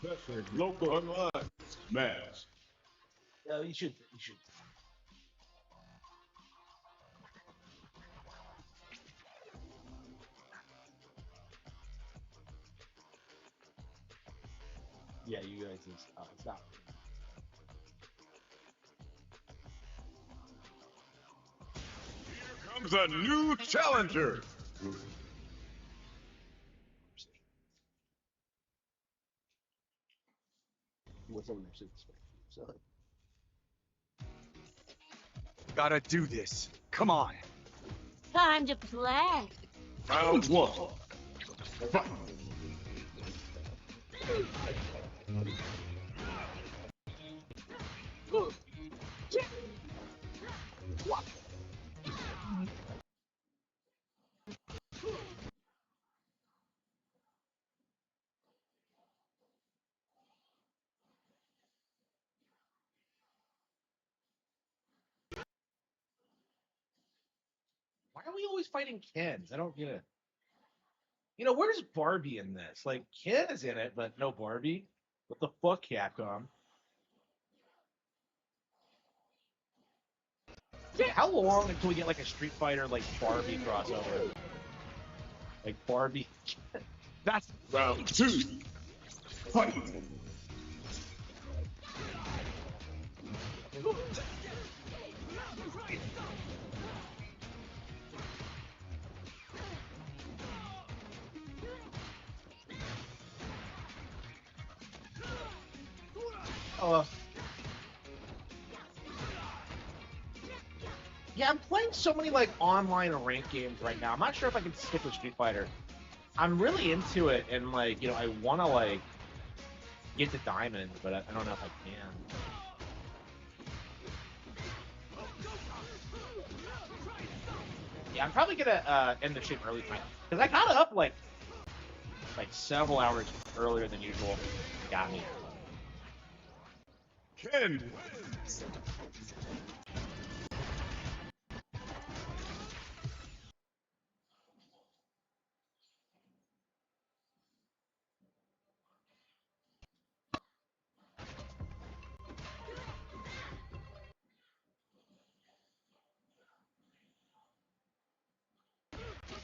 Especially local online. Smash. Yeah, you should. You should. Yeah, you guys just stop. Here comes a new challenger. What's over there? So, Gotta do this. Come on. Time to play. Round one. Fight. why are we always fighting Kens? I don't get it. Where's Barbie in this? Like, Ken is in it, but no Barbie. What the fuck, Capcom? Yeah, how long until we get like a Street Fighter like Barbie crossover? Like Barbie. That's Round two. Fight. Oh. Yeah, I'm playing so many like online ranked games right now. I'm not sure if I can stick with Street Fighter. I'm really into it, and like I want to like get to Diamond, but I don't know if I can. Yeah, I'm probably gonna end the stream early tonight because I got up like several hours earlier than usual. Got me. Ken.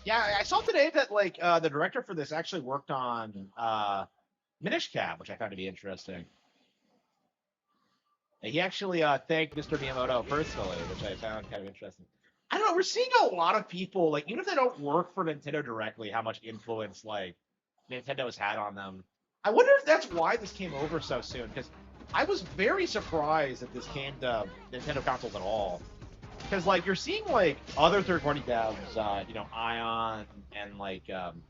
Yeah, I saw today that like the director for this actually worked on Minish Cap, which I found to be interesting. He actually thanked Mr. Miyamoto personally, which I found kind of interesting. I don't know. We're seeing a lot of people, like, even if they don't work for Nintendo directly, how much influence like Nintendo has had on them. I wonder if that's why this came over so soon, because I was very surprised that this came to Nintendo consoles at all. Because like you're seeing like other third-party devs, Ion and like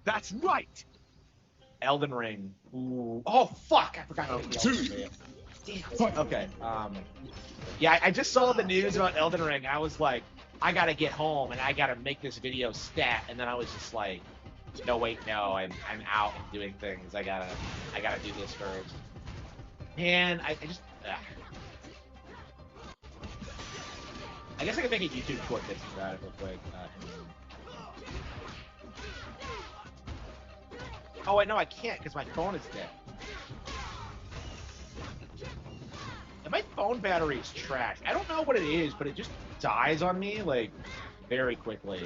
that's right. Elden Ring. Ooh. Oh fuck! I forgot to Round make the two. Elden Ring. Damn. Okay. Yeah, I just saw the news about Elden Ring. I was like, I gotta get home and I gotta make this video stat. And then I was just like, no, wait, no, I'm out and doing things. I gotta do this first. Man, I just. I guess I could make a YouTube short that's about it real quick. Oh wait, no, I can't because my phone is dead. And my phone battery is trash. I don't know what it is, but it just dies on me like very quickly.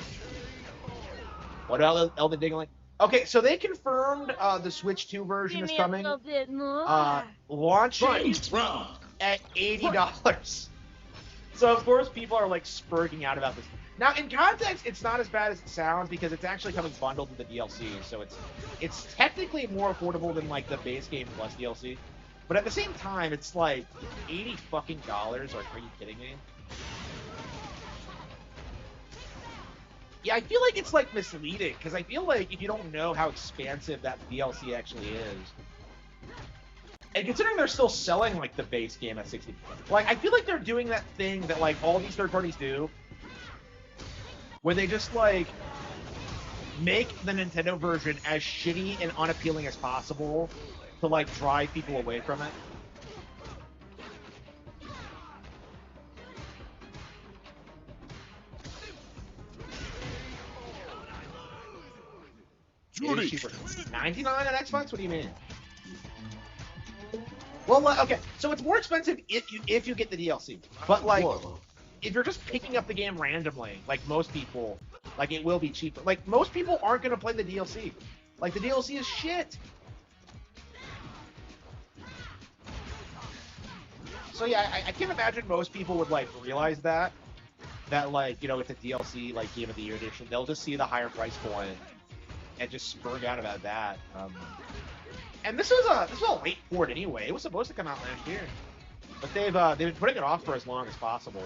What about Elden Ring? Okay, so they confirmed the Switch 2 version Give is me coming. a little bit more. Launching Round. at $80. So of course people are like spurting out about this. Now in context, it's not as bad as it sounds because it's actually coming bundled with the DLC, so it's technically more affordable than like the base game plus DLC. But at the same time, it's like $80 fucking dollars. Like, are you kidding me? Yeah, I feel like it's like misleading because I feel like if you don't know how expansive that DLC actually is, and considering they're still selling like the base game at 60, like I feel like they're doing that thing that like all these third parties do, where they just like make the Nintendo version as shitty and unappealing as possible to like drive people away from it. It is Judy. cheaper. 99 on Xbox? What do you mean? Well, okay, so it's more expensive if you get the DLC, but like One. if you're just picking up the game randomly, like most people, like it will be cheaper. Like most people aren't gonna play the DLC. Like the DLC is shit. So yeah, I can't imagine most people would like realize that like it's a DLC like Game of the Year edition. They'll just see the higher price point and just spurn out about that. And this was a late port anyway. It was supposed to come out last year, but they've been putting it off for as long as possible.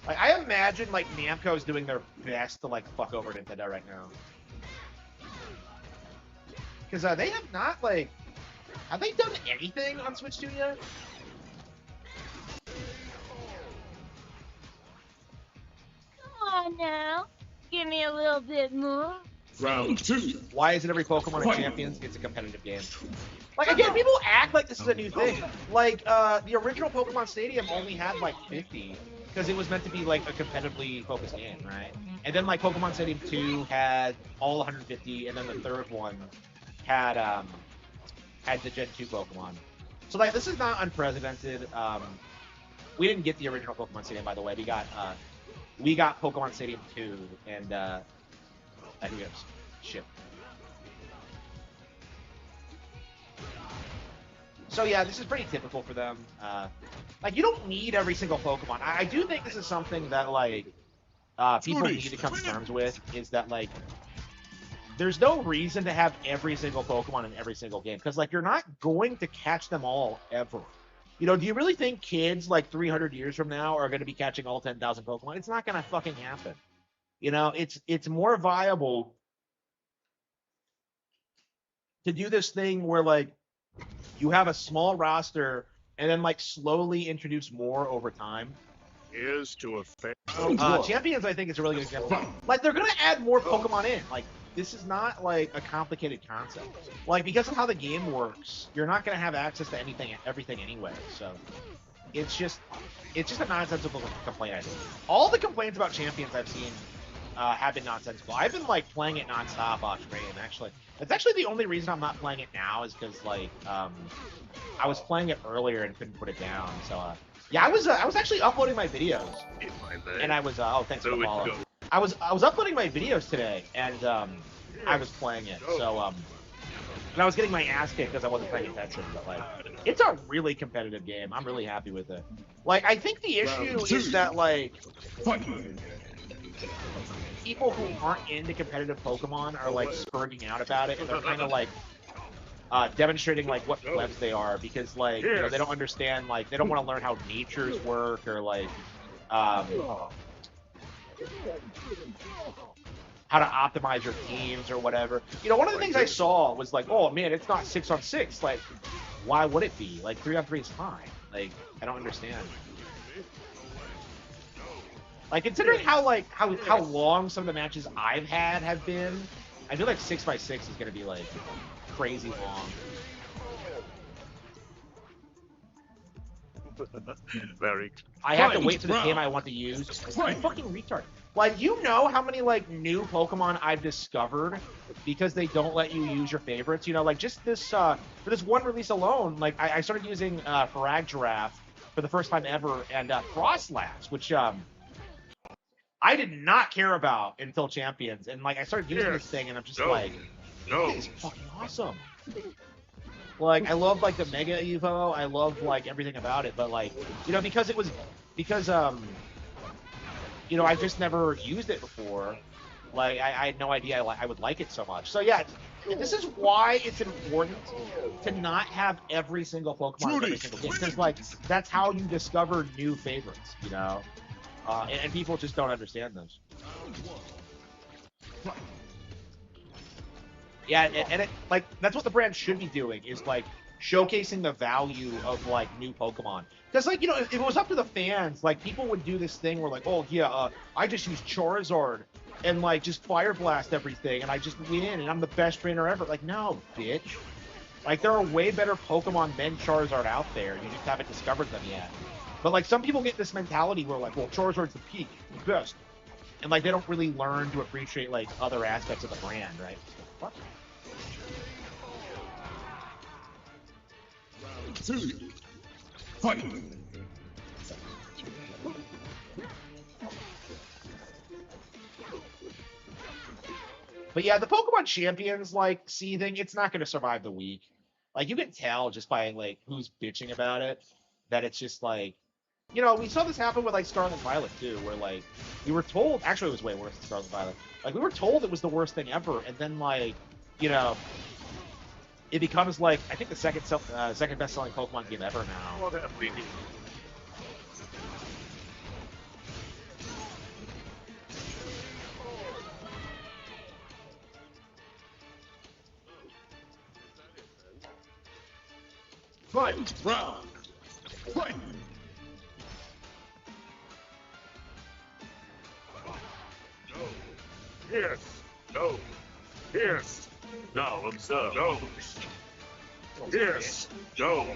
Like I imagine like Namco is doing their best to like fuck over Nintendo right now, because they have not like have they done anything on Switch 2 yet? Come on now. Give me a little bit more. Round 2. Why isn't every Pokemon in Champions? It's a competitive game. Like again, people act like this is a new thing. Like the original Pokemon Stadium only had like 50 because it was meant to be like a competitively focused game, right? And then like Pokemon Stadium 2 had all 150, and then the third one had the Gen 2 Pokemon. So like this is not unprecedented. We didn't get the original Pokemon Stadium, by the way. We got Pokemon Stadium 2, and I think it was shit. So yeah, this is pretty typical for them. Like you don't need every single Pokemon. I do think this is something that like people need to come to terms with, is that like there's no reason to have every single Pokemon in every single game, because like you're not going to catch them all ever. You know, do you really think kids like 300 years from now are going to be catching all 10,000 Pokemon? It's not going to fucking happen. You know, it's more viable to do this thing where like you have a small roster and then like slowly introduce more over time. Is to a fair. Champions, I think, is a really good example. Like they're gonna add more Pokemon in. Like this is not like a complicated concept. Like because of how the game works, you're not gonna have access to everything anyway. So it's just a nonsensical complaint. I think all the complaints about Champions I've seen have been nonsensical. I've been like playing it nonstop off stream. Actually, that's actually the only reason I'm not playing it now is because like I was playing it earlier and couldn't put it down. So yeah, I was actually uploading my videos, and I was oh thanks for the follow. I was uploading my videos today, and I was playing it. So and I was getting my ass kicked because I wasn't paying attention. But like, it's a really competitive game. I'm really happy with it. Like, I think the issue is that like people who aren't into competitive Pokemon are like spurging out about it, and they're kind of like demonstrating like what plebs they are, because like you know, they don't understand, like they don't want to learn how natures work, or like how to optimize your teams or whatever. You know, one of the things I saw was like, oh man, it's not 6-on-6. Like, why would it be? Like 3-on-3 is fine. Like, I don't understand. Like, considering how long some of the matches I've had have been, I feel like 6x6 is gonna be like crazy long. Very. I have to wait for the game I want to use. I'm fucking retard. Like, you know how many like new Pokemon I've discovered because they don't let you use your favorites? You know, like just this for this one release alone, like I started using Farag for the first time ever, and Frostlass, which I did not care about until Champions, and like I started using this thing, and I'm just like, this is fucking awesome. Like, I love like the Mega Evo, I love like everything about it, but like, you know, because you know, I've just never used it before. Like, I had no idea I would like it so much. So yeah, this is why it's important to not have every single Pokemon in every single game, because like that's how you discover new favorites, you know. And people just don't understand those. Yeah, and it, like that's what the brand should be doing, is like showcasing the value of like new Pokemon. Because like, you know, if it was up to the fans, like people would do this thing where like, oh yeah, I just use Charizard and like just Fire Blast everything, and I just win, and I'm the best trainer ever. Like, no, bitch. Like, there are way better Pokemon than Charizard out there. You just haven't discovered them yet. But like, some people get this mentality where like, well, Charizard's the peak, the best, and like they don't really learn to appreciate like other aspects of the brand, right? What? two, fight. But yeah, the Pokemon Champions like seething, it's not going to survive the week. Like you can tell just by like who's bitching about it that it's just like, you know, we saw this happen with like Scarlet and Violet too, where like we were told actually it was way worse than Scarlet and Violet. Like we were told it was the worst thing ever, and then like, you know, it becomes like I think the second best selling Pokemon game ever now. Well, that we need. Fight round. Fight. No. Yes. No. Yes. Now observe. No. Yes. No.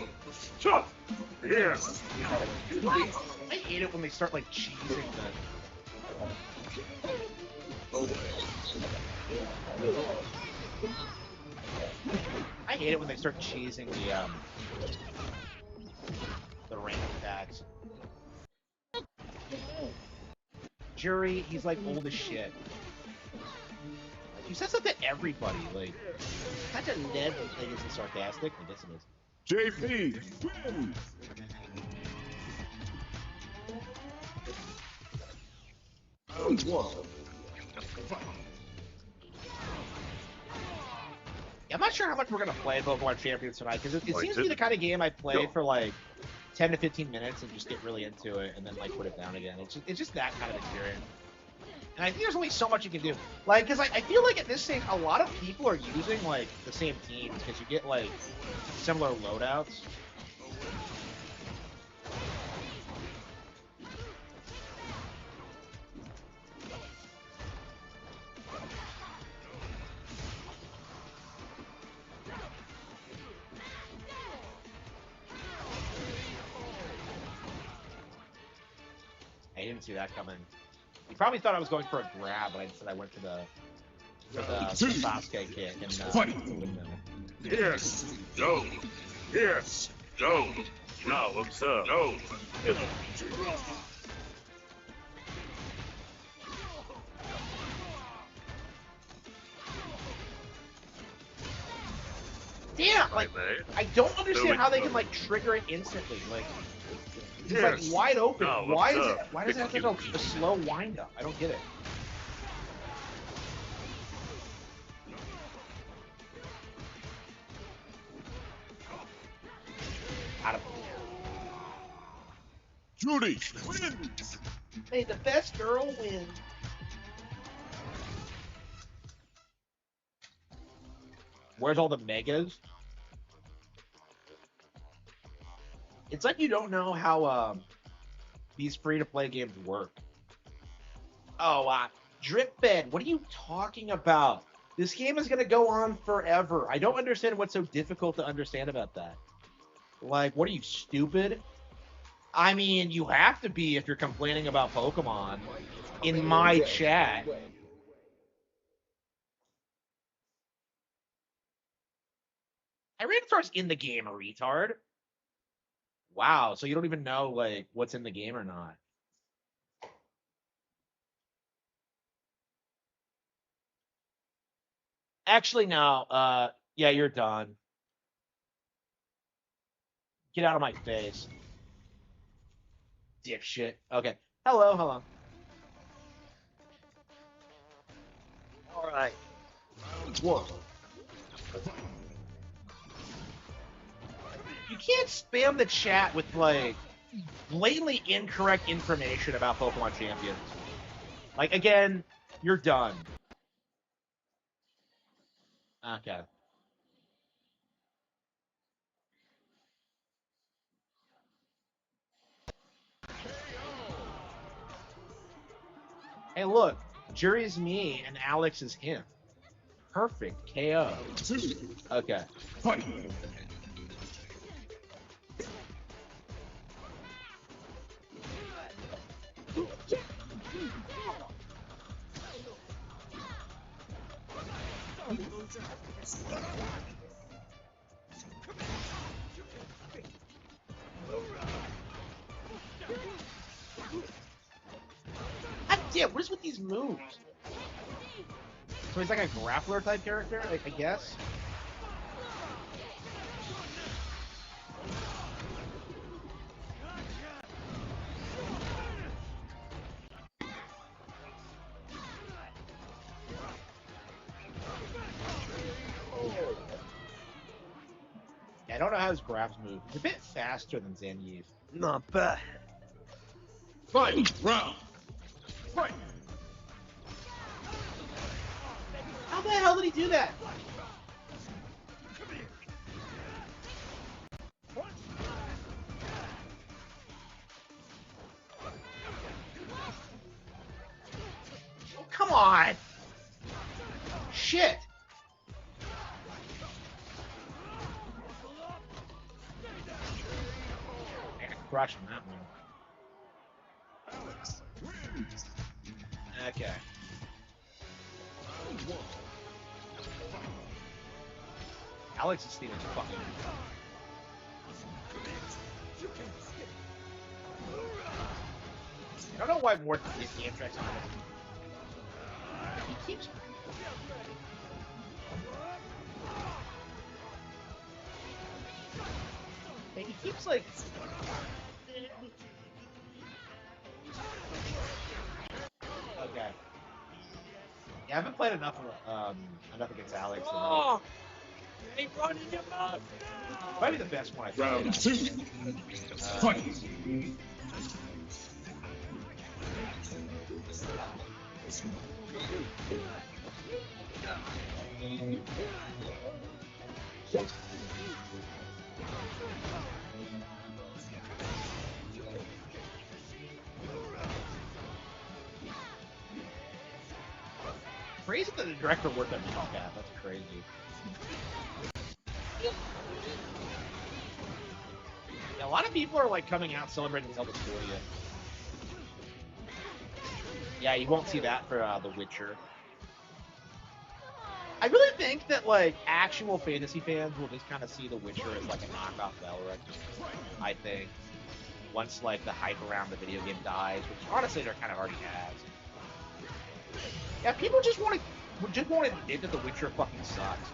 Chop. Yes. I hate it when they start like cheesing the. I hate it when they start cheesing the rank attacks. Jury, he's like old as shit. He says that to everybody. Like, such a Ned thing isn't sarcastic. I guess it is. JP wins. Round one. I'm not sure how much we're gonna play Pokemon Champions tonight because it seems to be the kind of game I play for like 10 to 15 minutes and just get really into it and then like put it down again. It's just that kind of experience. And I think there's only so much you can do. Like, because I feel like at this stage, a lot of people are using like the same teams because you get like similar loadouts. I didn't see that coming. You probably thought I was going for a grab, but instead I went for the Sasuke kick and Yes. No. Yes. No. Now observe. No. Damn, like I don't understand how they can like trigger it instantly. Like it's like wide open. No, Why is it? Why does it have to go a slow wind up? I don't get it. Out of Judy wins. Hey, the best girl wins. Where's all the megas? It's like you don't know how these free-to-play games work. Oh, Drip Bed, what are you talking about? This game is going to go on forever. I don't understand what's so difficult to understand about that. Like, what are you, stupid? I mean, you have to be if you're complaining about Pokemon in my chat. Tyranitar's in the game, a retard. Wow, so you don't even know, like, what's in the game or not. Actually, no. Yeah, you're done. Get out of my face. Dipshit. Okay. Hello. All right. Round one. You can't spam the chat with, like, blatantly incorrect information about Pokemon Champions. Like, again, you're done. Okay. Hey, look. Jury's me and Alex is him. Perfect. KO. Okay. Fight. God damn, what is with these moves? So he's like a grappler type character, I guess. Yeah, I don't know how his grabs move. He's a bit faster than Zangief. Not bad. Fight round. Fight. How the hell did he do that? Oh, come on! Shit! I got crushed on that one. Okay. Alex is stealing fucking. I don't know why Morton is the Amtrak's on it. He keeps. He keeps like. Okay. Yeah, I haven't played enough against Alex. Oh! Ain't running your mouth! Probably the best one I've played. Round two. Fight. Crazy that the director worked on Hellcat. That's crazy. Yeah, a lot of people are like coming out celebrating Zelda 40th. Yeah, you won't see that for The Witcher. I really think that like actual fantasy fans will just kind of see The Witcher as like a knockoff Valorant. I think once like the hype around the video game dies, which honestly there kind of already has. Yeah, people just want to admit that The Witcher fucking sucks.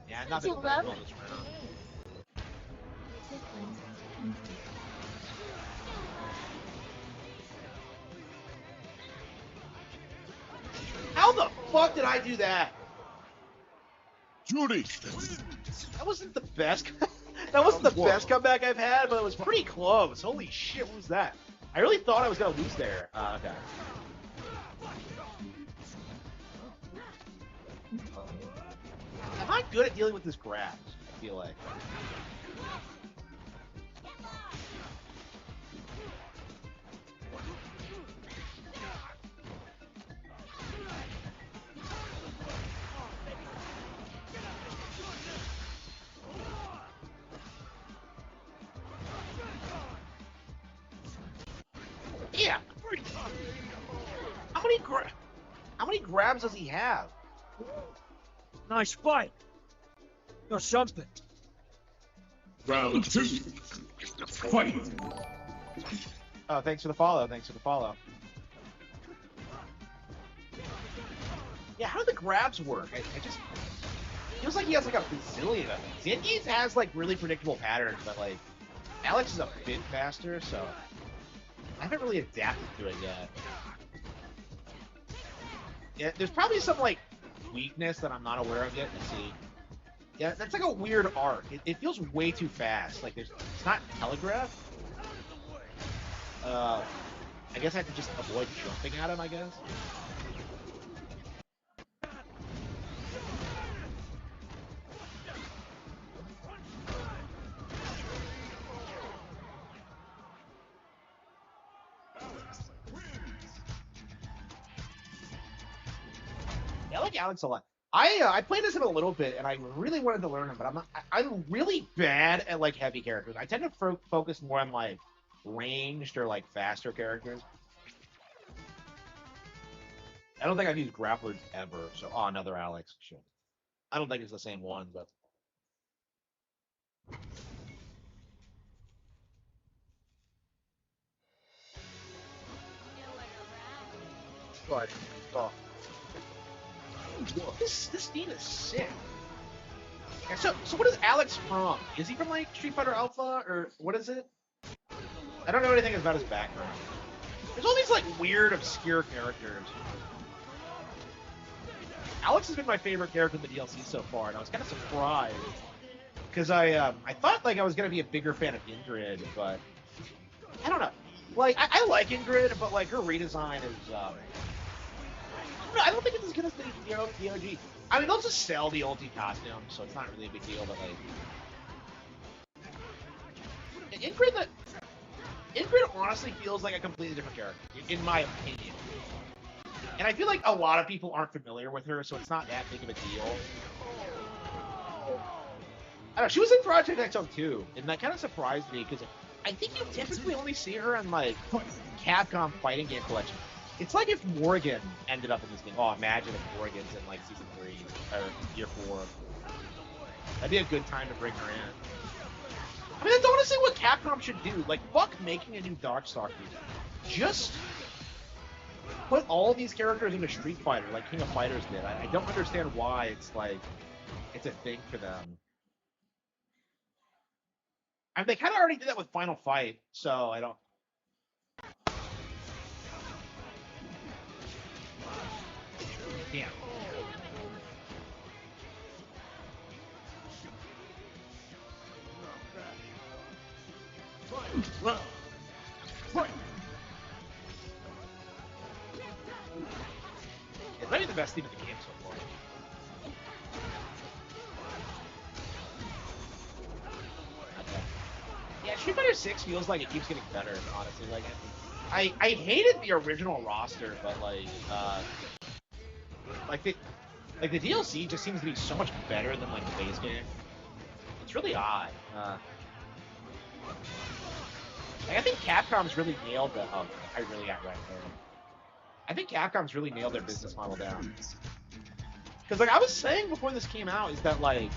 Yeah, nothing will this round. How the fuck did I do that? Judy. That wasn't the best. That wasn't the best comeback I've had, but it was pretty close. Holy shit, what was that? I really thought I was gonna lose there. Okay. I'm not good at dealing with this grabs, I feel like. Yeah. How many grabs does he have? Nice fight. Or something. Round two. Fight. Oh, thanks for the follow. Thanks for the follow. Yeah, how do the grabs work? I just feels like he has like a bazillion of them. Zangief has like really predictable patterns, but like Alex is a bit faster, so I haven't really adapted to it yet. Yeah, there's probably some like weakness that I'm not aware of yet. Let's see. Yeah, that's like a weird arc. It feels way too fast. Like it's not telegraphed. I guess I have to just avoid jumping at him, I guess. like Alex a lot. I played as him a little bit, and I really wanted to learn him, but I'm really bad at like heavy characters. I tend to focus more on like ranged or like faster characters. I don't think I've used grapplers ever. So, oh, another Alex. Shit. I don't think it's the same one, but. Right. Oh. This theme is sick. Yeah, so what is Alex from? Is he from like Street Fighter Alpha or what is it? I don't know anything about his background. There's all these like weird, obscure characters. Alex has been my favorite character in the DLC so far, and I was kind of surprised because I thought like I was gonna be a bigger fan of Ingrid, but I don't know. Like I like Ingrid, but like her redesign is I don't think it's as good as the OG. I mean, they'll just sell the OG costume, so it's not really a big deal. But like, Ingrid honestly feels like a completely different character, in my opinion. And I feel like a lot of people aren't familiar with her, so it's not that big of a deal. I don't know. She was in Project XO too, and that kind of surprised me because I think you typically only see her in like Capcom fighting game collection. It's like if Morgan ended up in this game. Oh, imagine if Morgan's in like season 3 or year 4. That'd be a good time to bring her in. I mean, that's honestly what Capcom should do. Like, fuck making a new Darkstalkers. Just put all these characters into Street Fighter, like King of Fighters did. I don't understand why it's like it's a thing for them. I mean, they kind of already did that with Final Fight, so I don't. Damn. It's maybe the best team in the game so far. Okay. Yeah, Street Fighter 6 feels like it keeps getting better, honestly. Like, I hated the original roster, but like the DLC just seems to be so much better than like the base game. It's really odd. Like, I think Capcom's really nailed the. Oh, I really got right there. I think Capcom's really nailed their business model down. Because like I was saying before this came out, is that like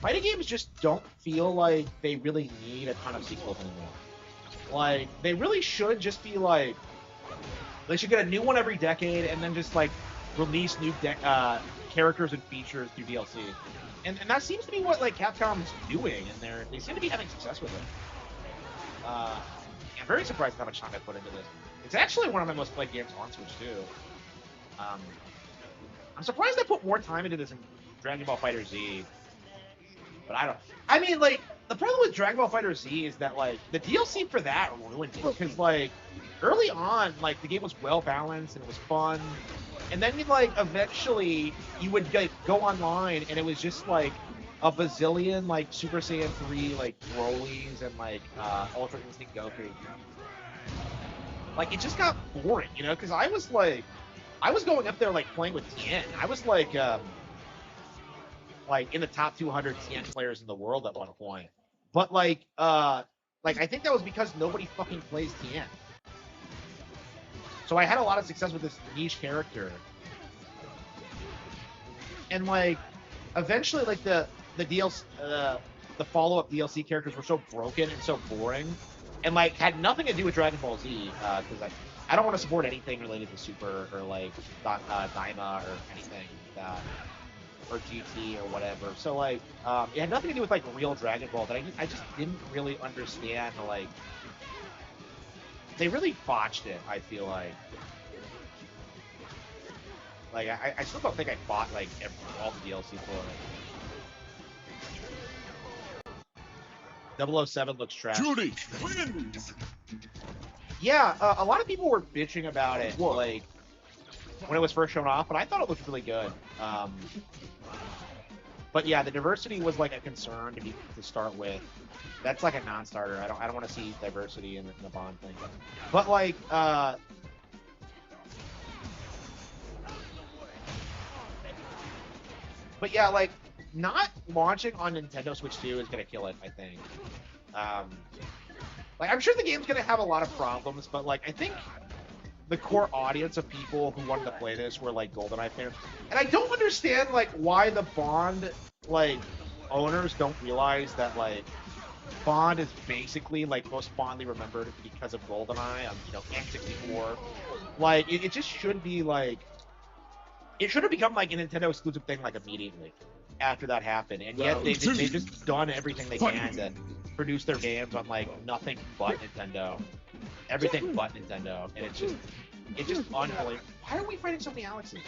fighting games just don't feel like they really need a ton of sequels anymore. Like they really should just be like they should get a new one every decade and then just like release new characters and features through DLC. And that seems to be what like Capcom's doing, and they seem to be having success with it. I'm very surprised at how much time I put into this. It's actually one of my most played games on Switch too. I'm surprised I put more time into this in Dragon Ball Fighter Z. But I mean, like, the problem with Dragon Ball Fighter Z is that, like, the DLC for that ruined it. Because, like, early on, like, the game was well balanced and it was fun. And then, like, eventually, you would like, go online and it was just, like, a bazillion, like, Super Saiyan 3, like, Broly's and, like, Ultra Instinct Goku. Like, it just got boring, you know? Because I was going up there, like, playing with Tien. I was, like in the top 200 Tien players in the world at one point. But, like, I think that was because nobody fucking plays Tien. So I had a lot of success with this niche character. And, like, eventually, like, the DLC, the follow-up DLC characters were so broken and so boring, and like had nothing to do with Dragon Ball Z, because I don't want to support anything related to Super or like Daima or anything like that, or GT or whatever. So like, it had nothing to do with like real Dragon Ball that I just didn't really understand. Like, they really botched it. I feel like. Like I still don't think I bought like all the DLC for it. 007 looks trash. Judy wins. Yeah, a lot of people were bitching about it, like when it was first shown off, but I thought it looked really good. But yeah, the diversity was like a concern to start with. That's like a non-starter. I don't want to see diversity in the Bond thing. But like, But yeah, like not launching on Nintendo Switch 2 is gonna kill it, I think. Like I'm sure the game's gonna have a lot of problems, but like I think the core audience of people who wanted to play this were like GoldenEye fans, and I don't understand like why the Bond like owners don't realize that like Bond is basically like most fondly remembered because of GoldenEye on N64. Like it just should be like it should have become like a Nintendo exclusive thing like immediately after that happened, and yet they've just done everything they can to produce their games on like nothing but Nintendo, everything but Nintendo, and it's just unbelievable. Why are we fighting so many Alexes?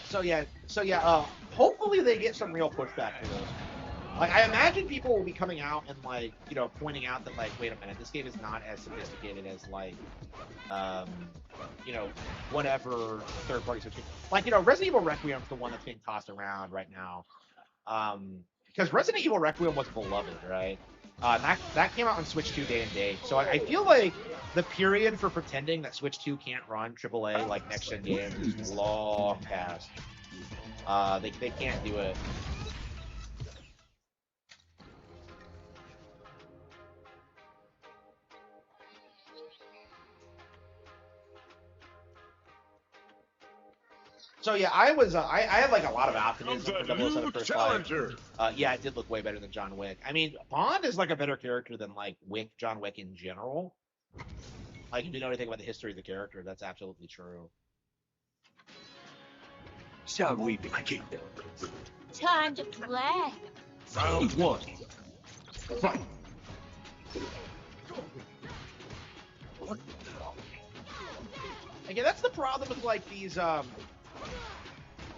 So yeah. Hopefully they get some real pushback for this. Like I imagine people will be coming out and like pointing out that like wait a minute, this game is not as sophisticated as like whatever third party Switch game. Like Resident Evil Requiem is the one that's being tossed around right now. Because Resident Evil Requiem was beloved, right? That came out on Switch 2 day and date. So I feel like the period for pretending that Switch 2 can't run AAA like next gen games is long past. They can't do it. So yeah, I had like a lot of optimism for 007 First Light. Yeah, it did look way better than John Wick. I mean, Bond is like a better character than like John Wick in general. Like if you know anything about the history of the character, that's absolutely true. Shall we begin? Time to play. Round one. Fight. Again, that's the problem with like these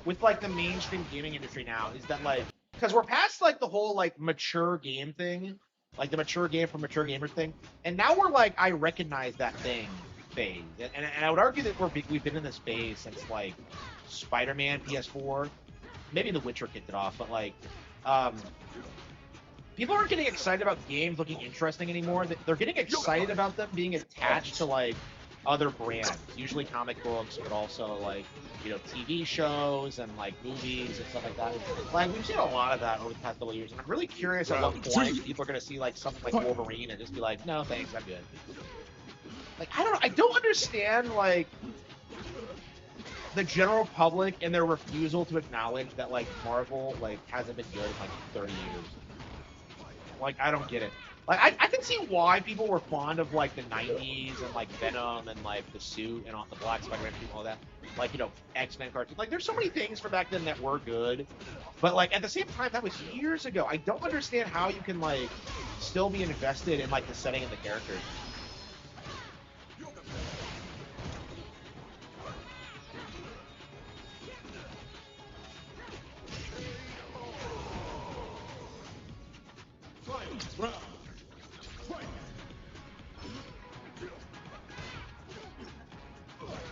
with like the mainstream gaming industry now is that like because we're past like the whole like mature game thing, like the mature game for mature gamers thing, and now we're like I recognize that thing phase, and I would argue that we've been in this phase since like Spider-Man PS4, maybe The Witcher kicked it off, but like people aren't getting excited about games looking interesting anymore. They're getting excited about them being attached to like other brands, usually comic books, but also like TV shows and like movies and stuff like that. Like we've seen a lot of that over the past couple of years, and I'm really curious at what point people are going to see like something like Wolverine and just be like, no thanks, I'm good. Like I don't understand like the general public and their refusal to acknowledge that like Marvel like hasn't been good in like 30 years. Like I don't get it. Like I can see why people were fond of like the 90s and like Venom and like the suit and all the Black Spider-Man and all that. Like X-Men cartoons. Like there's so many things from back then that were good, but like at the same time that was years ago. I don't understand how you can like still be invested in like the setting and the characters.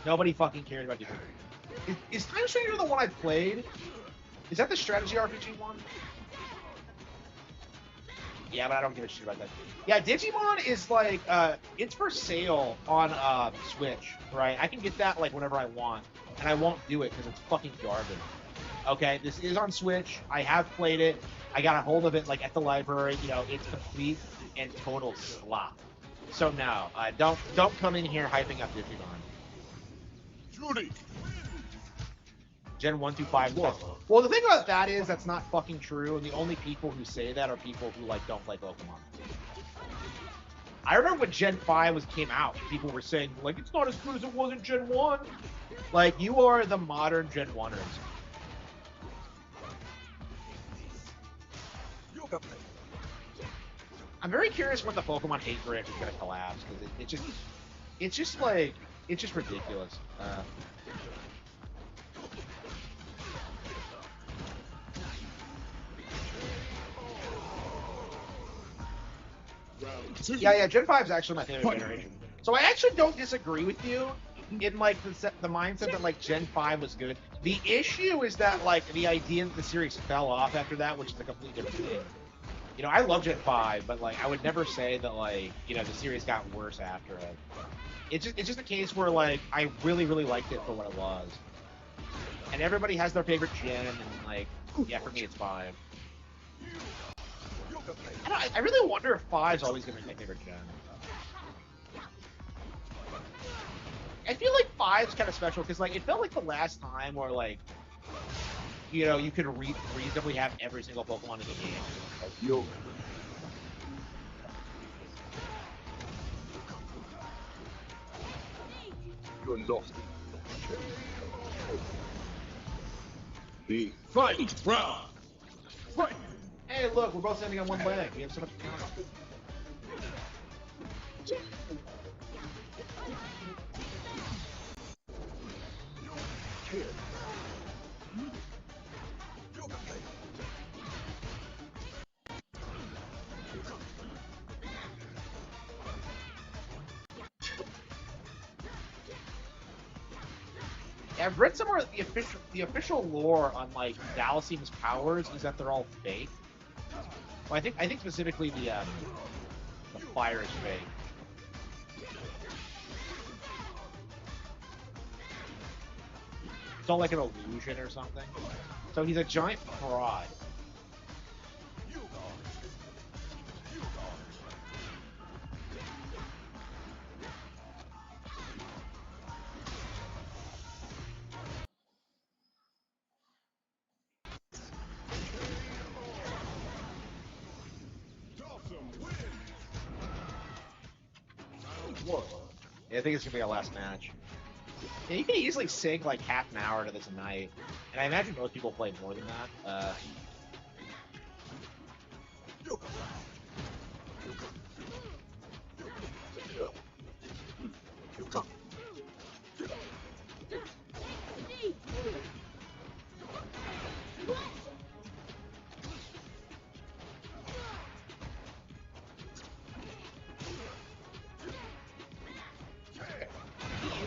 Nobody fucking cares about Digimon. Is Time Stranger the one I played? Is that the strategy RPG one? Yeah, but I don't give a shit about that. Yeah, Digimon is like, it's for sale on Switch, right? I can get that like whenever I want, and I won't do it because it's fucking garbage. Okay, this is on Switch. I have played it. I got a hold of it like at the library. It's complete and total slop. So no, don't come in here hyping up Digimon. Judy. Gen 1 through 5. Well, the thing about that is that's not fucking true, and the only people who say that are people who like don't play Pokemon. I remember when Gen 5 came out, people were saying like it's not as good as it was in Gen 1. Like you are the modern Gen 1ers. I'm very curious when the Pokemon hate branch is gonna collapse because it's just ridiculous. Yeah, Gen 5 is actually my favorite generation. So I actually don't disagree with you in like the mindset that like Gen 5 was good. The issue is that like the idea that the series fell off after that, which is a completely different thing. You know, I love Gen 5, but like I would never say that like, you know, the series got worse after it. It's just a case where like I really really liked it for what it was. And everybody has their favorite gen, and like, yeah, for me it's 5. I really wonder if 5's always gonna be my favorite gen. I feel like 5's kind of special because like it felt like the last time where like, you know, you could reasonably have every single Pokemon in the game. Yo. You're lost. The fight round. Fight. Hey, look, we're both standing on one leg. We have so much in common. Yeah, I've read somewhere that the official lore on like Dalsim's powers is that they're all fake. Well, I think specifically the fire is fake. It's all like an illusion or something. So he's a giant fraud. Yeah, I think it's gonna be our last match. Yeah, you can easily sink like half an hour to this a night, and I imagine most people play more than that.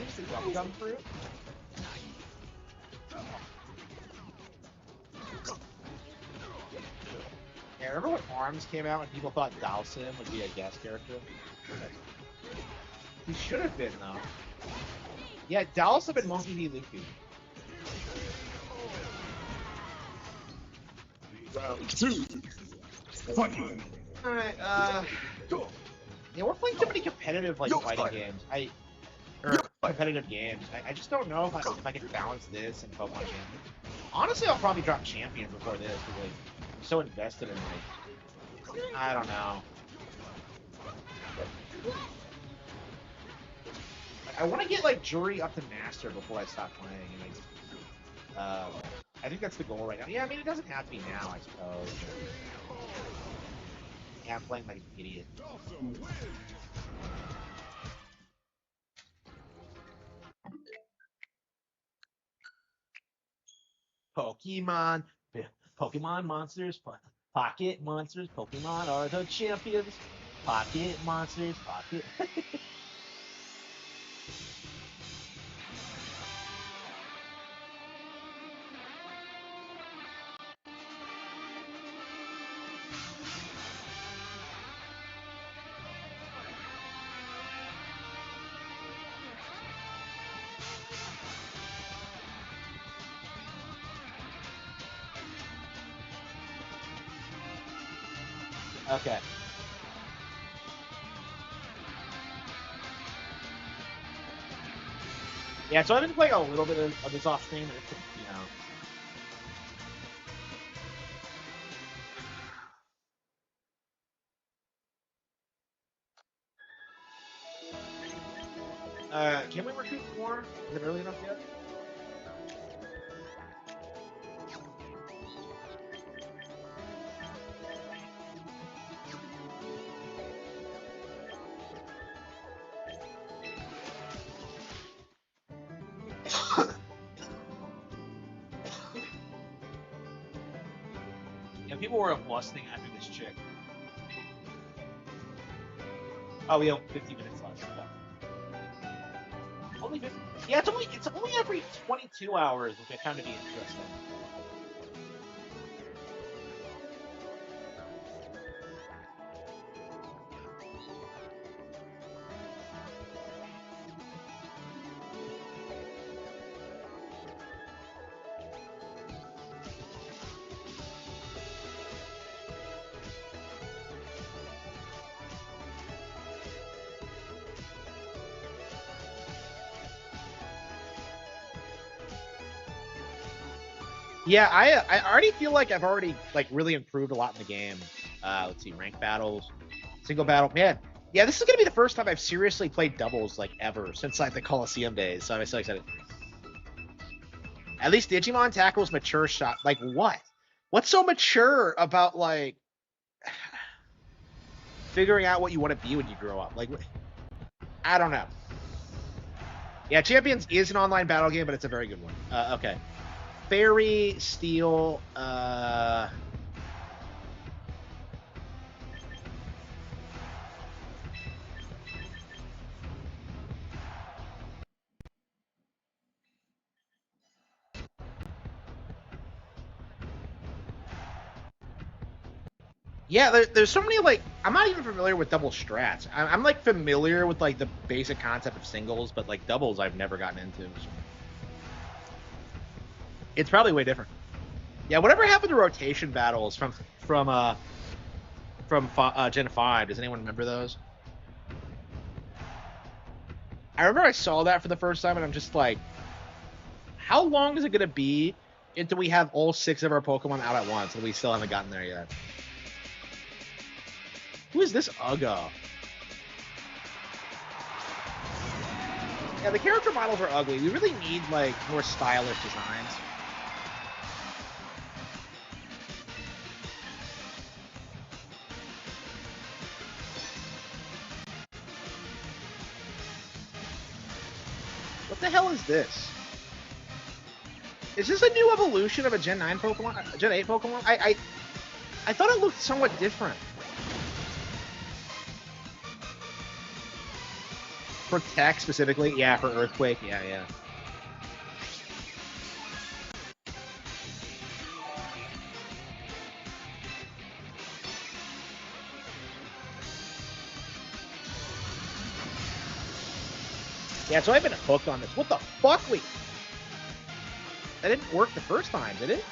Use the gum fruit. Yeah, remember when Arms came out and people thought Dalsim would be a guest character? He should have been though. Yeah, Dalsim and Monkey D. Luffy. Round 2. Fight. Alright, yeah, we're playing too many competitive like fighting games. Competitive games. I just don't know if I can balance this and Pokemon Champions. Honestly, I'll probably drop Champions before this because like I'm so invested in like I don't know. I want to get like Jury up to Master before I stop playing, and I think that's the goal right now. Yeah, I mean it doesn't have to be now, I suppose. Yeah, I'm playing like an idiot. Pokemon, Pokemon monsters, pocket monsters. Pokemon are the champions. Pocket monsters, pocket. Okay. Yeah, so I've been playing a little bit of this off stream, and it's, you know. Can we recruit more? Is it early enough yet? Yeah, people were lusting after this chick. Oh, we have 50 minutes left. Okay. Only 50. Yeah, it's only every 22 hours, which I found to be interesting. Yeah, I already feel like I've already like really improved a lot in the game. Let's see, rank battles, single battle, man. Yeah, this is gonna be the first time I've seriously played doubles like ever since like the Coliseum days. So I'm so excited. At least Digimon tackles mature shot. Like what? What's so mature about like figuring out what you want to be when you grow up? Like, I don't know. Yeah, Champions is an online battle game, but it's a very good one. Okay. Fairy, Steel, yeah, there's so many, like, I'm not even familiar with double strats. I'm like familiar with like the basic concept of singles, but like doubles I've never gotten into. So. It's probably way different. Yeah, whatever happened to rotation battles from Gen 5? Does anyone remember those? I remember I saw that for the first time, and I'm just like, how long is it going to be until we have all 6 of our Pokemon out at once, and we still haven't gotten there yet? Who is this Uga? Yeah, the character models are ugly. We really need, like, more stylish designs. What the hell is this? Is this a new evolution of a Gen 9 Pokemon? Gen 8 Pokemon? I thought it looked somewhat different. For tech specifically? Yeah, for Earthquake. Yeah, yeah. Yeah, so I've been hooked on this. What the fuck? Wait. That didn't work the first time, did it?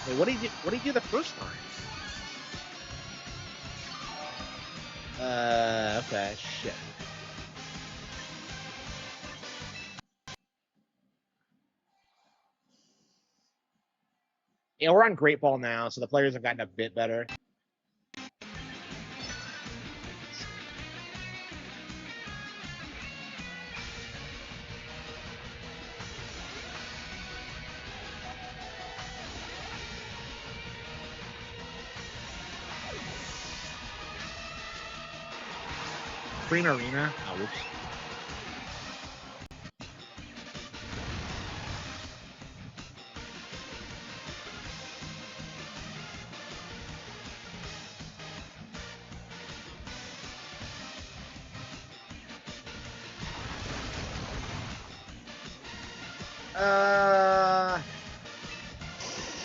Wait, what did he do the first time? Okay, shit. Yeah, we're on Great Ball now, so the players have gotten a bit better. Green Arena? Oh, whoops.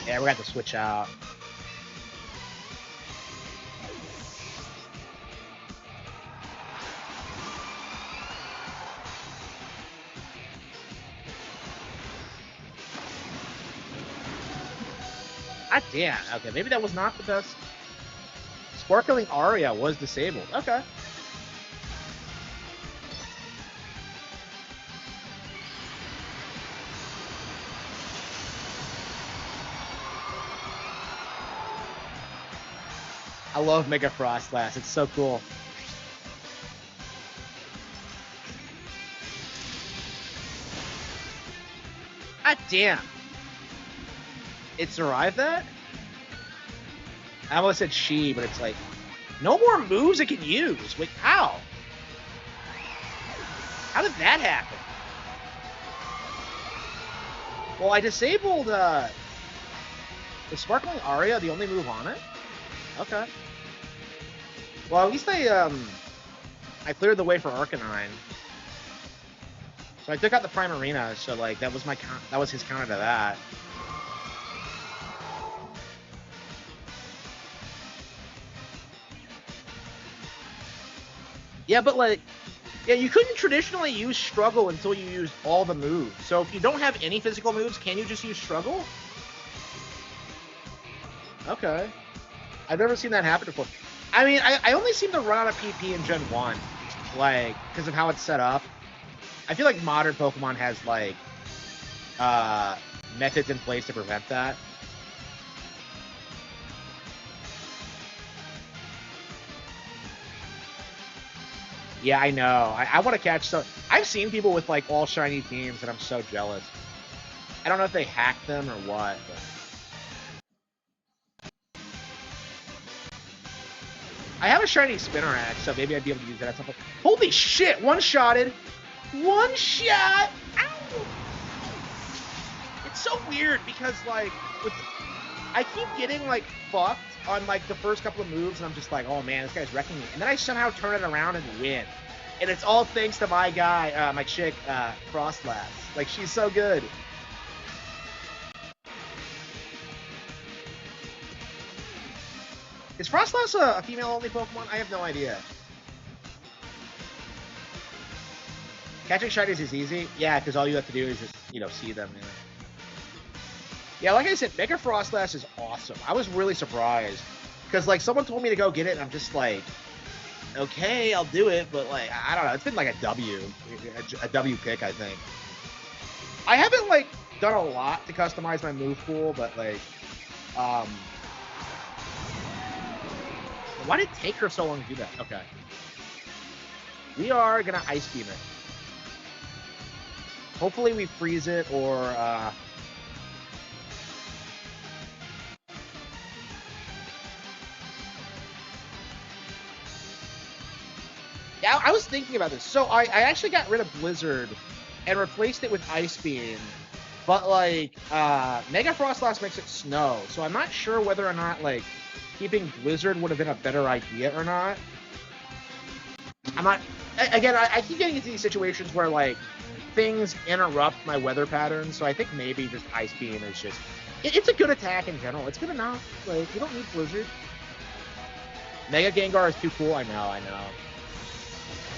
Yeah, we're gonna have to switch out. Ah, damn. Okay, maybe that was not the best. Sparkling Aria was disabled. Okay. I love Mega Frostlass. It's so cool. Ah, damn. It survived that? I almost said she, but it's like, no more moves it can use. Wait, how? How did that happen? Well, I disabled the Sparkling Aria, the only move on it? Okay. Well, at least I cleared the way for Arcanine. So I took out the Primarina, so like that was his counter to that. Yeah, but like, yeah, you couldn't traditionally use Struggle until you used all the moves. So if you don't have any physical moves, can you just use Struggle? Okay. I've never seen that happen before. I mean, I only seem to run out of PP in Gen 1, like, because of how it's set up. I feel like modern Pokemon has, like, methods in place to prevent that. Yeah, I know. I want to catch some. I've seen people with like all shiny teams, and I'm so jealous. I don't know if they hacked them or what. But... I have a shiny spinner axe, so maybe I'd be able to use that at some point. Holy shit! One-shotted! One shot! Ow! It's so weird because, like, I keep getting, like, fucked on, like, the first couple of moves, and I'm just like, oh, man, this guy's wrecking me. And then I somehow turn it around and win. And it's all thanks to my guy, my chick, Frostlass. Like, she's so good. Is Frostlass a female-only Pokemon? I have no idea. Catching shinies is easy. Yeah, because all you have to do is just, you know, see them. Yeah, like I said, Mega Frostlass is awesome. I was really surprised. Because, like, someone told me to go get it, and I'm just like, okay, I'll do it. But, like, I don't know. It's been like a W pick, I think. I haven't, like, done a lot to customize my move pool, but, like, why did it take her so long to do that? Okay. We are going to Ice Beam it. Hopefully we freeze it or... Yeah, I was thinking about this. So I actually got rid of Blizzard and replaced it with Ice Beam. But, like, Mega Frostlass makes it snow. So I'm not sure whether or not, like, keeping Blizzard would have been a better idea or not. I'm not... Again, I keep getting into these situations where, like, things interrupt my weather patterns. So I think maybe just Ice Beam is just... It's a good attack in general. It's good enough. Like, you don't need Blizzard. Mega Gengar is too cool. I know.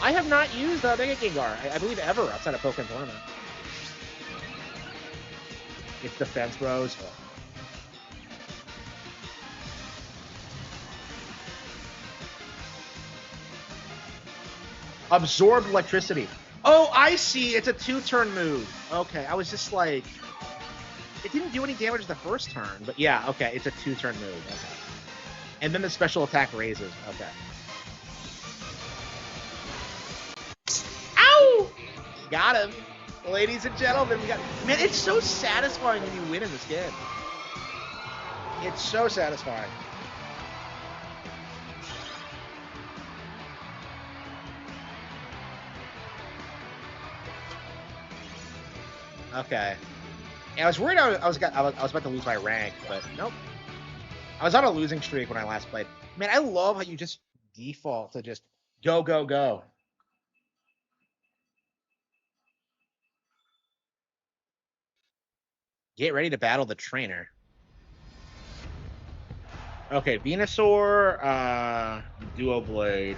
I have not used Mega Gengar, I believe, ever outside of Pokemon Tournament. It's Defense Rose. Oh. Absorbed electricity. Oh, I see. It's a 2-turn move. Okay, I was just like... It didn't do any damage the first turn, but yeah, okay, it's a 2-turn move. Okay. And then the special attack raises. Okay. Ow! Got him. Ladies and gentlemen, we got... Man, it's so satisfying when you win in this game. It's so satisfying. Okay. Yeah, I was worried I was about to lose my rank, but nope. I was on a losing streak when I last played. Man, I love how you just default to just go, go, go. Get ready to battle the trainer. Okay, Venusaur, Duo Blade.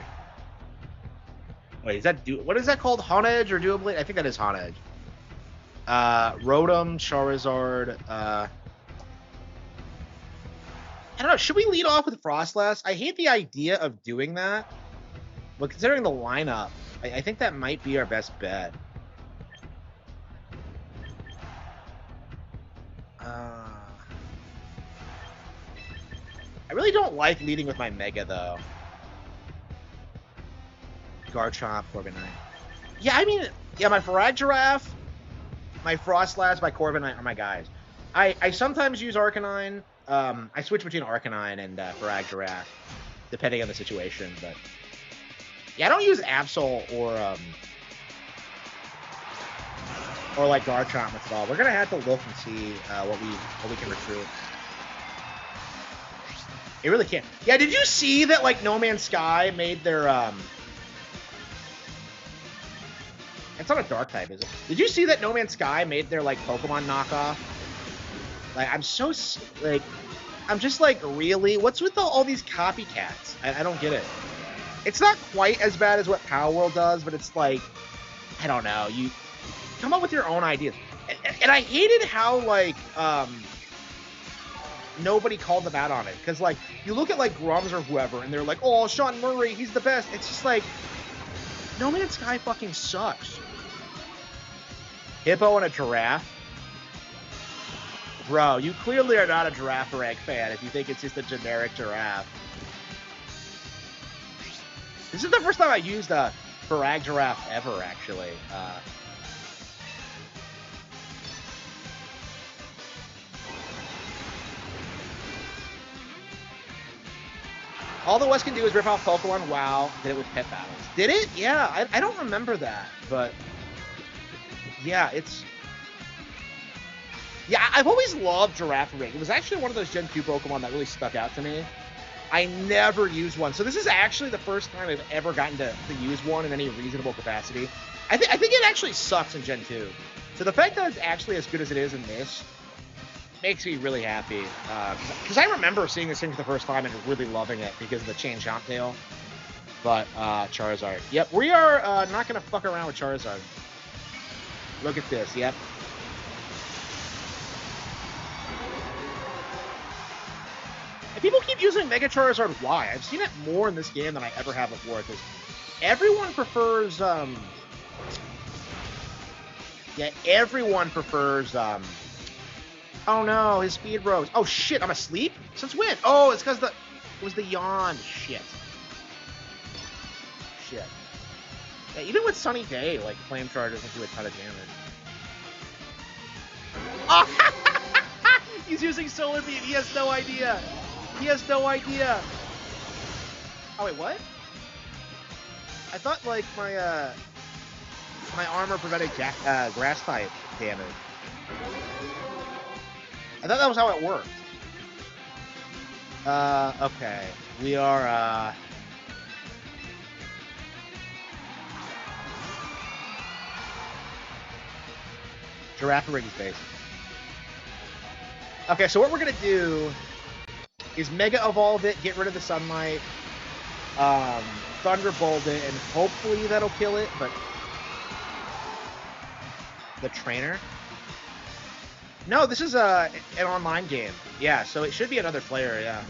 Wait, is that what is that called? Honedge or Duo Blade? I think that is Honedge. Rotom, Charizard, I don't know, should we lead off with Frostlass? I hate the idea of doing that, but considering the lineup, I think that might be our best bet. I really don't like leading with my Mega, though. Garchomp, Corviknight. Yeah, I mean, yeah, my Farag-Giraffe, my Frostlass, my Corviknight are my guys. I sometimes use Arcanine. I switch between Arcanine and Farag-Giraffe, depending on the situation, but... Yeah, I don't use Absol or like Garchomp at all. We're gonna have to look and see what we can recruit. It really can't. Yeah, did you see that like No Man's Sky made their It's not a dark type, is it? Did you see that No Man's Sky made their like Pokemon knockoff? Like I'm just like, really? What's with all these copycats? I don't get it. It's not quite as bad as what Power World does, but it's like, I don't know. You come up with your own ideas. And I hated how, like, nobody called them out on it. Because, like, you look at, like, Grums or whoever, and they're like, oh, Sean Murray, he's the best. It's just like, No Man's Sky fucking sucks. Hippo and a giraffe. Bro, you clearly are not a Girafarang fan if you think it's just a generic giraffe. This is the first time I used a Farag Giraffe ever, actually. All the West can do is rip off Pokemon WoW, did it with pet battles. Did it? Yeah, I don't remember that, but yeah, it's... Yeah, I've always loved Girafarig. It was actually one of those Gen 2 Pokemon that really stuck out to me. I never used one, so this is actually the first time I've ever gotten to use one in any reasonable capacity. I think it actually sucks in Gen 2. So the fact that it's actually as good as it is in this makes me really happy. Because I remember seeing this thing for the first time and really loving it because of the Chain Chomp tail. But Charizard. Yep, we are not going to fuck around with Charizard. Look at this, yep. And people keep using Mega Charizard. Why? I've seen it more in this game than I ever have before. Because everyone prefers... Yeah, everyone prefers... Oh no, his speed rose. Oh shit, I'm asleep? Since when? Oh, it's because it was the yawn. Shit. Shit. Yeah, even with Sunny Day, like, Flame Charge doesn't do a ton of damage. Oh! He's using Solar Beam. He has no idea. He has no idea. Oh, wait, what? I thought, like, my armor prevented grass type damage. I thought that was how it worked. Okay. We are, Girafarig is basic. Okay, so what we're gonna do is Mega Evolve it, get rid of the Sunlight, Thunderbolt it, and hopefully that'll kill it, but... The trainer? No, this is an online game. Yeah, so it should be another player, yeah.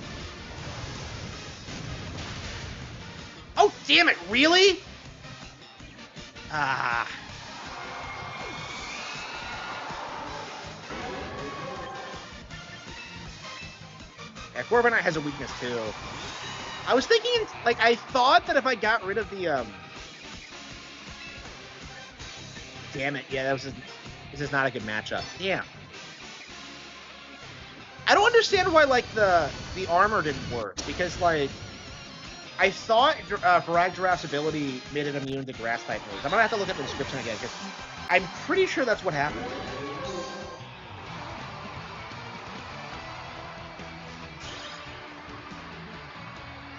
Oh, damn it, really? Ah. Yeah, Corviknight has a weakness, too. I was thinking, like, I thought that if I got rid of the, Damn it, yeah, this is not a good matchup. Damn. I don't understand why, like, the armor didn't work, because, like, I thought Farag Giraffe's ability made it immune to grass-type moves. I'm gonna have to look at the description again, because I'm pretty sure that's what happened.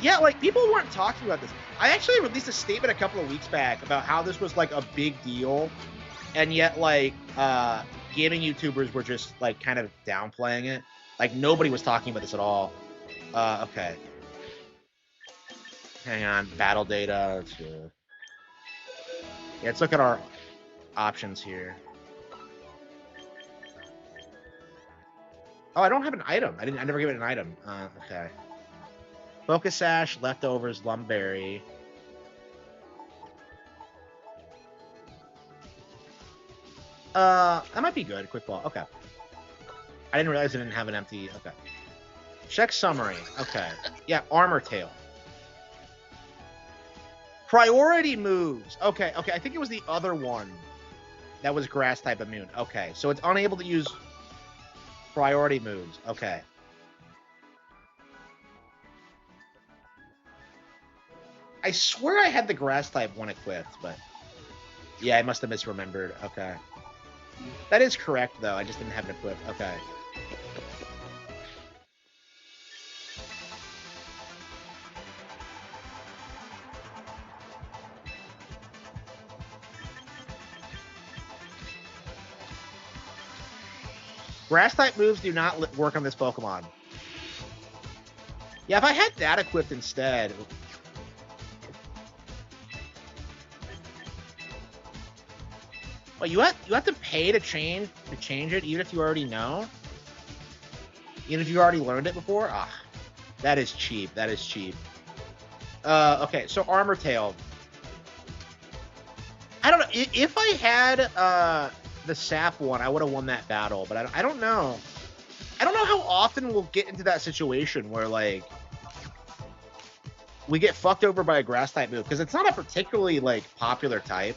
Yeah, like, people weren't talking about this. I actually released a statement a couple of weeks back about how this was, like, a big deal, and yet, like, gaming YouTubers were just, like, kind of downplaying it. Like, nobody was talking about this at all. Okay. Hang on. Battle data. Yeah, let's look at our options here. Oh, I don't have an item. I never gave it an item. Okay. Focus Sash, Leftovers, Lumberry. That might be good. Quick ball. Okay. I didn't realize I didn't have an empty... Okay. Check summary. Okay. Yeah, Armor Tail. Priority moves. Okay, okay. I think it was the other one that was grass type immune. Okay, so it's unable to use priority moves. Okay. I swear I had the grass type one equipped, but... Yeah, I must have misremembered. Okay. That is correct, though. I just didn't have it equipped. Okay. Grass-type moves do not work on this Pokemon. Yeah, if I had that equipped instead... Well, you have to pay to change it, even if you already know? Even if you already learned it before? Ah, that is cheap. That is cheap. Okay, so Armor Tail. I don't know. If I had the Sap one, I would have won that battle, but I don't know. I don't know how often we'll get into that situation where, like, we get fucked over by a grass type move, because it's not a particularly, like, popular type.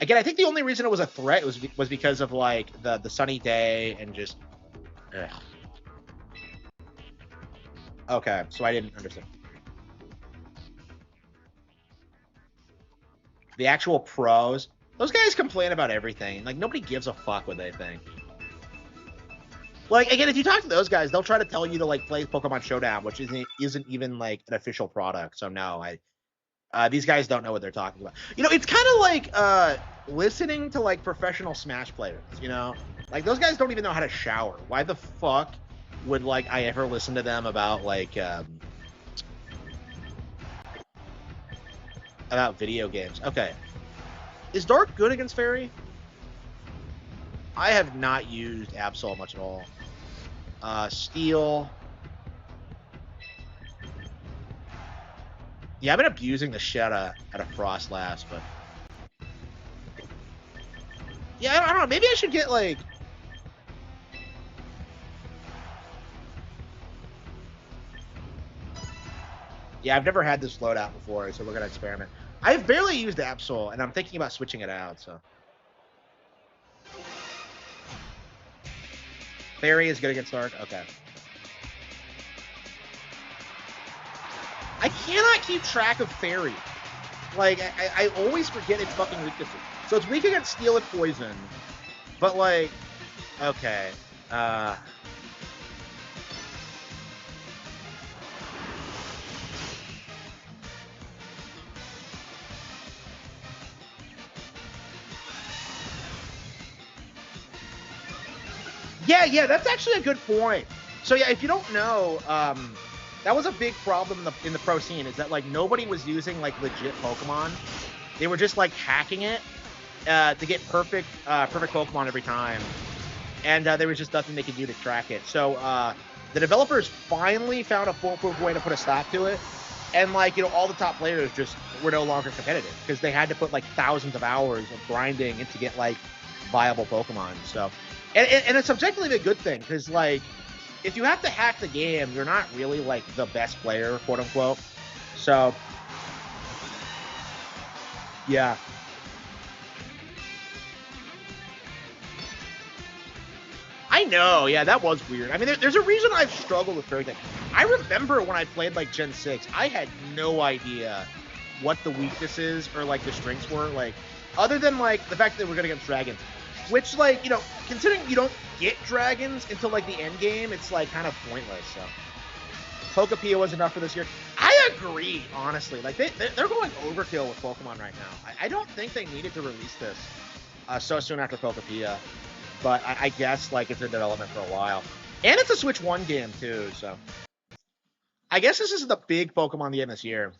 Again, I think the only reason it was a threat was because of, like, the sunny day and just... Ugh. Okay, so I didn't understand. The actual pros, those guys complain about everything. Like, nobody gives a fuck what they think. Like, again, if you talk to those guys, they'll try to tell you to, like, play Pokemon Showdown, which isn't even, like, an official product. So, no, these guys don't know what they're talking about. You know, it's kind of like listening to, like, professional Smash players, you know? Like, those guys don't even know how to shower. Why the fuck would, like, I ever listen to them about, like, about video games? Okay. Is Dark good against Fairy? I have not used Absol much at all. Steel. Yeah, I've been abusing the shit out of Frostlass, but... Yeah, I don't know. Maybe I should get, like... Yeah, I've never had this loadout before, so we're going to experiment. I've barely used Absol, and I'm thinking about switching it out, so... Fairy is good against Dark? Okay. I cannot keep track of Fairy. Like, I always forget its fucking weaknesses. So it's weak against Steel and Poison, but, like... Okay. Yeah, that's actually a good point. So yeah, if you don't know, that was a big problem in the pro scene, is that, like, nobody was using, like, legit Pokemon. They were just, like, hacking it to get perfect Pokemon every time, and there was just nothing they could do to track it. So the developers finally found a foolproof way to put a stop to it, and, like, you know, all the top players just were no longer competitive because they had to put, like, thousands of hours of grinding to get, like, viable Pokemon. So, and it's objectively a good thing, because, like, if you have to hack the game, you're not really, like, the best player, quote unquote. So, yeah. I know, yeah, that was weird. I mean, there's a reason I've struggled with everything. I remember when I played, like, Gen 6, I had no idea what the weaknesses or, like, the strengths were, like, other than, like, the fact that we're good against dragons. Which, like, you know, considering you don't get dragons until, like, the end game, it's, like, kind of pointless, so. Pokepia was enough for this year. I agree, honestly. Like, they're going overkill with Pokemon right now. I don't think they needed to release this so soon after Pokepia. But I guess, like, it's in development for a while. And it's a Switch 1 game, too, so. I guess this is the big Pokemon game this year.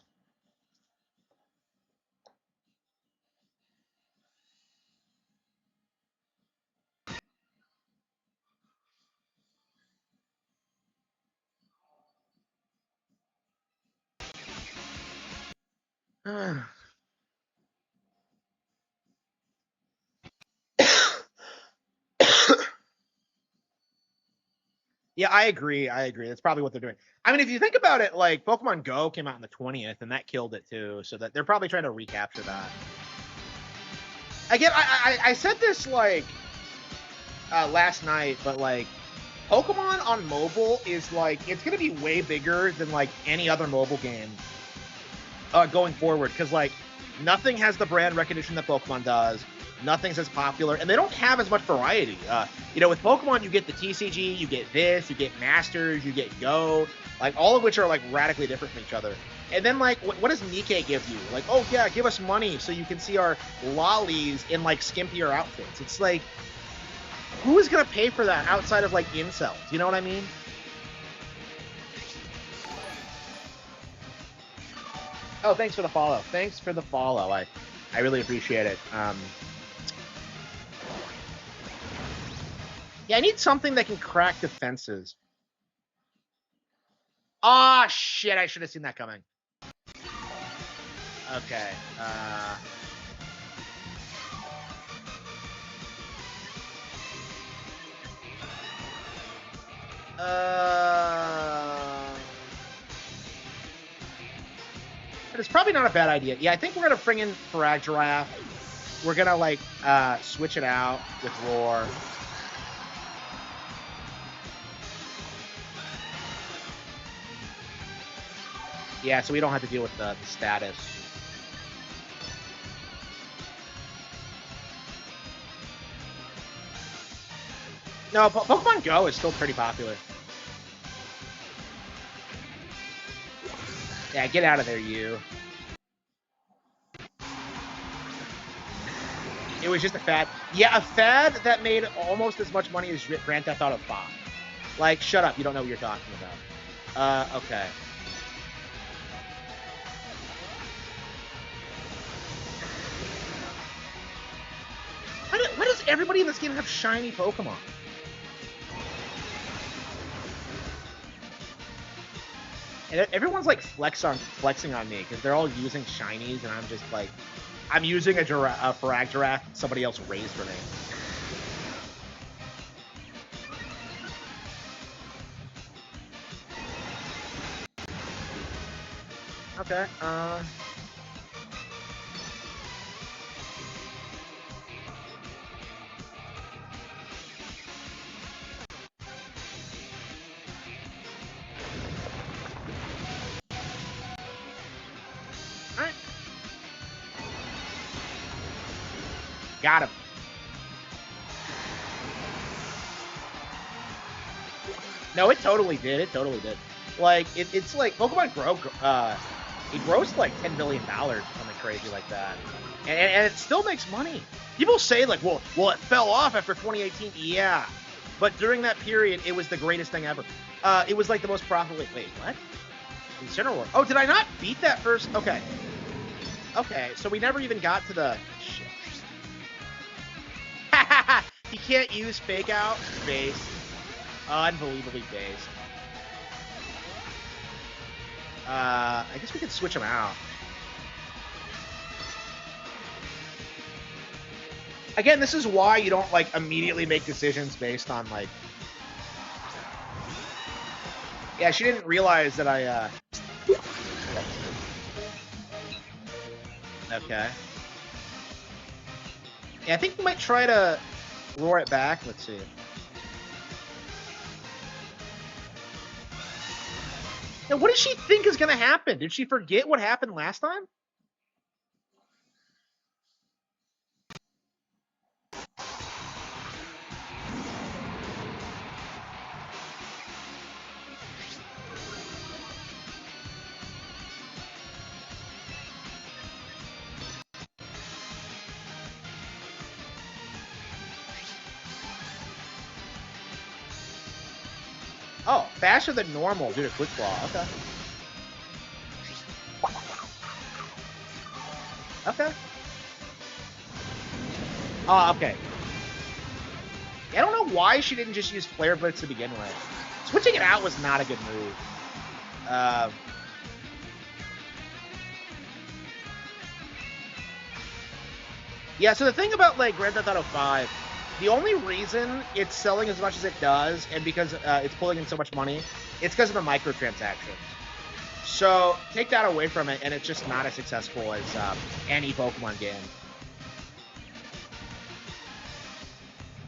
Yeah, I agree. That's probably what they're doing. I mean, if you think about it, like, Pokemon Go came out on the 20th, and that killed it, too. So that they're probably trying to recapture that. Again, I said this, like, last night, but, like, Pokemon on mobile is, like, it's going to be way bigger than, like, any other mobile game going forward. Because, like, nothing has the brand recognition that Pokemon does. Nothing's as popular, and they don't have as much variety. You know, with Pokemon, you get the TCG, you get this, you get Masters, you get Go, like, all of which are, like, radically different from each other. And then, like, what does Nikkei give you? Like, oh, yeah, give us money so you can see our lollies in, like, skimpier outfits. It's like, who is going to pay for that outside of, like, incels? You know what I mean? Oh, thanks for the follow. I really appreciate it. Yeah, I need something that can crack defenses. Ah, shit, I should have seen that coming. Okay. But it's probably not a bad idea. Yeah, I think we're gonna bring in Frag Giraffe. We're gonna like switch it out with Roar. Yeah, so we don't have to deal with the status. No, Pokemon Go is still pretty popular. Yeah, get out of there, you. It was just a fad. Yeah, a fad that made almost as much money as Grand Theft Auto 5. Like, shut up. You don't know what you're talking about. Okay. Why does everybody in this game have shiny Pokemon? And everyone's like flexing on me because they're all using shinies, and I'm just like, I'm using a Frag Giraffe somebody else raised for me. Okay. Alright. Got him. No, it totally did. It totally did. Like, it's like Pokemon it grows like $10 billion or something crazy like that. And it still makes money. People say, like, well, it fell off after 2018. Yeah. But during that period, it was the greatest thing ever. It was like the most profitable. Wait, what? Incineroar. Oh, did I not beat that first? Okay. Okay, so we never even got to the... Shit. He can't use Fake Out. Base. Unbelievably based. I guess we could switch them out. Again, this is why you don't, like, immediately make decisions based on, like... Yeah, she didn't realize that I, Okay. Yeah, I think we might try to roar it back. Let's see. Now, what does she think is going to happen? Did she forget what happened last time? Oh, faster than normal due to Quick Claw. Okay. Okay. Oh, okay. I don't know why she didn't just use Flare Blitz to begin with. Switching it out was not a good move. Yeah, so the thing about, like, Grand Theft Auto 5, the only reason it's selling as much as it does, and because it's pulling in so much money, it's because of the microtransactions. So, take that away from it, and it's just not as successful as any Pokemon game.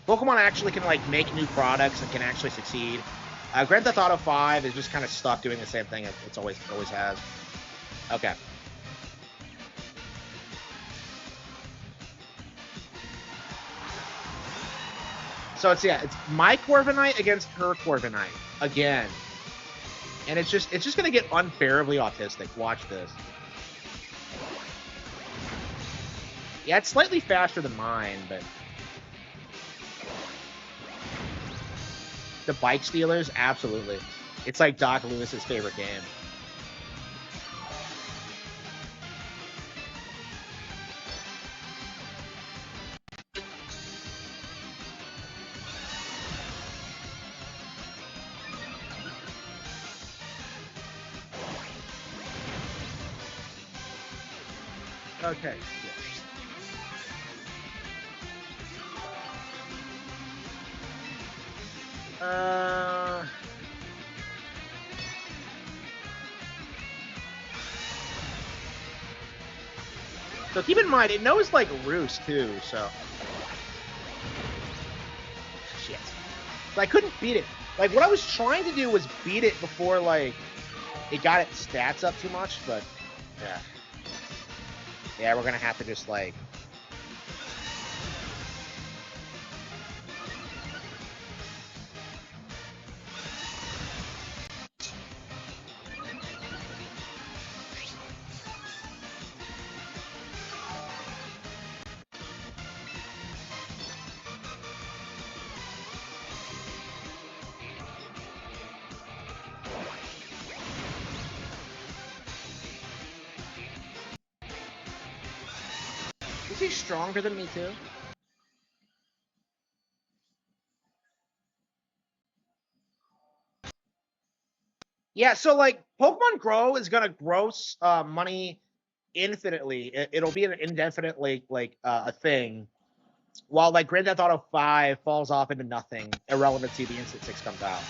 Pokemon actually can, like, make new products and can actually succeed. Grand Theft Auto 5 is just kind of stuck doing the same thing it's always has. Okay. So it's my Corviknight against her Corviknight again. And it's just gonna get unbearably autistic. Watch this. Yeah, it's slightly faster than mine, but the Bike Stealers, absolutely. It's like Doc Lewis's favorite game. Okay. So keep in mind, it knows, like, Roost, too, so... Shit. So I couldn't beat it. Like, what I was trying to do was beat it before, like, it got its stats up too much, but... Yeah. Yeah, we're gonna have to just, like... Is he stronger than me, too? Yeah, so, like, Pokemon Grow is gonna gross money infinitely. It'll be an indefinitely, like, a thing. While, like, Grand Theft Auto 5 falls off into nothing, irrelevancy, the instant 6 comes out.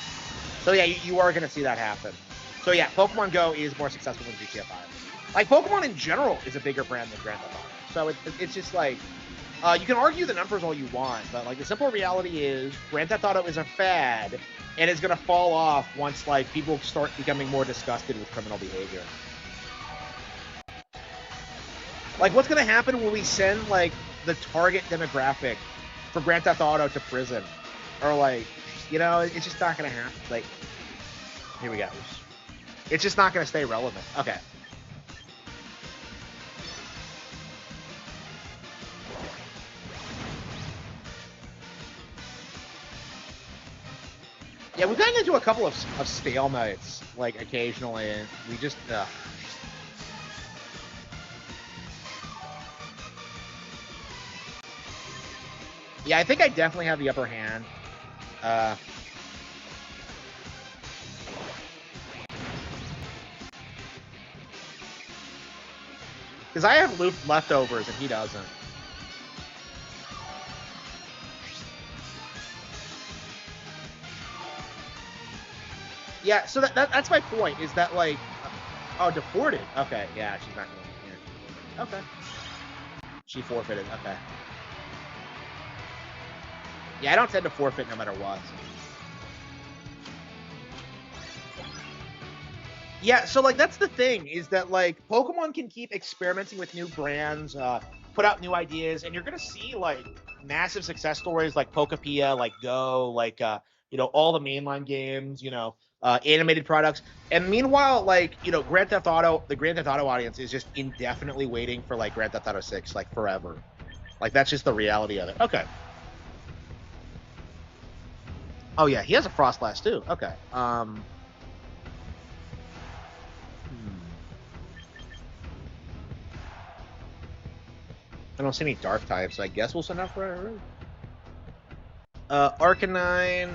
So, yeah, you are gonna see that happen. So, yeah, Pokemon Go is more successful than GTA 5. Like, Pokemon in general is a bigger brand than Grand Theft Auto. So, it's just, like... you can argue the numbers all you want, but, like, the simple reality is Grand Theft Auto is a fad, and it's going to fall off once, like, people start becoming more disgusted with criminal behavior. Like, what's going to happen when we send, like, the target demographic for Grand Theft Auto to prison? Or, like, you know, it's just not going to happen. Like, here we go. It's just not going to stay relevant. Okay. Yeah, we've gotten into a couple of stalemates, like, occasionally, and we just, Yeah, I think I definitely have the upper hand. Because I have loop leftovers and he doesn't. Yeah, so that's my point, is that, like... Oh, deported. Okay, yeah, she's not going to... Yeah. Okay. She forfeited, okay. Yeah, I don't tend to forfeit no matter what. Yeah, so, like, that's the thing, is that, like, Pokemon can keep experimenting with new brands, put out new ideas, and you're going to see, like, massive success stories like Pokepia, like Go, like, you know, all the mainline games, you know, animated products. And meanwhile, like, you know, the Grand Theft Auto audience is just indefinitely waiting for, like, Grand Theft Auto 6, like, forever. Like, that's just the reality of it. Okay. Oh, yeah, he has a Frostlass, too. Okay. I don't see any dark types, so I guess we'll send out for it. Arcanine.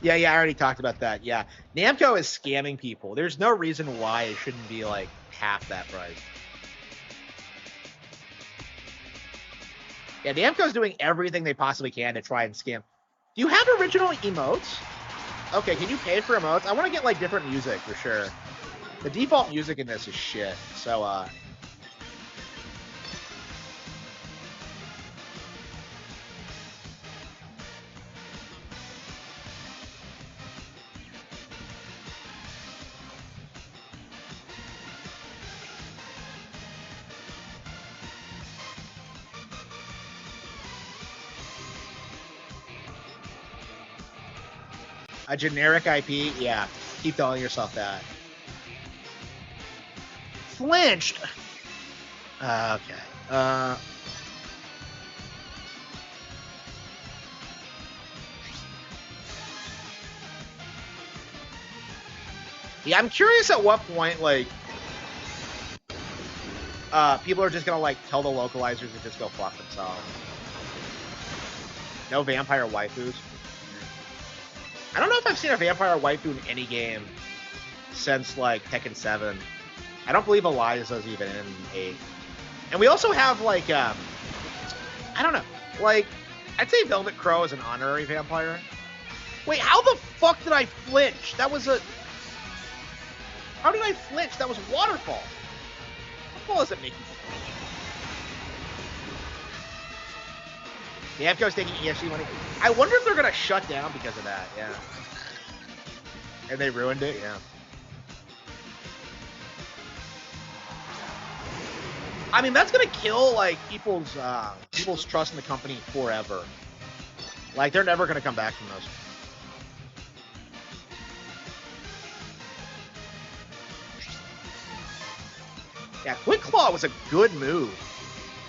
Yeah, I already talked about that. Yeah. Namco is scamming people. There's no reason why it shouldn't be, like, half that price. Yeah, Namco's doing everything they possibly can to try and scam. Do you have original emotes? Okay, can you pay for emotes? I want to get, like, different music for sure. The default music in this is shit. So, a generic IP? Yeah. Keep telling yourself that. Flinched! Okay. Yeah, I'm curious at what point, like, people are just gonna, like, tell the localizers to just go fuck themselves. No vampire waifus. I don't know if I've seen a vampire waifu in any game since, like, Tekken 7. I don't believe Eliza's even in 8. And we also have, like, I don't know, like, I'd say Velvet Crow is an honorary vampire. Wait, how the fuck did I flinch? That was a... How did I flinch? That was Waterfall. Waterfall doesn't make you flinch. The AFCO's taking ESG money. I wonder if they're going to shut down because of that, yeah. And they ruined it, yeah. I mean, that's going to kill, like, people's trust in the company forever. Like, they're never going to come back from those. Yeah, Quick Claw was a good move.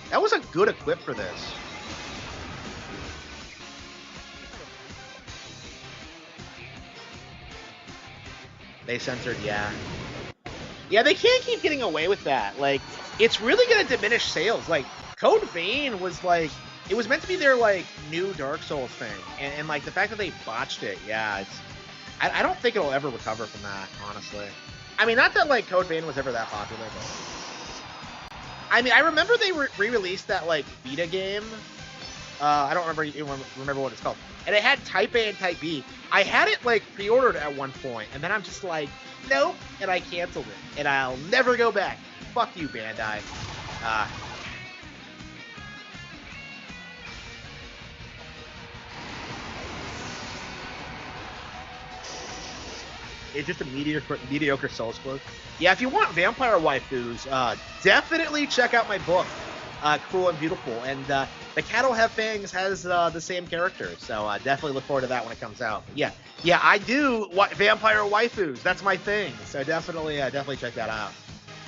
That was a good equip for this. They censored, yeah. Yeah, they can't keep getting away with that. Like, it's really going to diminish sales. Like, Code Vein was like, it was meant to be their, like, new Dark Souls thing. And like, the fact that they botched it, yeah, it's... I don't think it'll ever recover from that, honestly. I mean, not that, like, Code Vein was ever that popular, but... I mean, I remember they re-released that, like, Vita game. I don't remember what it's called. And it had Type A and Type B. I had it, like, pre-ordered at one point, and then I'm just like, nope, and I canceled it. And I'll never go back. Fuck you, Bandai. It's just a mediocre Souls book. Yeah, if you want vampire waifus, definitely check out my book, Cruel and Beautiful. And The Cat'll Have Fangs has the same characters, so definitely look forward to that when it comes out. But yeah, I do vampire waifus. That's my thing. So definitely check that out.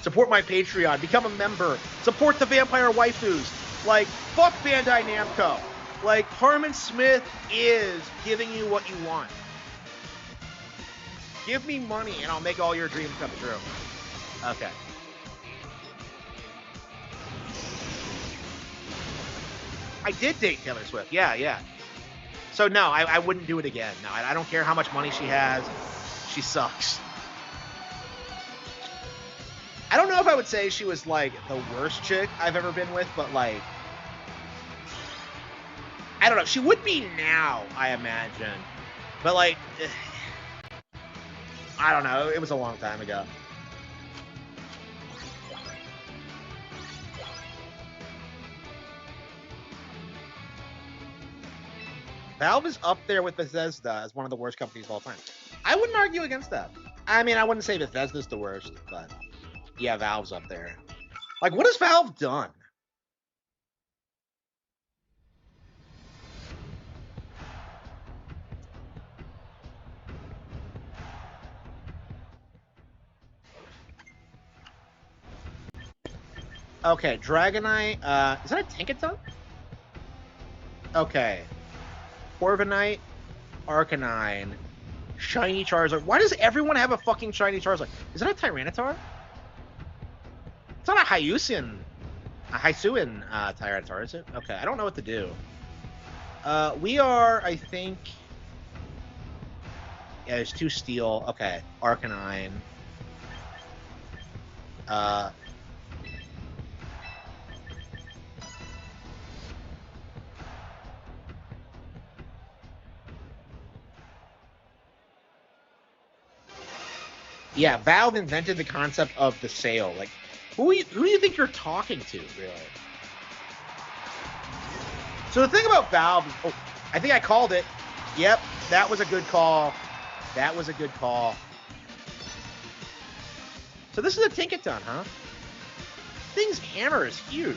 Support my Patreon. Become a member. Support the vampire waifus. Like, fuck Bandai Namco. Like, Harman Smith is giving you what you want. Give me money and I'll make all your dreams come true. Okay. I did date Taylor Swift. Yeah. So no, I wouldn't do it again. No, I don't care how much money she has. She sucks. I don't know if I would say she was, like, the worst chick I've ever been with, but, like, I don't know. She would be now, I imagine. But, like, I don't know. It was a long time ago. Valve is up there with Bethesda as one of the worst companies of all time. I wouldn't argue against that. I mean, I wouldn't say Bethesda's the worst, but yeah, Valve's up there. Like, what has Valve done? Okay, Dragonite. Is that a Tinkaton? Okay. Corviknight, Arcanine, Shiny Charizard. Why does everyone have a fucking Shiny Charizard? Is that a Tyranitar? It's not a Hisuian Tyranitar, is it? Okay, I don't know what to do. We are, I think... Yeah, there's 2 Steel. Okay, Arcanine. Yeah, Valve invented the concept of the sale. Like, who do you think you're talking to, really? So the thing about Valve, I think I called it. Yep, that was a good call. That was a good call. So this is a Tinkaton, huh? Thing's hammer is huge.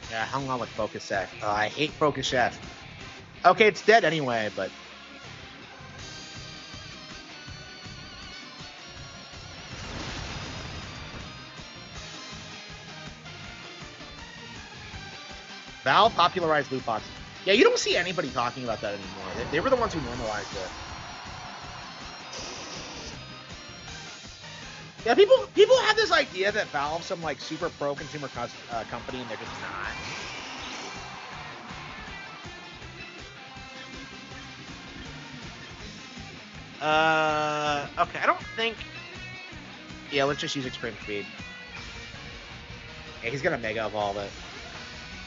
Yeah, I hung on with Focus F. I hate Focus F. Okay, it's dead anyway, but... Valve popularized loot boxes. Yeah, you don't see anybody talking about that anymore. They were the ones who normalized it. Yeah, people have this idea that Valve's some like super pro consumer company, and they're just not. Okay, I don't think. Yeah, let's just use Extreme Speed. Yeah, he's gonna Mega Evolve it.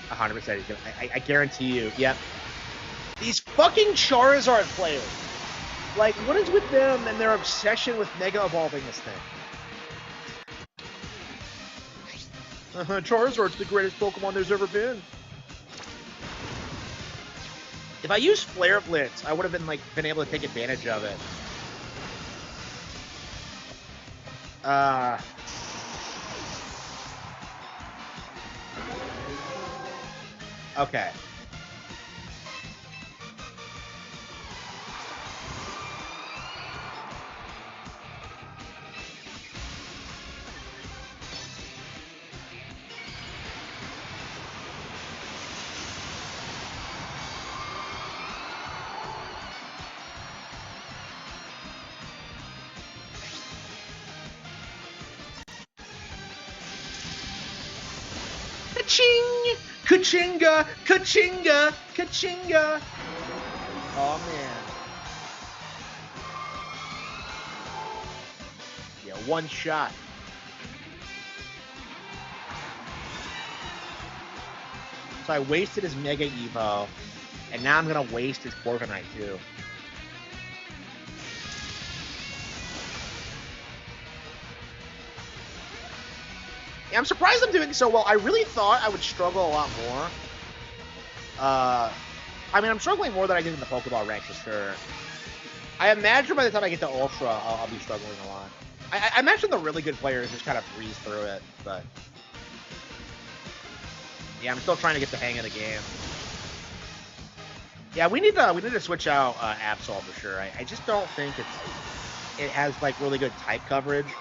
100% he's gonna. I guarantee you. Yep. These fucking Charizard players. Like, what is with them and their obsession with Mega Evolving this thing? Charizard's the greatest Pokemon there's ever been. If I used Flare Blitz, I would have been able to take advantage of it. Okay. Ka-ching! Ka-chinga! Ka-chinga! Ka-chinga! Oh, man. Yeah, one shot. So I wasted his Mega Evo, and now I'm going to waste his Corviknight, too. Yeah, I'm surprised I'm doing so well. I really thought I would struggle a lot more. I mean, I'm struggling more than I did in the Pokeball rank, for sure. I imagine by the time I get to Ultra, I'll be struggling a lot. I imagine the really good players just kind of breeze through it, but... Yeah, I'm still trying to get the hang of the game. Yeah, we need to switch out Absol for sure. I just don't think it has, like, really good type coverage.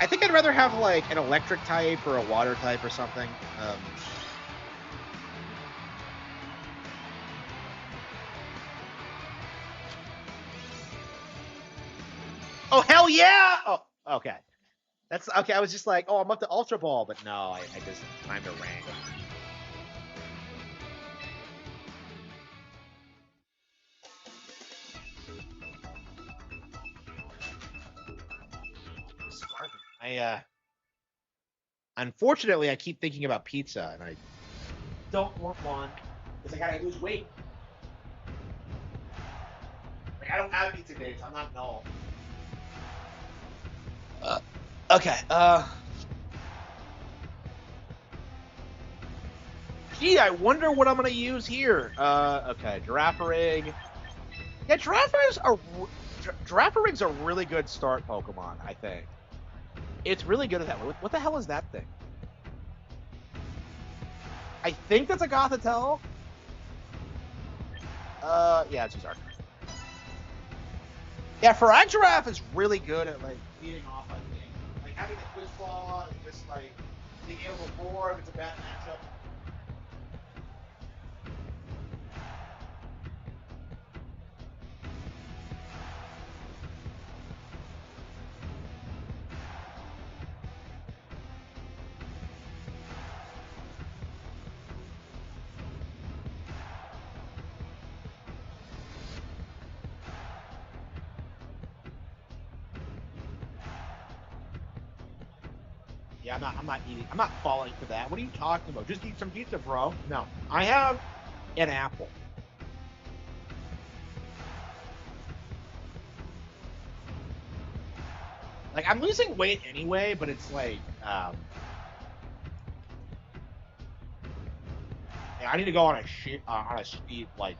I think I'd rather have, like, an electric type or a water type or something. Oh, hell yeah! Oh, okay. That's okay. I was just like, oh, I'm up to Ultra Ball, but no, I just time to rank. Unfortunately, I keep thinking about pizza, and I don't want one because I gotta lose weight. Like, I don't have pizza days. I'm not null. Okay. Gee, I wonder what I'm gonna use here. Okay, Girafarig. Yeah, Girafarig's a really good start Pokemon, I think. It's really good at that. What the hell is that thing? I think that's a Gothitelle. Yeah, it's Zark. Yeah, Farag is really good at, like, beating off, I think. Like, having the Quiz Claw and just, like, being able to roar if it's a bad matchup. Yeah, I'm not falling for that. What are you talking about? Just eat some pizza, bro. No, I have an apple. Like, I'm losing weight anyway, but it's like, yeah, I need to go on a speed, like.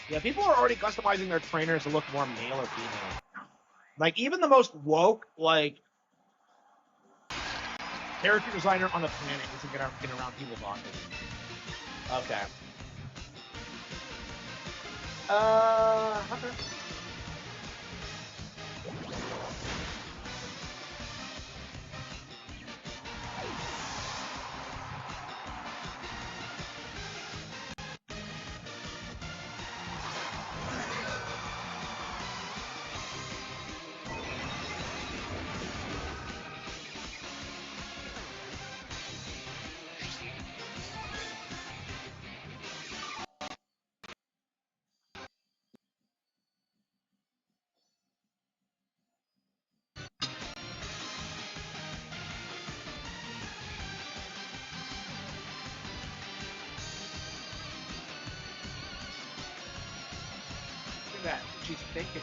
Yeah, people are already customizing their trainers to look more male or female. Like, even the most woke, like, character designer on the planet isn't gonna get around people's autism. Okay. Okay. she's thinking.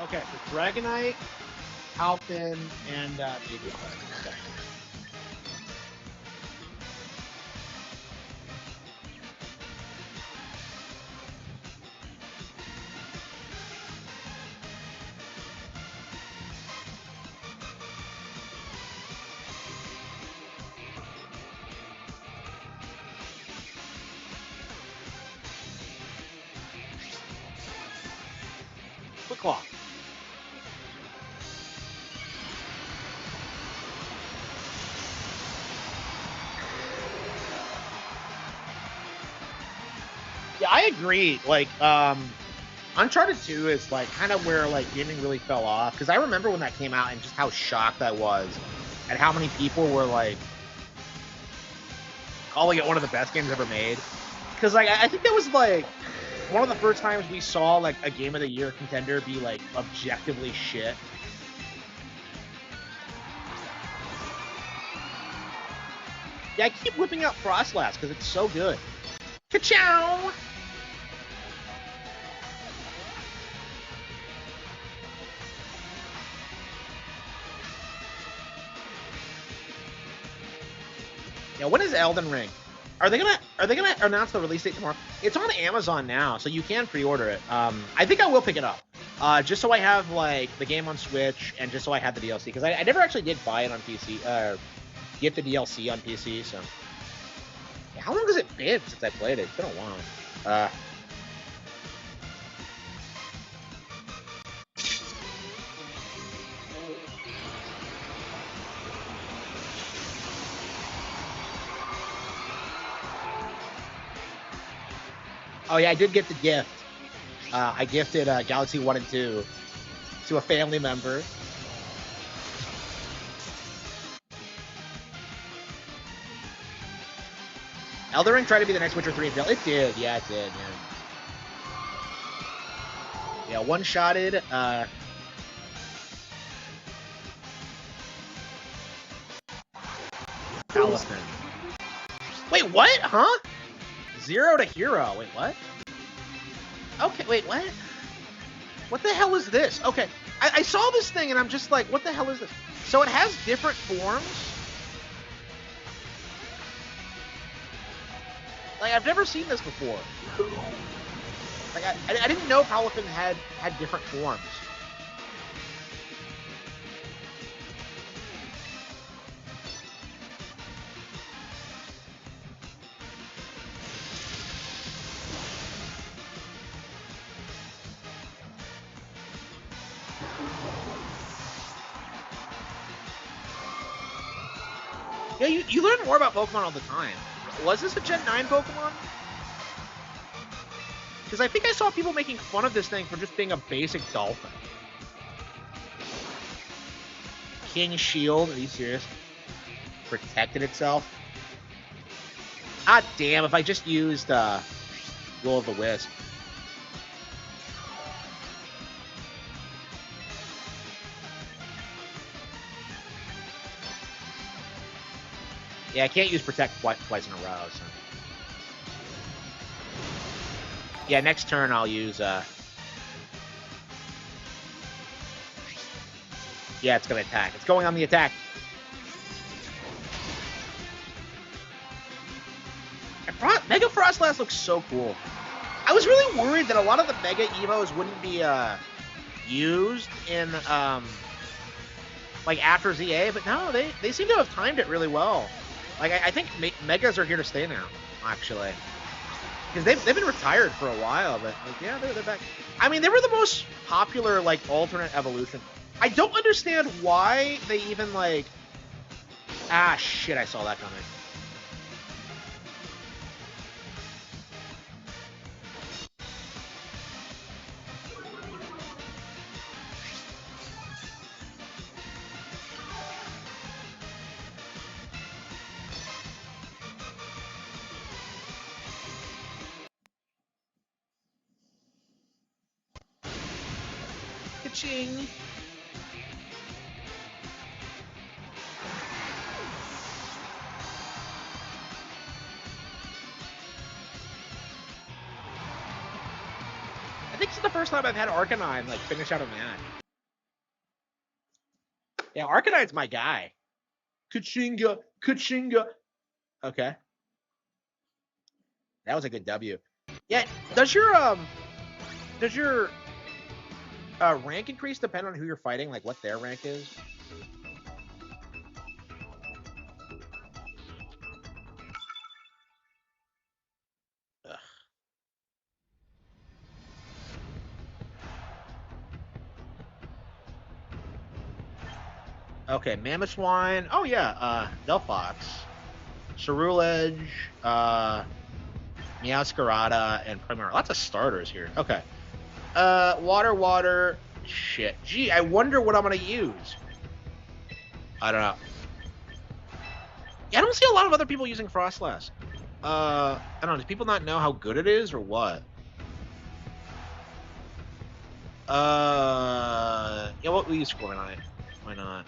Okay, so Dragonite, Halfin, and maybe okay. Quick Claw. Yeah, I agree. Like, Uncharted 2 is like kind of where like gaming really fell off, because I remember when that came out and just how shocked I was at how many people were like calling it one of the best games ever made. Because like I think that was like one of the first times we saw like a Game of the Year contender be like objectively shit. Yeah, I keep whipping out Frostlass because it's so good. Ka-chow! Yeah, when is Elden Ring? Are they gonna announce the release date tomorrow? It's on Amazon now, so you can pre-order it. I think I will pick it up, just so I have like the game on Switch and just so I have the DLC, because I never actually did buy it on PC. Get the DLC on PC. So yeah, how long has it been since I played it? It's been a while. Oh yeah, I did get the gift. I gifted Galaxy 1 and 2 to a family member. Elden Ring tried to be the next Witcher 3 until it did. Yeah, it did. Yeah, one-shotted. Allison. Wait, what? Huh? 0 to hero. Wait, what? Okay, wait, what? What the hell is this? Okay, I saw this thing and I'm just like, what the hell is this? So it has different forms? Like, I've never seen this before. Like, I didn't know Paladin had different forms. Yeah, you learn more about Pokemon all the time. Was this a Gen 9 Pokemon? Because I think I saw people making fun of this thing for just being a basic dolphin. King Shield, are you serious? Protected itself? Ah, damn, if I just used Will of the Wisp. Yeah, I can't use Protect twice in a row, so... Yeah, next turn I'll use, Yeah, it's gonna attack. It's going on the attack. Mega Frostlass looks so cool. I was really worried that a lot of the Mega Evos wouldn't be, used in, like, after ZA, but no, they seem to have timed it really well. Like, I think Megas are here to stay now, actually. Because they've been retired for a while, but, like, yeah, they're back. I mean, they were the most popular, like, alternate evolution. I don't understand why they even, like... Ah, shit, I saw that coming. Ka-ching. I think this is the first time I've had Arcanine like finish out a match. Yeah, Arcanine's my guy. Kachinga, Kachinga. Okay. That was a good W. Yeah, does your rank increase depend on who you're fighting, like what their rank is? Ugh. Okay, Mamoswine. Oh yeah, Delphox, Cerulege, Meowscarada, and Primarina. Lots of starters here. Okay. Water. Shit. Gee, I wonder what I'm gonna use. I don't know. Yeah, I don't see a lot of other people using Frostlass. I don't know. Do people not know how good it is or what? Yeah, what we use Corviknight. Why not?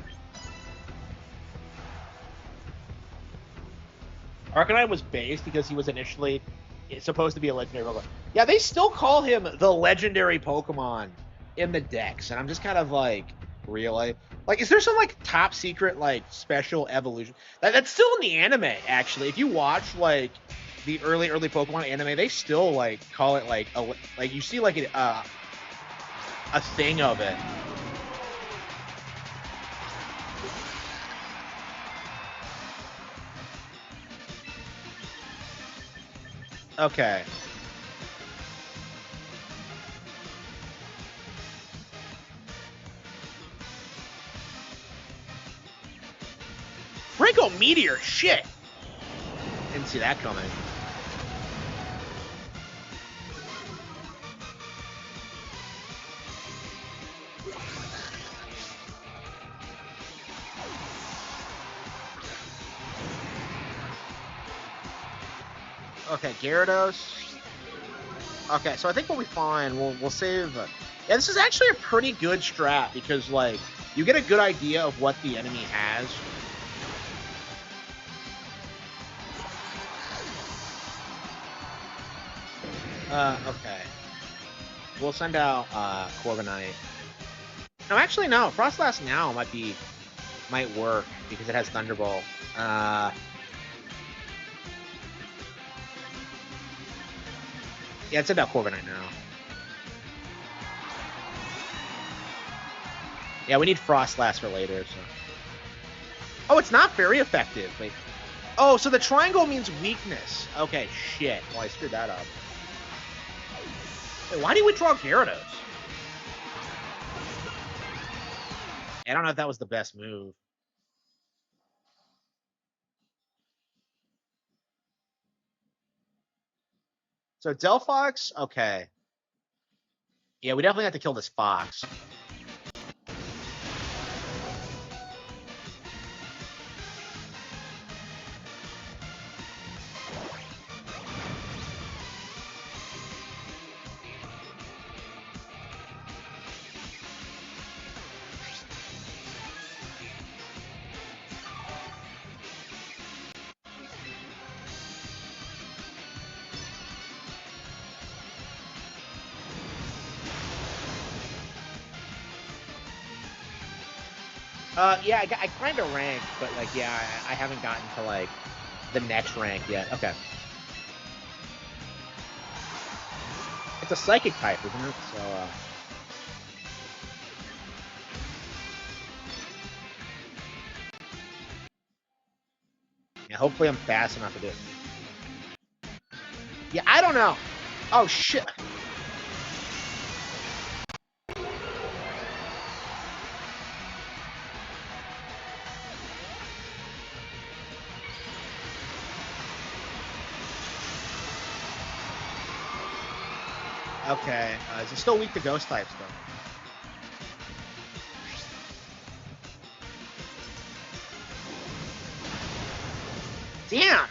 Arcanine was based because he was initially supposed to be a legendary Pokemon. Yeah, they still call him the legendary Pokemon in the decks, and I'm just kind of like, really? Like, is there some like top secret like special evolution that's still in the anime? Actually, if you watch like the early Pokemon anime, they still like call it like you see like a thing of it. Okay. Franco Meteor, shit. Didn't see that coming. Okay, Gyarados. Okay, so I think what we find, we'll save. Yeah, this is actually a pretty good strat because like you get a good idea of what the enemy has. Okay. We'll send out Corviknight. No, actually no. Frostlass now might work because it has Thunderbolt. Yeah, it's about Corviknight now. Yeah, we need Frostlass for later. So. Oh, it's not very effective. Wait. Oh, so the triangle means weakness. Okay, shit. Well, I screwed that up. Wait, why do you withdraw Gyarados? I don't know if that was the best move. So Delphox, okay. Yeah, we definitely have to kill this fox. Yeah, I kind of ranked, but like, yeah, I haven't gotten to like the next rank yet. Okay. It's a psychic type, isn't it? So, yeah, hopefully I'm fast enough to do it. Yeah, I don't know. Oh, shit. Okay, is it still weak to ghost types, though? Damn!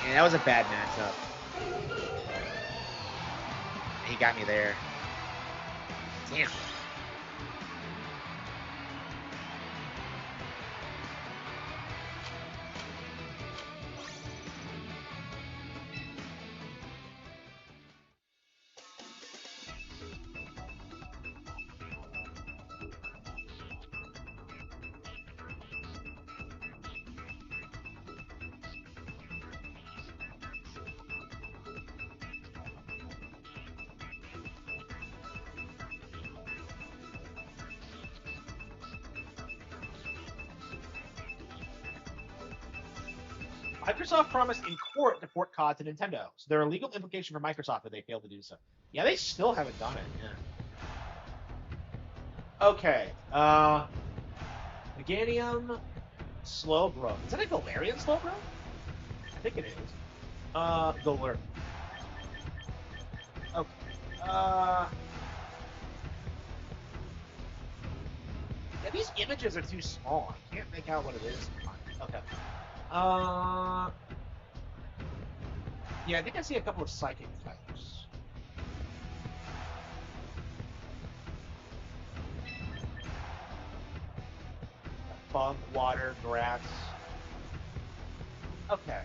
Yeah, that was a bad matchup. He got me there. Damn. Microsoft promised in court to port COD to Nintendo, so there are legal implications for Microsoft if they fail to do so. Yeah, they still haven't done it. Yeah. Okay. Meganium slow growth. Is that a Galarian slow growth? I think it is. Galar. Okay. Yeah, these images are too small. I can't make out what it is. Okay. Yeah, I think I see a couple of psychic types. Bug, water, grass. Okay.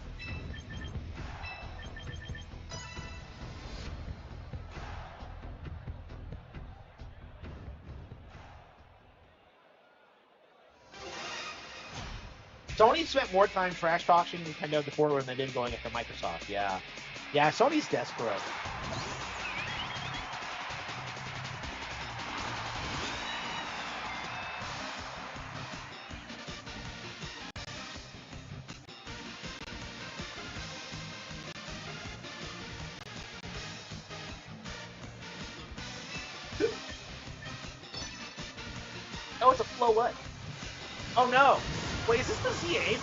Sony spent more time trash talking Nintendo before than they did going after Microsoft. Yeah. Yeah, Sony's desperate. Oh, it's a Floette. Oh no. Wait, is this the ZA?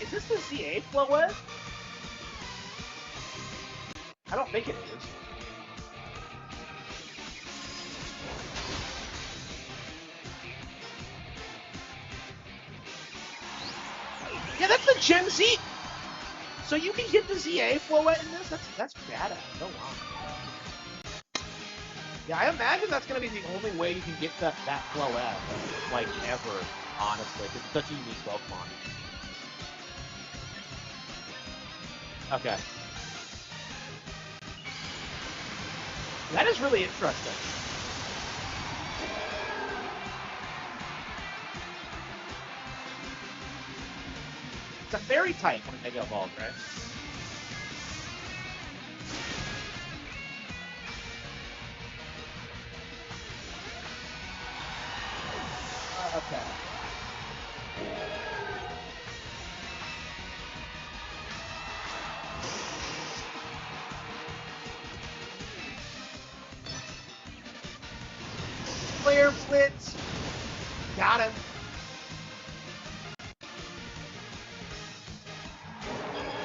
Is this the ZA Floette? I don't think it is. Yeah, that's the Gen Z. So you can get the ZA Floette in this? That's badass. No lie. Yeah, I imagine that's going to be the only way you can get that Floette, like, ever, honestly, because it's such a unique Pokemon. Okay. That is really interesting. It's a fairy type when it Mega Evolved, right? Okay. Flare Blitz. Got him.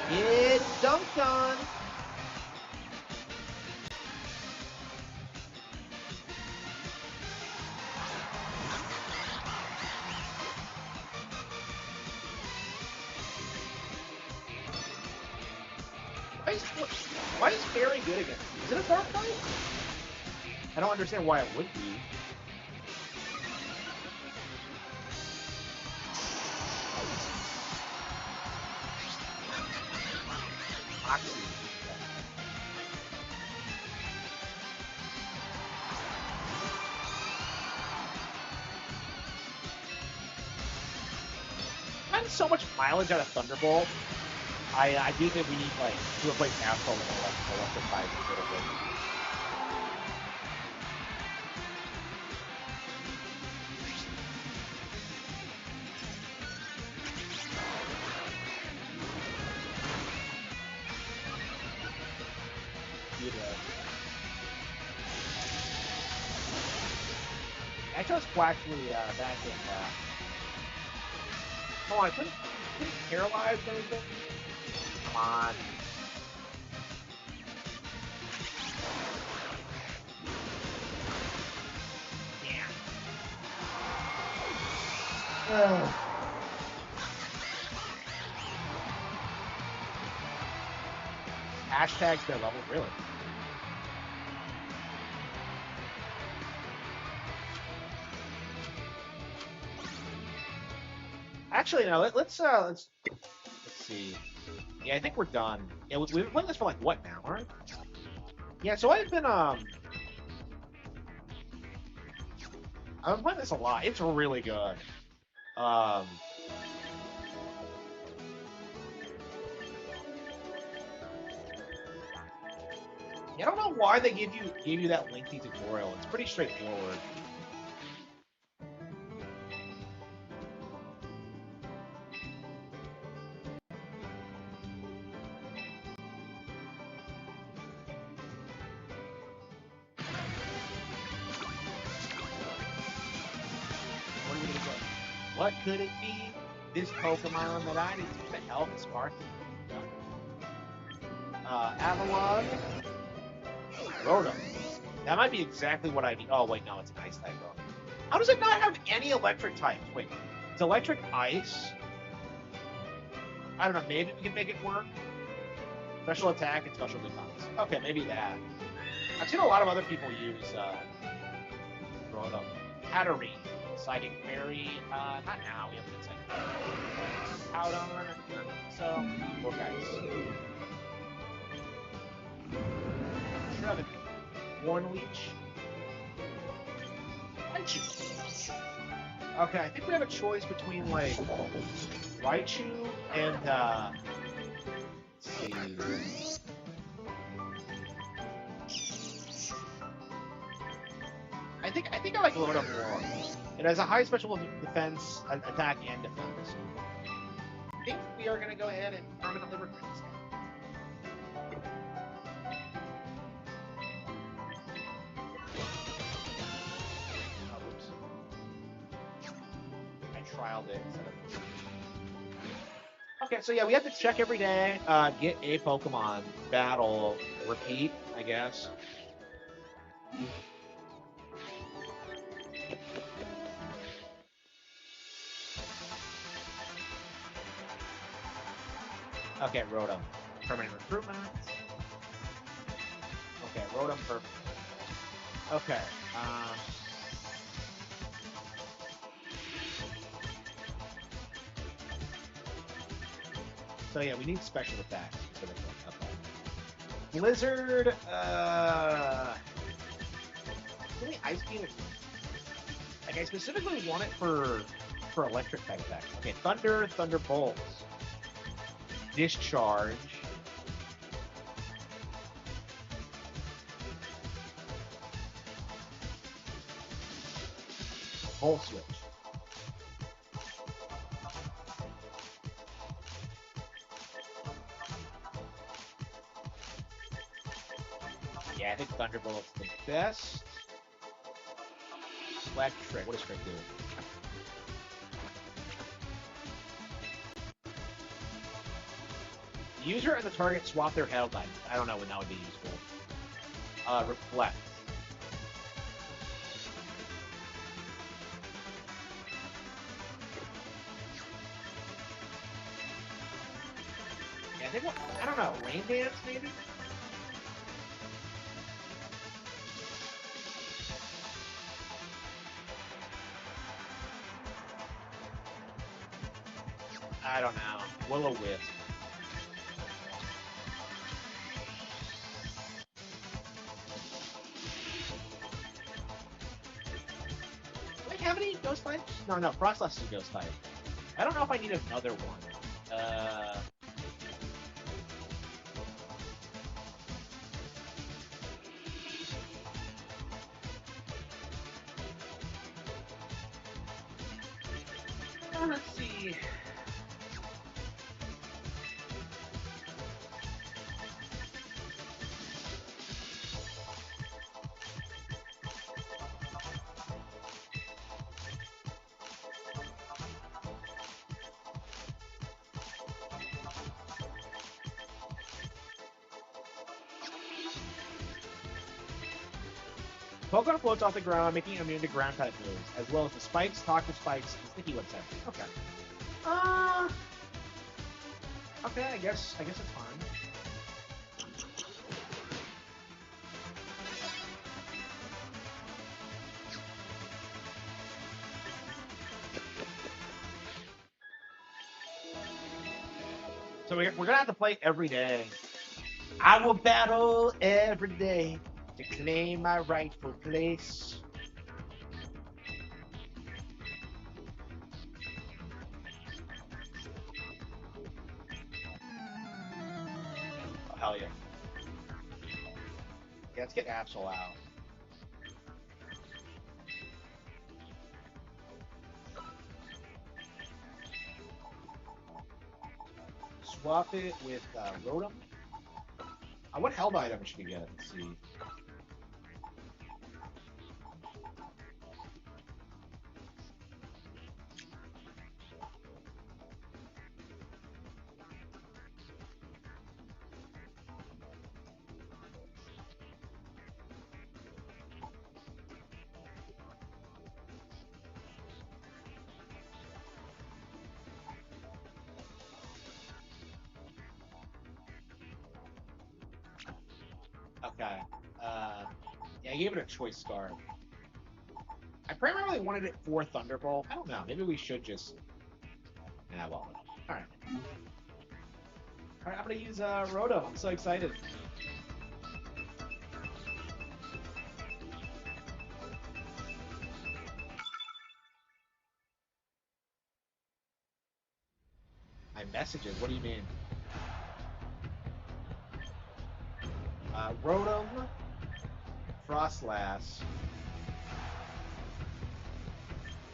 Get dunked on. Why is Fairy good against you? Is it a dark type? I don't understand why it would be. Oxy. Gotten so much mileage out of Thunderbolt. I do think we need like to replace Asphalt with electrified a little bit. I chose Quaxley back in. Oh, I couldn't paralyze or anything. Come on. Yeah. Hashtags their level, really. Actually, no. Let's see. Yeah, I think we're done. Yeah, we've been playing this for like what now, right? Yeah, so I've been playing this a lot. It's really good. Yeah, I don't know why they gave you that lengthy tutorial. It's pretty straightforward. What are we gonna get? What could it be? This Pokemon that I need to help spark. Avalon, Rotom. That might be exactly what I need. Oh wait, no, it's an Ice type Rotom. How does it not have any electric types? Wait, it's electric ice. I don't know. Maybe we can make it work. Special attack and special defense. Okay, maybe that. I've seen a lot of other people use Rotom. Hatterene, Psychic Fairy. Not now. We haven't been Psychic Fairy. Powder. So, four guys. Shrevin. Warn Leech. Raichu. Okay, I think we have a choice between like Raichu and let's see. I think I like Rotom more. It has a high special defense, attack, and defense. I think we are gonna go ahead and permanently recruit this guy. Oh, oops. I trialed it instead of... Okay, so yeah, we have to check every day, get a Pokemon, battle, repeat, I guess. Okay, Rotom. Permanent recruitment. Okay, Rotom perfect. Okay, so yeah, we need special attacks specifically. Okay. Blizzard, really Ice Beam. Like I specifically want it for electric type attacks. Okay, Thunder, Thunderbolts, Discharge. Volt Switch. Yeah, I think Thunderbolt's the best. Electric. What does Trick do? The user and the target swap their held items. I don't know when that would be useful. Reflect. Yeah, I think I don't know. Rain Dance, maybe? I don't know. Will-O-Wisp. Do I have any ghost types? No, Frostlass is a ghost type. I don't know if I need another one. Let's see. Pokemon floats off the ground, making it immune to ground type moves, as well as the spikes, toxic spikes, and sticky web type. Okay. Okay, I guess it's fine. So we're gonna have to play every day. I will battle every day to claim my rightful place. Oh, hell yeah. Yeah, let's get Absol out. Swap it with Rotom. What held item should we get? Let's see. Okay. Yeah, I gave it a choice scarf. I primarily wanted it for Thunderbolt. I don't know. Maybe we should just. Nah, well. All right. All right, I'm gonna use Rotom. I'm so excited. My messages. What do you mean? Rotom, Frostlass,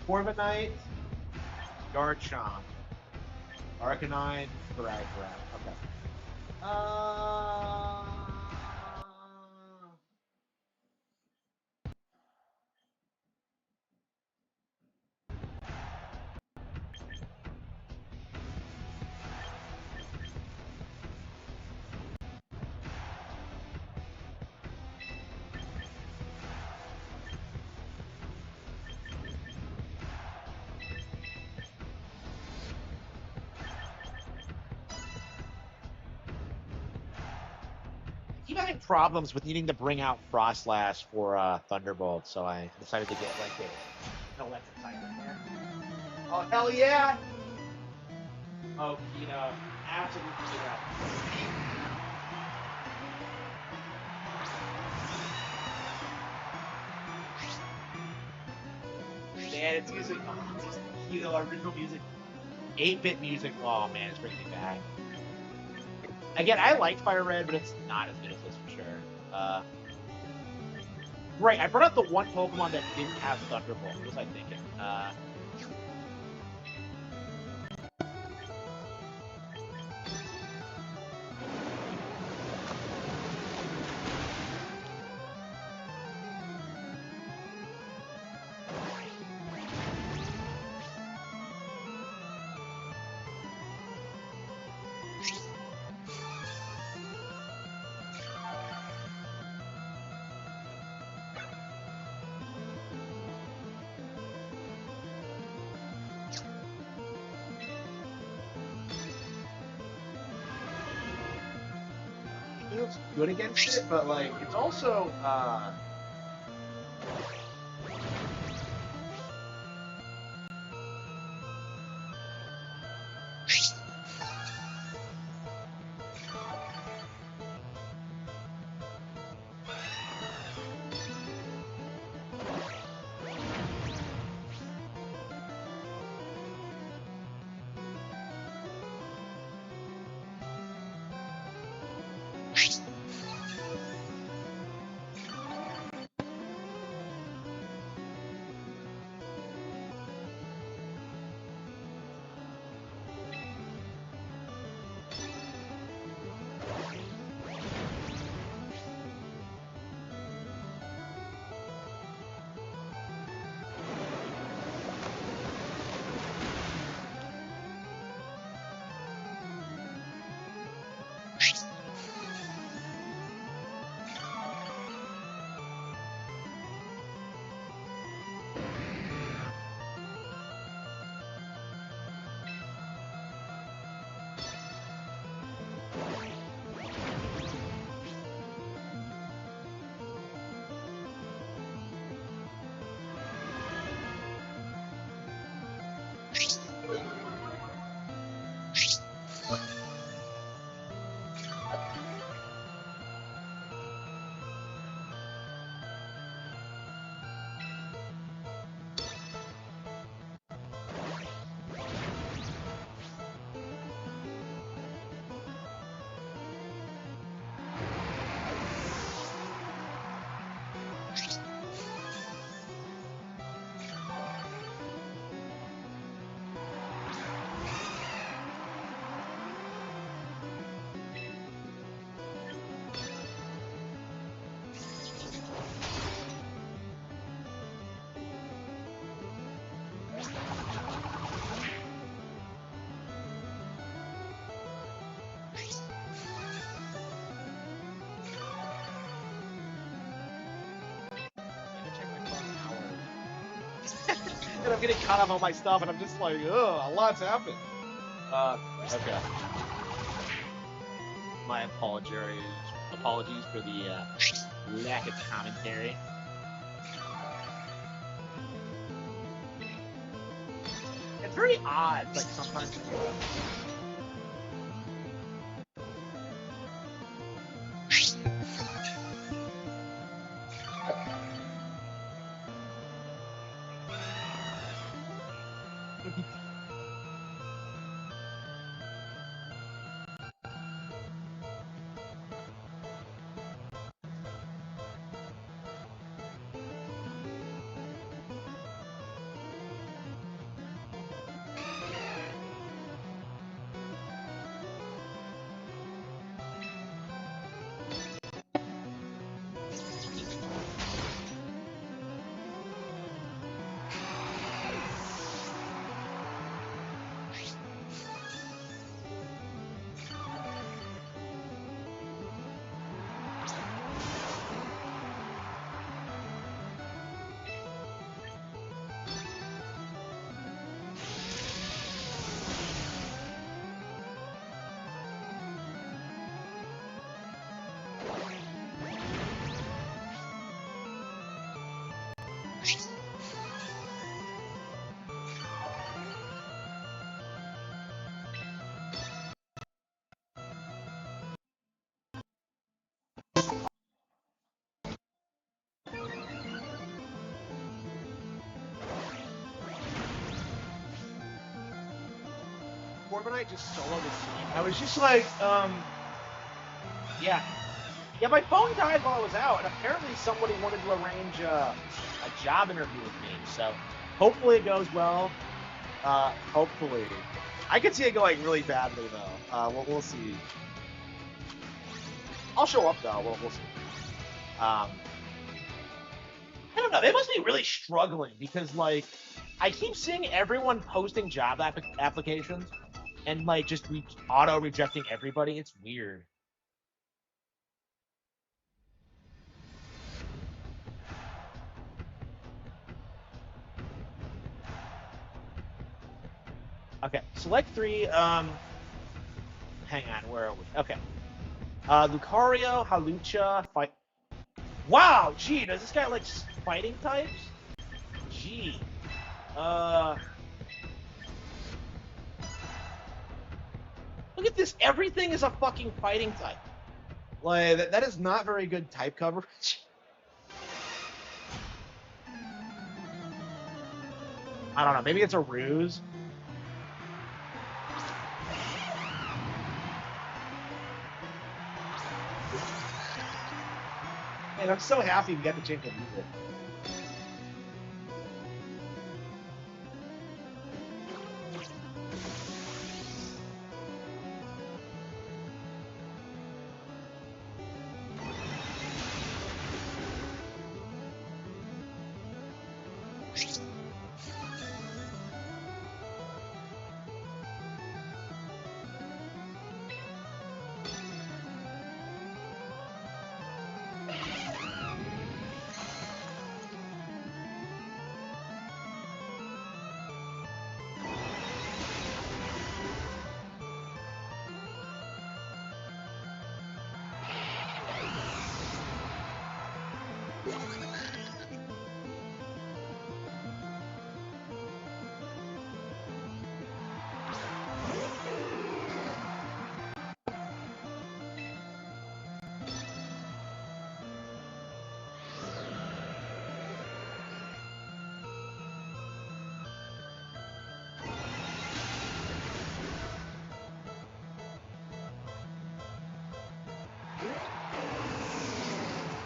Corviknight, Garchomp, Arcanine, Thrive. Okay. Keep having problems with needing to bring out Frostlass for Thunderbolt, so I decided to get like a no electric type in there. Oh hell yeah! Oh, absolutely Man, it's using original music, 8-bit music. Oh man, it's bringing me back. Again, I liked Fire Red, but it's not as good as this for sure. Right, I brought up the one Pokemon that didn't have Thunderbolt. What was I thinking? It looks good against it, but like it's also I'm getting caught up on my stuff, and I'm just like, ugh, a lot's happened. Okay. My apologies for the lack of commentary. It's very odd, like sometimes. Corbin and I just soloed the scene. I was just like, yeah. Yeah, my phone died while I was out, and apparently somebody wanted to arrange a job interview with me, so hopefully it goes well. Hopefully. I could see it going really badly, though. We'll see. I'll show up, though. We'll see. I don't know. They must be really struggling, because, like, I keep seeing everyone posting job applications and, like, just auto-rejecting everybody. It's weird. Okay, select 3. Hang on, where are we? Okay. Lucario, Halucha, fight. Wow, gee, does this guy like fighting types? Gee. Look at this. Everything is a fucking fighting type. Like, that is not very good type coverage. I don't know. Maybe it's a ruse. And I'm so happy we got to change the music.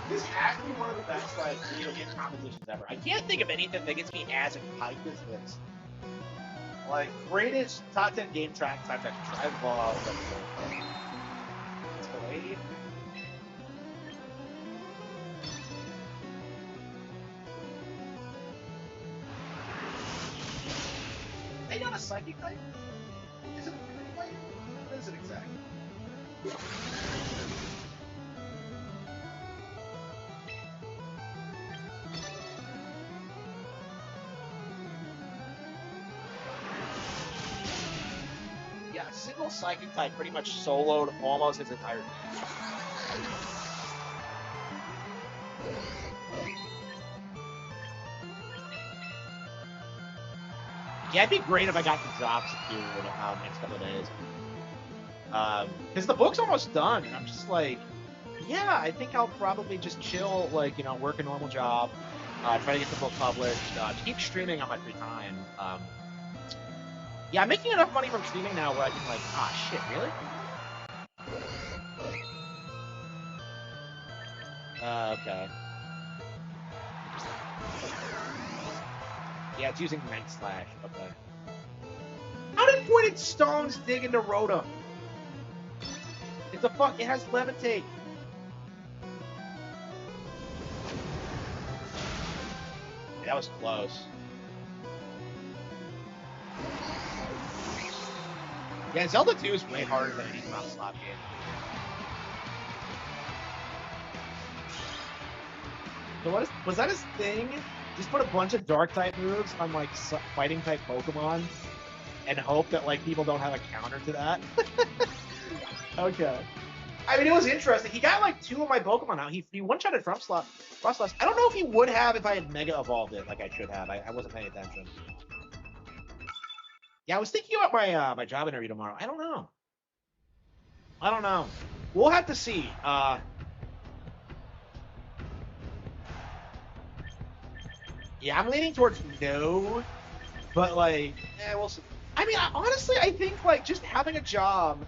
This has to be one of the best like video game competitions ever. I can't think of anything that gets me as hyped as this. Like, greatest top 10 game track times I love that. Let's go, lady. They got a psychic type? Is it a psychic type? What is it exactly? single psychic type pretty much soloed almost his entire team. Yeah, it'd be great if I got the job secured next couple of days. Because the book's almost done, and I'm just like, yeah, I think I'll probably just chill, like, you know, work a normal job, try to get the book published, keep streaming on my free time. Yeah, I'm making enough money from streaming now where I can, like, ah, shit, really? Okay. Yeah, it's using Night Slash. Okay. How did Pointed Stones dig into Rotom? It's a fuck. It has Levitate. Yeah, that was close. Yeah, Zelda 2 is way harder than any Cross Slot game. So was that his thing? Just put a bunch of dark type moves on like fighting type Pokemon and hope that like people don't have a counter to that. Okay. I mean, it was interesting. He got like 2 of my Pokemon out. He one-shotted Froslass. I don't know if he would have if I had Mega Evolved it like I should have. I wasn't paying attention. Yeah, I was thinking about my my job interview tomorrow. I don't know. We'll have to see. Yeah, I'm leaning towards no, but like, we'll see. I mean, honestly, I think like just having a job,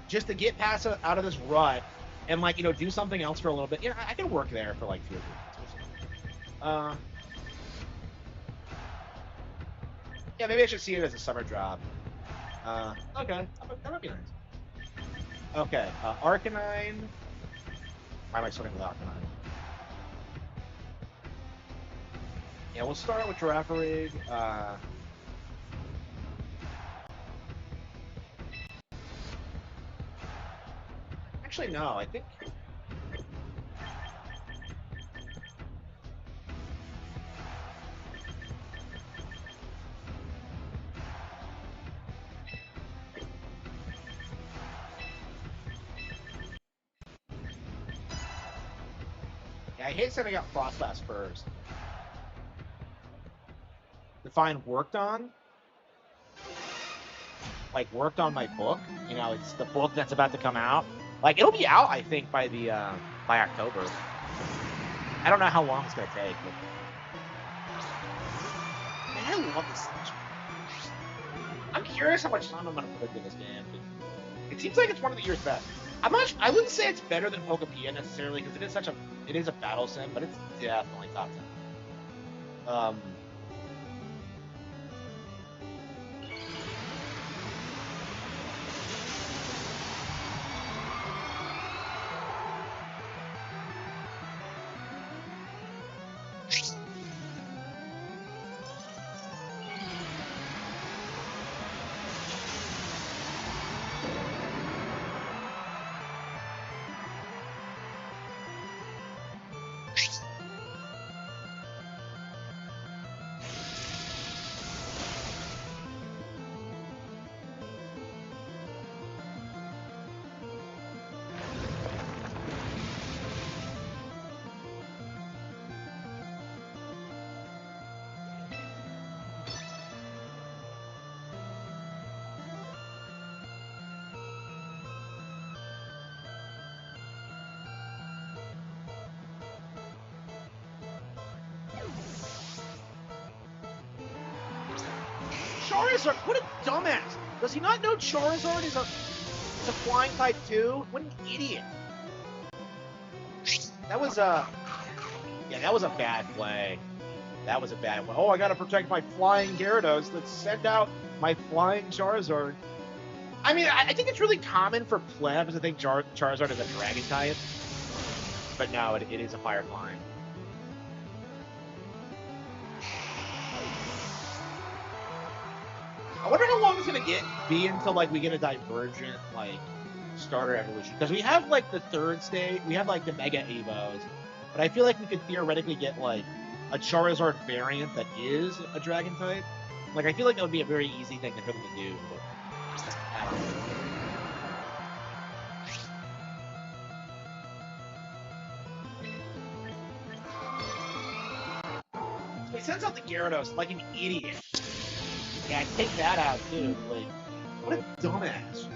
just to get past out of this rut, and like, you know, do something else for a little bit. You know, I can work there for like 2 or 3 months or so. Yeah, maybe I should see it as a summer job. Okay, that might be nice. Okay, Arcanine. Why am I starting with Arcanine? Yeah, we'll start with Girafarig. Actually, no, I think... Yeah, I hate sending out Froslass first. Define worked on? Like, worked on my book? You know, it's the book that's about to come out. Like, it'll be out, I think, by the, by October. I don't know how long it's gonna take, but... Man, I love this thing. I'm curious how much time I'm gonna put into this game. It seems like it's one of the year's best. I wouldn't say it's better than Pokepia necessarily, because it is a battle sim, but it's definitely top 10. Charizard, what a dumbass! Does he not know Charizard is a flying type too? What an idiot! That was that was a bad play. That was a bad one. Oh, I gotta protect my flying Gyarados. Let's send out my flying Charizard. I mean, I think it's really common for plebs to think Charizard is a dragon type, but no, it is a fire flying. I wonder how long it's gonna be until like we get a divergent like starter evolution, because we have like the 3rd stage, we have like the Mega Evos, but I feel like we could theoretically get like a Charizard variant that is a dragon type. Like I feel like that would be a very easy thing for them to do. But I don't know. he sends out the Gyarados like an idiot. Yeah, take that out too. Like, what a dumbass.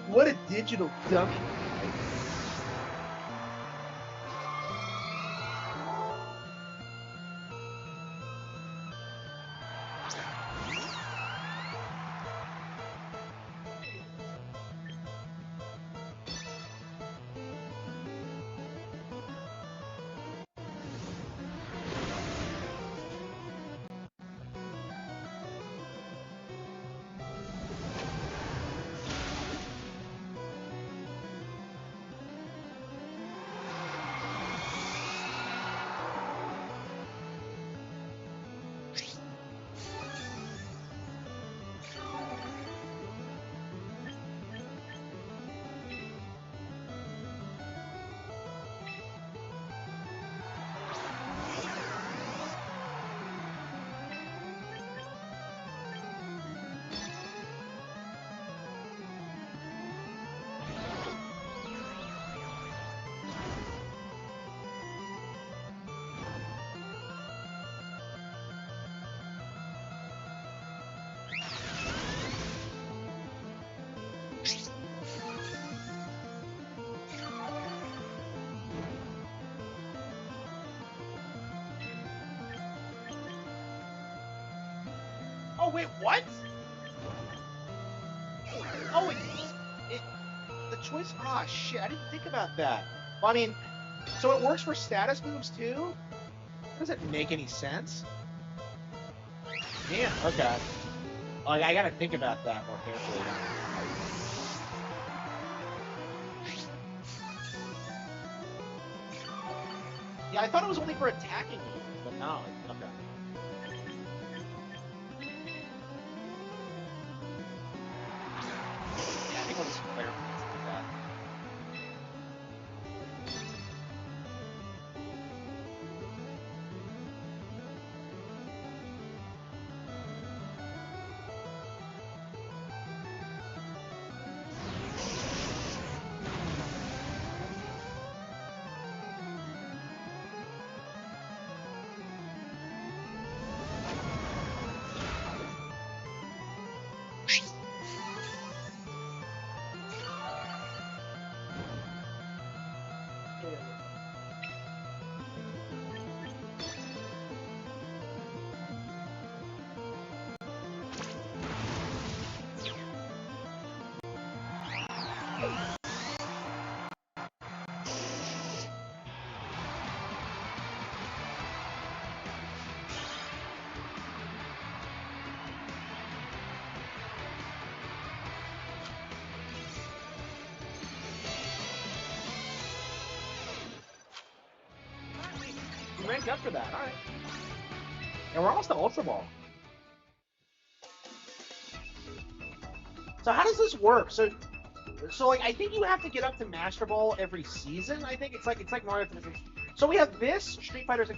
What a digital dummy. Oh, wait, what? Oh, the choice. Ah, shit. I didn't think about that. Well, I mean, so it works for status moves too? That doesn't make any sense. Damn, okay. Like, I gotta think about that more carefully. Yeah, I thought it was only for attacking moves, but no. Okay. Yeah, I think we'll just clear that. We ranked up for that, alright. And we're almost to Ultra Ball. So how does this work? So like I think you have to get up to Master Ball every season. I think it's like Mario. So we have this Street Fighter's.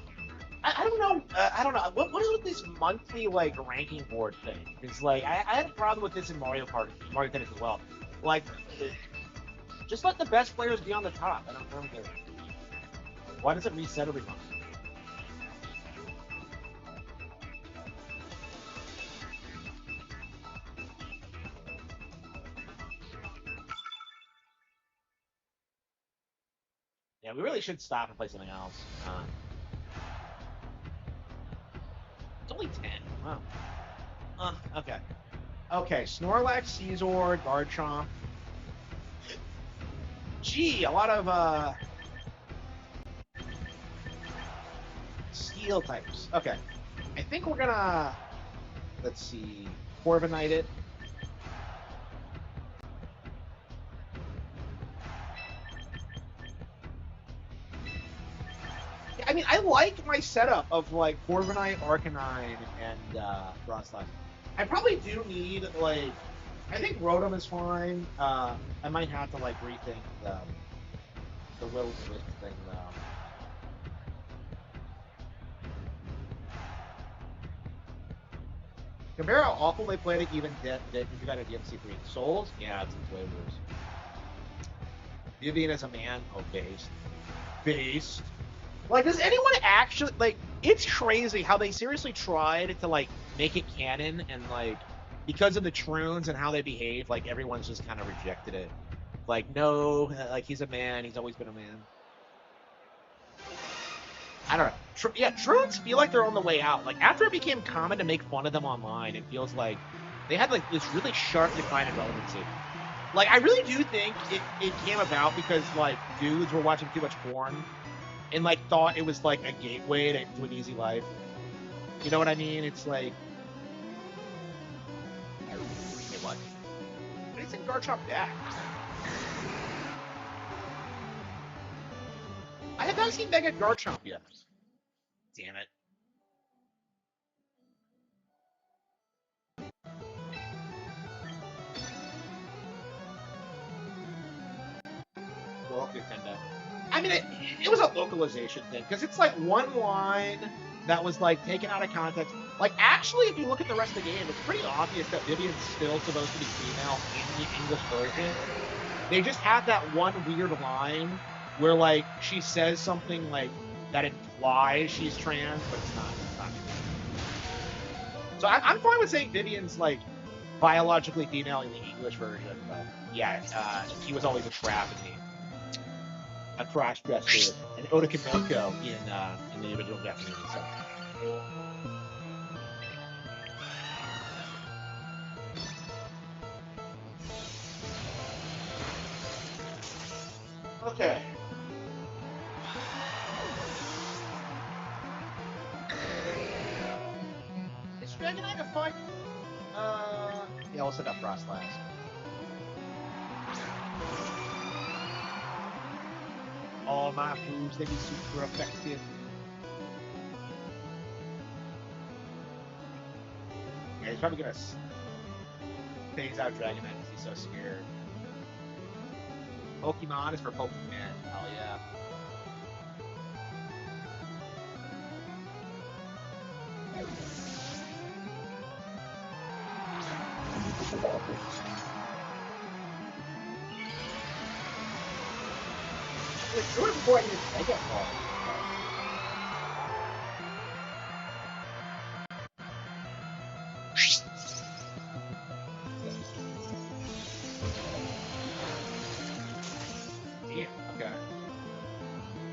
I don't know. I don't know. What is with this monthly like ranking board thing? It's like I had a problem with this in Mario Tennis as well. Like, just let the best players be on the top. I don't get it. Why does it reset every month? Yeah, we really should stop and play something else. It's only 10. Wow. Okay. Okay, Snorlax, Caesar, Garchomp. Gee, a lot of steel types. Okay. I think we're gonna, let's see, Corviknight it. I mean, I like my setup of like Corviknight, Arcanine, and Frostlass. I probably do need like, I think Rotom is fine. I might have to like rethink the little twist thing though. Compare how awful they played it, even if you got a DMC3. Souls? Yeah, it's way worse. Vivian as a man? Oh, based. Based. Like, does anyone actually, like, It's crazy how they seriously tried to like make it canon, and like because of the Troons and how they behave, like everyone's just kind of rejected it. Like, no, like he's a man, he's always been a man. I don't know. Yeah, Troons feel like they're on the way out. Like after it became common to make fun of them online, it feels like they had like this really sharp decline in relevancy. Like I really do think it came about because like dudes were watching too much porn and like thought it was like a gateway to an easy life. You know what I mean? It's like, hey, what? But it's in Garchomp back. I have not seen Mega Garchomp yet. Damn it. Well, Nintendo. I mean, it was a localization thing because it's like one line that was like taken out of context. Like, actually, if you look at the rest of the game, it's pretty obvious that Vivian's still supposed to be female in the English version. They just have that one weird line where like she says something like that implies she's trans, but it's not. It's not true. So I'm fine with saying Vivian's like biologically female in the English version, but yeah, he was always a trap in a cross-dresser, an Otokinoko in the original Japanese. So. Okay. Is Dragonite a fun? Yeah, we'll set up Frost last. All my moves, they be super effective. Yeah, he's probably gonna phase out Dragonite because he's so scared. Pokemon is for Pokemon. Hell yeah. It's sort of important to get ball. Damn, okay.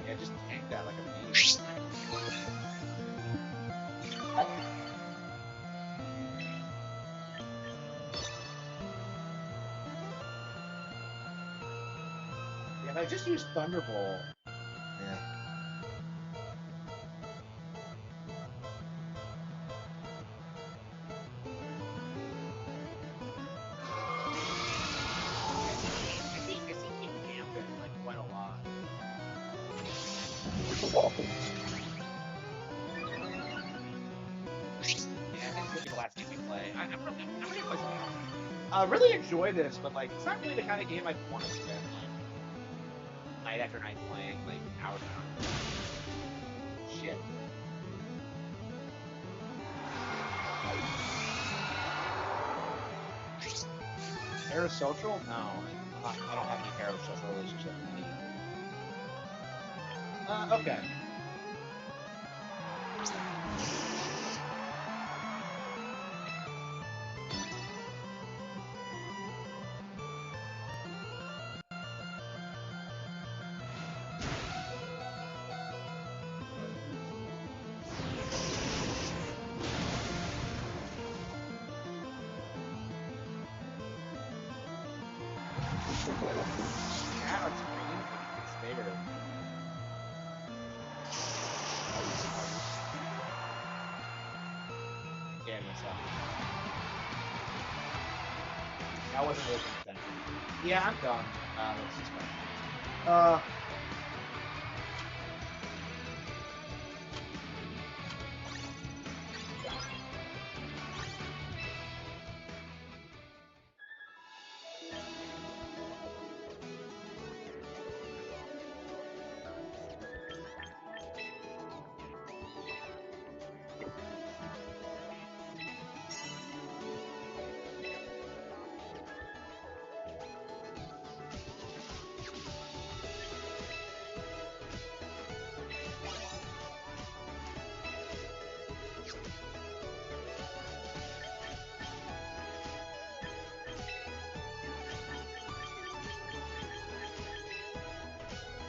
Yeah, just tank that like a beast. Yeah, if I just use Thunderbolt. Yeah. I see King Gambit like quite a lot. Yeah, I think the last game we play. I'm gonna play something else. Really enjoy this, but like it's not really the kind of game I want to spend like night after night playing like hours and hours. Shit. Parasocial? No, I don't have any parasocial relationship with any. Okay. Yeah, it's green. It's there. Yeah, myself. That wasn't really good. Yeah, I'm done. Let's just go.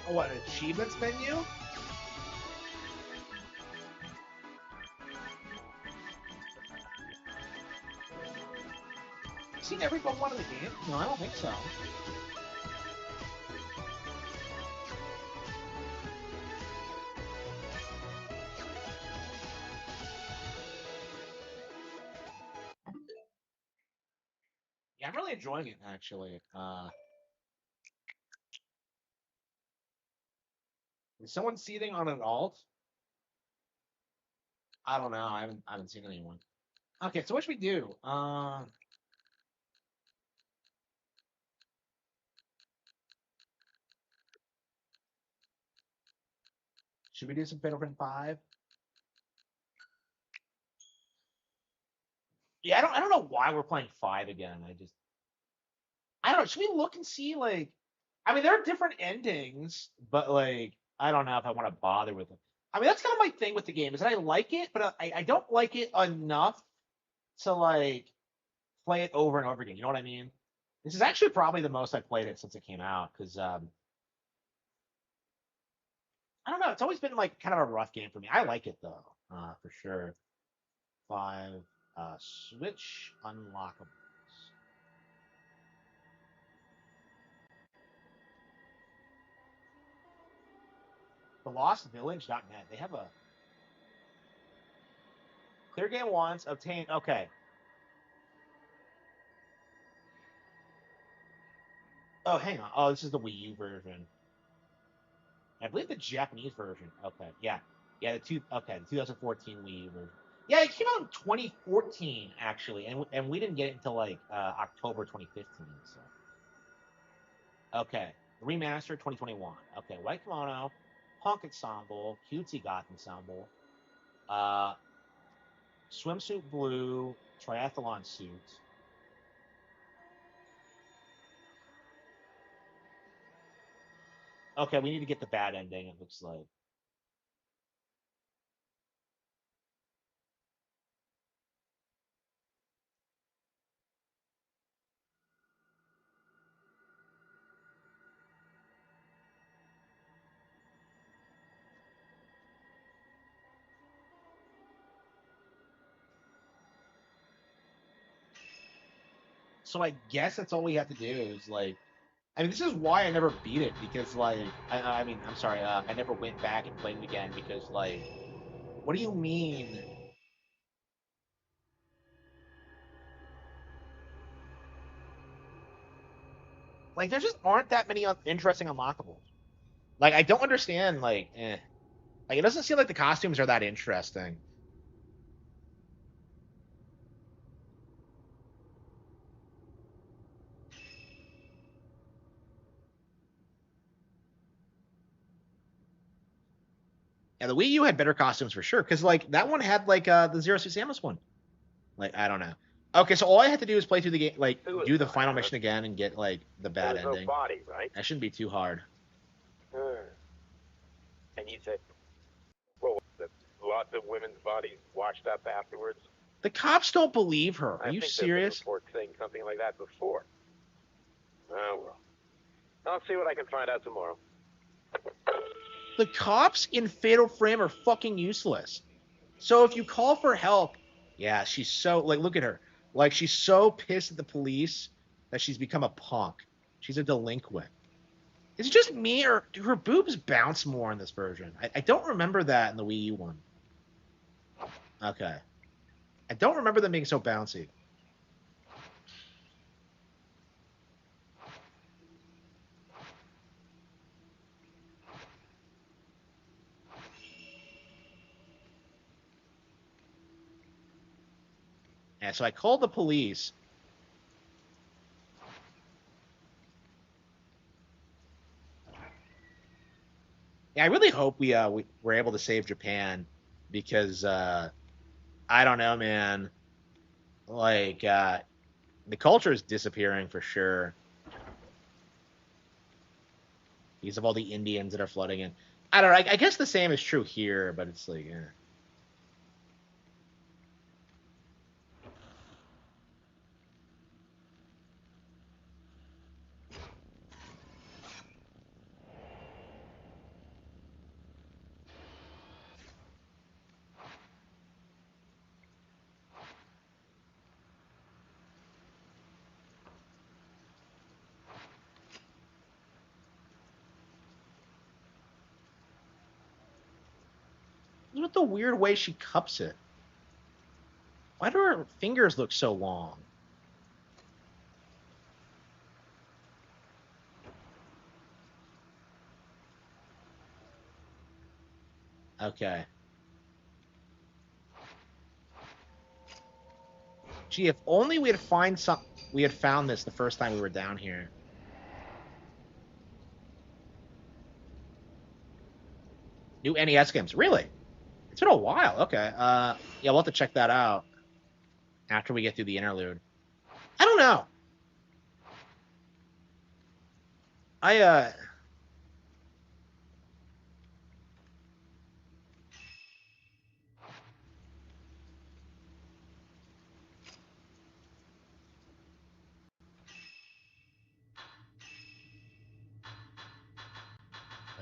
Oh, what, an achievements menu? Seen every one of the game? No, I don't think so. Yeah, I'm really enjoying it actually. Is someone seething on an alt? I don't know. I haven't seen anyone. Okay, so what should we do? Should we do some Fatal Frame 5? Yeah, I don't know why we're playing 5 again. I don't know. Should we look and see like I mean there are different endings, but like I don't know if I want to bother with them. I mean that's kind of my thing with the game is that I like it, but I don't like it enough to like play it over and over again. You know what I mean? This is actually probably the most I played it since it came out because I don't know. It's always been like kind of a rough game for me. I like it though, for sure. 5 Switch unlockables. TheLostVillage.net. They have a clear game once, obtain. Okay. Oh, hang on. Oh, this is the Wii U version. I believe the Japanese version. Okay, yeah, yeah. The 2014 Wii U version. Yeah, it came out in 2014 actually, and we didn't get it until like October 2015. So okay, remastered 2021. Okay, White Kimono, Punk Ensemble, Cutesy Goth Ensemble, uh, Swimsuit Blue, Triathlon Suit. Okay, we need to get the bad ending. It looks like. So I guess that's all we have to do is like I mean, this is why I never beat it because, like, I mean, I'm sorry, I never went back and played it again because, like, what do you mean? Like, there just aren't that many interesting unlockables. Like, I don't understand. Like, it doesn't seem like the costumes are that interesting. And the Wii U had better costumes for sure because, like, that one had like the Zero Suit Samus one. Like, I don't know. Okay, so all I had to do is play through the game, like, do the final mission again and get like the bad There was ending. no body, right? That shouldn't be too hard. And you said, well, lots of women's bodies washed up afterwards. The cops don't believe her. Are I you think serious? there's been reports saying something like that before. Oh, well. I'll see what I can find out tomorrow. The cops in Fatal Frame are fucking useless. So if you call for help, yeah, she's so like look at her. Like she's so pissed at the police that she's become a punk. She's a delinquent. Is it just me or do her boobs bounce more in this version? I don't remember that in the Wii U one. Okay. I don't remember them being so bouncy. Yeah, so I called the police. Yeah, I really hope we were able to save Japan because I don't know, man. Like the culture is disappearing for sure because of all the Indians that are flooding in. I don't know. I guess the same is true here, but it's like, with the weird way she cups it? Why do her fingers look so long? Okay. Gee, if only we had found this the first time we were down here. New NES games. Really? It's been a while. Okay. Yeah, we'll have to check that out after we get through the interlude. I don't know. I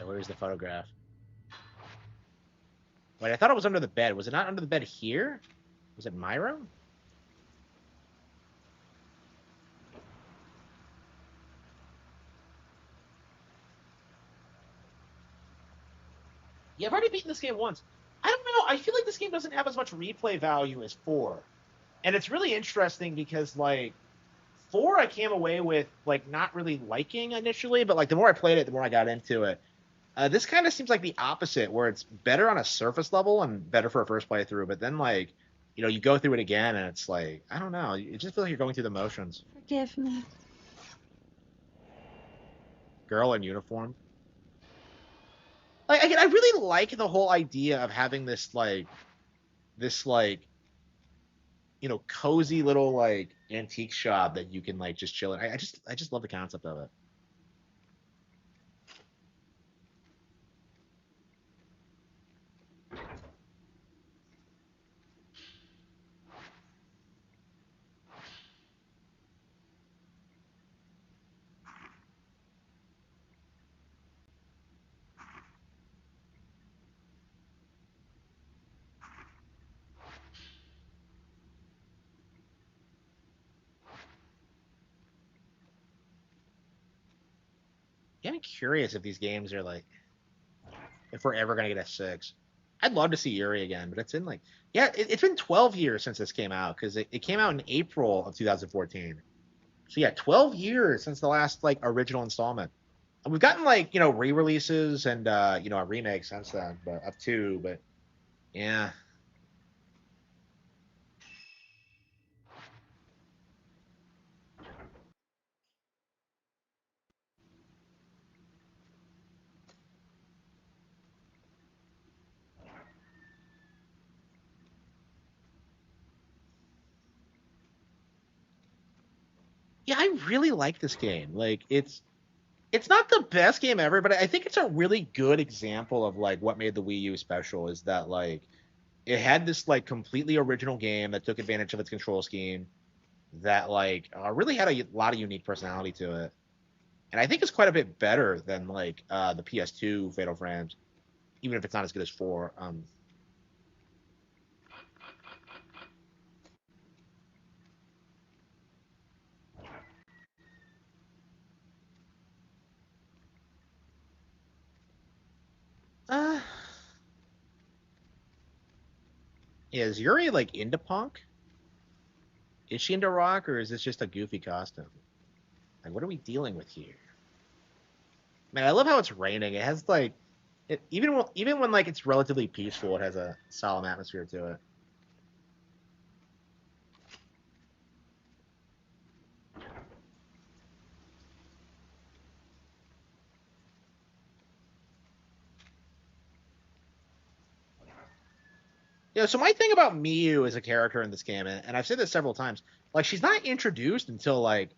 where's the photograph? Wait, I thought it was under the bed. Was it not under the bed here? Was it my room? Yeah, I've already beaten this game once. I don't know. I feel like this game doesn't have as much replay value as 4. And it's really interesting because, like, 4 I came away with, like, not really liking initially, but, like, the more I played it, the more I got into it. This kind of seems like the opposite, where it's better on a surface level and better for a first playthrough, but then, like, you know, you go through it again and it's like, I don't know, it just feels like you're going through the motions. Forgive me. Girl in uniform. Like, again, I really like the whole idea of having this, like, you know, cozy little, like, antique shop that you can, like, just chill in. I just love the concept of it. Yeah, I'm curious if these games are like, if we're ever gonna get a 6. I'd love to see Yuri again, but it's in like, yeah, it's been 12 years since this came out because it came out in April of 2014. So yeah, 12 years since the last like original installment. And we've gotten like, you know, re-releases and you know, a remake since then, but of 2, but yeah. Yeah, I really like this game. Like it's not the best game ever, but I think it's a really good example of like what made the Wii U special is that like it had this like completely original game that took advantage of its control scheme that like really had a lot of unique personality to it, and I think it's quite a bit better than like the PS2 Fatal Frames, even if it's not as good as 4. Uh, is Yuri like into punk? Is she into rock, or is this just a goofy costume? Like, what are we dealing with here? Man, I love how it's raining. It has like, even when like it's relatively peaceful, it has a solemn atmosphere to it. Yeah, so my thing about Miyu as a character in this game, and I've said this several times, like she's not introduced until like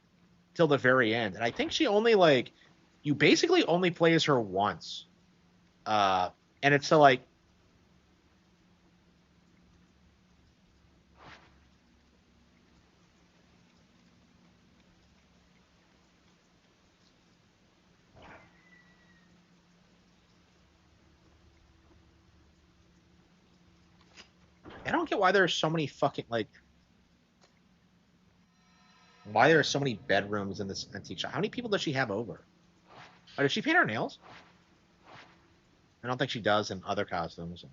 till the very end, and I think she only like you basically only plays her once, uh, and it's to like I don't get why there's so many fucking like why there are so many bedrooms in this antique shop. How many people does she have over? Oh, does she paint her nails? I don't think she does in other costumes.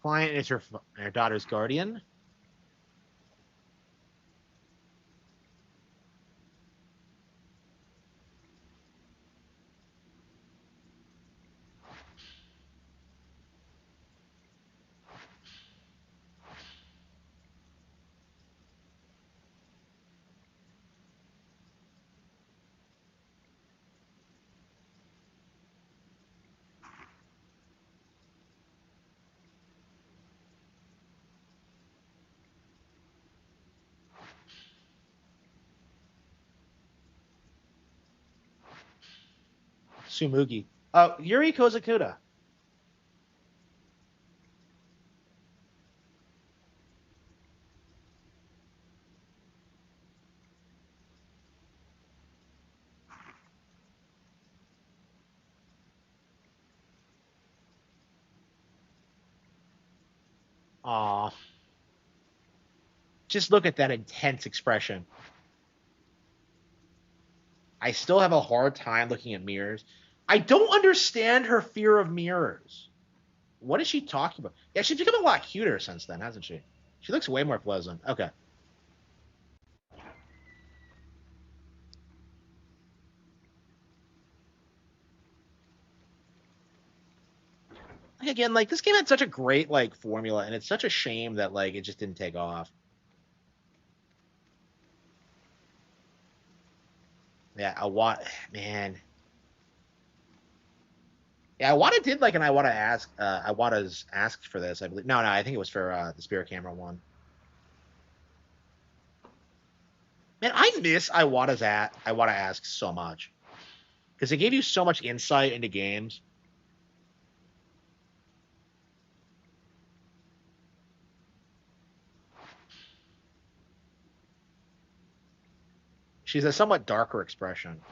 Client is her daughter's guardian. Sumugi. Oh, Yuri Kozakuda. Aw. Just look at that intense expression. I still have a hard time looking at mirrors. I don't understand her fear of mirrors. What is she talking about? Yeah, she's become a lot cuter since then, hasn't she? She looks way more pleasant. Okay. Again, like this game had such a great like formula, and it's such a shame that like it just didn't take off. Yeah, man. Yeah, Iwata did like an Iwata's asked for this, I believe. No, I think it was for the Spirit Camera one. Man, I miss Iwata asks so much. Because it gave you so much insight into games. She's a somewhat darker expression.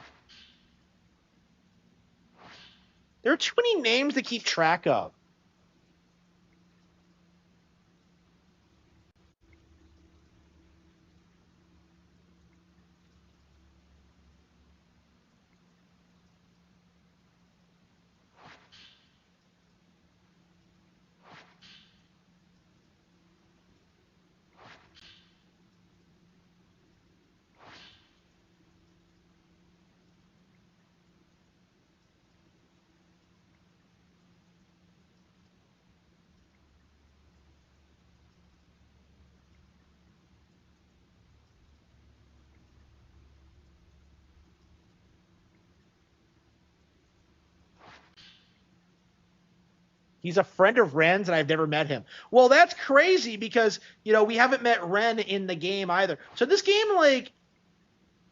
There are too many names to keep track of. He's a friend of Ren's, and I've never met him. Well, that's crazy because we haven't met Ren in the game either. So this game, like,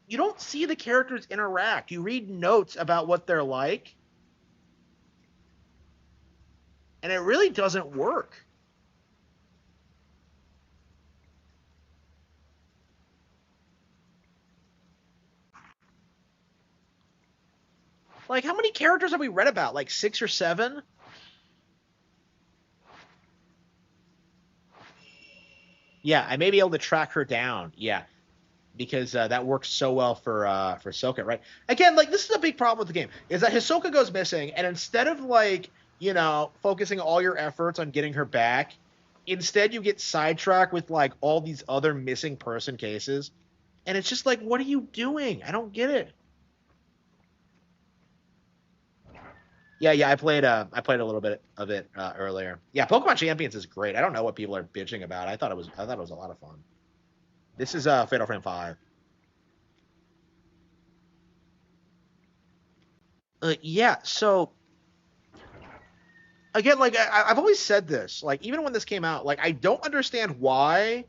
you don't see the characters interact. You read notes about what they're like, and it really doesn't work. Like, how many characters have we read about? Like 6 or 7? Yeah, I may be able to track her down. Yeah, because that works so well for Soka, right? Again, like this is a big problem with the game is that Hisoka goes missing, and instead of like focusing all your efforts on getting her back, instead you get sidetracked with like all these other missing person cases, and it's just like, what are you doing? I don't get it. Yeah, I played a little bit of it earlier. Yeah, Pokemon Champions is great. I don't know what people are bitching about. I thought it was a lot of fun. This is Fatal Frame 5. Yeah, so again, like I've always said this, like even when this came out, like I don't understand why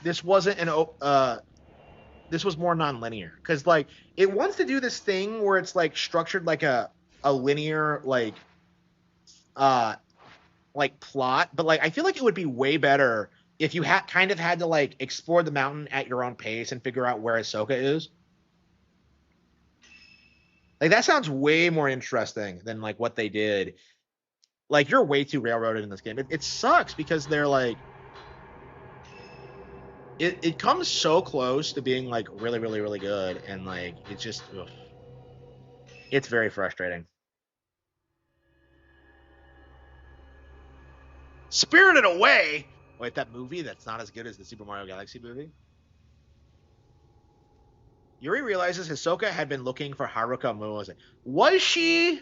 this wasn't this was more non-linear, because like it wants to do this thing where it's like structured like a linear uh like plot, but like I feel like it would be way better if you had kind of had to like explore the mountain at your own pace and figure out where Ahsoka is. Like that sounds way more interesting than like what they did. Like you're way too railroaded in this game. It sucks because they're like it comes so close to being like really really really good, and like it's just it's very frustrating. Spirited Away. Wait, that movie that's not as good as the Super Mario Galaxy movie. Yuri realizes Hisoka had been looking for Haruka Mose. Was she?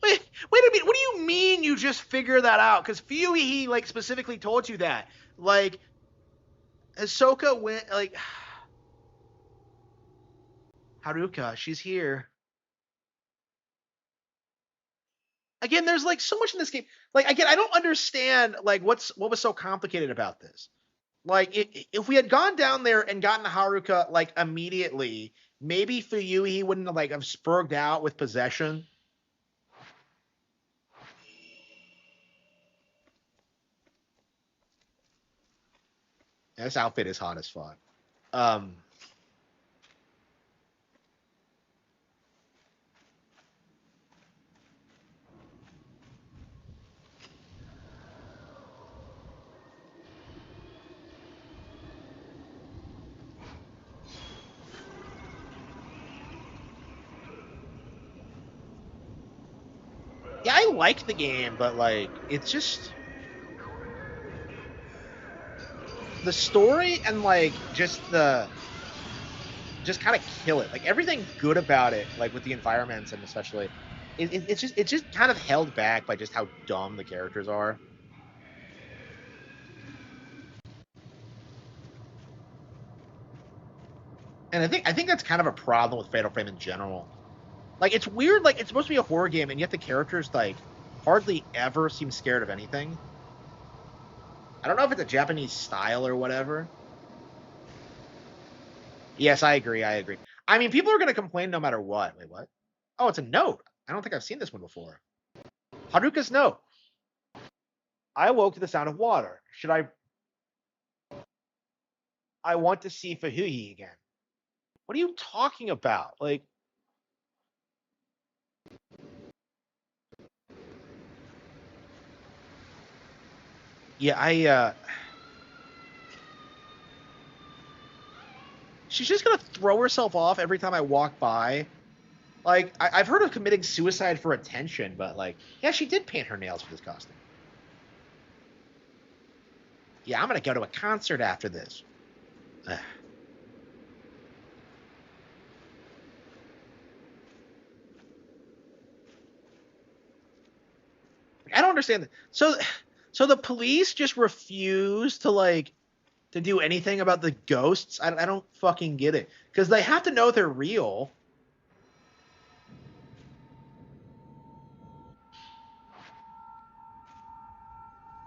Wait a minute. What do you mean you just figured that out? Because Fuyuhi like specifically told you that. Like Hisoka went like Haruka, she's here. Again, there's like so much in this game. Like again, I don't understand like what was so complicated about this. Like if we had gone down there and gotten Haruka like immediately, maybe Fuyuhi wouldn't have like have spurged out with possession. Yeah, this outfit is hot as fuck. Um, yeah, I liked the game, but like it's just the story and like just kind of kill it. Like everything good about it, like with the environments and especially, it's just kind of held back by just how dumb the characters are. And I think that's kind of a problem with Fatal Frame in general. Like it's weird. Like it's supposed to be a horror game, and yet the characters like hardly ever seem scared of anything. I don't know if it's a Japanese style or whatever. Yes, I agree. I agree. I mean, people are going to complain no matter what. Wait, what? Oh, it's a note. I don't think I've seen this one before. Haruka's note. I awoke to the sound of water. Should I? I want to see Fahuyi again. What are you talking about? Like, yeah, she's just gonna throw herself off every time I walk by. Like, I've heard of committing suicide for attention, but like, yeah, she did paint her nails for this costume. Yeah, I'm gonna go to a concert after this. Ugh. I don't understand that. So the police just refuse to like to do anything about the ghosts. I don't fucking get it because they have to know they're real.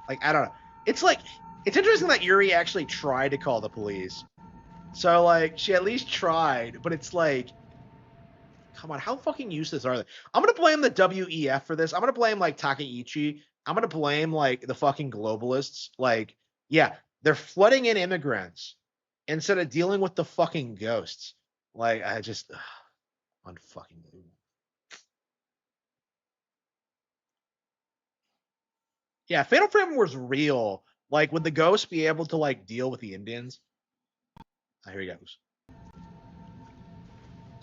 Like I don't know. It's like it's interesting that Yuri actually tried to call the police. So like she at least tried, but it's like, come on, how fucking useless are they? I'm gonna blame the WEF for this. I'm gonna blame like Takaichi. I'm gonna blame like the fucking globalists. Like, yeah, they're flooding in immigrants instead of dealing with the fucking ghosts. Like, I just unfucking believable. Yeah, Fatal Frame was real. Like, would the ghosts be able to like deal with the Indians? Oh, here he goes.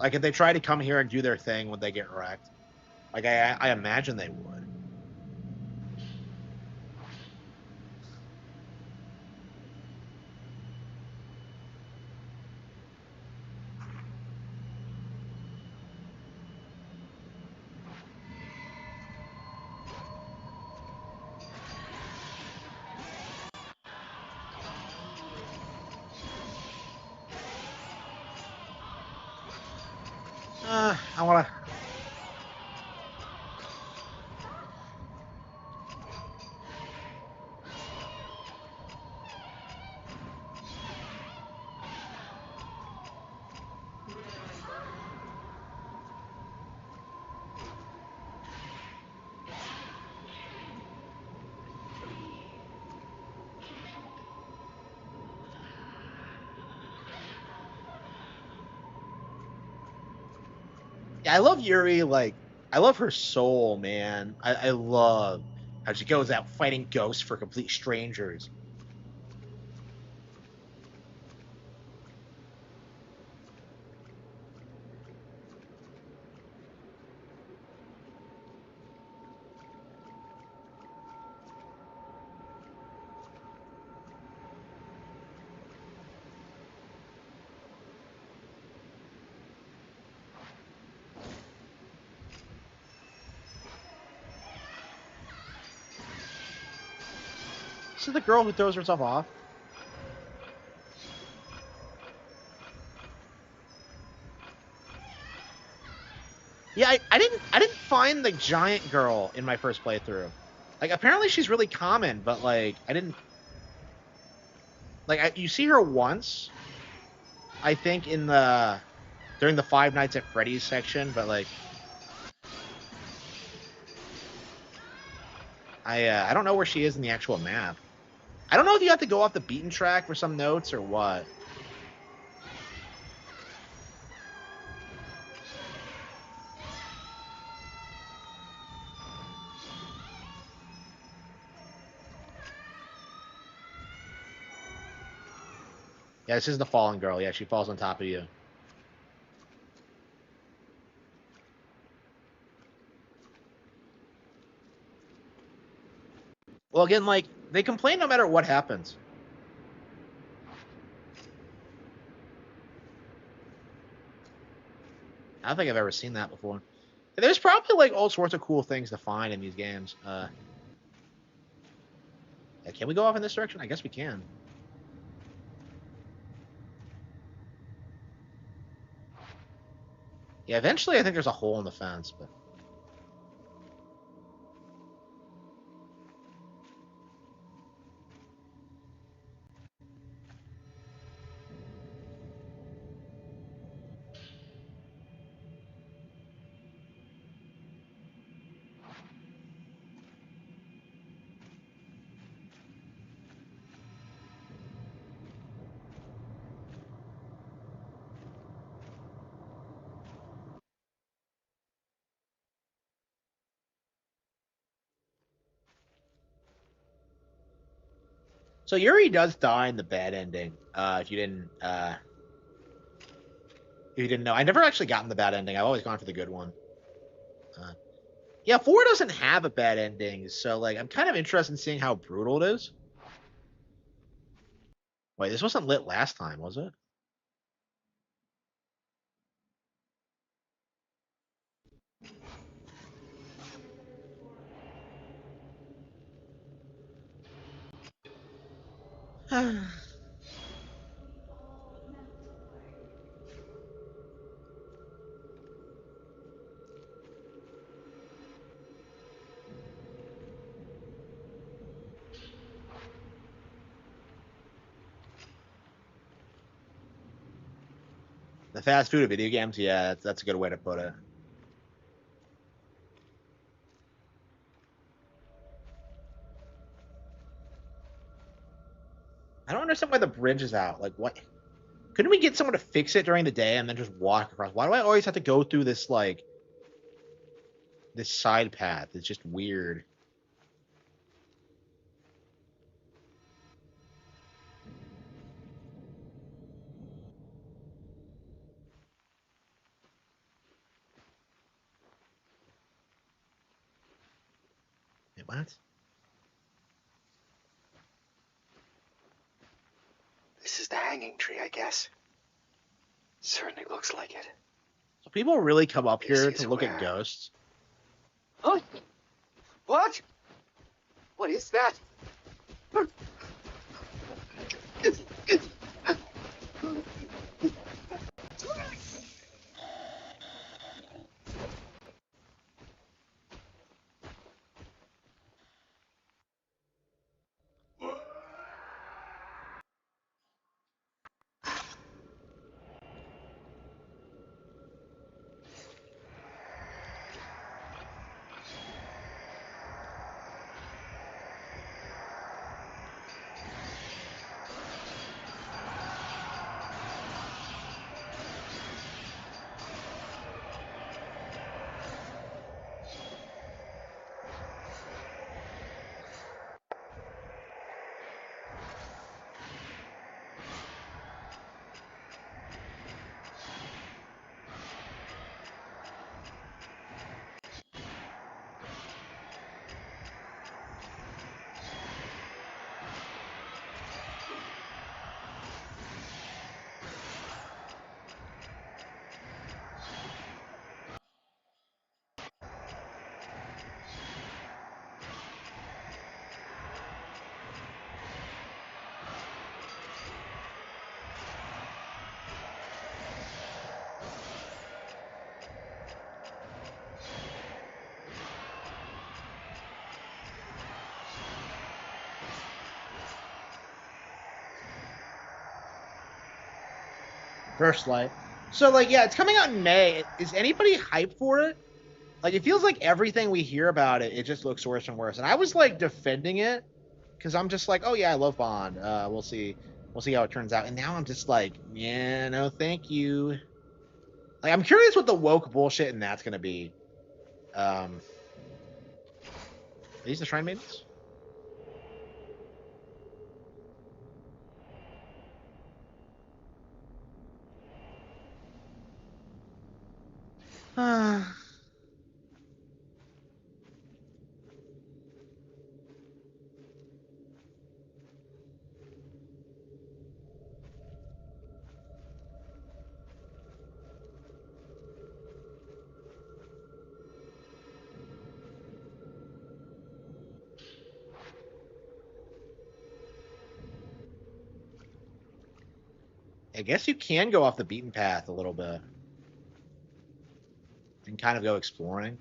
Like, if they try to come here and do their thing, would they get wrecked? Like, I imagine they would. I want to. Yeah, I love Yuri. Like, I love her soul, man. I love how she goes out fighting ghosts for complete strangers. This is the girl who throws herself off. Yeah, I didn't find the giant girl in my first playthrough. Like, apparently she's really common, but like I didn't like you see her once, I think, in the during the Five Nights at Freddy's section, but like I don't know where she is in the actual map. I don't know if you have to go off the beaten track for some notes or what. Yeah, this is the fallen girl. Yeah, she falls on top of you. Well, again, like, they complain no matter what happens. I don't think I've ever seen that before. There's probably, like, all sorts of cool things to find in these games. Yeah, can we go off in this direction? I guess we can. Yeah, eventually I think there's a hole in the fence, but... So Yuri does die in the bad ending. If you didn't know, I never actually gotten the bad ending. I've always gone for the good one. Yeah, 4 doesn't have a bad ending, so like I'm kind of interested in seeing how brutal it is. Wait, this wasn't lit last time, was it? The fast food of video games, yeah, that's a good way to put it. I don't understand why the bridge is out. Like, what? Couldn't we get someone to fix it during the day and then just walk across? Why do I always have to go through this, like, this side path? It's just weird. Wait, what? This is the hanging tree, I guess. Certainly looks like it. So people really come up This here is to look at where- ghosts? Huh? What? What is that? First Light. So like, yeah, it's coming out in May. Is anybody hyped for it? Like, it feels like everything we hear about it, it just looks worse and worse. And I was like defending it because I'm just like, oh yeah, I love Bond. We'll see how it turns out. And now I'm just like, yeah, no, thank you. Like, I'm curious what the woke bullshit in that's gonna be. Are these the Shrine Maidens? I guess you can go off the beaten path a little bit and kind of go exploring.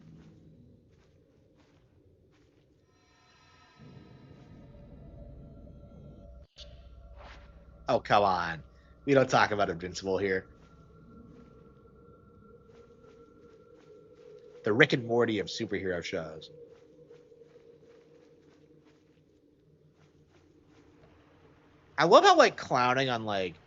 Oh, come on. We don't talk about Invincible here. The Rick and Morty of superhero shows. I love how like clowning on like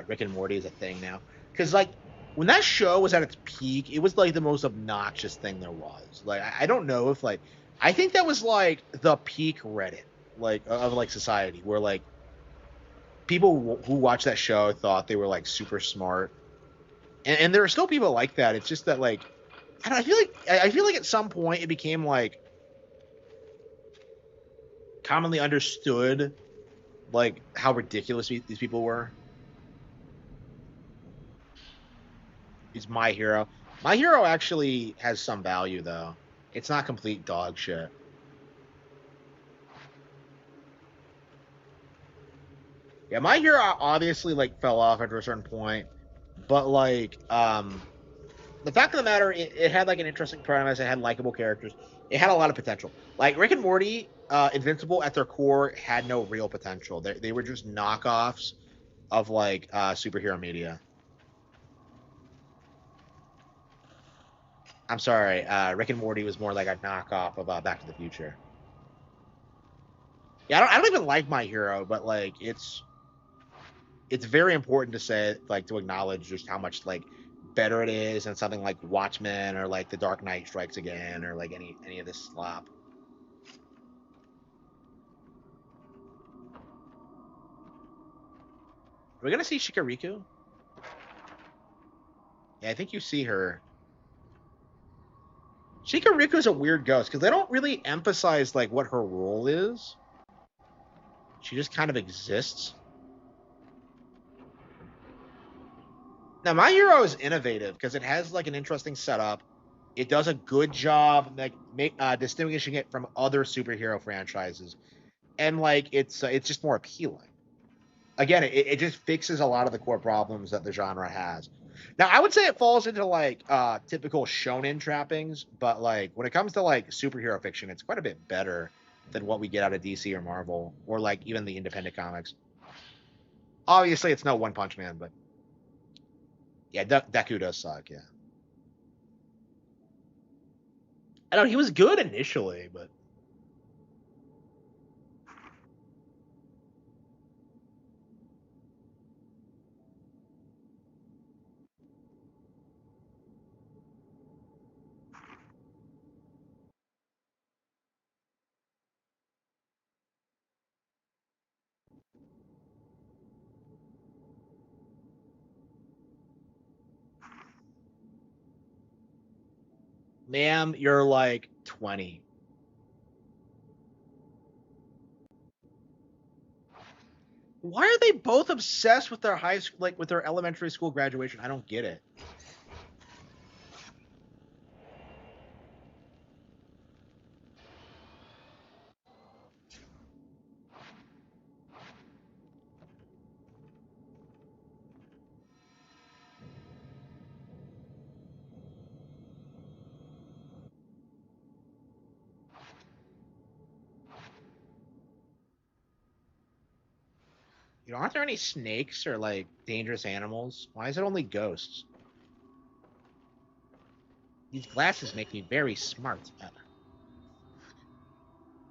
Rick and Morty is a thing now. Because like when that show was at its peak, it was like the most obnoxious thing there was. Like I don't know if like I think that was like the peak Reddit like of like society where like people who watched that show thought they were like super smart, and there are still people like that. It's just that like I feel like at some point it became like commonly understood like how ridiculous these people were. He's My Hero. My Hero actually has some value though. It's not complete dog shit. Yeah, My Hero obviously like fell off after a certain point, but like the fact of the matter, it had like an interesting premise. It had likable characters. It had a lot of potential. Like Rick and Morty, Invincible at their core had no real potential. They were just knockoffs of like superhero media. I'm sorry, Rick and Morty was more like a knockoff of Back to the Future. Yeah, I don't even like My Hero, but like it's very important to say like to acknowledge just how much like better it is than something like Watchmen or like The Dark Knight Strikes Again or like any of this slop. Are we gonna see Shikariku? Yeah, I think you see her. Shikariku's a weird ghost because they don't really emphasize like what her role is. She just kind of exists. Now, My Hero is innovative because it has like an interesting setup. It does a good job like distinguishing it from other superhero franchises, and like it's just more appealing. Again, it just fixes a lot of the core problems that the genre has. Now, I would say it falls into like typical shonen trappings, but like when it comes to like superhero fiction, it's quite a bit better than what we get out of DC or Marvel or like even the independent comics. Obviously, it's no One Punch Man, but yeah, Deku does suck. Yeah, I don't know. He was good initially, but ma'am, you're like 20. Why are they both obsessed with their high school, like with their elementary school graduation? I don't get it. You know, aren't there any snakes or like dangerous animals? Why is it only ghosts? These glasses make me very smart.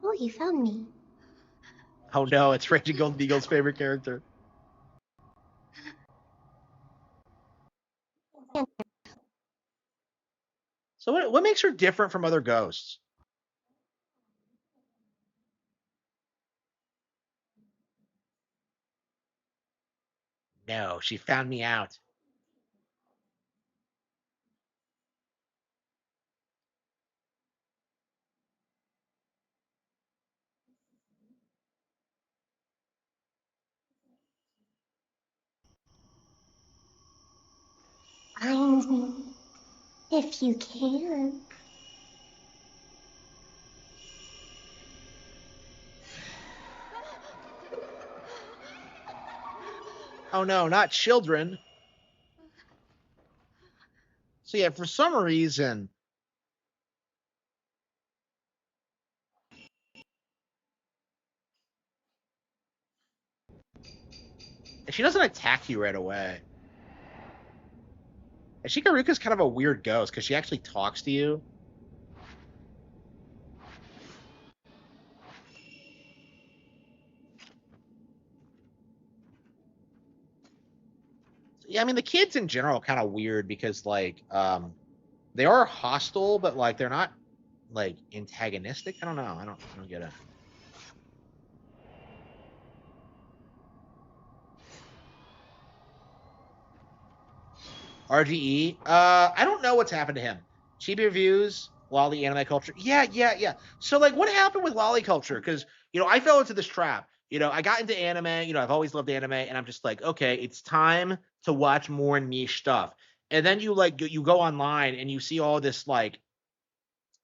Oh, you found me. Oh no, it's Raging Golden Eagle's favorite character. So what makes her different from other ghosts? No, she found me out. Find me. If you can. Oh no, not children. So yeah, for some reason, she doesn't attack you right away. And Shikaruka's kind of a weird ghost because she actually talks to you. Yeah, I mean the kids in general are kind of weird because like they are hostile, but like they're not like antagonistic. I don't know. I don't get it. RGE. I don't know what's happened to him. Chibi reviews, lolly anime culture. Yeah. So like, what happened with lolly culture? Because I fell into this trap. I got into anime. I've always loved anime, and I'm just like, okay, it's time to watch more niche stuff. And then you go online and you see all this like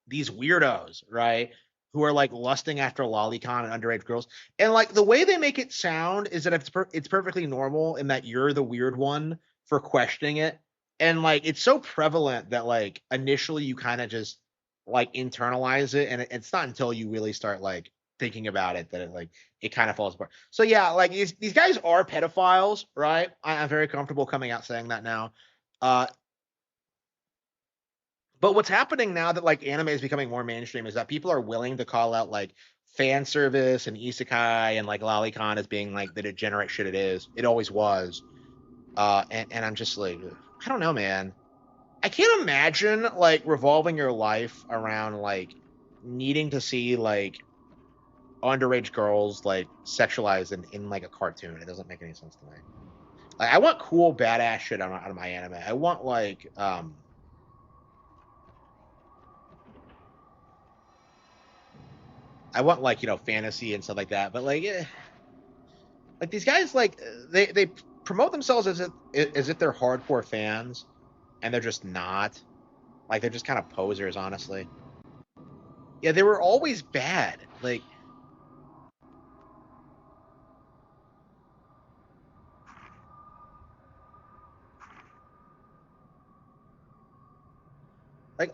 these weirdos, right? Who are like lusting after lolicon and underage girls, and like the way they make it sound is that it's perfectly normal, and that you're the weird one for questioning it, and like it's so prevalent that like initially you kind of just like internalize it, and it's not until you really start like thinking about it that it kind of falls apart. So yeah, like these guys are pedophiles, right? I'm very comfortable coming out saying that now. Uh, but what's happening now that like anime is becoming more mainstream is that people are willing to call out like fan service and isekai and like lolicon as being like the degenerate shit it is. It always was. And I'm just like, I don't know, man. I can't imagine like revolving your life around like needing to see like underage girls like sexualized in like a cartoon. It doesn't make any sense to me. Like I want cool badass shit out of my anime. I want like fantasy and stuff like that. But like these guys like they promote themselves as if they're hardcore fans, and they're just not. Like they're just kind of posers, honestly. Yeah, they were always bad. Like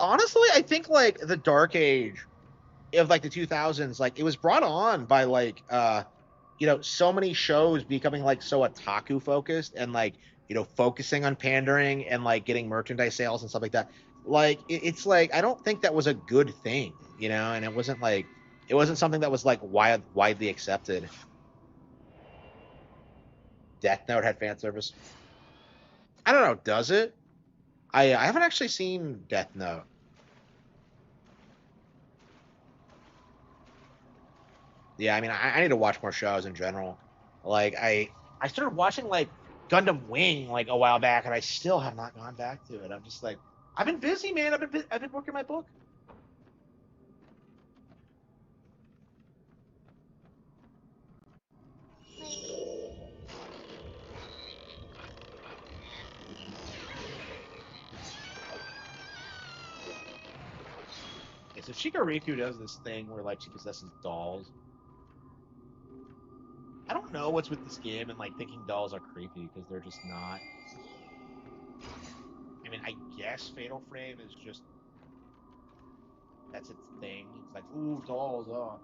honestly, I think like the dark age of like the 2000s, like it was brought on by like so many shows becoming like so otaku focused, and like focusing on pandering and like getting merchandise sales and stuff like that. Like it's like I don't think that was a good thing, and it wasn't something that was like widely accepted. Death Note had fan service. I don't know, does it? I haven't actually seen Death Note. Yeah, I mean, I need to watch more shows in general. Like I started watching like Gundam Wing like a while back, and I still have not gone back to it. I'm just like, I've been busy, man. I've been working my book. Okay, so Shikariku does this thing where like she possesses dolls. I don't know what's with this game and like thinking dolls are creepy because they're just not. I mean, I guess Fatal Frame is just that's its thing. It's like, ooh, dolls, oh.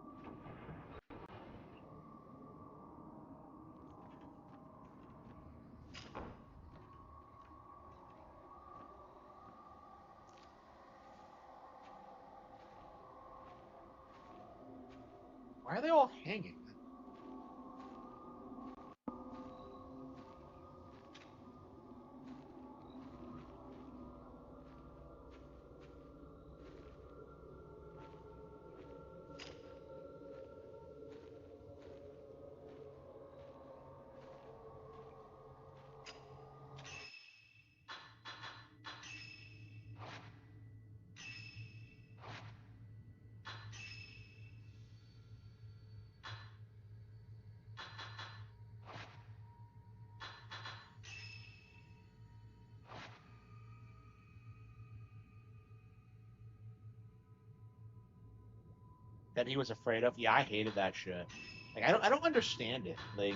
Why are they all hanging? That he was afraid of. Yeah, I hated that shit. Like I don't understand it. Like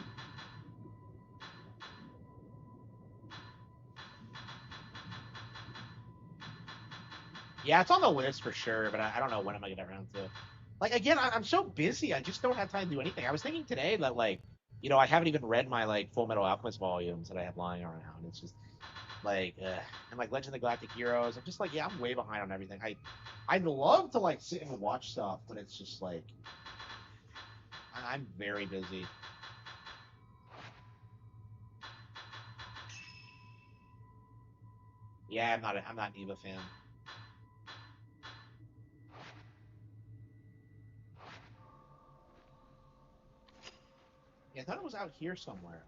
yeah, it's on the list for sure, but I don't know when I'm gonna get around to it. Like again, I'm so busy. I just don't have time to do anything. I was thinking today that like, I haven't even read my like Full Metal Alchemist volumes that I have lying around. It's just like, and like Legend of the Galactic Heroes. I'm just like, yeah, I'm way behind on everything. I'd love to like sit and watch stuff, but it's just like I'm very busy. Yeah, I'm not an Eva fan. Yeah, I thought it was out here somewhere.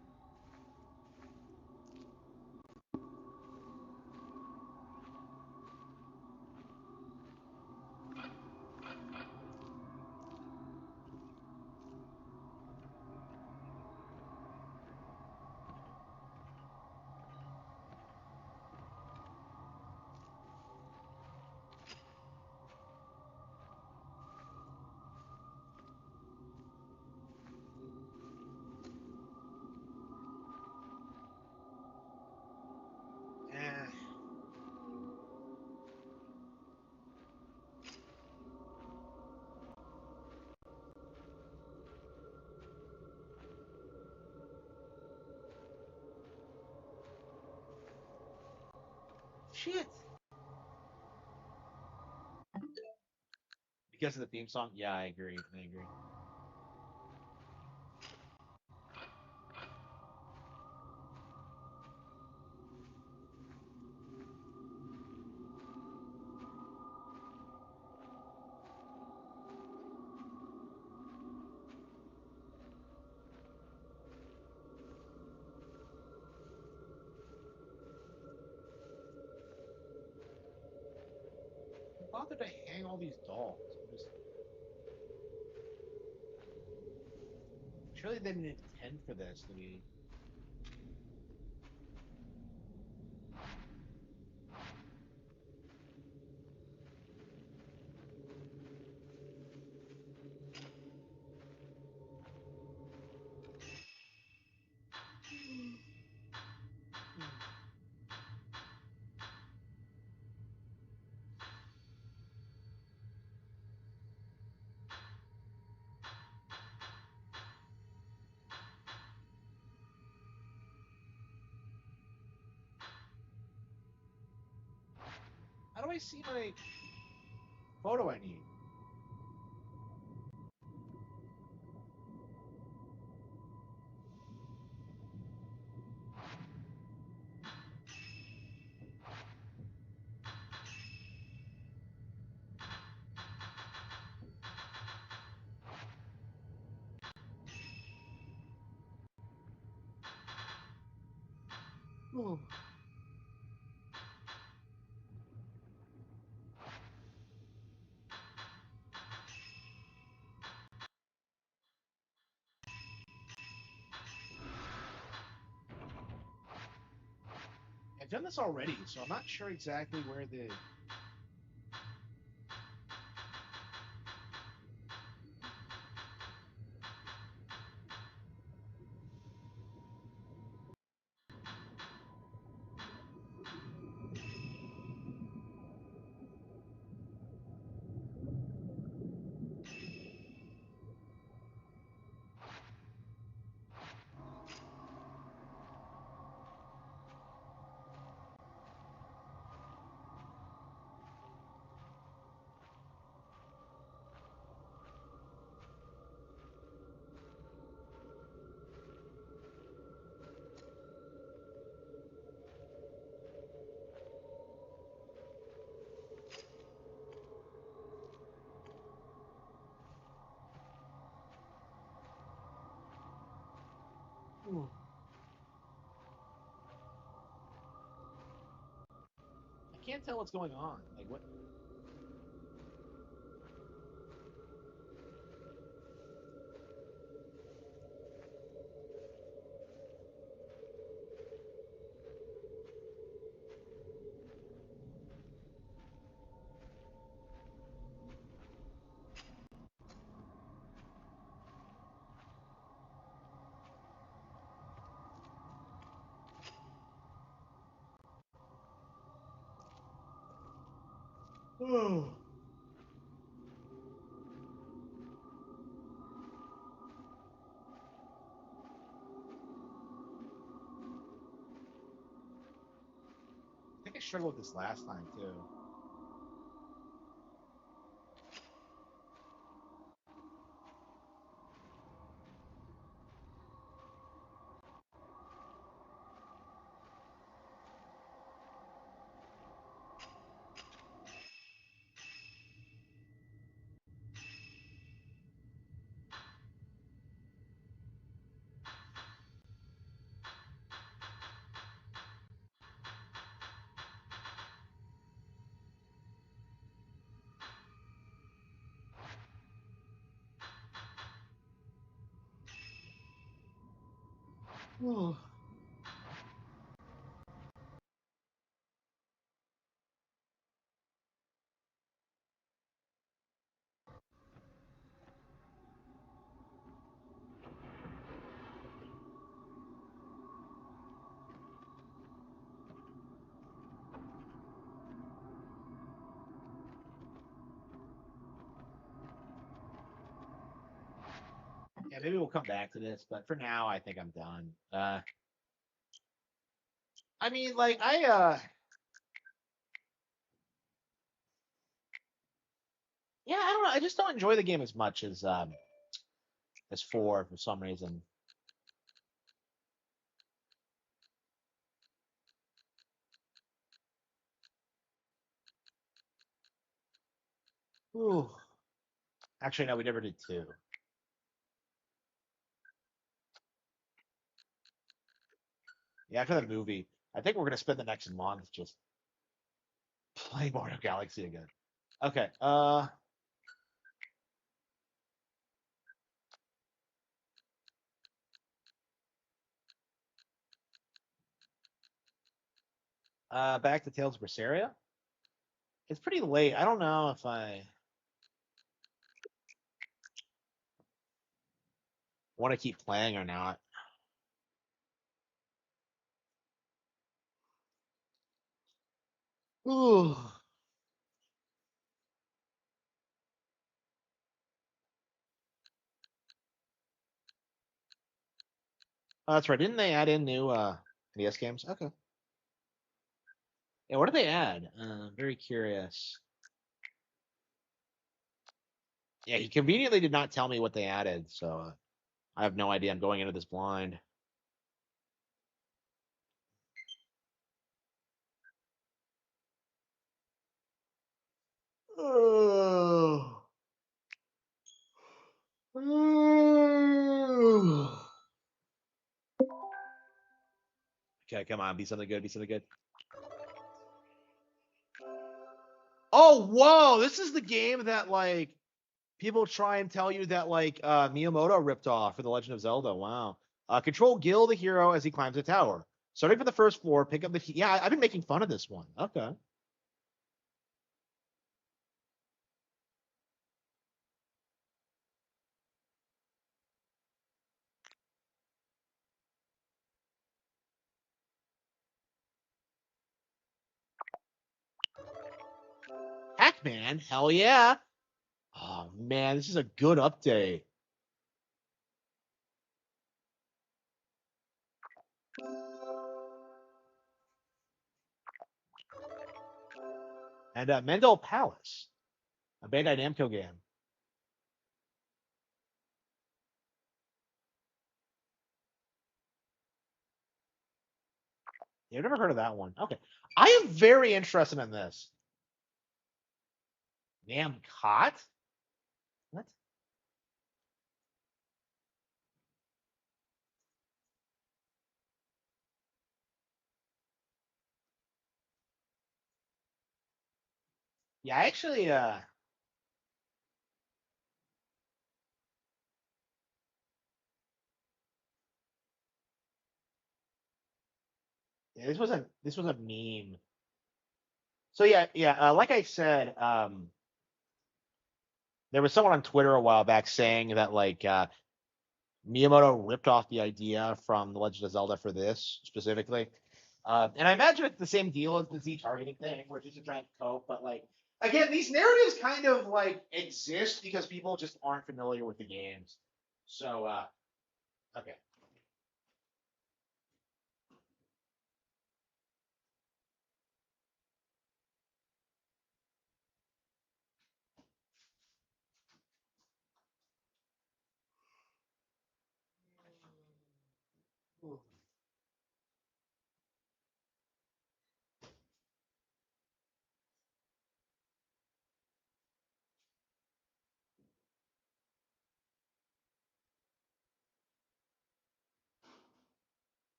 Eh. Shit. Because of the theme song? Yeah, I agree. I agree. Who bothered to hang all these dolls? Surely they didn't intend for this to be. How do I see my photo I need? Ooh. I've done this already, so I'm not sure exactly where the. I can't tell what's going on. Like what? Oh. I think I struggled with this last time too. Oh. Yeah, maybe we'll come back to this, but for now, I think I'm done. I mean, like yeah, I don't know. I just don't enjoy the game as much as four for some reason. Ooh. Actually, no, we never did two. Yeah, after the movie, I think we're gonna spend the next month just playing Mario Galaxy again. Okay. Back to Tales of Berseria. It's pretty late. I don't know if I want to keep playing or not. Ooh. Oh, that's right. Didn't they add in new NES games? Okay. Yeah, what did they add? Very curious. Yeah, he conveniently did not tell me what they added, so I have no idea. I'm going into this blind. Oh. Okay, come on, be something good, be something good. Oh, whoa! This is the game that like people try and tell you that like Miyamoto ripped off for The Legend of Zelda. Wow. Control Gil the hero as he climbs a tower. Starting from the first floor, pick up the key. Yeah, I've been making fun of this one. Okay. Pac-Man, hell yeah. Oh man, this is a good update. And Mendel Palace, a Bandai Namco game. Yeah, I've never heard of that one. Okay. I am very interested in this. Namcot? What? Yeah, actually, yeah, this was a meme. So yeah, like I said, there was someone on Twitter a while back saying that like Miyamoto ripped off the idea from The Legend of Zelda for this specifically. And I imagine it's the same deal as the Z targeting thing, where it's just a giant cope. But like, again, these narratives kind of like exist because people just aren't familiar with the games. So, okay.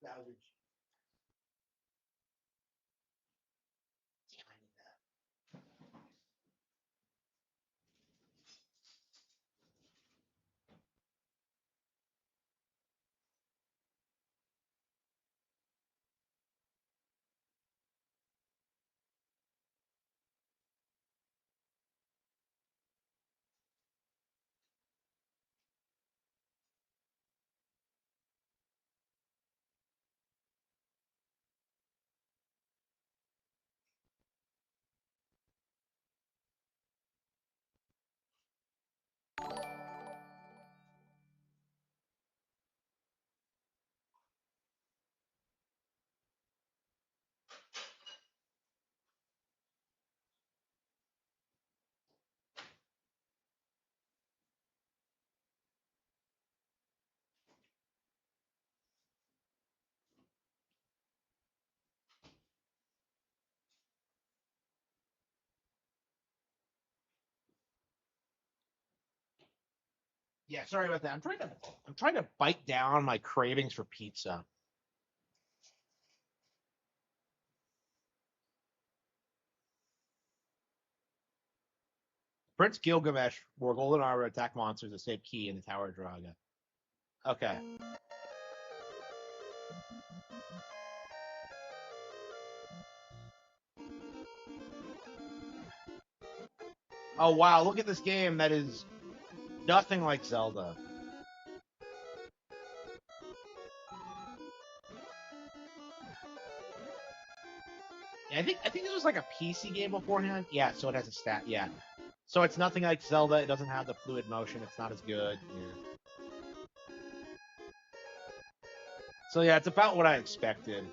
That was Yeah, sorry about that. I'm trying to bite down my cravings for pizza. Prince Gilgamesh wore golden armor to attack monsters that save Key in the Tower of Draga. Okay. Oh wow, look at this game that is nothing like Zelda. Yeah, I think this was like a PC game beforehand. Yeah, so it has a stat. Yeah, so it's nothing like Zelda. It doesn't have the fluid motion. It's not as good. Yeah. So yeah, it's about what I expected.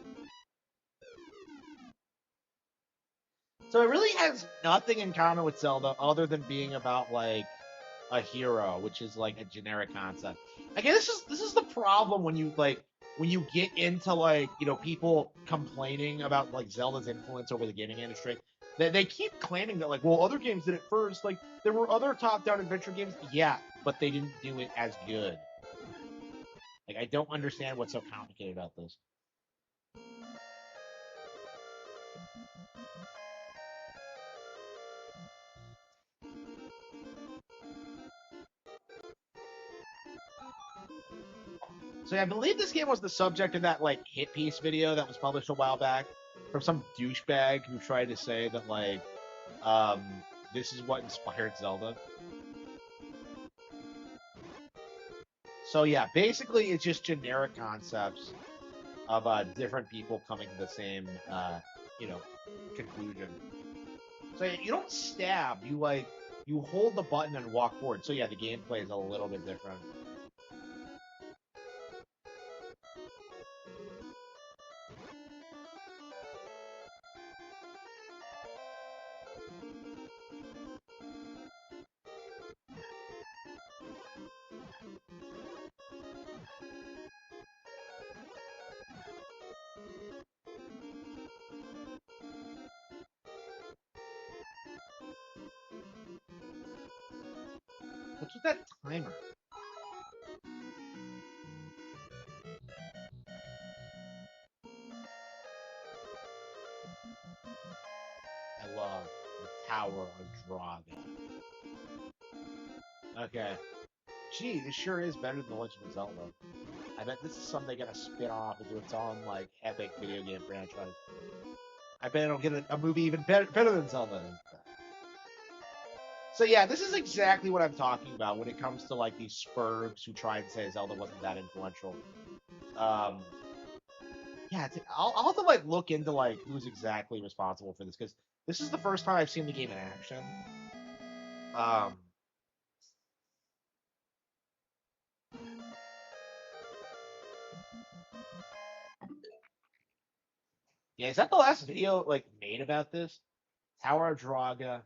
So it really has nothing in common with Zelda other than being about like a hero, which is like a generic concept. Again, this is the problem when you get into like people complaining about like Zelda's influence over the gaming industry. They keep claiming that like well other games did it first. Like there were other top-down adventure games, yeah, but they didn't do it as good. Like I don't understand what's so complicated about this. So yeah, I believe this game was the subject of that like hit piece video that was published a while back from some douchebag who tried to say that like um, this is what inspired Zelda. So yeah, basically it's just generic concepts of different people coming to the same you know conclusion. So yeah, you don't stab, you hold the button and walk forward. So yeah, the gameplay is a little bit different. What's with that timer? I love the Tower of Draga. Okay. Gee, this sure is better than The Legend of Zelda. I bet this is something they're gonna spin off and do its own like epic video game franchise. I bet it'll get a movie even better than Zelda. So yeah, this is exactly what I'm talking about when it comes to like these spurgs who try and say Zelda wasn't that influential. Yeah, I'll have to like look into like who's exactly responsible for this because this is the first time I've seen the game in action. Um, yeah, is that the last video like made about this? Tower of Draga.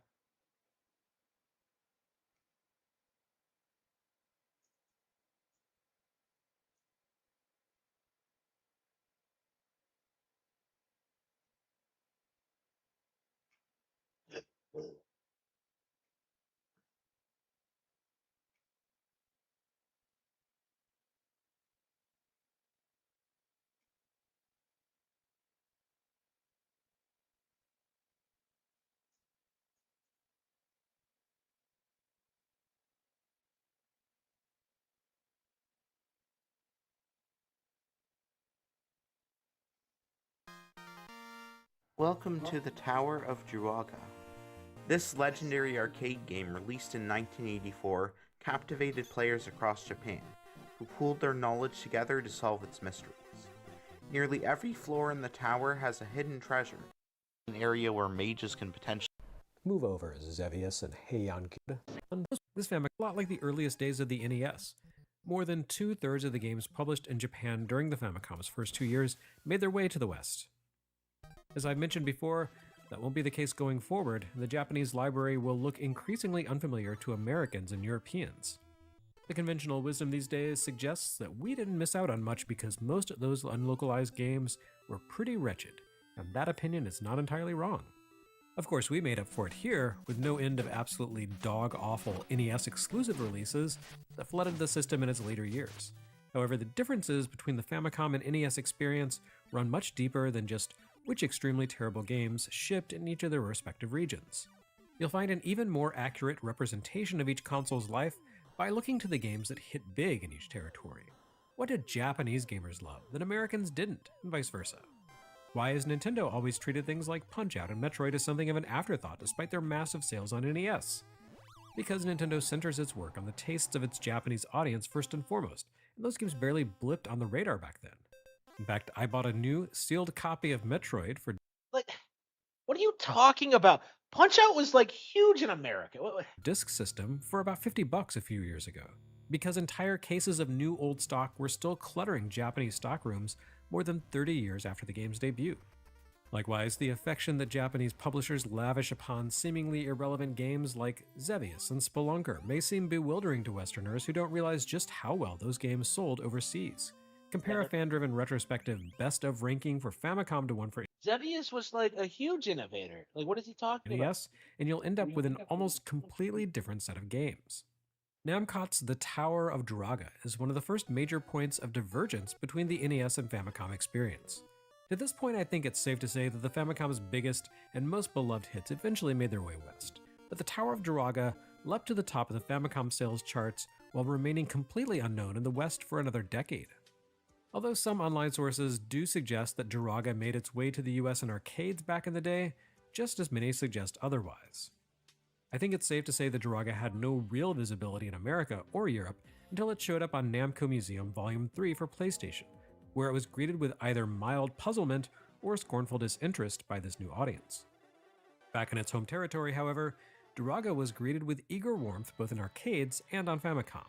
Welcome to the Tower of Druaga. This legendary arcade game, released in 1984, captivated players across Japan, who pooled their knowledge together to solve its mysteries. Nearly every floor in the tower has a hidden treasure, an area where mages can potentially move over Xevious and Heian Kid. This Famicom, a lot like the earliest days of the NES. More than 2/3 of the games published in Japan during the Famicom's first 2 years made their way to the West. As I've mentioned before, that won't be the case going forward. The Japanese library will look increasingly unfamiliar to Americans and Europeans. The conventional wisdom these days suggests that we didn't miss out on much because most of those unlocalized games were pretty wretched, and that opinion is not entirely wrong. Of course, we made up for it here with no end of absolutely dog-awful NES exclusive releases that flooded the system in its later years. However, the differences between the Famicom and NES experience run much deeper than just which extremely terrible games shipped in each of their respective regions. You'll find an even more accurate representation of each console's life by looking to the games that hit big in each territory. What did Japanese gamers love that Americans didn't, and vice versa? Why has Nintendo always treated things like Punch-Out and Metroid as something of an afterthought despite their massive sales on NES? Because Nintendo centers its work on the tastes of its Japanese audience first and foremost, and those games barely blipped on the radar back then. In fact, I bought a new sealed copy of Metroid for Like, what are you talking about? Punch-Out was like huge in America. Disk System for about $50 a few years ago, because entire cases of new old stock were still cluttering Japanese stockrooms more than 30 years after the game's debut. Likewise, the affection that Japanese publishers lavish upon seemingly irrelevant games like Xevious and Spelunker may seem bewildering to Westerners who don't realize just how well those games sold overseas. Compare a fan-driven retrospective best of ranking for Famicom to one for Xevious was like a huge innovator. Like, what is he talking about? NES, and you'll end up with an almost completely different set of games. Namcot's The Tower of Druaga is one of the first major points of divergence between the NES and Famicom experience. To this point, I think it's safe to say that the Famicom's biggest and most beloved hits eventually made their way west, but the Tower of Druaga leapt to the top of the Famicom sales charts while remaining completely unknown in the West for another decade. Although some online sources do suggest that Druaga made its way to the US in arcades back in the day, just as many suggest otherwise. I think it's safe to say that Druaga had no real visibility in America or Europe until it showed up on Namco Museum Volume 3 for PlayStation, where it was greeted with either mild puzzlement or scornful disinterest by this new audience. Back in its home territory, however, Druaga was greeted with eager warmth both in arcades and on Famicom.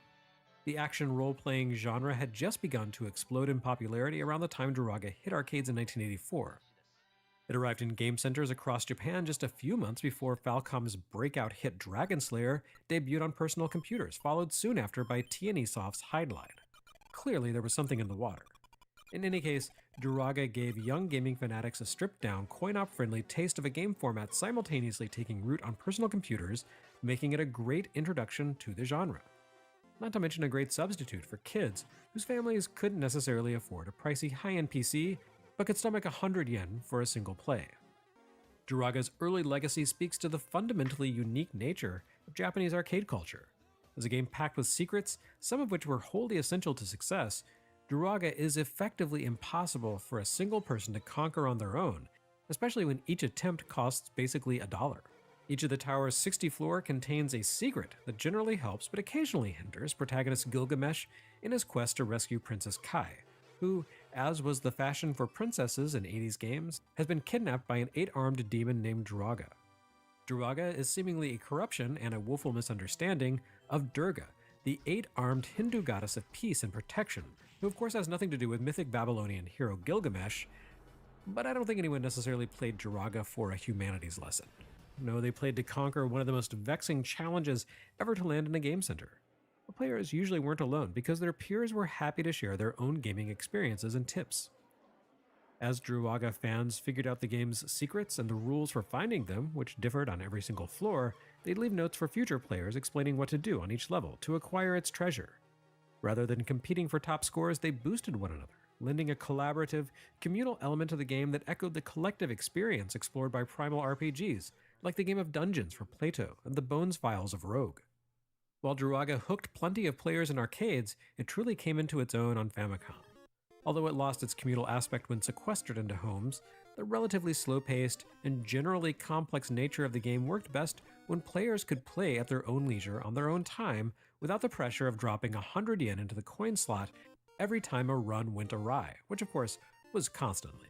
The action role-playing genre had just begun to explode in popularity around the time Druaga hit arcades in 1984. It arrived in game centers across Japan just a few months before Falcom's breakout hit Dragon Slayer debuted on personal computers, followed soon after by T&E Soft's Hydlide. Clearly, there was something in the water. In any case, Druaga gave young gaming fanatics a stripped-down, coin-op-friendly taste of a game format simultaneously taking root on personal computers, making it a great introduction to the genre. Not to mention a great substitute for kids whose families couldn't necessarily afford a pricey high-end PC, but could stomach 100 yen for a single play. Duraga's early legacy speaks to the fundamentally unique nature of Japanese arcade culture. As a game packed with secrets, some of which were wholly essential to success, Druaga is effectively impossible for a single person to conquer on their own, especially when each attempt costs basically $1. Each of the tower's 60 floor contains a secret that generally helps but occasionally hinders protagonist Gilgamesh in his quest to rescue Princess Kai, who, as was the fashion for princesses in 80s games, has been kidnapped by an 8-armed demon named Druaga. Druaga is seemingly a corruption and a woeful misunderstanding of Durga, the 8-armed Hindu goddess of peace and protection, who of course has nothing to do with mythic Babylonian hero Gilgamesh, but I don't think anyone necessarily played Druaga for a humanities lesson. No, they played to conquer one of the most vexing challenges ever to land in a game center. The players usually weren't alone because their peers were happy to share their own gaming experiences and tips. As Druaga fans figured out the game's secrets and the rules for finding them, which differed on every single floor, they'd leave notes for future players explaining what to do on each level to acquire its treasure. Rather than competing for top scores, they boosted one another, lending a collaborative, communal element to the game that echoed the collective experience explored by primal RPGs, like the game of Dungeons for Plato and the Bones Files of Rogue. While Druaga hooked plenty of players in arcades, it truly came into its own on Famicom. Although it lost its communal aspect when sequestered into homes, the relatively slow-paced and generally complex nature of the game worked best when players could play at their own leisure on their own time without the pressure of dropping 100 yen into the coin slot every time a run went awry, which of course was constantly.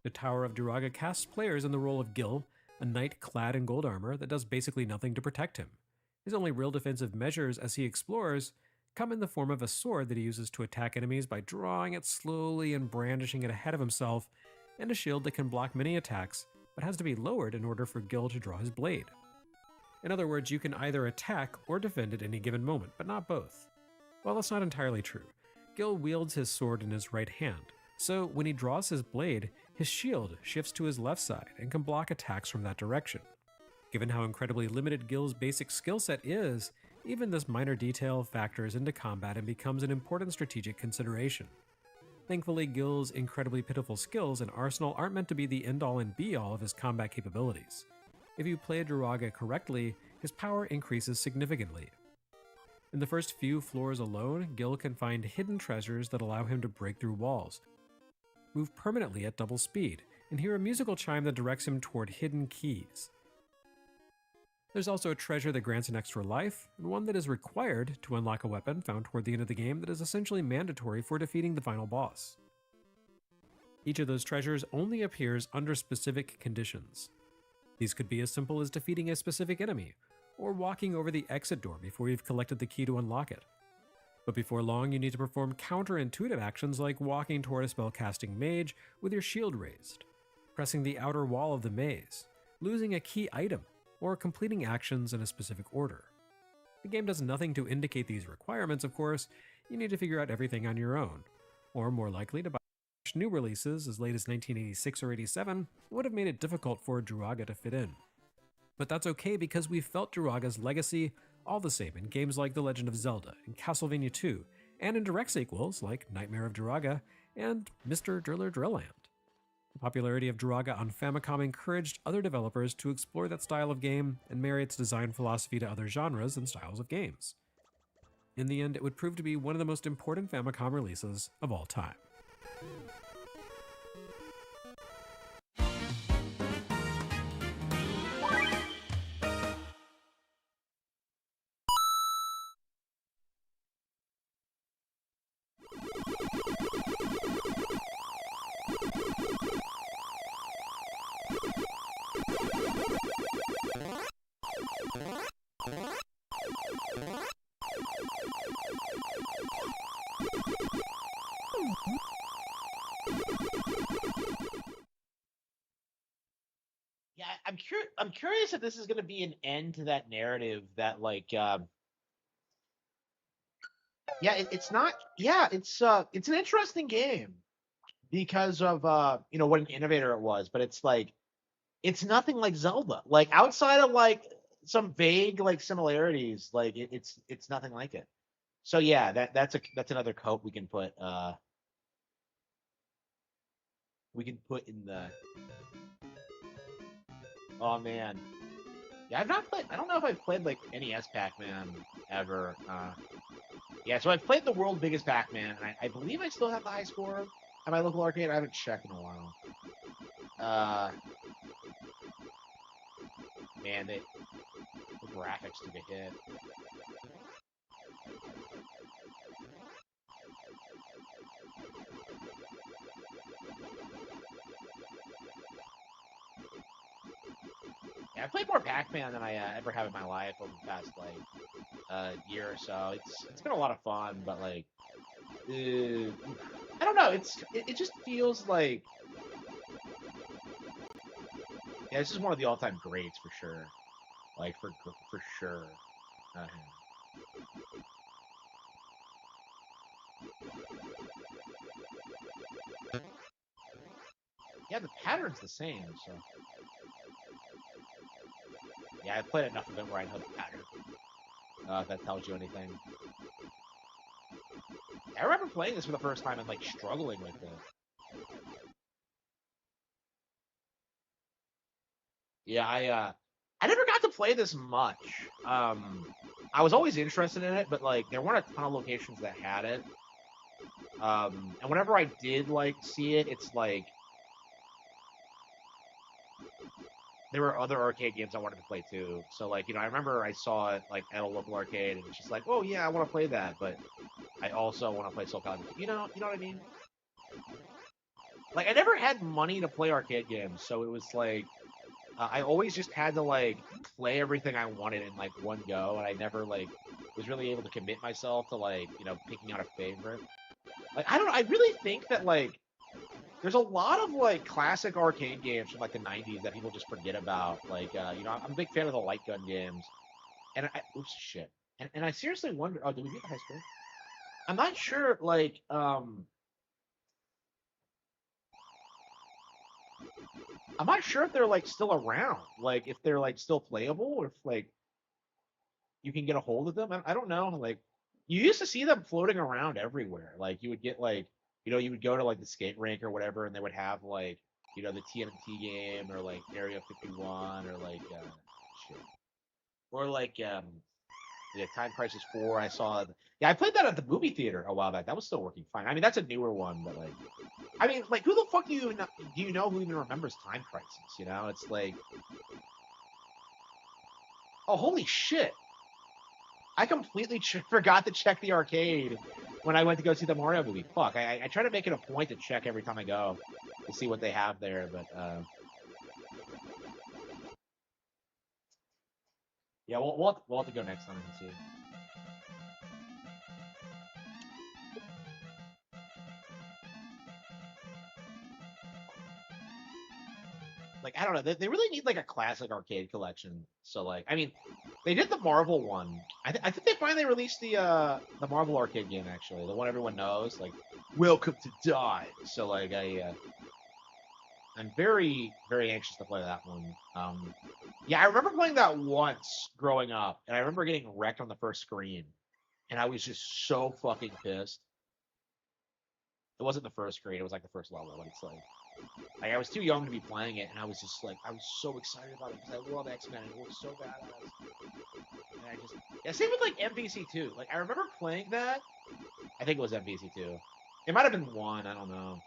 The Tower of Druaga casts players in the role of Gil, a knight clad in gold armor that does basically nothing to protect him. His only real defensive measures as he explores come in the form of a sword that he uses to attack enemies by drawing it slowly and brandishing it ahead of himself, and a shield that can block many attacks, but has to be lowered in order for Gil to draw his blade. In other words, you can either attack or defend at any given moment, but not both. Well, that's not entirely true. Gil wields his sword in his right hand, so when he draws his blade, his shield shifts to his left side and can block attacks from that direction. Given how incredibly limited Gil's basic skill set is, even this minor detail factors into combat and becomes an important strategic consideration. Thankfully, Gil's incredibly pitiful skills and arsenal aren't meant to be the end-all and be-all of his combat capabilities. If you play Druaga correctly, his power increases significantly. In the first few floors alone, Gil can find hidden treasures that allow him to break through walls, move permanently at double speed, and hear a musical chime that directs him toward hidden keys. There's also a treasure that grants an extra life, and one that is required to unlock a weapon found toward the end of the game that is essentially mandatory for defeating the final boss. Each of those treasures only appears under specific conditions. These could be as simple as defeating a specific enemy, or walking over the exit door before you've collected the key to unlock it. But before long, you need to perform counterintuitive actions like walking toward a spellcasting mage with your shield raised, pressing the outer wall of the maze, losing a key item, or completing actions in a specific order. The game does nothing to indicate these requirements, of course. You need to figure out everything on your own, or more likely to buy new releases as late as 1986 or 87 would have made it difficult for Druaga to fit in. But that's okay because we felt Druaga's legacy all the same in games like The Legend of Zelda and Castlevania 2, and in direct sequels like Nightmare of Druaga and Mr. Driller Drillland. The popularity of Druaga on Famicom encouraged other developers to explore that style of game and marry its design philosophy to other genres and styles of games. In the end, it would prove to be one of the most important Famicom releases of all time. Yeah, I'm curious if this is going to be an end to that narrative that like yeah, it's not. Yeah, it's an interesting game because of what an innovator it was, but it's like it's nothing like Zelda. Like outside of like some vague like similarities, like it's nothing like it. So yeah, that's another coat we can put in the. Oh man, yeah, I've not played. I don't know if I've played like NES Pac-Man ever. Yeah, so I've played the world's biggest Pac-Man, and I believe I still have the high score at my local arcade. I haven't checked in a while. Man, the graphics took a hit. Yeah, I played more Pac-Man than I ever have in my life over the past like year or so. It's been a lot of fun, but like, I don't know. It just feels like yeah, this is one of the all-time greats for sure. Like for sure. Uh, yeah, the pattern's the same. So yeah, I played enough of it where I know the pattern. If that tells you anything. I remember playing this for the first time and like struggling with it. Yeah, I never got to play this much. I was always interested in it, but like there weren't a ton of locations that had it. And whenever I did like see it, it's like there were other arcade games I wanted to play too. So like, I remember I saw it like at a local arcade and it's just like, oh yeah, I want to play that, but I also want to play Soul Calibur. You know what I mean? Like I never had money to play arcade games, so it was like I always just had to like play everything I wanted in like one go, and I never like was really able to commit myself to like picking out a favorite. Like I don't know, I really think that like there's a lot of like classic arcade games from like the '90s that people just forget about. Like I'm a big fan of the light gun games, and oops shit, and I seriously wonder. Oh, did we get the high score? I'm not sure. Like I'm not sure if they're like still around. Like if they're like still playable, or if like you can get a hold of them. I don't know. Like you used to see them floating around everywhere. Like you would get like you would go to like the skate rink or whatever, and they would have like the TMNT game or like Area 51 or like shit or like yeah, Time Crisis 4. I saw. Yeah, I played that at the movie theater a while back. That was still working fine. I mean, that's a newer one, but like, I mean, like, who the fuck do you know who even remembers Time Crisis? It's like, oh, holy shit! I completely forgot to check the arcade when I went to go see the Mario movie. Fuck, I try to make it a point to check every time I go to see what they have there, but yeah, we'll have to go next time and see. Like I don't know, they really need like a classic arcade collection. So like, I mean, they did the Marvel one. I think they finally released the Marvel arcade game actually, the one everyone knows, like Welcome to Die. So like I'm very very anxious to play that one. Yeah, I remember playing that once growing up, and I remember getting wrecked on the first screen, and I was just so fucking pissed. It wasn't the first screen; it was like the first level, but it's like Like I was too young to be playing it, and I was just like, I was so excited about it because I love X-Men. It looks so badass. And I just, yeah, same with like MVC2. Like I remember playing that. I think it was MVC2. It might have been one. I don't know.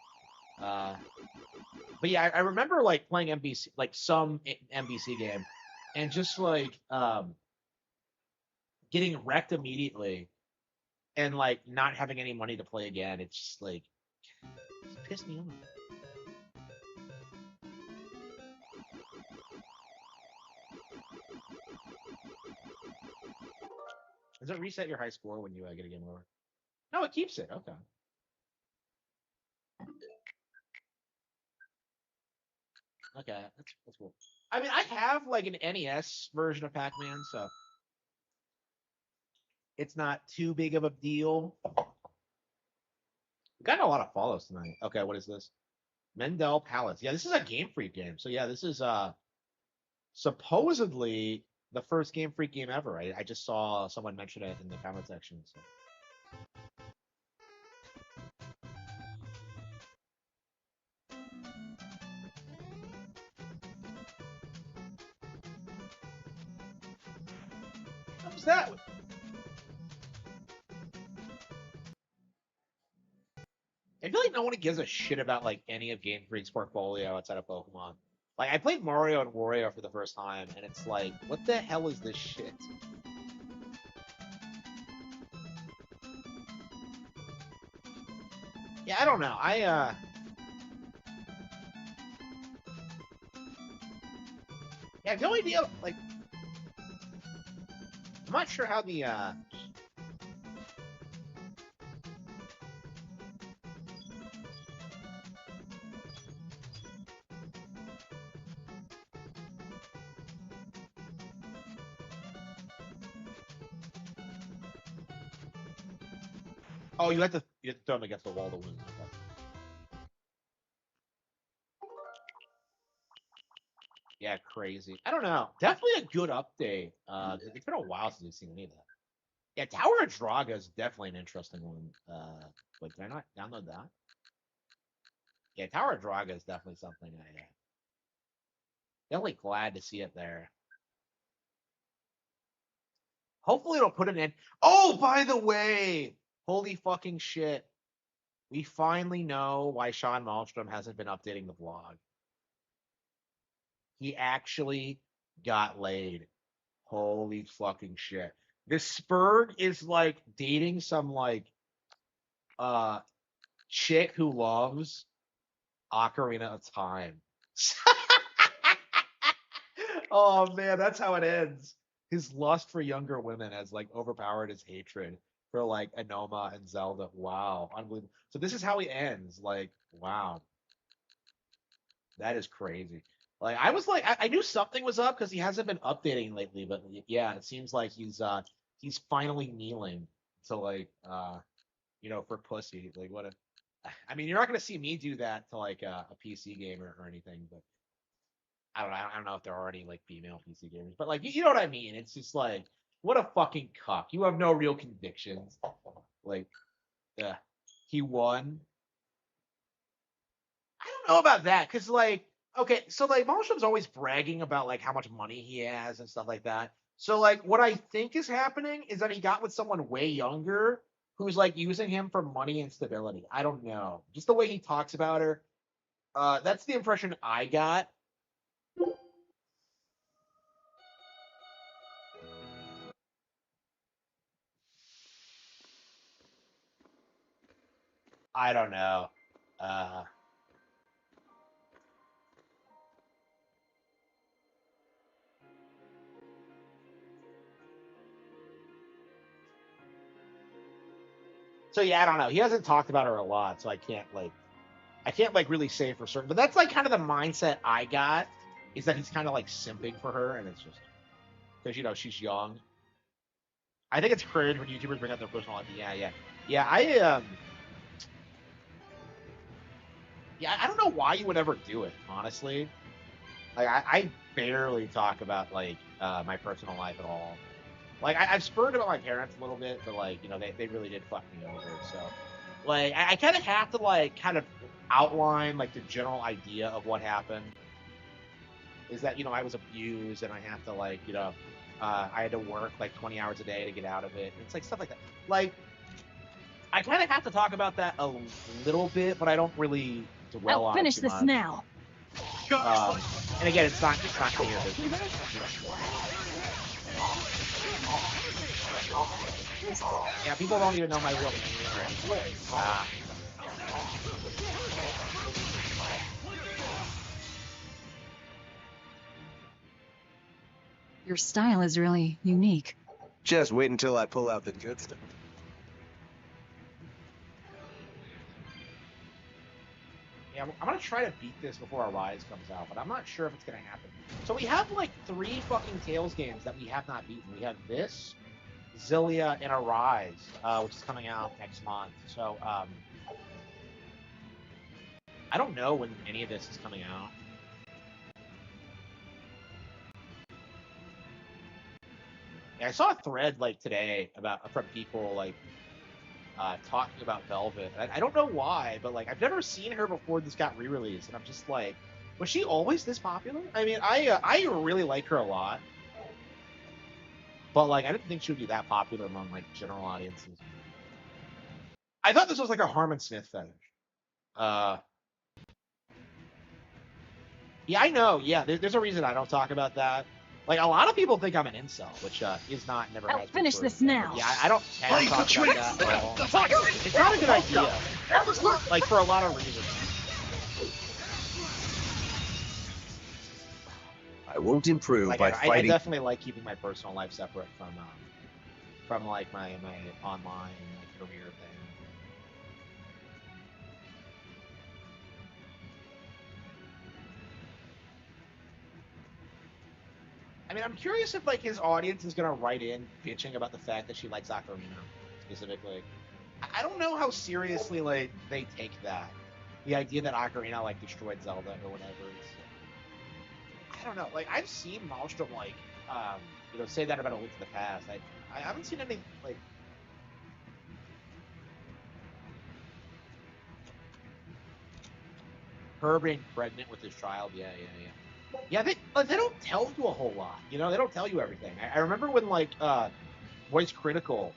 But yeah, I remember like playing MVC, like some MVC game, and just like getting wrecked immediately, and like not having any money to play again. It's just like it's pissed me off. Does it reset your high score when you get a game over? No, it keeps it. Okay. Okay, that's cool. I mean, I have like an NES version of Pac-Man, so it's not too big of a deal. We got a lot of follows tonight. Okay, what is this? Mendel Palace. Yeah, this is a Game Freak game. So yeah, this is supposedly the first Game Freak game ever. I just saw someone mention it in the comment section. So. What was that? I feel like no one gives a shit about like any of Game Freak's portfolio outside of Pokemon. Like I played Mario and Wario for the first time, and it's like, what the hell is this shit? Yeah, I don't know. I have no idea. Like, I'm not sure how the Oh, you have to throw them against the wall to win. Okay. Yeah, crazy. I don't know. Definitely a good update. It's been a while since we've seen any of that. Yeah, Tower of Draga is definitely an interesting one. But did I not download that? Yeah, Tower of Draga is definitely something definitely glad to see it there. Hopefully it'll put an end. Oh, by the way, holy fucking shit. We finally know why Sean Malmstrom hasn't been updating the vlog. He actually got laid. Holy fucking shit. This Spurg is like dating some like chick who loves Ocarina of Time. Oh man, that's how it ends. His lust for younger women has like overpowered his hatred for like Anoma and Zelda. Wow, unbelievable. So this is how he ends. Like, wow, that is crazy. Like, I was like, I knew something was up because he hasn't been updating lately. But yeah, it seems like he's finally kneeling to like for pussy. Like, what a. I mean, you're not gonna see me do that to like a PC gamer or anything, but I don't know. I don't know if there are any like female PC gamers, but like you know what I mean. It's just like what a fucking cuck. You have no real convictions. Like, he won. I don't know about that because like okay, so like Malmstrom's always bragging about like how much money he has and stuff like that. So like what I think is happening is that he got with someone way younger who's like using him for money and stability. I don't know. Just the way he talks about her. That's the impression I got. I don't know. Uh, so yeah, I don't know. He hasn't talked about her a lot, so I can't really say for certain. But that's like kind of the mindset I got is that he's kind of like simping for her, and it's just because she's young. I think it's cringe when YouTubers bring up their personal life. Yeah. I don't know why you would ever do it, honestly. Like I barely talk about like my personal life at all. Like I've spurred about my parents a little bit, but like they really did fuck me over. So Like, I kind of have to, like, kind of outline, like, the general idea of what happened. Is that, I was abused, and I have to, like, I had to work, like, 20 hours a day to get out of it. And it's, like, stuff like that. Like, I kind of have to talk about that a little bit, but I don't really dwell on it Finish too this much. now. And again, it's not clear. Yeah, people don't even know my real name. Your style is really unique. Just wait until I pull out the good stuff. Yeah, I'm gonna try to beat this before Arise comes out, but I'm not sure if it's gonna happen. So we have like 3 fucking Tales games that we have not beaten. We have this, Zillia, and Arise, which is coming out next month. So I don't know when any of this is coming out. Yeah, I saw a thread like today from people like talking about Velvet. I don't know why, but like I've never seen her before this got re-released, and I'm just like, was she always this popular? I mean, I really like her a lot, but like I didn't think she would be that popular among like general audiences. I thought this was like a Harman Smith fetish. Yeah, I know. Yeah, there's a reason I don't talk about that. Like a lot of people think I'm an incel, which is not never has been Finish proven. this now. Yeah, I don't tend to talk about that at all. It's not a good idea. Like for a lot of reasons. I won't improve Like by I fighting. definitely like keeping my personal life separate from like my online like career thing. I mean, I'm curious if like his audience is gonna write in bitching about the fact that she likes Ocarina specifically. I don't know how seriously like they take that. The idea that Ocarina like destroyed Zelda or whatever. I don't know. Like I've seen Maelstrom like say that about A Link to the Past. I haven't seen any like. Her being pregnant with his child. Yeah. Yeah, they don't tell you a whole lot. They don't tell you everything. I remember when like Voice Critical,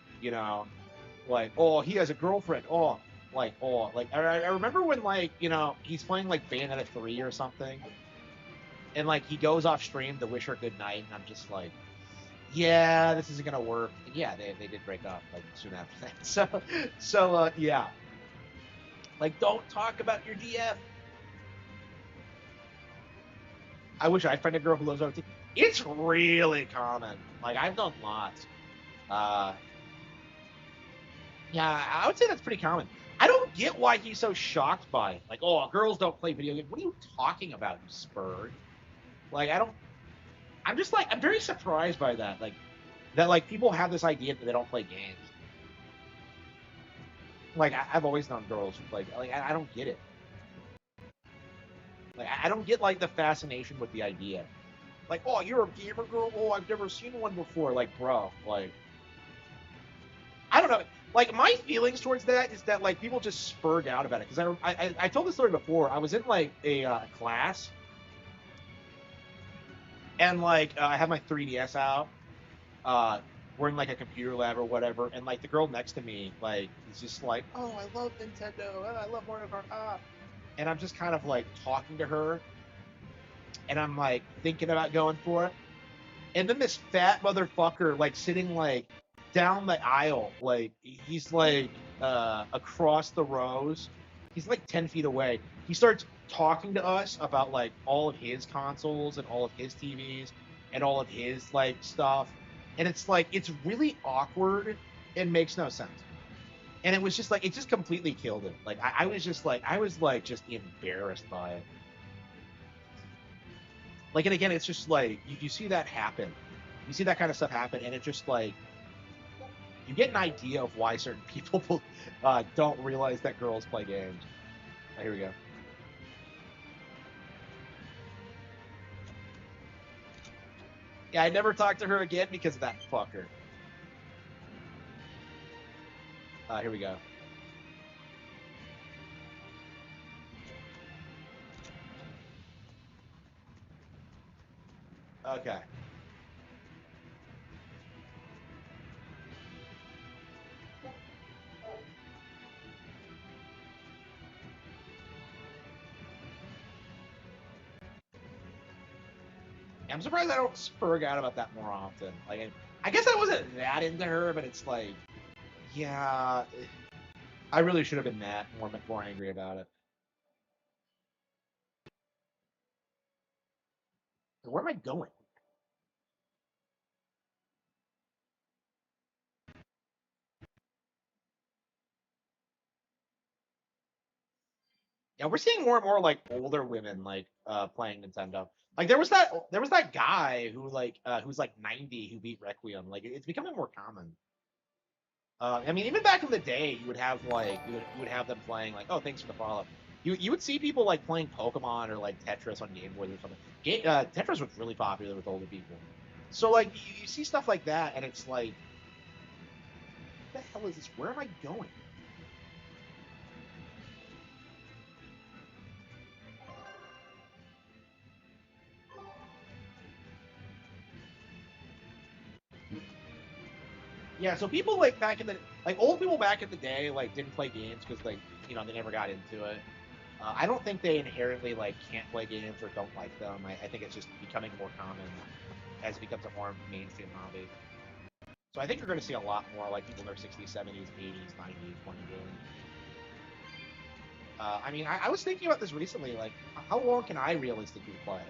like, oh, he has a girlfriend. I remember when like he's playing like Bayonetta 3 or something, and like he goes off stream to wish her good night, and I'm just like, yeah, this isn't gonna work. And yeah, they did break up like soon after that. So yeah, like don't talk about your DF. I wish I find a girl who loves OT. It's really common. Like I've done lots. Yeah, I would say that's pretty common. I don't get why he's so shocked by it. Like, oh, girls don't play video games. What are you talking about, you spurg? Like, I'm just like, I'm very surprised by that. Like, that like people have this idea that they don't play games. Like, I've always known girls who play. Like, I don't get it. Like, I don't get like the fascination with the idea. Like, oh, you're a gamer girl? Oh, I've never seen one before. Like, bro, like, I don't know. Like, my feelings towards that is that, like, people just spurred out about it. Because I told this story before. I was in, like, a class. And, like, I have my 3DS out. We're in, like, a computer lab or whatever. And, like, the girl next to me, like, is just like, oh, I love Nintendo. Oh, I love Mario Kart. And I'm just kind of, like, talking to her. And I'm, like, thinking about going for it. And then this fat motherfucker, like, sitting, like, down the aisle, like, he's, like, across the rows. He's, like, 10 feet away. He starts talking to us about, like, all of his consoles and all of his TVs and all of his, like, stuff. And it's, like, it's really awkward and makes no sense. And it was just, like, it just completely killed it. Like, I was just embarrassed by it. Like, and again, it's just like you see that happen. You see that kind of stuff happen, and it just like you get an idea of why certain people don't realize that girls play games. Oh, here we go. Yeah, I never talked to her again because of that fucker. Here we go. Okay. I'm surprised I don't spurg out about that more often. Like, I guess I wasn't that into her, but it's like, yeah, I really should have been more angry about it. Where am I going? Yeah, we're seeing more and more like older women like playing Nintendo. Like there was that guy who's like 90 who beat Requiem. Like it's becoming more common. I mean, even back in the day, you would have like you would have them playing like, oh, thanks for the follow. You would see people like playing Pokemon or like Tetris on Game Boys or something. Tetris was really popular with older people. So like you see stuff like that, and it's like, what the hell is this? Where am I going? Yeah, so people like old people back in the day like didn't play games because like they never got into it. I don't think they inherently like can't play games or don't like them. I think it's just becoming more common as it becomes a more mainstream hobby. So I think you're going to see a lot more like people in their 60s, 70s, 80s, 90s playing games. I mean, I was thinking about this recently. Like, how long can I realistically play?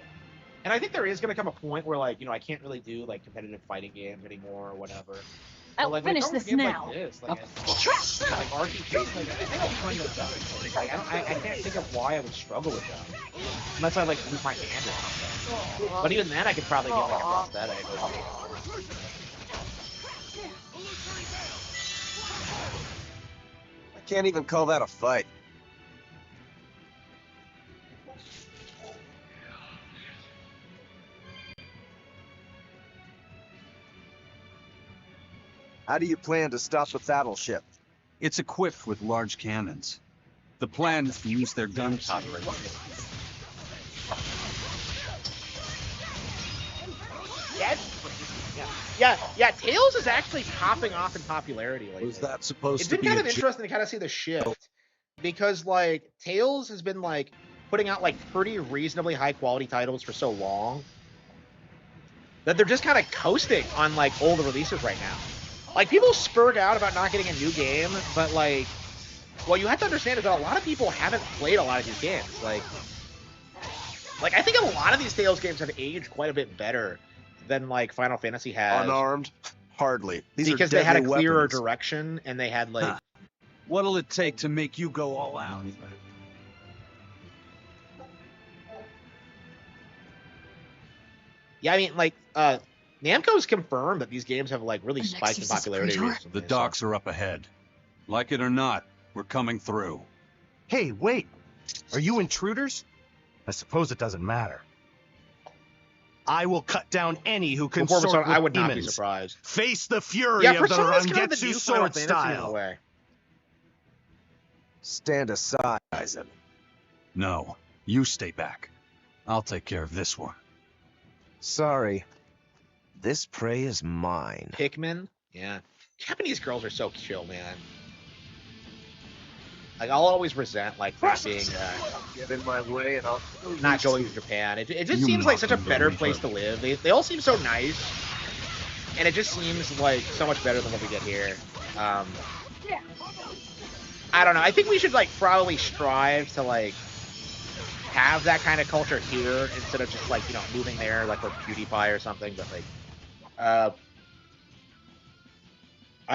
And I think there is going to come a point where like I can't really do like competitive fighting games anymore or whatever. I'll like, finish this now. Like this, like RPGs, like I think I'll kind of like, I can't think of why I would struggle with them unless I like lose my hand or something. But even then, I could probably get like a prosthetic. I can't even call that a fight. How do you plan to stop the battleship? It's equipped with large cannons. The plan is to use their gun powder. Yeah. Tails is actually popping off in popularity lately. Was that supposed It's to been be kind of interesting to kind of see the shift because like Tails has been like putting out like pretty reasonably high quality titles for so long that they're just kind of coasting on like older releases right now. Like people spurg out about not getting a new game, but like what you have to understand is that a lot of people haven't played a lot of these games. Like I think a lot of these Tales games have aged quite a bit better than like Final Fantasy has. Unarmed? Hardly. These because are they had a deadly clearer weapons. direction and they had like What'll it take to make you go all out? Yeah, I mean like Namco's confirmed that these games have like really spiked in popularity recently. The docks are up ahead. Like it or not, we're coming through. Hey, wait. Are you intruders? I suppose it doesn't matter. I will cut down any who consort with I would not be demons. surprised. Face the fury of the Rangetsu sword style. Stand aside, Aizen. No, you stay back. I'll take care of this one. Sorry. This prey is mine. Pikmin? Yeah. Japanese girls are so chill, man. Like, I'll always resent, like, not being, Get in my way and I'll... not going to Japan. It just seems like such a better place to live. They all seem so nice. And it just seems like so much better than what we get here. I don't know. I think we should, like, probably strive to, like, have that kind of culture here instead of just, like, moving there, like, for PewDiePie or something. But, like, I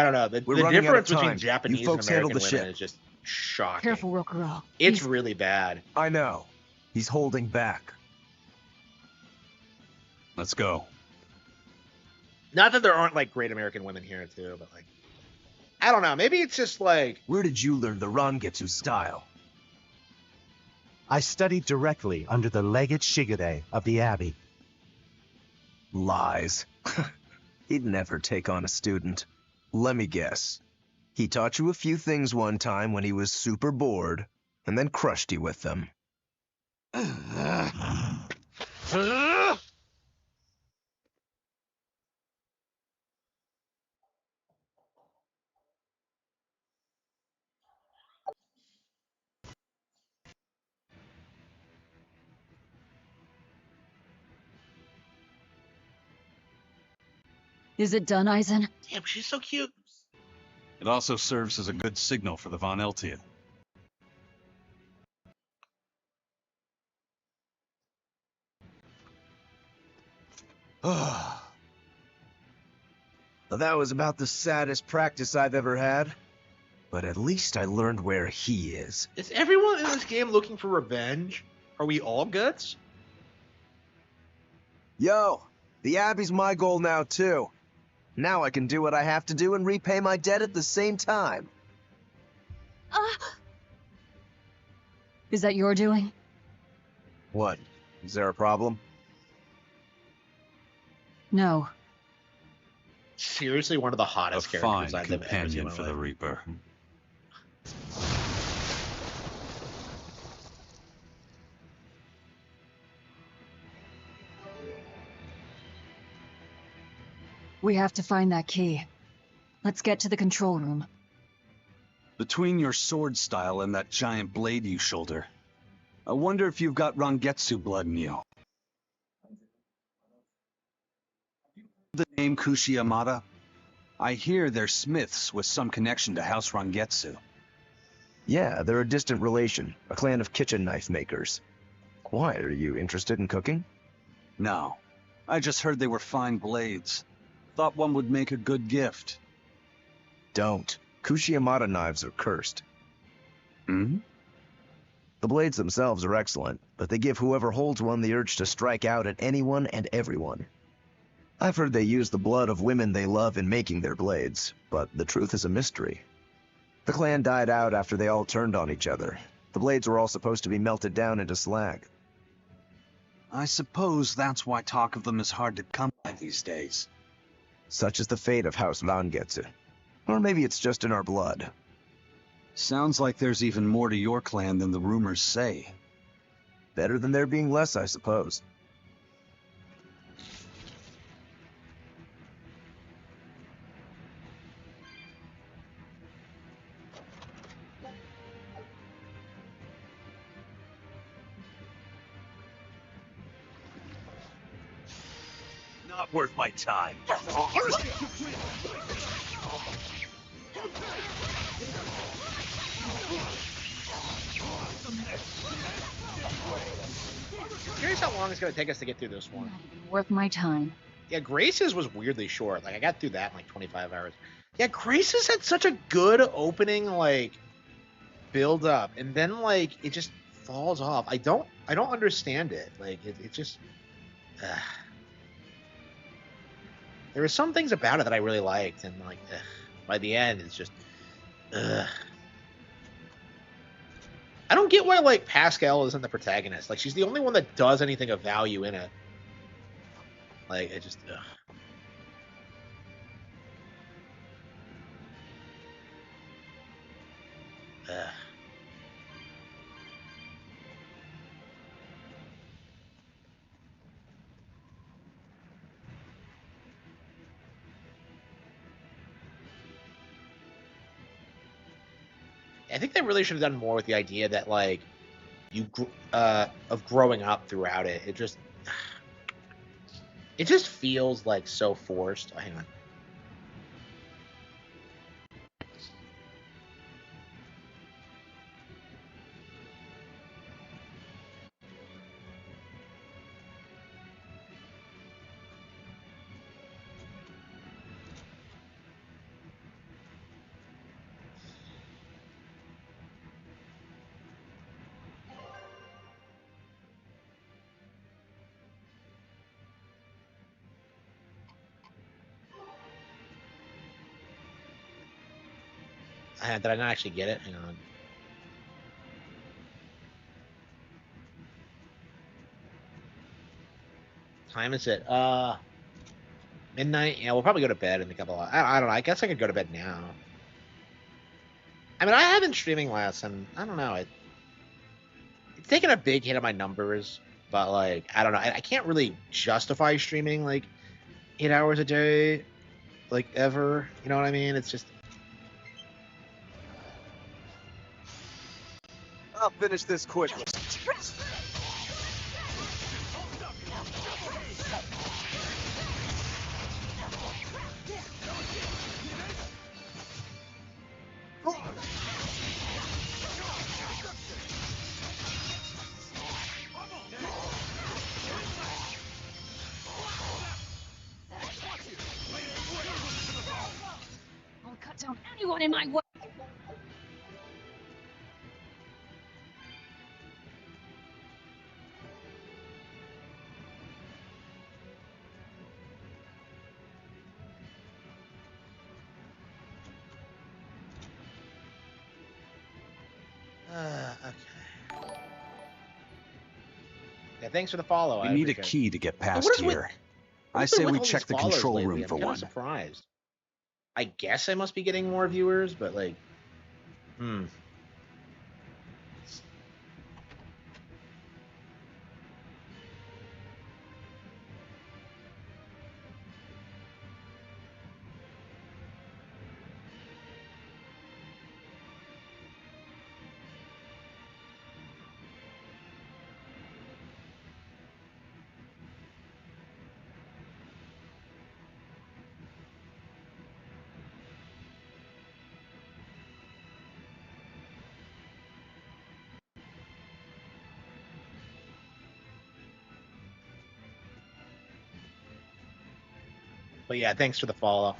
don't know. The difference between Japanese and American women is just shocking. Careful, Rokuro. It's really bad. I know. He's holding back. Let's go. Not that there aren't, like, great American women here, too, but, like, I don't know. Maybe it's just, like... Where did you learn the Rangetsu style? I studied directly under the Legate Shigure of the Abbey. Lies. He'd never take on a student. Let me guess. He taught you a few things one time when he was super bored, and then crushed you with them. Is it done, Eisen? Damn, she's so cute. It also serves as a good signal for the Von Eltia. That was about the saddest practice I've ever had. But at least I learned where he is. Is everyone in this game looking for revenge? Are we all guts? Yo, the Abbey's my goal now too. Now I can do what I have to do and repay my debt at the same time. Is that your doing? What? Is there a problem? No. Seriously, one of the hottest A characters fine I've ever seen companion in my for life. the Reaper. We have to find that key. Let's get to the control room. Between your sword style and that giant blade you shoulder, I wonder if you've got Rangetsu blood in you. The name Kushi-Yamada? I hear they're smiths with some connection to House Rangetsu. Yeah, they're a distant relation, a clan of kitchen knife makers. Why, are you interested in cooking? No, I just heard they were fine blades. Thought one would make a good gift. Don't. Kushi-Yamada knives are cursed. Hmm? The blades themselves are excellent, but they give whoever holds one the urge to strike out at anyone and everyone. I've heard they use the blood of women they love in making their blades, but the truth is a mystery. The clan died out after they all turned on each other. The blades were all supposed to be melted down into slag. I suppose that's why talk of them is hard to come by these days. Such is the fate of House Rangetsu. Or maybe it's just in our blood. Sounds like there's even more to your clan than the rumors say. Better than there being less, I suppose. Not worth my time. Curious how long it's gonna take us to get through this one. Worth my time. Yeah, Grace's was weirdly short. Like I got through that in like 25 hours. Yeah, Grace's had such a good opening, like build up, and then like it just falls off. I don't understand it. Like it just. There were some things about it that I really liked, and like by the end, it's just. I don't get why like Pascal isn't the protagonist. Like she's the only one that does anything of value in it. Like it just. I think they really should have done more with the idea that like of growing up throughout it. It just feels like so forced. Oh, hang on. Did I not actually get it? Hang on. Time is it? Midnight? Yeah, we'll probably go to bed in a couple of... I don't know. I guess I could go to bed now. I mean, I have been streaming less, and I don't know. It's taken a big hit on my numbers, but, like, I don't know. I can't really justify streaming, like, 8 hours a day, like, ever. You know what I mean? It's just... I'll finish this quickly. anyone in my way. Okay. Yeah, thanks for the follow. We I need a appreciate it. key to get past what is here. what I is there say with we all check these the followers control lately? room I'm for kind of one. surprised. I guess I must be getting more viewers, but like, But yeah, thanks for the follow.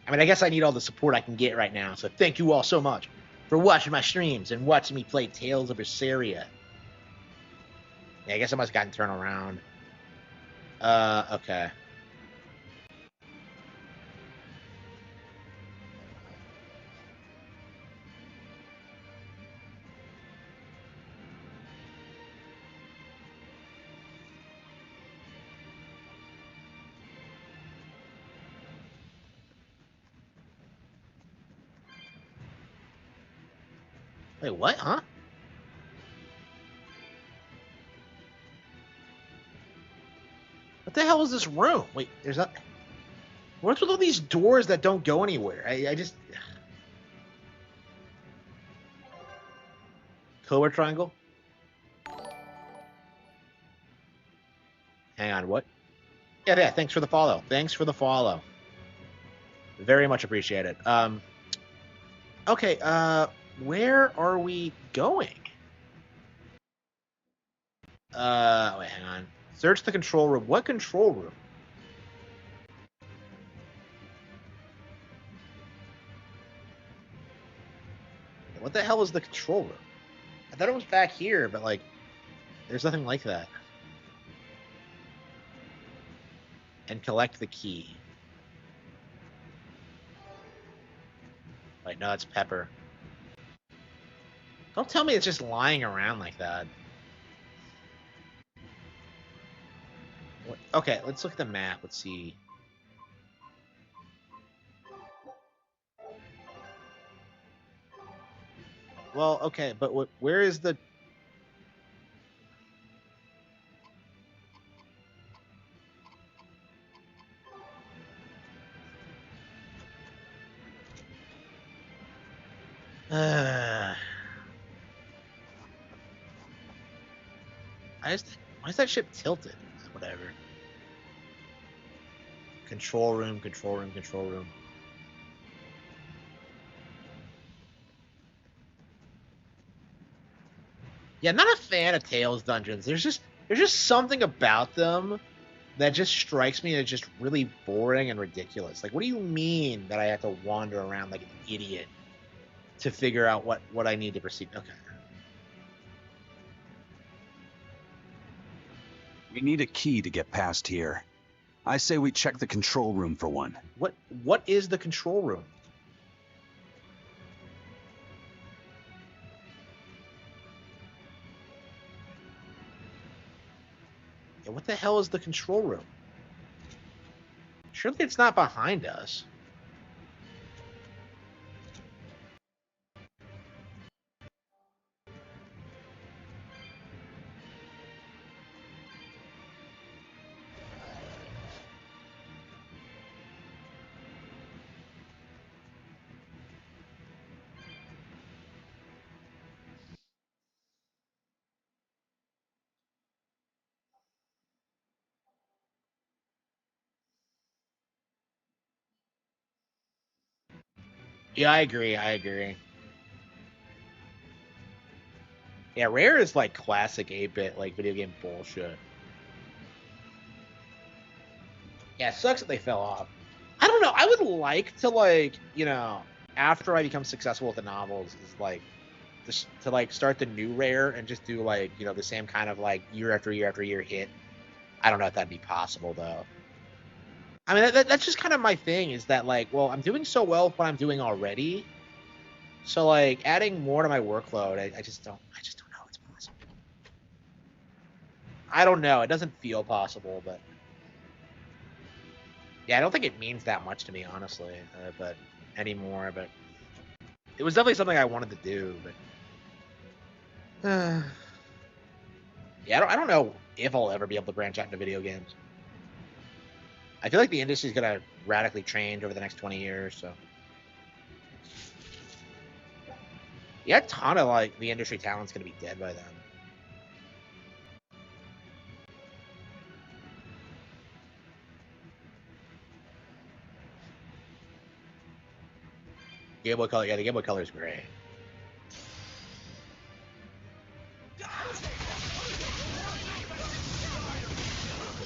I mean, I guess I need all the support I can get right now. So thank you all so much for watching my streams and watching me play Tales of Berseria. Yeah, I guess I must have gotten turned around. Okay. Wait, what? Huh? What the hell is this room? Wait, there's not. What's with all these doors that don't go anywhere? I just. Cobra Triangle? Hang on, what? Yeah, thanks for the follow. Thanks for the follow. Very much appreciated. Okay, where are we going? Wait, hang on. Search the control room. What control room? What the hell is the control room? I thought it was back here, but like, there's nothing like that. And collect the key. Wait, no, it's Pepper. Don't tell me it's just lying around like that. What? Okay, let's look at the map. Let's see. Well, okay, but where is the... why is that ship tilted? Whatever. Control room, control room, control room. Yeah, I'm not a fan of Tales dungeons. There's just something about them that just strikes me as just really boring and ridiculous. Like, what do you mean that I have to wander around like an idiot to figure out what I need to proceed? Okay. We need a key to get past here. I say we check the control room for one. What is the control room? Yeah, what the hell is the control room? Surely it's not behind us. Yeah, I agree. Yeah, Rare is like classic 8-bit like video game bullshit. Yeah, it sucks that they fell off. I don't know. I would like to like, after I become successful with the novels is like to like start the new Rare and just do like, you know, the same kind of like year after year after year hit. I don't know if that'd be possible though. I mean, that's just kind of my thing is that like, well, I'm doing so well with what I'm doing already. So like adding more to my workload, I just don't know it's possible. I don't know. It doesn't feel possible, but yeah, I don't think it means that much to me, honestly, but anymore. But it was definitely something I wanted to do, but yeah, I don't know if I'll ever be able to branch out into video games. I feel like the industry is gonna radically change over the next 20 years. So yeah, a ton of like the industry talent's gonna be dead by then. Game Boy Color, yeah, the Game Boy Color is great.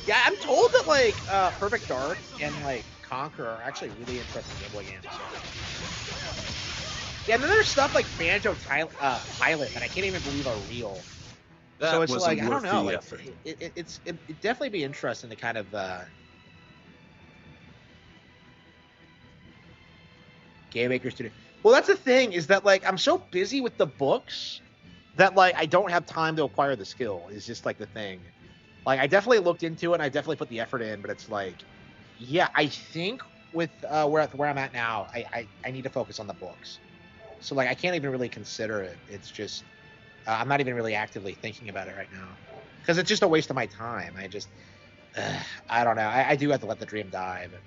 Yeah, I'm told that like Perfect Dark and like Conquer are actually really interesting Game Boy games. So. Yeah, and then there's stuff like Banjo Pilot that I can't even believe are real. That so it's wasn't like I don't worth know, the like effort. it'd definitely be interesting to kind of Game Maker Studio. Well, that's the thing is that like I'm so busy with the books that like I don't have time to acquire the skill. Is just like the thing. Like I definitely looked into it and I definitely put the effort in, but it's like, yeah, I think with where I'm at now, I need to focus on the books. So like I can't even really consider it. It's just I'm not even really actively thinking about it right now because it's just a waste of my time. I just I don't know. I do have to let the dream die, but.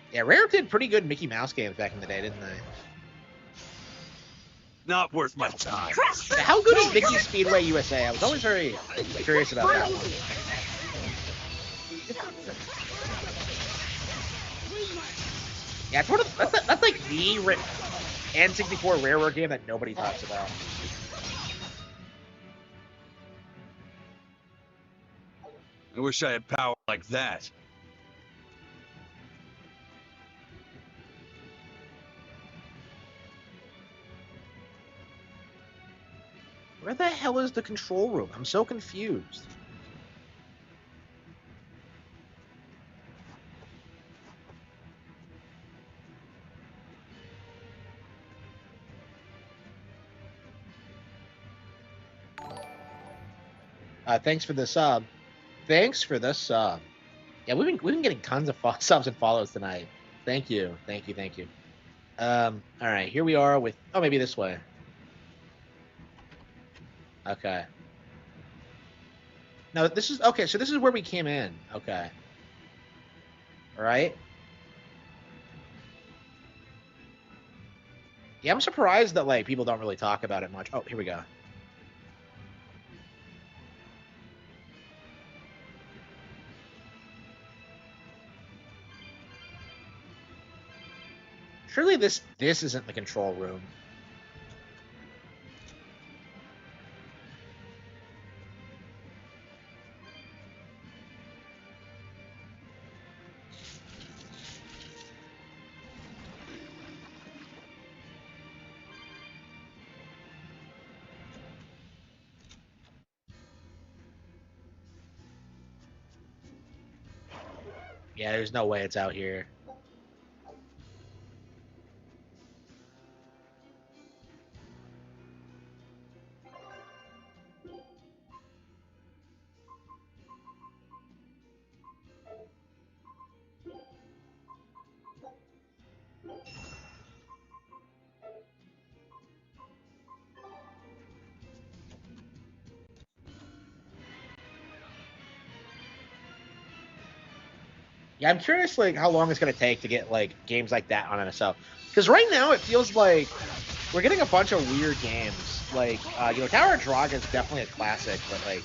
Yeah, Rare did pretty good Mickey Mouse games back in the day, didn't they? Not worth my time. How good is Mickey Speedway USA? I was always very curious about that one. Yeah, it's that's like the N64 Rareware game that nobody talks about. I wish I had power like that. Where the hell is the control room? I'm so confused. Thanks for the sub. Thanks for the sub. Yeah, we've been getting tons of subs and follows tonight. Thank you. All right, here we are with maybe this way. Okay. No, this is okay. So this is where we came in. Okay. All right. Yeah, I'm surprised that like people don't really talk about it much. Oh, here we go. Surely this isn't the control room. Yeah, there's no way it's out here. Yeah, I'm curious like how long it's gonna take to get like games like that on NSO. Because right now it feels like we're getting a bunch of weird games. Like Tower of Draga is definitely a classic, but like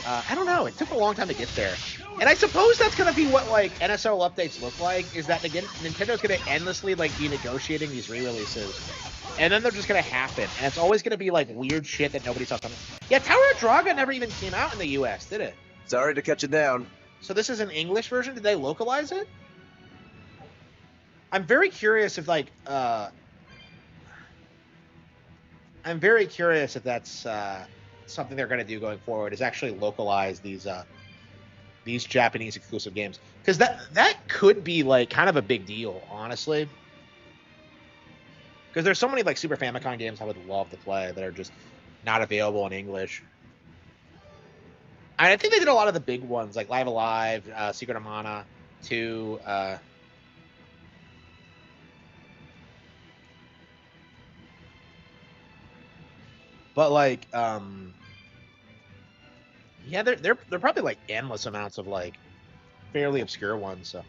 I don't know. It took a long time to get there. And I suppose that's gonna be what like NSO updates look like. Is that again Nintendo's gonna endlessly like be negotiating these re-releases, and then they're just gonna happen, and it's always gonna be like weird shit that nobody's talking about. Yeah, Tower of Draga never even came out in the U.S., did it? Sorry to cut you down. So this is an English version? Did they localize it? I'm very curious if like I'm very curious if that's something they're going to do going forward, is actually localize these Japanese exclusive games, because that could be like kind of a big deal, honestly. Because there's so many like Super Famicom games I would love to play that are just not available in English. I think they did a lot of the big ones, like Live Alive, Secret of Mana 2. But like, yeah, they're probably like endless amounts of like fairly obscure ones. So,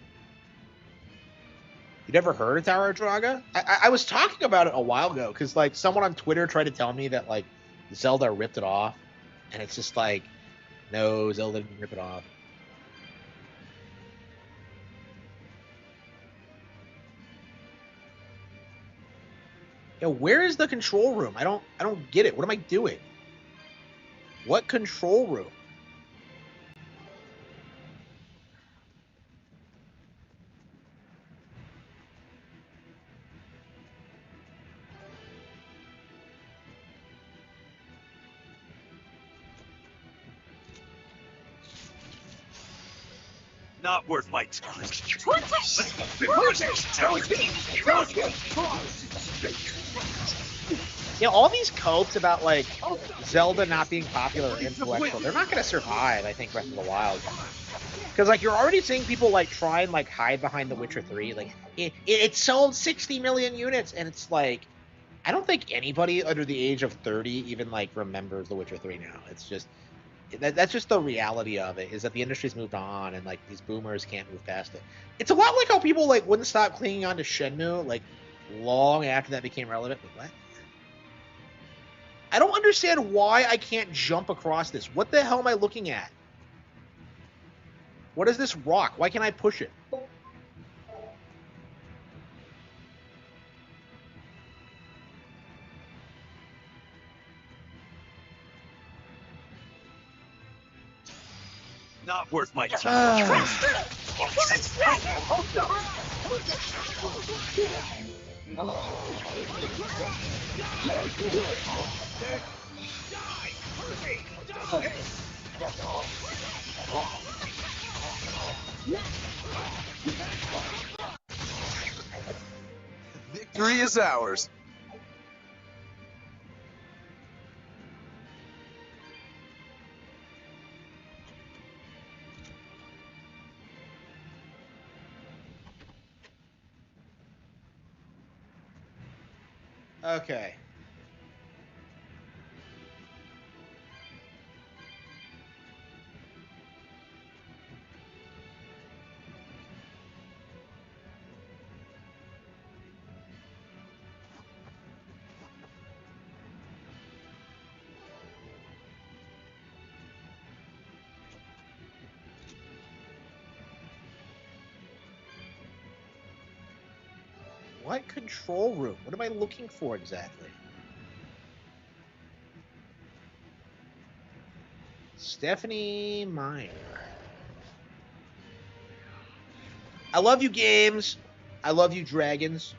you never heard of Tower of Druaga? I was talking about it a while ago because like someone on Twitter tried to tell me that like Zelda ripped it off, and it's just like, no, Zelda didn't rip it off. Yo, where is the control room? I don't get it. What am I doing? What control room? Not worth my time. Yeah, all these copes about like Zelda not being popular or influential, they're not going to survive, I think, Breath of the Wild. Because like you're already seeing people like try and like hide behind The Witcher 3. Like it sold 60 million units, and it's like, I don't think anybody under the age of 30 even like remembers The Witcher 3 now. It's just that's just the reality of it, is that the industry's moved on, and like these boomers can't move past it. It's a lot like how people like wouldn't stop clinging on to Shenmue like long after that became relevant. But what? I don't understand why I can't jump across this. What the hell am I looking at? What is this rock? Why can't I push it? Not worth my time. Victory is ours. Okay. What control room? What am I looking for exactly? Stephanie Meyer. I love you, games. I love you, dragons.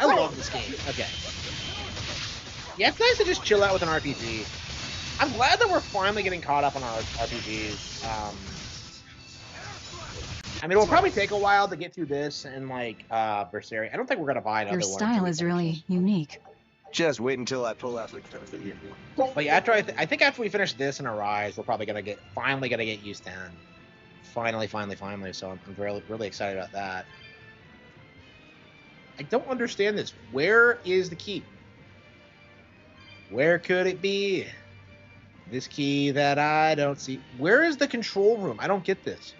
I love this game. Okay. Yeah, it's nice to just chill out with an RPG. I'm glad that we're finally getting caught up on our RPGs. I mean, it'll probably take a while to get through this and like Berseria. I don't think we're gonna buy another Your one. style is really unique. Just wait until I pull out the But yeah, I think after we finish this and Arise, we're probably finally gonna get used to 10. Finally. So I'm really excited about that. I don't understand this. Where is the key? Where could it be? This key that I don't see. Where is the control room? I don't get this.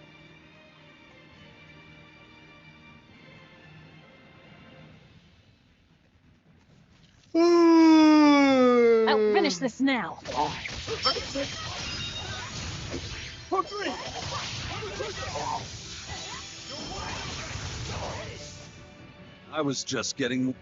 I'll finish this now. I was just getting...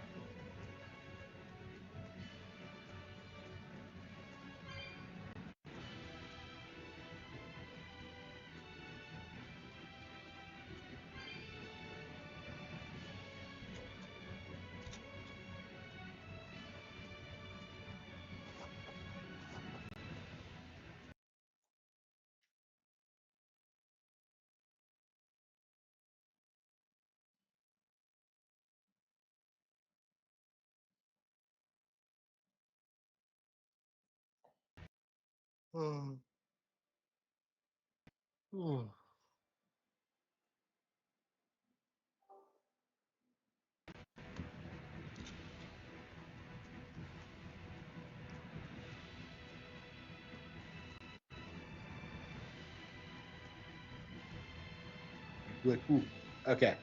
Like, ooh, okay.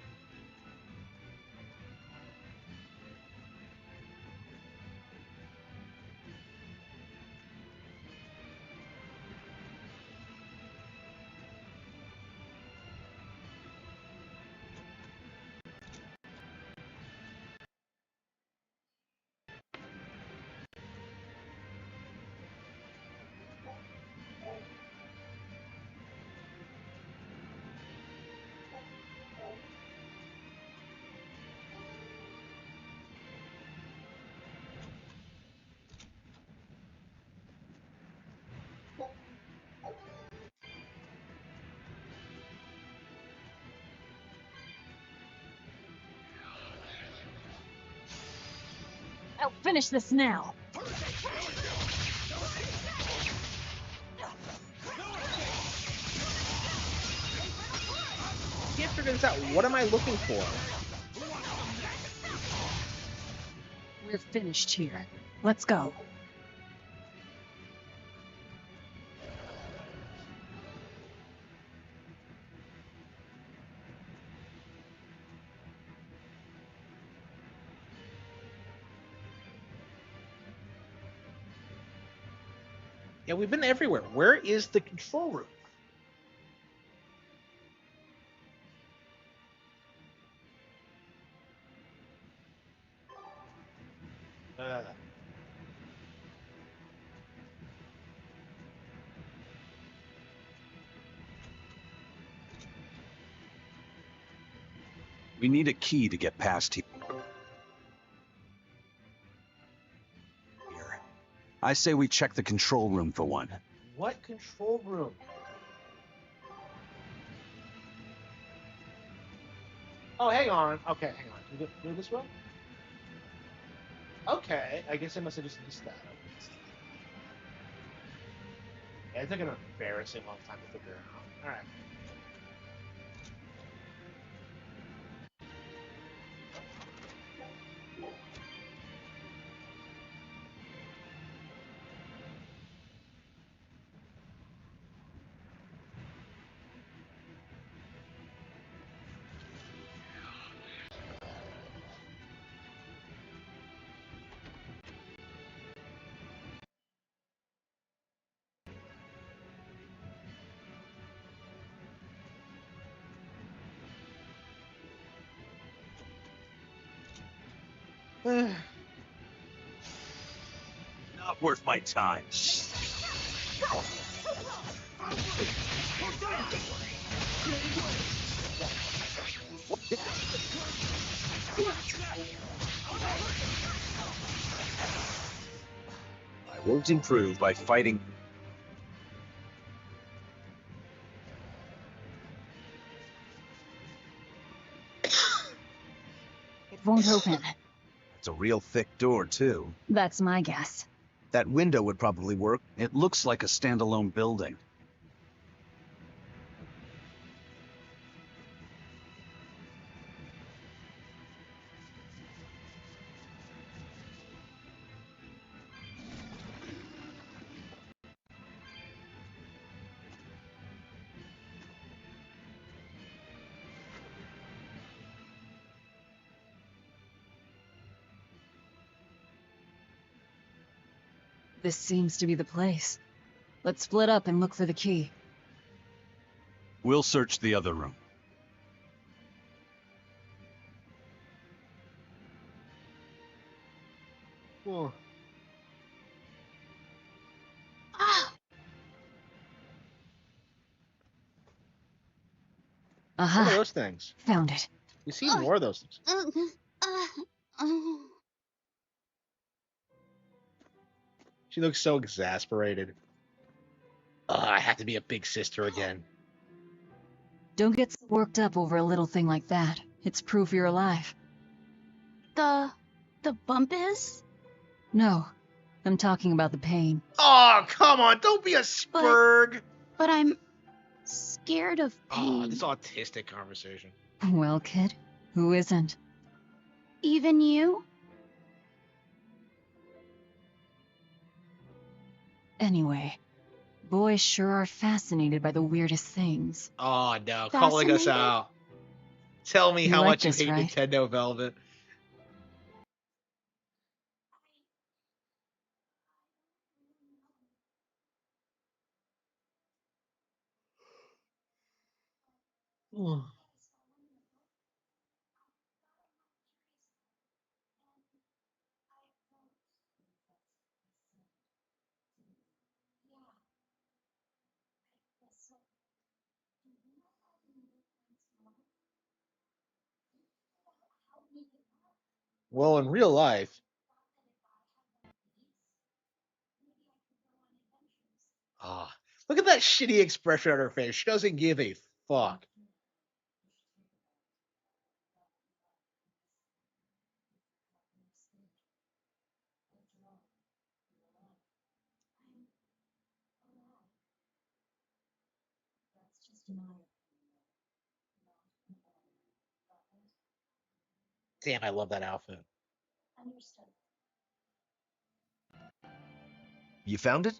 I'll finish this now. Can't figure this out. What am I looking for? We're finished here. Let's go. Yeah, we've been everywhere. Where is the control room? We need a key to get past here. I say we check the control room for one. What control room? Oh, hang on. Okay, hang on. Can we go this way? Okay, I guess I must have just missed that. Yeah, it took an embarrassing long time to figure out. All right. Not worth my time. I won't improve by fighting. It won't open. It's a real thick door, too. That's my guess. That window would probably work. It looks like a standalone building. This seems to be the place. Let's split up and look for the key. We'll search the other room. Oh. Aha. What are those things? Found it. You see more of those things. She looks so exasperated. I have to be a big sister again. Don't get so worked up over a little thing like that. It's proof you're alive. The bump is? No, I'm talking about the pain. Oh, come on. Don't be a spurg. But I'm scared of pain. Oh, this autistic conversation. Well, kid, who isn't? Even you? Anyway, boys sure are fascinated by the weirdest things. Oh, no. Calling us Fascinated? out. Tell me You how like much you this, hate right? Nintendo Velvet. Well, in real life, look at that shitty expression on her face. She doesn't give a fuck. Damn, I love that outfit. You found it?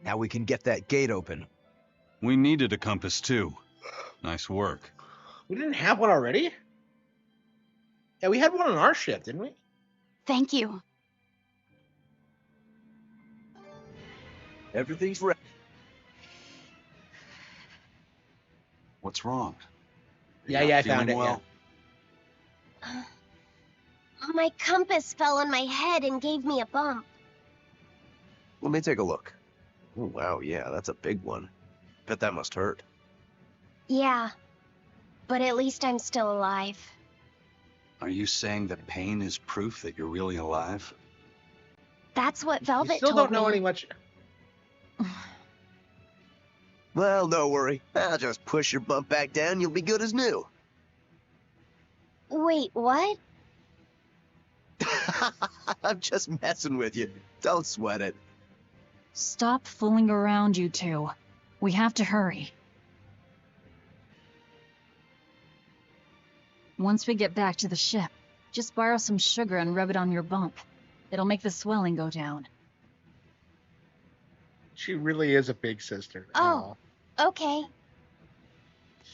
Now we can get that gate open. We needed a compass too. Nice work. We didn't have one already? Yeah, we had one on our ship, didn't we? Thank you. Everything's ready. What's wrong? Yeah, I found it. Well? My compass fell on my head and gave me a bump. Let me take a look. Oh, wow, yeah, that's a big one. Bet that must hurt. Yeah, but at least I'm still alive. Are you saying that pain is proof that you're really alive? That's what Velvet You still told don't know me. any much. Well, don't worry. I'll just push your bump back down. You'll be good as new. Wait, what? I'm just messing with you. Don't sweat it. Stop fooling around, you two. We have to hurry. Once we get back to the ship, just borrow some sugar and rub it on your bump. It'll make the swelling go down. She really is a big sister. Oh, okay.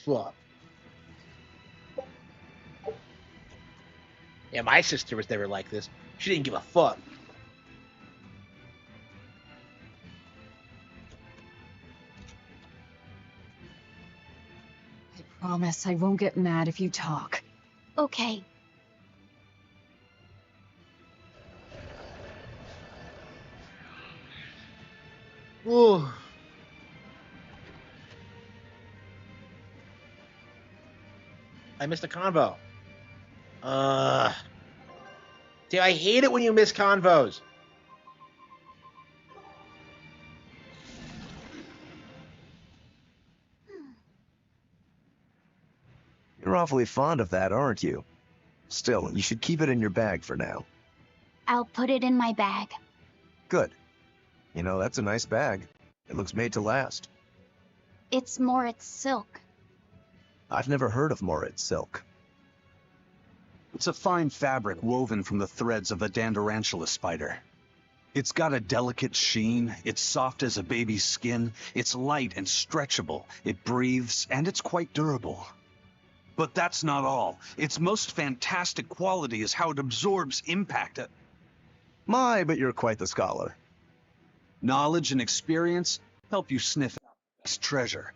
Fuck. Yeah, my sister was never like this. She didn't give a fuck. I promise I won't get mad if you talk. Okay. Ooh. I missed a convo. Dude, I hate it when you miss convos. You're awfully fond of that, aren't you? Still, you should keep it in your bag for now. I'll put it in my bag. Good. You know, that's a nice bag. It looks made to last. It's Moritz silk. I've never heard of Moritz silk. It's a fine fabric woven from the threads of the Dandarantula spider. It's got a delicate sheen, it's soft as a baby's skin, it's light and stretchable, it breathes, and it's quite durable. But that's not all. Its most fantastic quality is how it absorbs impact. My, but you're quite the scholar. Knowledge and experience help you sniff out this treasure.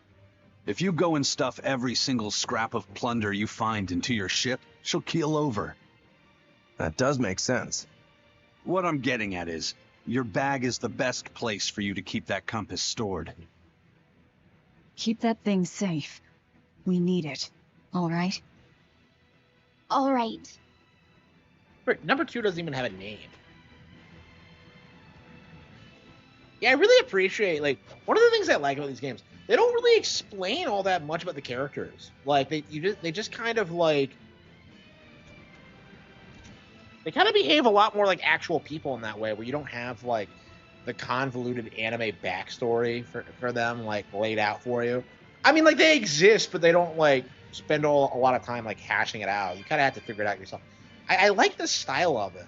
If you go and stuff every single scrap of plunder you find into your ship, she'll keel over. That does make sense. What I'm getting at is, your bag is the best place for you to keep that compass stored. Keep that thing safe. We need it. All right? All right. Wait, number 2 doesn't even have a name. Yeah, I really appreciate, like, one of the things I like about these games, they don't really explain all that much about the characters. Like, they just kind of, like, they kind of behave a lot more like actual people in that way, where you don't have, like, the convoluted anime backstory for them, like, laid out for you. I mean, like, they exist, but they don't, like, spend a lot of time, like, hashing it out. You kind of have to figure it out yourself. I like the style of it.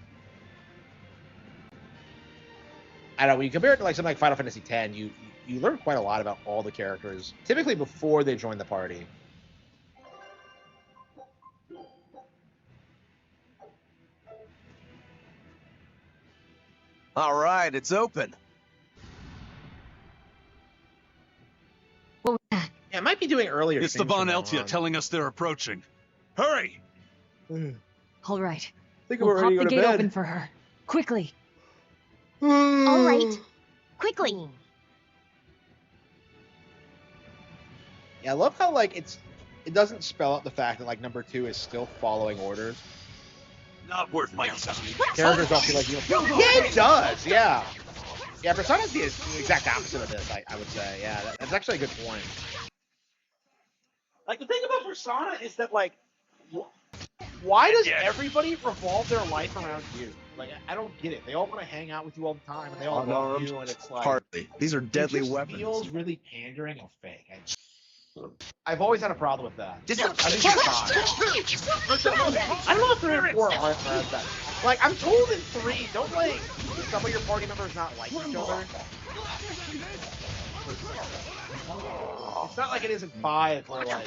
I don't know, when you compare it to, like, something like Final Fantasy X, you learn quite a lot about all the characters, typically before they join the party. All right, it's open. Yeah, it might be doing earlier. It's the Von Eltia telling us they're approaching. Hurry! All right. Think We'll we're pop ready the to go gate to bed. open for her. Quickly. All right. Quickly. Yeah, I love how, like, it doesn't spell out the fact that, like, number 2 is still following orders. Not worth my time. Characters don't feel like you. Yeah, it does. Yeah. Yeah, Persona is the exact opposite of this. I would say. Yeah, that's actually a good point. Like, the thing about Persona is that, like, why does everybody revolve their life around you? Like, I don't get it. They all want to hang out with you all the time, and they all love you, and it's like, Hardly. These are deadly it just weapons. feels really pandering and fake. I've always had a problem with that. I think I don't know if 3 or 4 aren't that. Like, I'm told in 3, don't, like, some of your party members not like each other. It's not like it is in 5 where, like,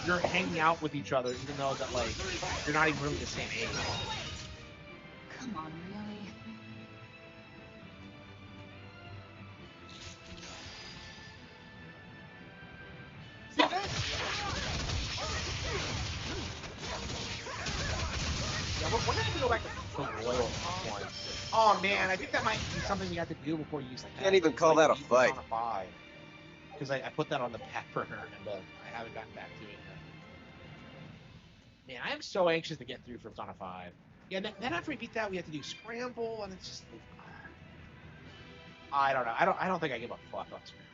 you're hanging out with each other even though that, like, you're not even really the same age. Come on, really? Yeah, but we're gonna have to go back to Royal at some point. Oh man, I think that might be something we have to do before you use the Can't even call that a fight. Because I put that on the back burner and I haven't gotten back to it yet. Man, I am so anxious to get through Persona 5. Yeah, then after we beat that, we have to do Scramble, and it's just... I don't know. I don't think I give a fuck on Scramble.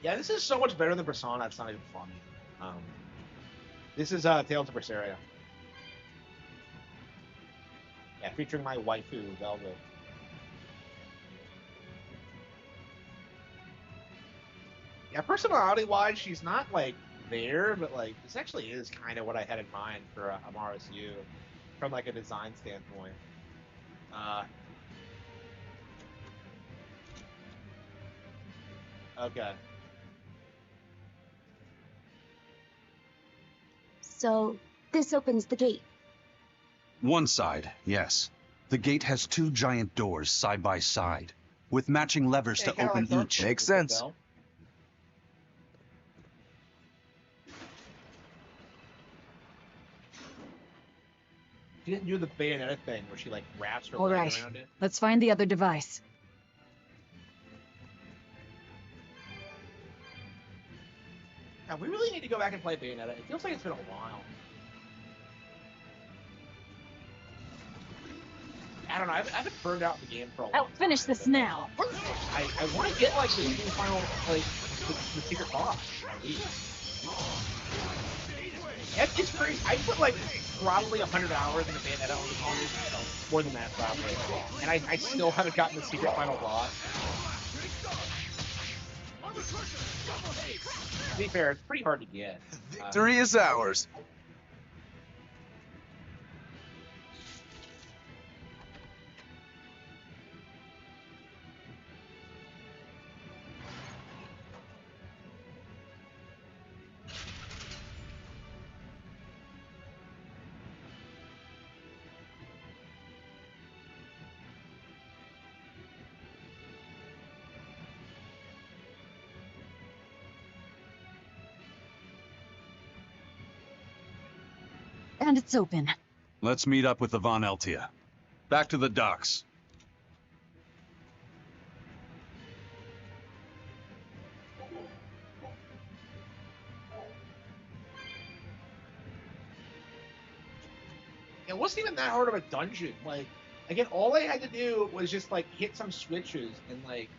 Yeah, this is so much better than Persona, it's not even funny. This is Tales of Berseria. Yeah, featuring my waifu, Velvet. Yeah, personality-wise, she's not, like, there, but, like, this actually is kind of what I had in mind for Amara's U, from, like, a design standpoint. Okay. So, this opens the gate. One side, yes. The gate has 2 giant doors side by side, with matching levers to open each. Makes sense. She didn't do the Bayonetta thing where she, like, wraps her All leg right. around it. Let's find the other device. Now, we really need to go back and play Bayonetta. It feels like it's been a while. I don't know. I haven't burned out the game for a while. I'll finish this now. I want to get, like, the final, like, the secret boss. It's crazy. I put, like, probably 100 hours into Bayonetta on more than that, probably. And I still haven't gotten the secret final boss. To be fair, it's pretty hard to get. Victory is ours. And it's open. Let's meet up with the Von Eltia. Back to the docks. It wasn't even that hard of a dungeon. Like, again, all I had to do was just like hit some switches and like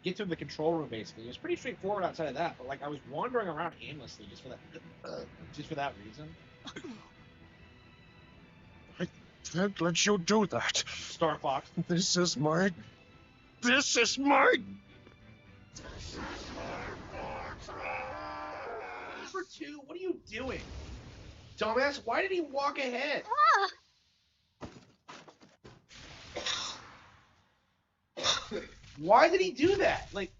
get to the control room. Basically, it was pretty straightforward outside of that. But like, I was wandering around aimlessly just for that reason. I can't let you do that. Star Fox. This is mine. This is mine. Number 2, what are you doing? Dumbass, why did he walk ahead? Why did he do that? Like,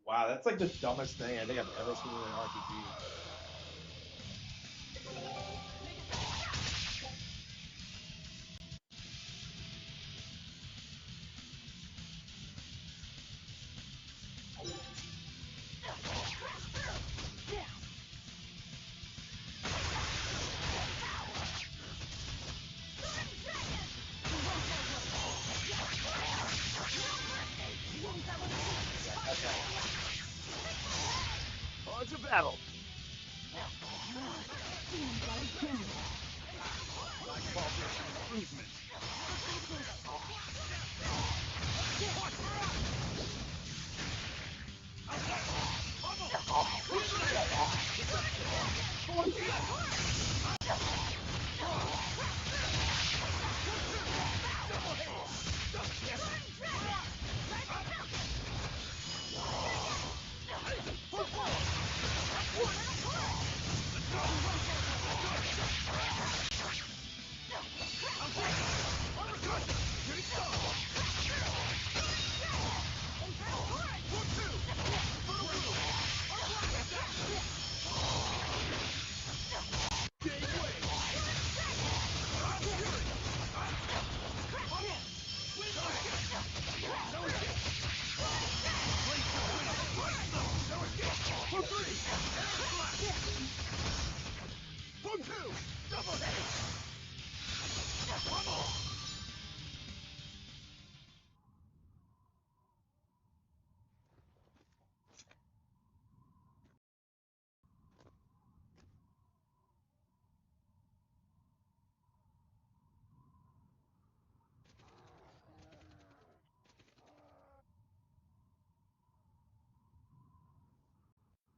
wow, that's like the dumbest thing I think I've ever seen in an RPG. On to battle.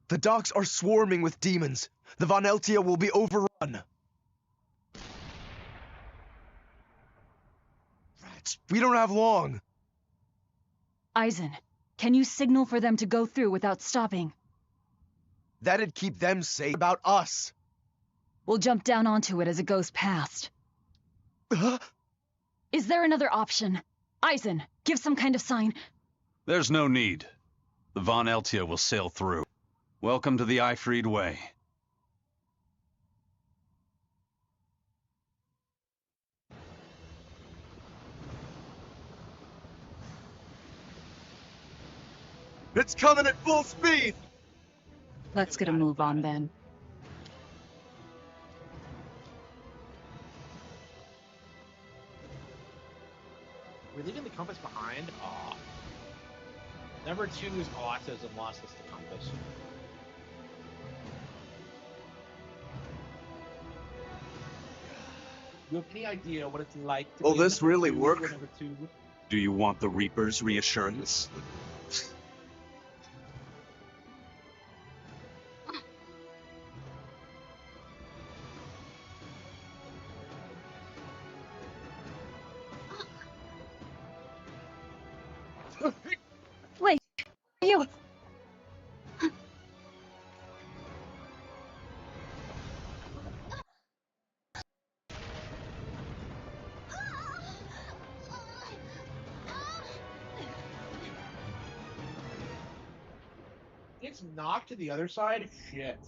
The docks are swarming with demons. The Von Eltia will be overrun. Rats, we don't have long. Eisen, can you signal for them to go through without stopping? That'd keep them safe. About us. We'll jump down onto it as it goes past. Is there another option? Eisen, give some kind of sign. There's no need. The Von Eltia will sail through. Welcome to the Ifried Way. It's coming at full speed! Let's get a move on then. We're leaving the compass behind? Aw. Number 2's autism lost us the compass. You have any idea what it's like to Will be this number really 2 work? or number 2? Do you want the Reaper's reassurance? Wait, you... It's knocked to the other side? Shit.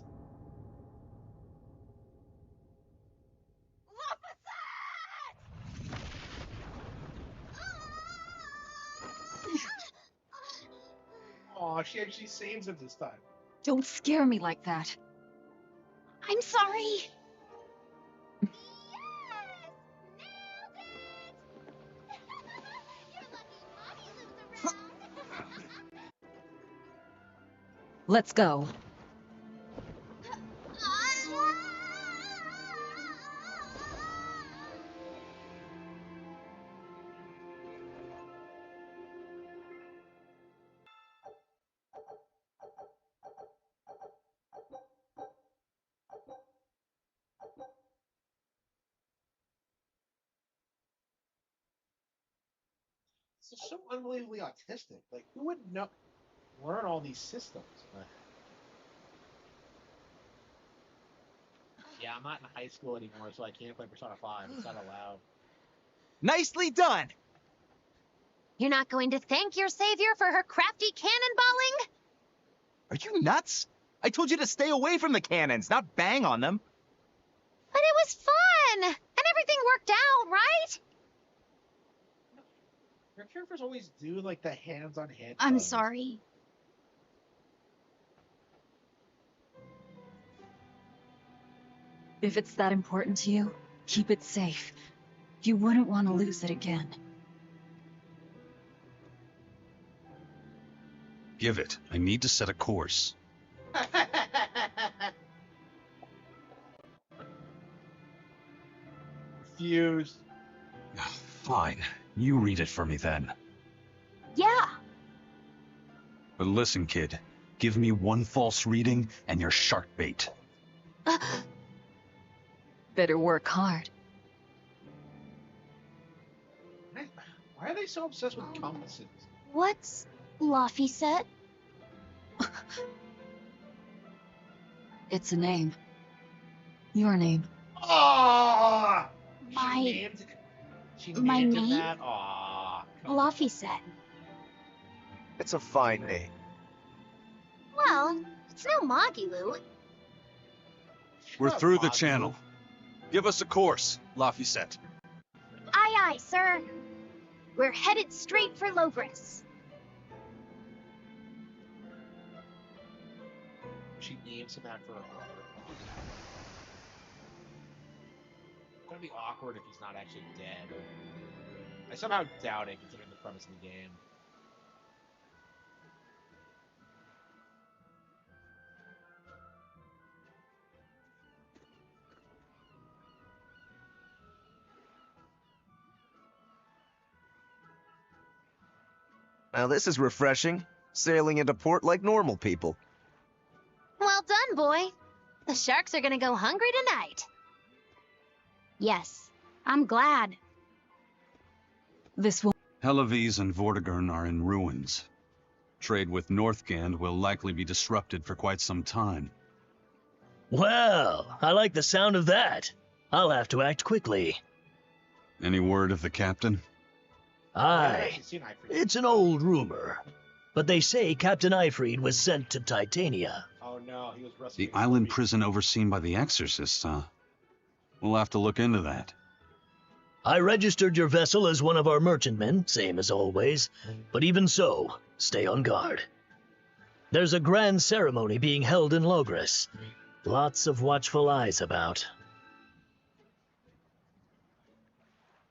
Aw, she actually saves him this time. Don't scare me like that. I'm sorry. Let's go. It's so unbelievably autistic. Like, who would know learn all these systems? Yeah, I'm not in high school anymore, so I can't play Persona 5. It's not allowed. Nicely done! You're not going to thank your savior for her crafty cannonballing? Are you nuts? I told you to stay away from the cannons, not bang on them. But it was fun! And everything worked out, right? Your characters always do, like, the hands-on-head I'm pose. sorry. If it's that important to you, keep it safe. You wouldn't want to lose it again. Give it. I need to set a course. Refused. Fine. You read it for me then. Yeah. But listen, kid. Give me one false reading and you're shark bait. Better work hard. Why are they so obsessed with compasses? What's Laphicet? It's a name. Your name. Oh! My She My named him name? that? Aw. Laphicet. It's a fine name. Well, it's no Magilu. We're through the channel. Give us a course, Laphicet. Aye, aye, sir. We're headed straight for Logris. She names him after her brother. It's gonna be awkward if he's not actually dead. I somehow doubt it, considering the premise of the game. Now this is refreshing. Sailing into port like normal people. Well done, boy. The sharks are gonna go hungry tonight. Yes, I'm glad. This will... Helavis and Vortigern are in ruins. Trade with Northgand will likely be disrupted for quite some time. Well, I like the sound of that. I'll have to act quickly. Any word of the captain? Aye. It's an old rumor. But they say Captain Eifried was sent to Titania. Oh no, he was rescued. The island prison overseen by the exorcists, huh? We'll have to look into that. I registered your vessel as one of our merchantmen, same as always. But even so, stay on guard. There's a grand ceremony being held in Logris. Lots of watchful eyes about.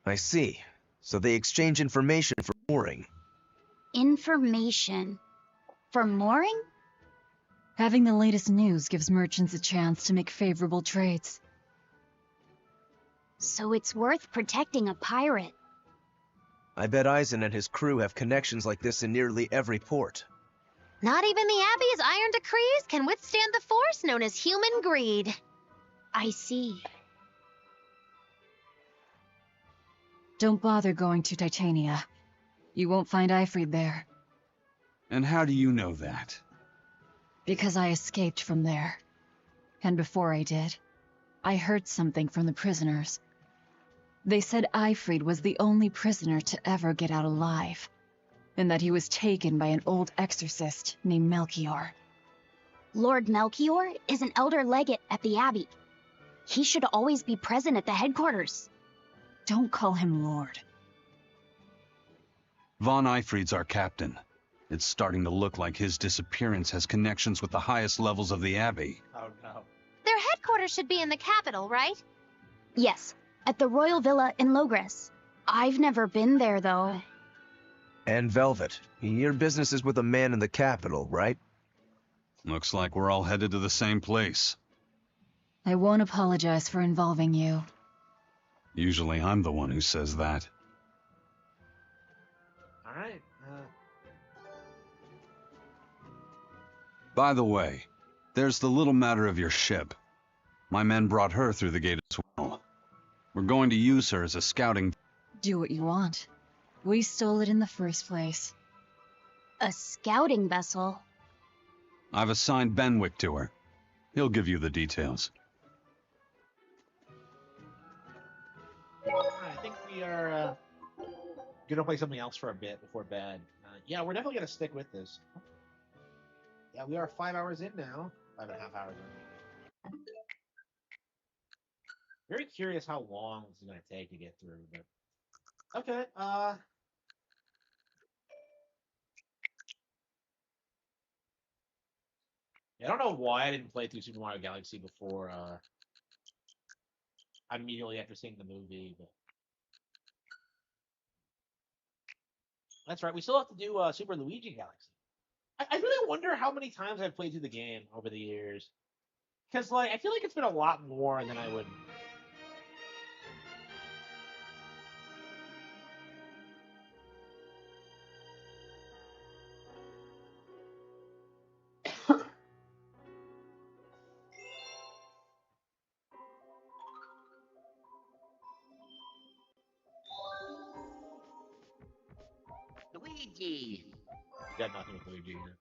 I see. So they exchange information for mooring. Information. For mooring? Having the latest news gives merchants a chance to make favorable trades. So it's worth protecting a pirate. I bet Eisen and his crew have connections like this in nearly every port. Not even the Abbey's iron decrees can withstand the force known as human greed. I see. Don't bother going to Titania. You won't find Eifried there. And how do you know that? Because I escaped from there. And before I did, I heard something from the prisoners. They said Eifried was the only prisoner to ever get out alive, and that he was taken by an old exorcist named Melchior. Lord Melchior is an elder legate at the Abbey. He should always be present at the headquarters. Don't call him Lord. Von Eifried's our captain. It's starting to look like his disappearance has connections with the highest levels of the Abbey. Oh no. There Their headquarters should be in the capital, right? Yes, at the Royal Villa in Logres. I've never been there, though. And Velvet, your business is with a man in the capital, right? Looks like we're all headed to the same place. I won't apologize for involving you. Usually I'm the one who says that. Alright, By the way, there's the little matter of your ship. My men brought her through the gate as well. We're going to use her as a scouting... Do what you want. We stole it in the first place. A scouting vessel? I've assigned Benwick to her. He'll give you the details. I think we are gonna play something else for a bit before bed. Yeah, we're definitely gonna stick with this. Yeah, we are 5 hours in now. 5.5 hours in. Very curious how long this is gonna take to get through, but okay. I don't know why I didn't play through Super Mario Galaxy before immediately after seeing the movie, but that's right. We still have to do Super Luigi Galaxy. I really wonder how many times I've played through the game over the years, because like I feel like it's been a lot more than I would. Luigi. Got nothing with Luigi here.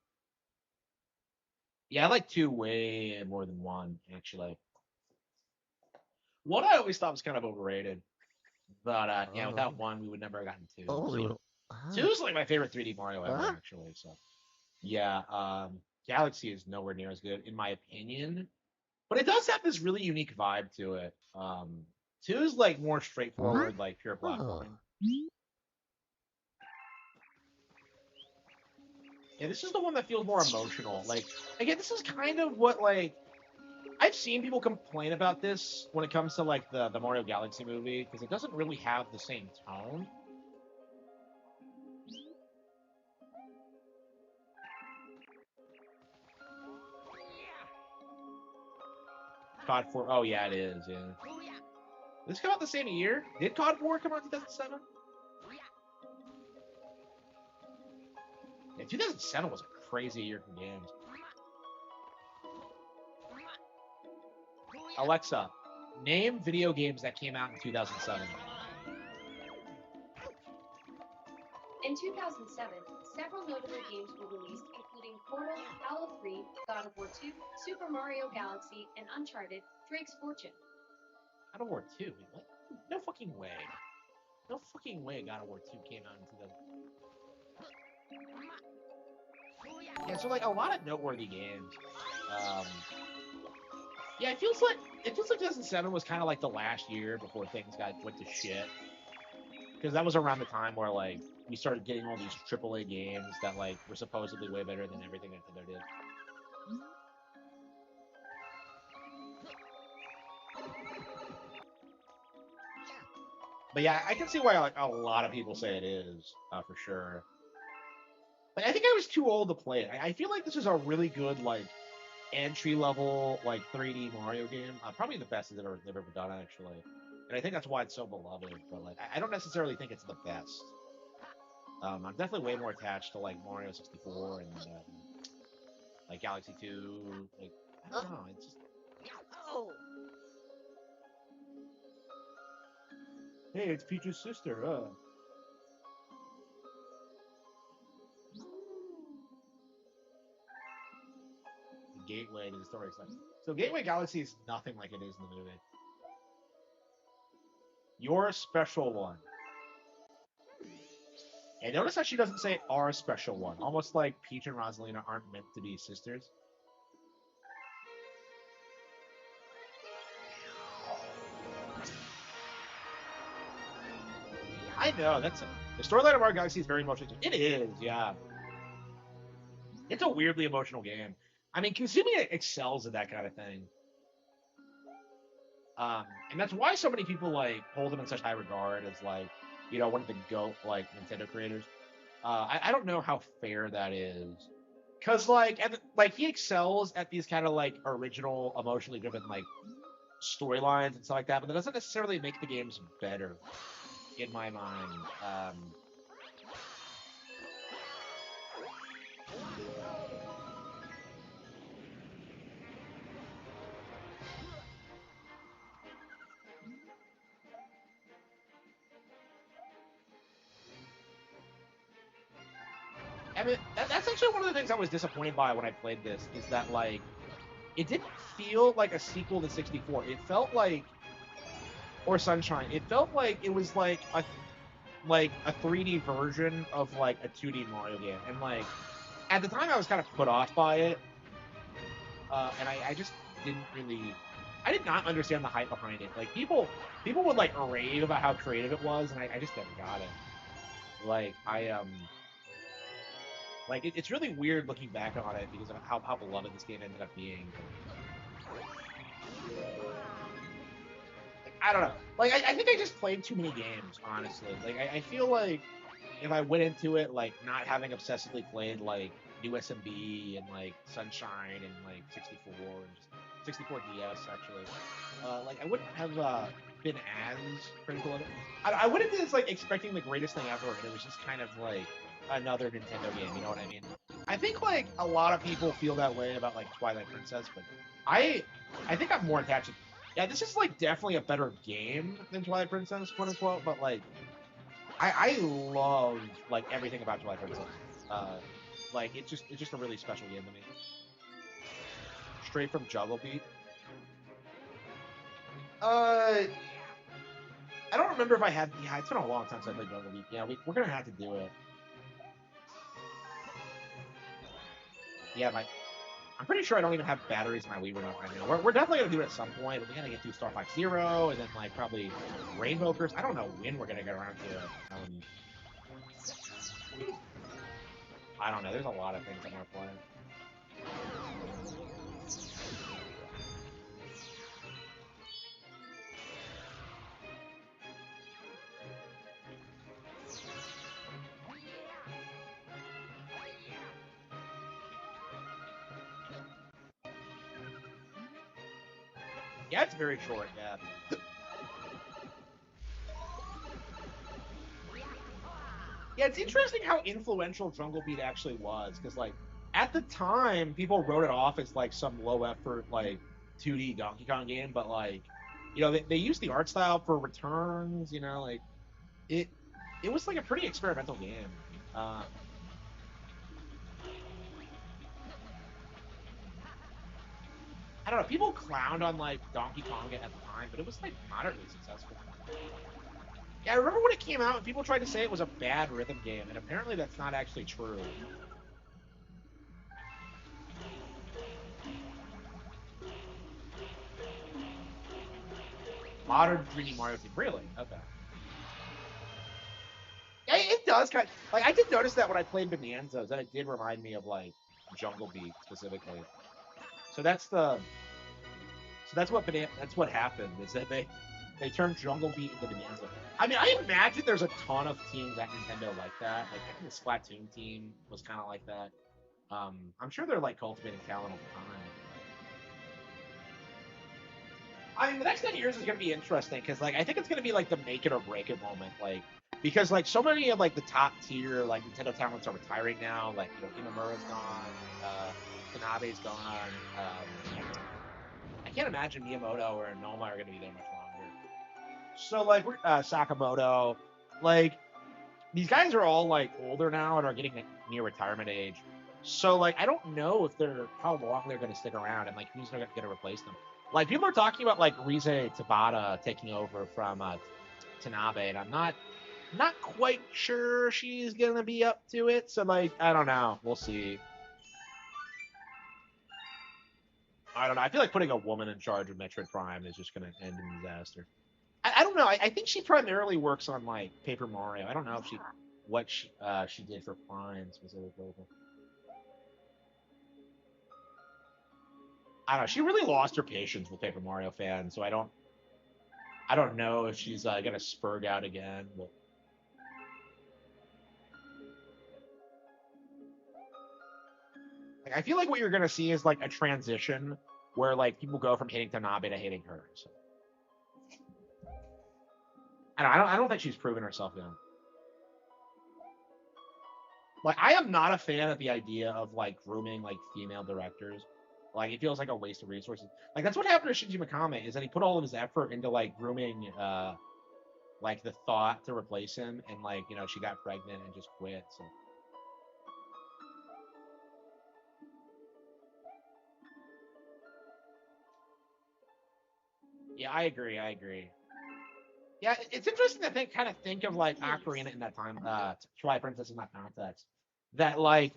Yeah, I like two way more than one, actually. One I always thought was kind of overrated. But yeah, without one, we would never have gotten two. Oh, Two's like my favorite 3D Mario ever, actually. So yeah, Galaxy is nowhere near as good, in my opinion. But it does have this really unique vibe to it. Two is like more straightforward, like pure platforming. Yeah, this is the one that feels more emotional. Like, again, this is kind of what, like, I've seen people complain about this when it comes to, like, the Mario Galaxy movie, because it doesn't really have the same tone. COD 4, oh yeah, it is, yeah. Did this come out the same year? Did COD 4 come out in 2007? Yeah, 2007 was a crazy year for games. Alexa, name video games that came out in 2007. In 2007, several notable games were released, including Portal, Halo 3, God of War 2, Super Mario Galaxy, and Uncharted: Drake's Fortune. God of War 2? Wait, what? No fucking way. No fucking way God of War 2 came out in 2000. Yeah, so like a lot of noteworthy games. Yeah, it feels like 2007 was kind of like the last year before things went to shit. Because that was around the time where like we started getting all these AAA games that like were supposedly way better than everything Nintendo did. But yeah, I can see why like a lot of people say it is for sure. Like, I think I was too old to play it. I feel like this is a really good like entry level like 3D Mario game. Probably the best they've ever done actually. And I think that's why it's so beloved. But like, I don't necessarily think it's the best. I'm definitely way more attached to like Mario 64 and like Galaxy 2. Like, I don't know. It's just. Hey, it's Peach's sister. The gateway to the story side. So Gateway Galaxy is nothing like it is in the movie. You're a special one. And notice how she doesn't say our special one. Almost like Peach and Rosalina aren't meant to be sisters. I know, the storyline of Mario Galaxy is very emotional. It is, yeah. It's a weirdly emotional game. I mean, Kasumi excels at that kind of thing. And that's why so many people like hold him in such high regard as like, one of the GOAT like Nintendo creators. I don't know how fair that is, cause like he excels at these kind of like original, emotionally driven like storylines and stuff like that, but that doesn't necessarily make the games better, in my mind. I mean, that's actually one of the things I was disappointed by when I played this, is that like it didn't feel like a sequel to 64. It felt like, or Sunshine. It felt like it was like a 3D version of like a 2D Mario game, and like at the time I was kind of put off by it, and I just didn't really. I did not understand the hype behind it. Like people would like rave about how creative it was, and I just never got it. Like it's really weird looking back on it because of how beloved this game ended up being. Like, I don't know. Like I think I just played too many games, honestly. Like I feel like if I went into it like not having obsessively played like New SMB and like Sunshine and like 64 and just 64 DS actually, like I wouldn't have been as critical of it. I went into this like expecting the greatest thing ever, and it was just kind of like another Nintendo game. You know what I mean? I think like a lot of people feel that way about like Twilight Princess, but I think I'm more attached. Yeah, this is like definitely a better game than Twilight Princess, quote unquote. But like, I love like everything about Twilight Princess. Like it's just a really special game to me. Straight from Juggle Beat. I don't remember if I had. Yeah, it's been a long time since I played Juggle Beat. Yeah, we're gonna have to do it. Yeah, I'm pretty sure I don't even have batteries in my Wii remote right now. We're definitely gonna do it at some point. But we gotta get through Star Fox Zero and then like probably Rainbow Curse. I don't know when we're gonna get around to it. I don't know. There's a lot of things I'm gonna play. Yeah, it's very short. Yeah. Yeah, it's interesting how influential Jungle Beat actually was, because like at the time people wrote it off as like some low effort like 2D Donkey Kong game, but like they used the art style for returns. Like it was like a pretty experimental game. I don't know. People clowned on like Donkey Kong at the time, but it was like moderately successful. Yeah, I remember when it came out and people tried to say it was a bad rhythm game, and apparently that's not actually true. Modern 3D Mario Team, really? Okay. Yeah, it does kind of, like I did notice that when I played Bonanzas, that it did remind me of like Jungle Beat specifically. So that's what happened, is that they turned Jungle Beat into Bonanza. I mean, I imagine there's a ton of teams at Nintendo like that. Like I think the Splatoon team was kind of like that. I'm sure they're like cultivating talent all the time. I mean, the next 10 years is going to be interesting because, like, I think it's going to be like the make it or break it moment, like, because like so many of like the top tier like Nintendo talents are retiring now. Like Imamura's gone, Tanabe's gone. I can't imagine Miyamoto or Noma are going to be there much longer. So like Sakamoto, like these guys are all like older now and are getting near retirement age. So like I don't know if how long they're going to stick around and like who's going to replace them. Like people are talking about like Rize Tabata taking over from Tanabe, and I'm not quite sure she's going to be up to it. So like I don't know. We'll see. I don't know. I feel like putting a woman in charge of Metroid Prime is just going to end in disaster. I don't know. I think she primarily works on like Paper Mario. I don't know if what she did for Prime specifically. I don't know. She really lost her patience with Paper Mario fans, so I don't I don't know if she's gonna spurg out again. But... Like, I feel like what you're gonna see is like a transition where like people go from hating Tanabe to hating her. So. I don't think she's proven herself yet. Like, I am not a fan of the idea of like grooming like female directors. Like, it feels like a waste of resources. Like, that's what happened to Shinji Mikami, is that he put all of his effort into like grooming like the thought to replace him, and like, you know, she got pregnant and just quit. So. Yeah, I agree. Yeah, it's interesting to kind of think of like Ocarina in that time, Twilight Princess in that context. That like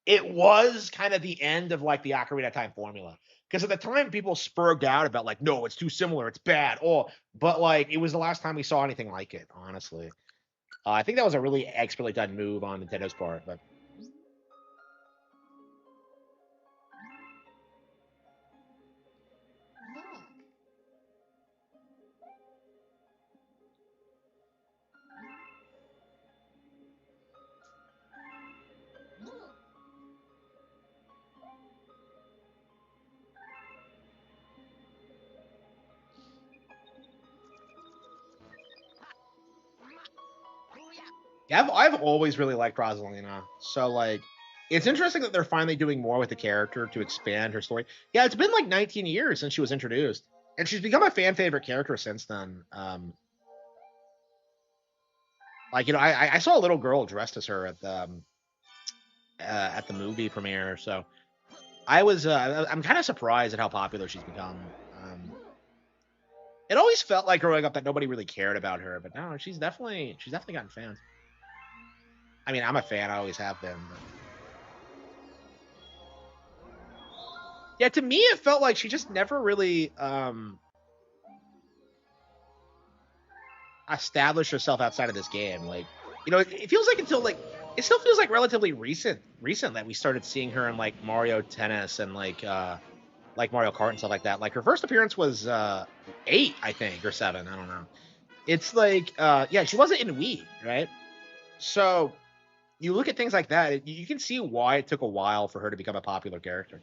it was kind of the end of like the Ocarina Time formula. Because at the time people spurred out about like, no, it's too similar, it's bad. Oh, but like it was the last time we saw anything like it, honestly. I think that was a really expertly done move on Nintendo's part, but yeah, I've always really liked Rosalina. So like, it's interesting that they're finally doing more with the character to expand her story. Yeah, it's been like 19 years since she was introduced, and she's become a fan favorite character since then. Like, you know, I saw a little girl dressed as her at the movie premiere, so I'm kind of surprised at how popular she's become. It always felt like growing up that nobody really cared about her, but no, she's definitely gotten fans. I mean, I'm a fan. I always have been. But... Yeah, to me, it felt like she just never really established herself outside of this game. Like, you know, it feels like it still feels like relatively recent that we started seeing her in like Mario Tennis and like Mario Kart and stuff like that. Like, her first appearance was 8, I think, or 7. I don't know. It's like yeah, she wasn't in Wii, right? So you look at things like that, you can see why it took a while for her to become a popular character.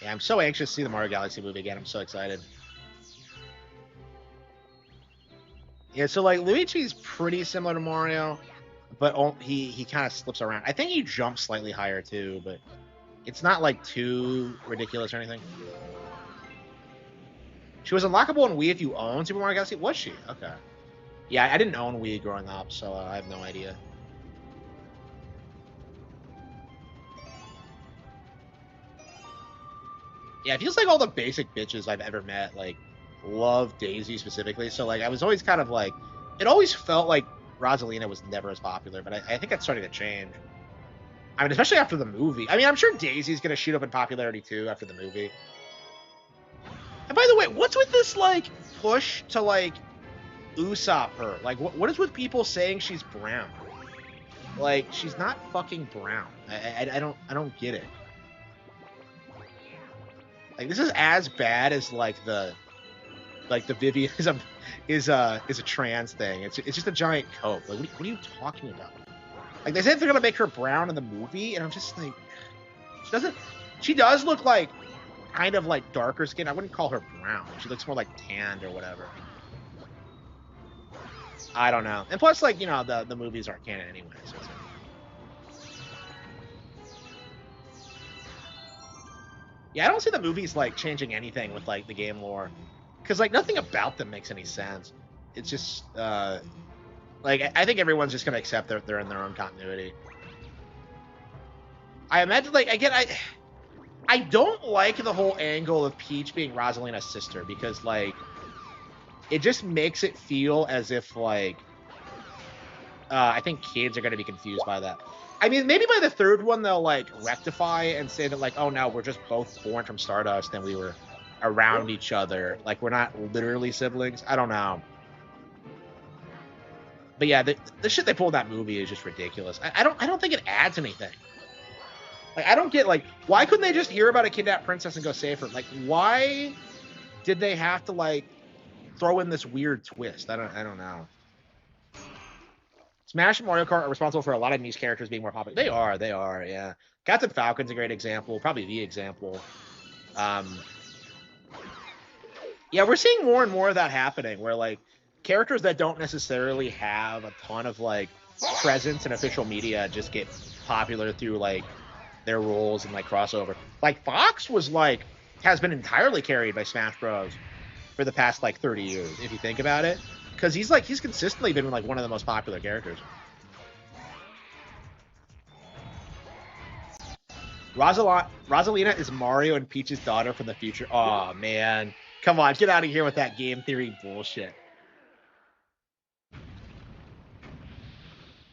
Yeah, I'm so anxious to see the Mario Galaxy movie again. I'm so excited. Yeah, so like Luigi's pretty similar to Mario, but he kind of slips around. I think he jumps slightly higher too, but it's not like too ridiculous or anything. She was unlockable in Wii if you own Super Mario Galaxy. Was she? Okay. Yeah, I didn't own Wii growing up, so I have no idea. Yeah, it feels like all the basic bitches I've ever met like love Daisy specifically. So like I was always kind of like, it always felt like Rosalina was never as popular, but I think that's starting to change. I mean, especially after the movie. I mean, I'm sure Daisy's gonna shoot up in popularity too after the movie. And by the way, what's with this like push to like Usopp her? Like, what is with people saying she's brown? Like, she's not fucking brown. I don't get it. Like, this is as bad as like the Vivian is a trans thing. It's just a giant coat. Like, what are you talking about? Like, they said they're gonna make her brown in the movie, and I'm just like, she does look like kind of like darker skin. I wouldn't call her brown. She looks more like tanned or whatever. I don't know. And plus, like, you know, the movies aren't canon anyway. So it's like... Yeah, I don't see the movies like changing anything with like the game lore, because like nothing about them makes any sense. It's just like I think everyone's just gonna accept they're in their own continuity. I imagine like again I don't like the whole angle of Peach being Rosalina's sister, because like it just makes it feel as if like I think kids are gonna be confused by that. I mean, maybe by the third one they'll like rectify and say that like, oh no, we're just both born from Stardust and we were around each other. Like, we're not literally siblings. I don't know. But yeah, the shit they pulled in that movie is just ridiculous. I don't think it adds anything. Like, I don't get, like, why couldn't they just hear about a kidnapped princess and go save her? Like, why did they have to, like, throw in this weird twist? I don't know. Smash and Mario Kart are responsible for a lot of niche characters being more popular. They are, yeah. Captain Falcon's a great example, probably the example. Yeah, we're seeing more and more of that happening, where, like, characters that don't necessarily have a ton of, like, presence in official media just get popular through, like, their roles and, like, crossover. Like, Fox was, like, has been entirely carried by Smash Bros. For the past, like, 30 years, if you think about it. Because he's consistently been, like, one of the most popular characters. Rosalina is Mario and Peach's daughter from the future. Oh, man. Come on, get out of here with that game theory bullshit.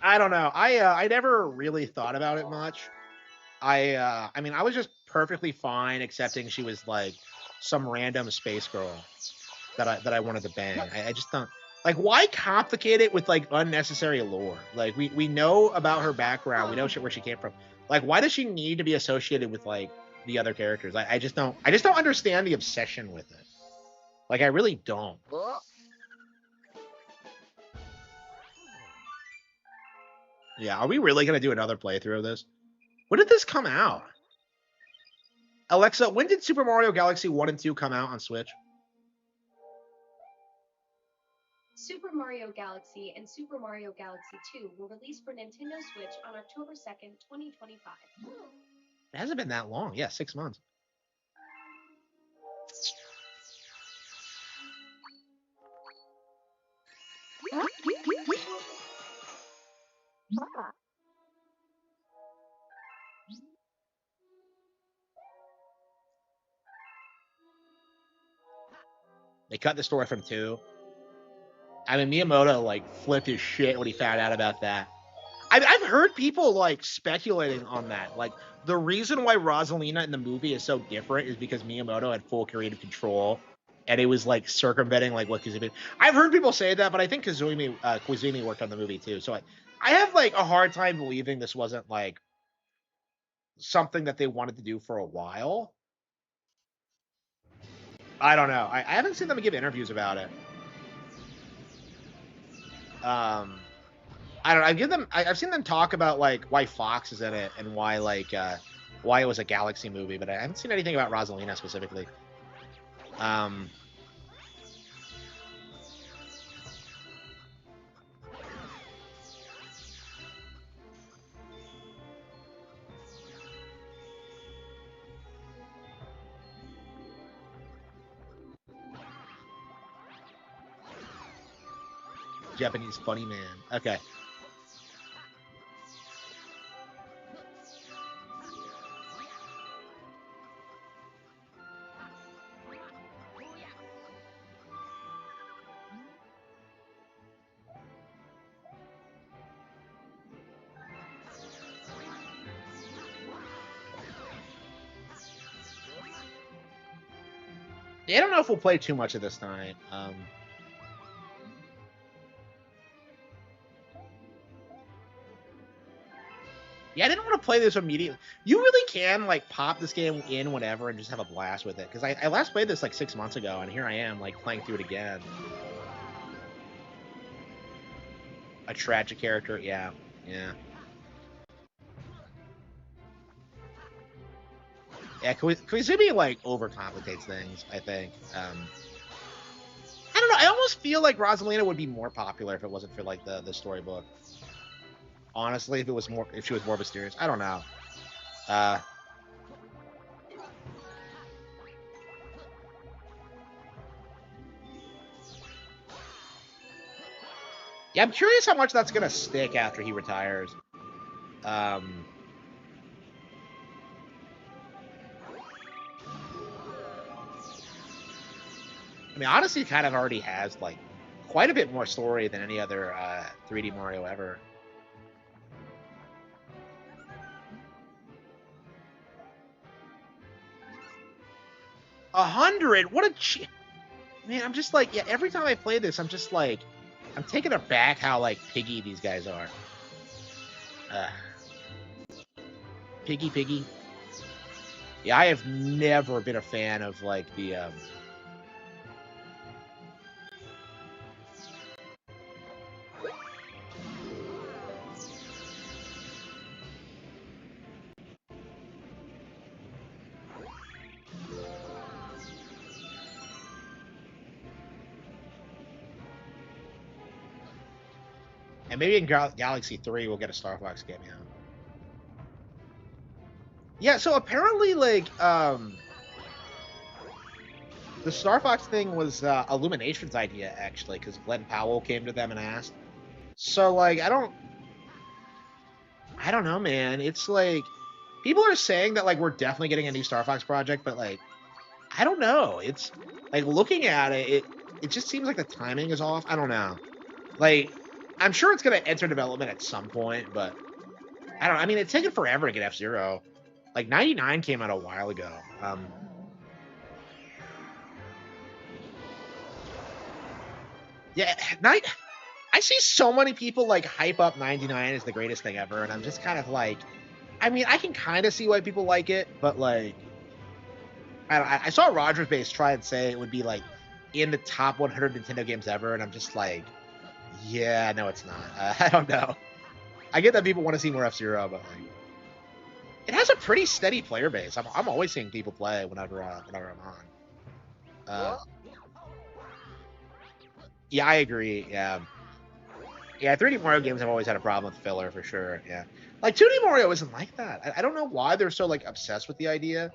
I don't know. I never really thought about it much. I mean, I was just perfectly fine accepting she was, like, some random space girl that I wanted to bang. I just don't, like, why complicate it with, like, unnecessary lore? Like, we know about her background, we know where she came from. Like, why does she need to be associated with, like, the other characters? I just don't understand the obsession with it. Like, I really don't. Yeah, are we really gonna do another playthrough of this? When did this come out? Alexa, when did Super Mario Galaxy 1 and 2 come out on Switch? Super Mario Galaxy and Super Mario Galaxy 2 were released for Nintendo Switch on October 2nd, 2025. It hasn't been that long. Yeah, 6 months. They cut the story from 2. I mean, Miyamoto, like, flipped his shit when he found out about that. I've heard people, like, speculating on that. Like, the reason why Rosalina in the movie is so different is because Miyamoto had full creative control, and it was, like, circumventing, like, what Koizumi... I've heard people say that, but I think Koizumi worked on the movie, too. So I have, like, a hard time believing this wasn't, like, something that they wanted to do for a while. I don't know. I haven't seen them give interviews about it. I don't know. I've seen them talk about, like, why Fox is in it and why, like, why it was a Galaxy movie, but I haven't seen anything about Rosalina specifically. Japanese funny man. Okay. Yeah, I don't know if we'll play too much of this time. Yeah, I didn't want to play this immediately. You really can, like, pop this game in whenever and just have a blast with it. Because I last played this, like, 6 months ago, and here I am, like, playing through it again. A tragic character, yeah. Yeah, Koizumi, like, overcomplicates things, I think. I don't know, I almost feel like Rosalina would be more popular if it wasn't for, like, the storybook. Honestly, if she was more mysterious. I don't know. Yeah, I'm curious how much that's gonna stick after he retires. I mean, Odyssey kind of already has, like, quite a bit more story than any other 3D Mario ever. $100? What a man, I'm just like, yeah, every time I play this, I'm just like, I'm taking aback how like piggy these guys are. Piggy. Yeah, I have never been a fan of like the and maybe in Galaxy 3 we'll get a Star Fox cameo. Yeah, so apparently like the Star Fox thing was Illumination's idea actually, because Glenn Powell came to them and asked. So like I don't know, man. It's like people are saying that like we're definitely getting a new Star Fox project, but like I don't know. It's like looking at it just seems like the timing is off. I don't know. Like I'm sure it's gonna enter development at some point, but I mean, it's taken forever to get F-Zero. Like 99 came out a while ago. Yeah, I see so many people like hype up 99 as the greatest thing ever, and I'm just kind of like, I mean, I can kind of see why people like it, but like, I saw Rogers Base try and say it would be like in the top 100 Nintendo games ever, and I'm just like, yeah, no, it's not. I don't know. I get that people want to see more F-Zero, but like, it has a pretty steady player base. I'm always seeing people play whenever I'm on. Yeah, I agree. Yeah. 3D Mario games have always had a problem with filler for sure. Yeah, like 2D Mario isn't like that. I don't know why they're so like obsessed with the idea.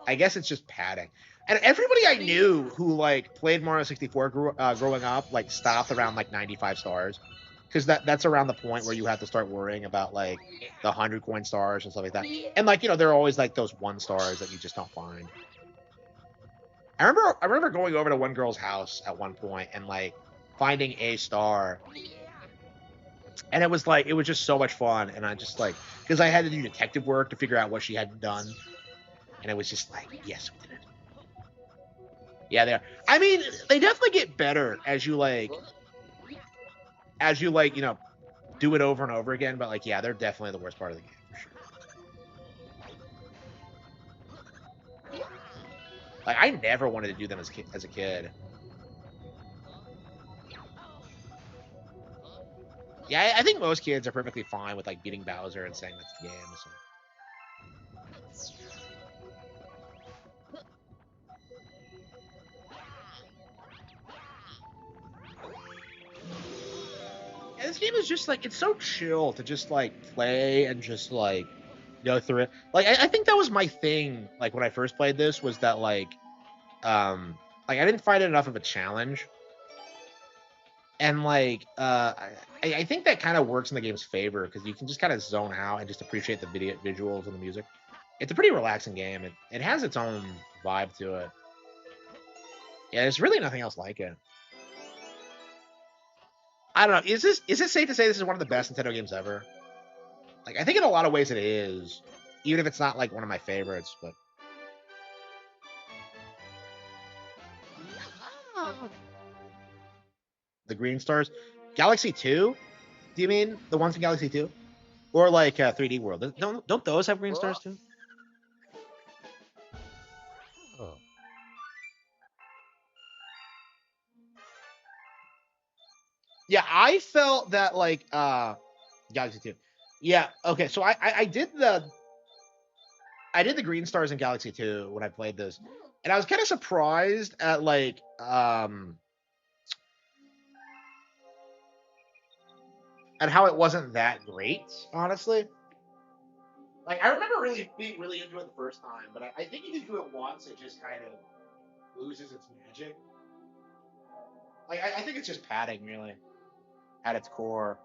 I guess it's just padding. And everybody I knew who like played Mario 64 growing up like stopped around like 95 stars, because that's around the point where you have to start worrying about like the 100 coin stars and stuff like that. And like there are always like those 1 stars that you just don't find. I remember going over to one girl's house at one point and like finding a star. And it was just so much fun. And I just like, because I had to do detective work to figure out what she had done. And it was just like, yes, we did it. Yeah, they are. I mean, they definitely get better as you do it over and over again. But like, yeah, they're definitely the worst part of the game for sure. Like, I never wanted to do them as a kid. Yeah, I think most kids are perfectly fine with like beating Bowser and saying that's the game. So. And this game is just like, it's so chill to just like play and just like go through it. Like I think that was my thing. Like when I first played this was that like I didn't find it enough of a challenge. And like I think that kind of works in the game's favor because you can just kind of zone out and just appreciate the visuals and the music. It's a pretty relaxing game. It has its own vibe to it. Yeah, there's really nothing else like it. I don't know. Is it safe to say this is one of the best Nintendo games ever? Like, I think in a lot of ways it is, even if it's not like one of my favorites. But the green stars, Galaxy 2. Do you mean the ones in Galaxy 2, or like 3D World? Don't those have green stars too? Oh. Yeah, I felt that like Galaxy 2. Yeah, okay, so I did the green stars in Galaxy 2 when I played this. And I was kind of surprised at like at how it wasn't that great, honestly. Like I remember being really into it the first time, but I think if you do it once, it just kind of loses its magic. Like I think it's just padding, really, at its core.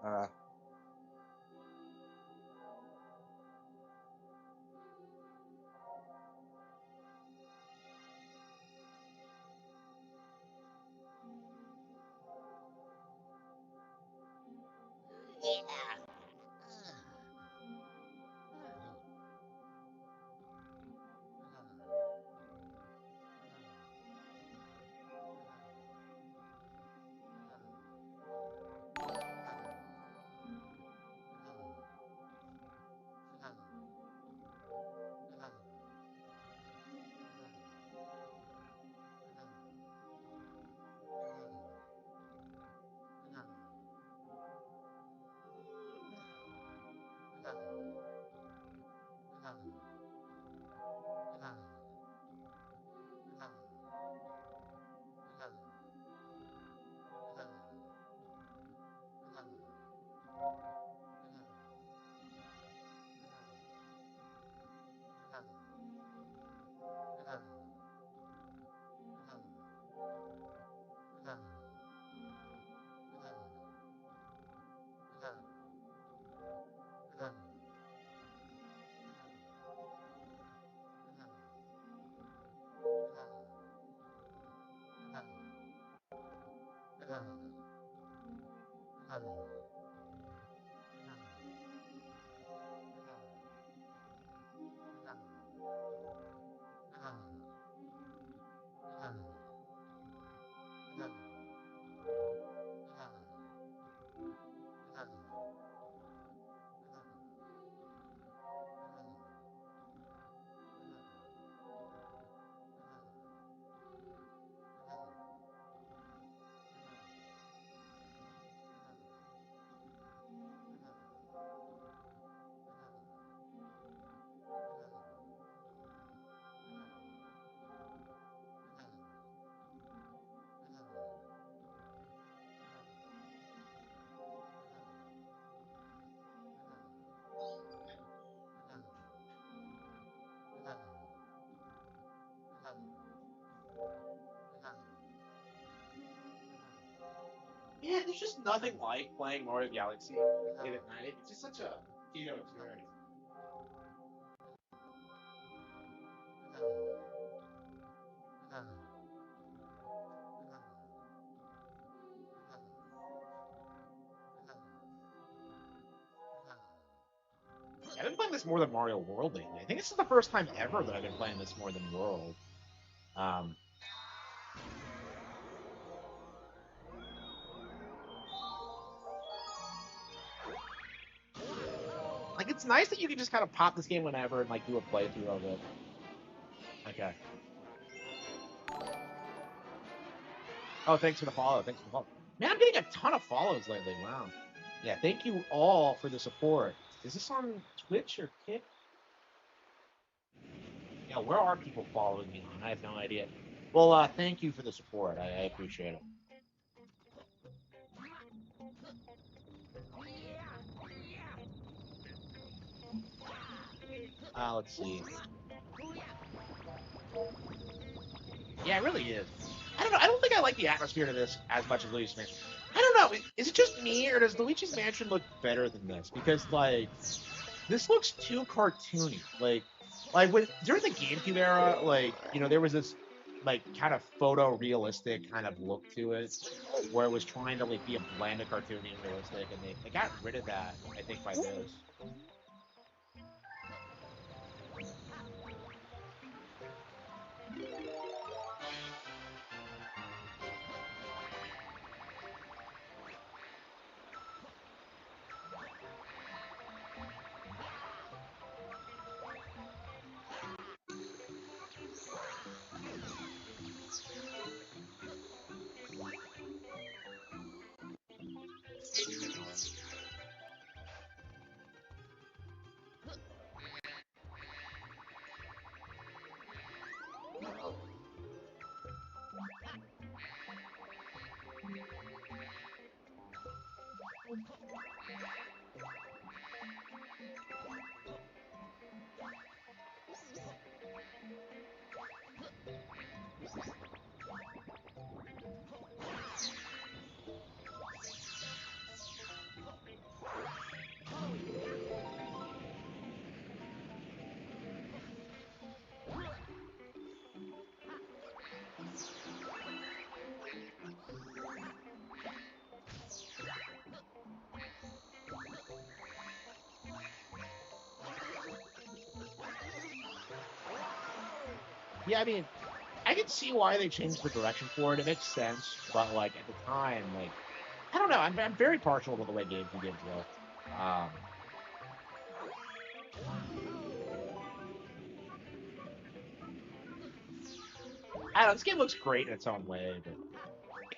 Yeah, there's just nothing like playing Mario Galaxy late at night. It's just such a experience. I've been playing this more than Mario World lately. I think this is the first time ever that I've been playing this more than World. Um, like it's nice that you can just kind of pop this game whenever and like do a playthrough of it. Okay. Oh, thanks for the follow. Thanks for the follow. Man, I'm getting a ton of follows lately. Wow. Yeah, thank you all for the support. Is this on Twitch or Kick? Yeah, where are people following me on? I have no idea. Well, thank you for the support. I appreciate it. Let's see. Yeah, it really is. I don't know. I don't think I like the atmosphere to this as much as Luigi's Mansion. I don't know. Is it just me, or does Luigi's Mansion look better than this? Because like, this looks too cartoony. Like when during the GameCube era, like there was this like kind of photorealistic kind of look to it, where it was trying to like be a blend of cartoony and realistic, and they got rid of that. I think by this. Yeah, I mean, I can see why they changed the direction for it. It makes sense, but like at the time, like I don't know. I'm very partial to the way GameCube games look. I don't know. This game looks great in its own way, but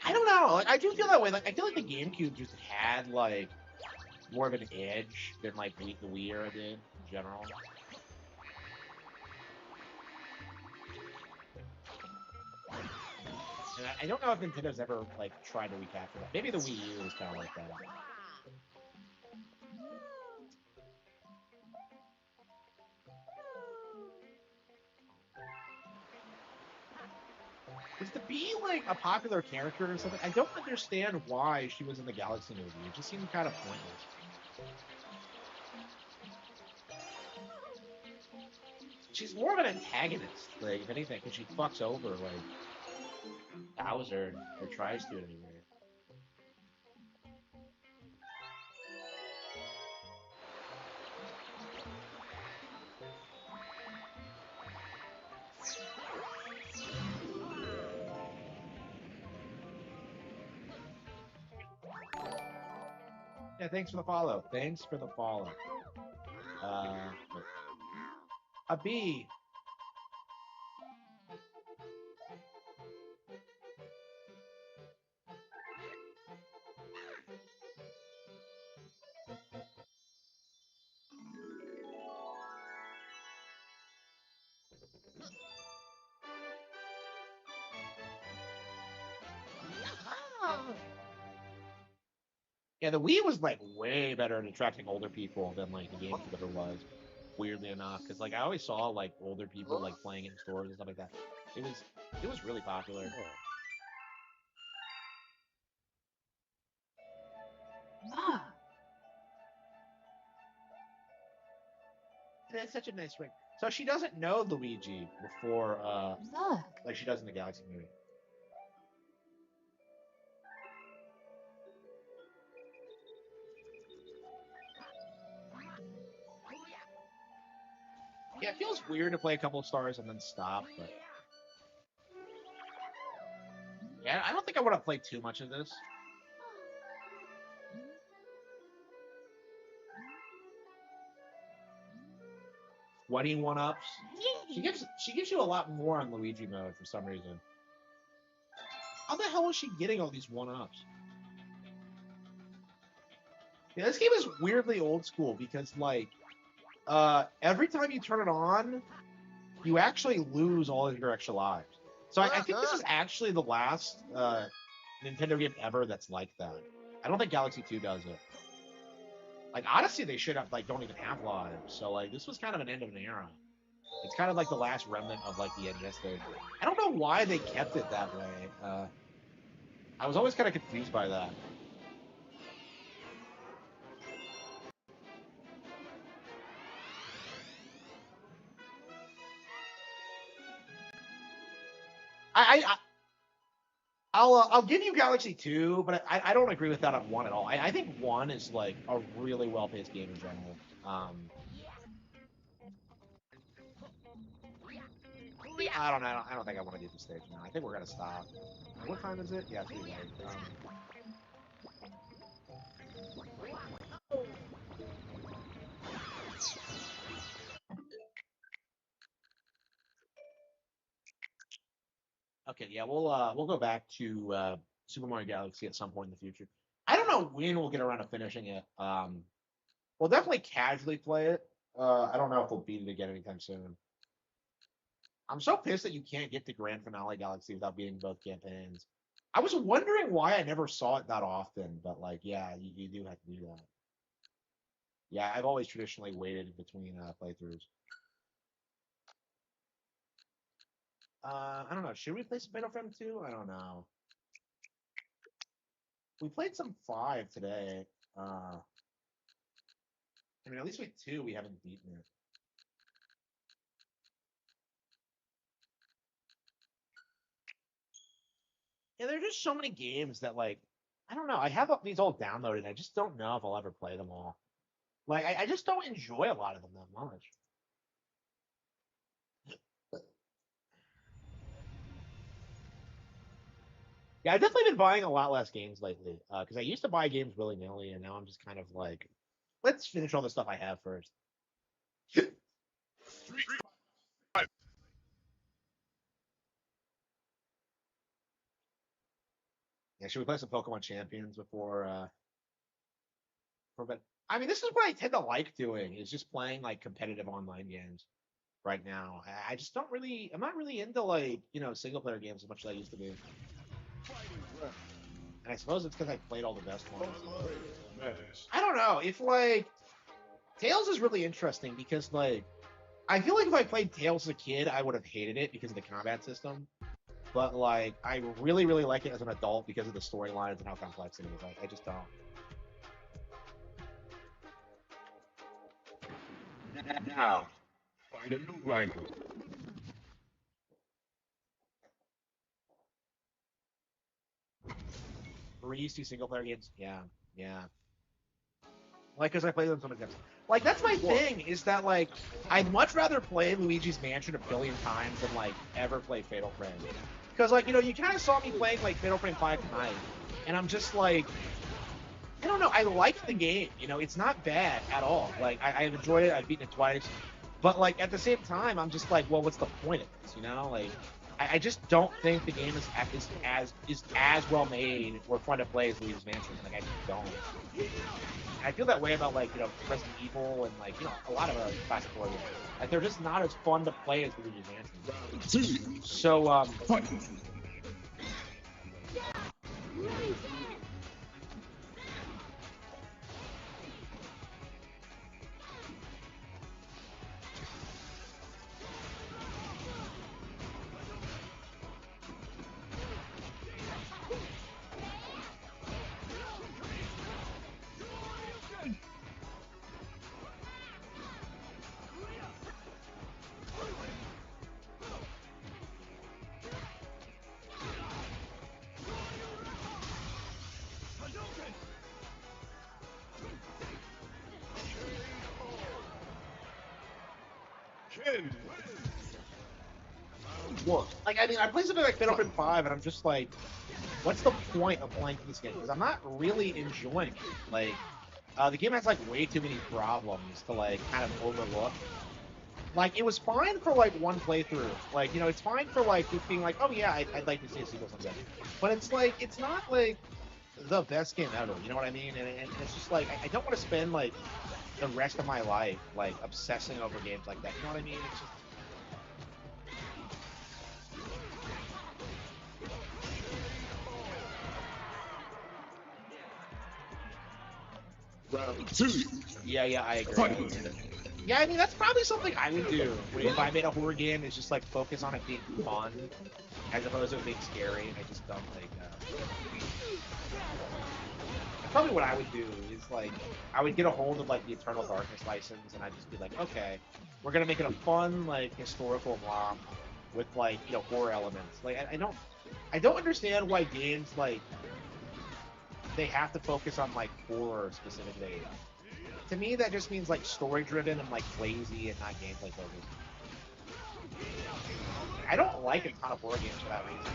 I don't know. Like I do feel that way. Like I feel like the GameCube just had like more of an edge than like the Wii era did in general. And I don't know if Nintendo's ever like tried to recapture that. Maybe the Wii U was kind of like that. Because to be like a popular character or something, I don't understand why she was in the Galaxy movie. It just seemed kind of pointless. She's more of an antagonist, like if anything, because she fucks over like Bowser or tries to anyway. Yeah, thanks for the follow. Thanks for the follow. A B. Yeah, the Wii was like way better at attracting older people than like the GameCube ever was. Weirdly enough, because like I always saw like older people like playing it in stores and stuff like that. It was really popular. That's such a nice ring. So she doesn't know Luigi before, Look. like she does in the Galaxy movie. Yeah, it feels weird to play a couple of stars and then stop, but yeah, I don't think I want to play too much of this. What ups? She gives you a lot more on Luigi mode for some reason. How the hell is she getting all these 1-ups? Yeah, this game is weirdly old school because like every time you turn it on, you actually lose all of your extra lives. So I think this is actually the last Nintendo game ever that's like that. I don't think Galaxy 2 does it. Like Odyssey, they should have like don't even have lives. So like this was kind of an end of an era. It's kind of like the last remnant of like the NES thing. I don't know why they kept it that way. I was always kind of confused by that. I'll give you Galaxy 2, but I don't agree with that on 1 at all. I think 1 is like a really well-paced game in general. I don't know. I don't think I want to do this stage now. I think we're gonna stop. What time is it? Yeah, it's pretty late. Okay, yeah, we'll go back to Super Mario Galaxy at some point in the future. I don't know when we'll get around to finishing it. We'll definitely casually play it. I don't know if we'll beat it again anytime soon. I'm so pissed that you can't get to Grand Finale Galaxy without beating both campaigns. I was wondering why I never saw it that often, but like, yeah, you do have to do that. Yeah, I've always traditionally waited between playthroughs. I don't know. Should we play some Fatal Frame 2? I don't know. We played some 5 today. I mean, at least with 2, we haven't beaten it. Yeah, there are just so many games that, like, I don't know. I have these all downloaded. I just don't know if I'll ever play them all. Like, I just don't enjoy a lot of them that much. Yeah, I've definitely been buying a lot less games lately. Because I used to buy games willy-nilly, and now I'm just kind of like, let's finish all the stuff I have first. Yeah, should we play some Pokemon Champions before bed? I mean, this is what I tend to like doing, is just playing like competitive online games right now. I just don't really, I'm not really into like, single player games as much as I used to be. And I suppose it's because I played all the best ones. I don't know. If like Tails is really interesting because like I feel like if I played Tails as a kid, I would have hated it because of the combat system. But like I really, really like it as an adult because of the storylines and how complex it is. I just don't. Now, find a new rival. Used to single player games. Yeah, yeah. Like, because I play them so many times. Like, that's my thing, is that, like, I'd much rather play Luigi's Mansion a billion times than, like, ever play Fatal Frame. Because, like, you kind of saw me playing, like, Fatal Frame 5 tonight, and I'm just like, I don't know. I like the game. You know, it's not bad at all. Like I've enjoyed it. I've beaten it twice, but like at the same time, I'm just like, well, what's the point of this? You know, like I just don't think the game is as well made or fun to play as Luigi's Mansion. Like I just don't. And I feel that way about like Resident Evil and like a lot of classic horror games. Like they're just not as fun to play as Luigi's Mansion. So like I mean, I played something like Battlefield 5, and I'm just like, what's the point of playing this game? Because I'm not really enjoying it. Like, the game has like way too many problems to like kind of overlook. Like, it was fine for like one playthrough. Like, it's fine for like just being like, oh yeah, I'd like to see a sequel someday. But it's like, it's not like the best game ever. You know what I mean? And it's just like, I don't want to spend like the rest of my life like obsessing over games like that. You know what I mean? It's just. Yeah, I agree. Yeah, I mean, that's probably something I would do if I made a horror game. Is just like focus on it being fun, as opposed to it being scary. And I just don't like. Probably what I would do is like I would get a hold of like the Eternal Darkness license, and I'd just be like, okay, we're gonna make it a fun like historical ROM with like horror elements. Like I don't understand why games like they have to focus on like horror specifically. To me, that just means like story driven and like lazy and not gameplay focused. I don't like a ton of horror games for that reason.